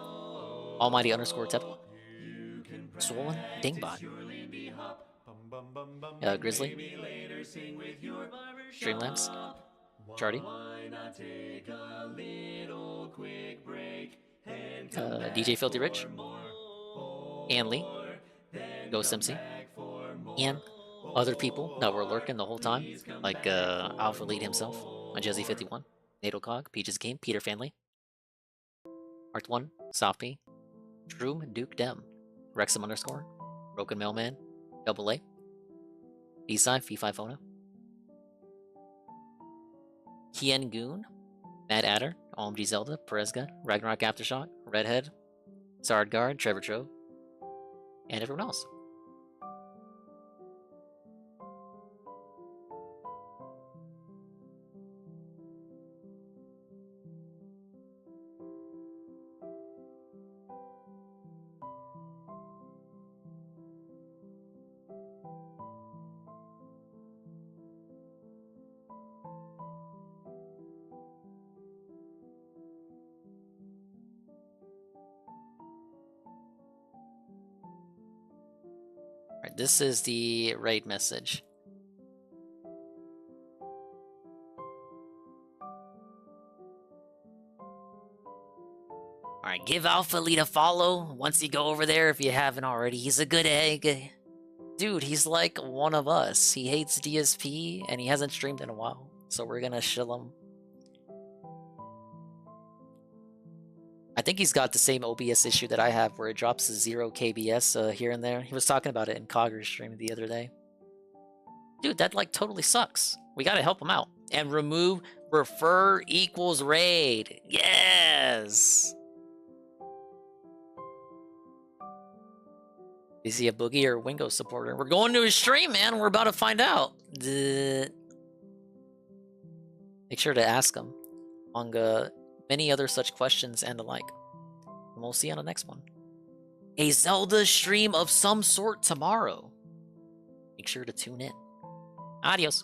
Almighty _ Tep. Swollen Dingbot. Grizzly. Streamlamps. Chardy. DJ Filthy Rich. Ann Lee. Ghost MC. And other people that were lurking the whole time, like Alpha Lead himself, Jezzy51, Natal Cog, Peaches Game, Peter Fanley, Art 1, Softp, Droom Duke Dem, Rexum _ Broken Mailman, Double A, B-Side, Fee5 Phono, Kien Goon, Mad Adder, OMG Zelda, Perezga, Ragnarok Aftershock, Redhead, Sardguard, Trevor Trove, and everyone else. This is the raid message. Alright, give Alpha Lead a follow once you go over there if you haven't already. He's a good egg. Dude, he's like one of us. He hates DSP and he hasn't streamed in a while. So we're gonna shill him. I think he's got the same OBS issue that I have where it drops to 0 KBS here and there. He was talking about it in Cogger's stream the other day. Dude, that like totally sucks. We gotta help him out. And remove refer equals raid. Yes! Is he a Boogie or a Wingo supporter? We're going to his stream, man. We're about to find out. Make sure to ask him. Among many other such questions and the like. And we'll see you on the next one. A Zelda stream of some sort tomorrow. Make sure to tune in. Adios.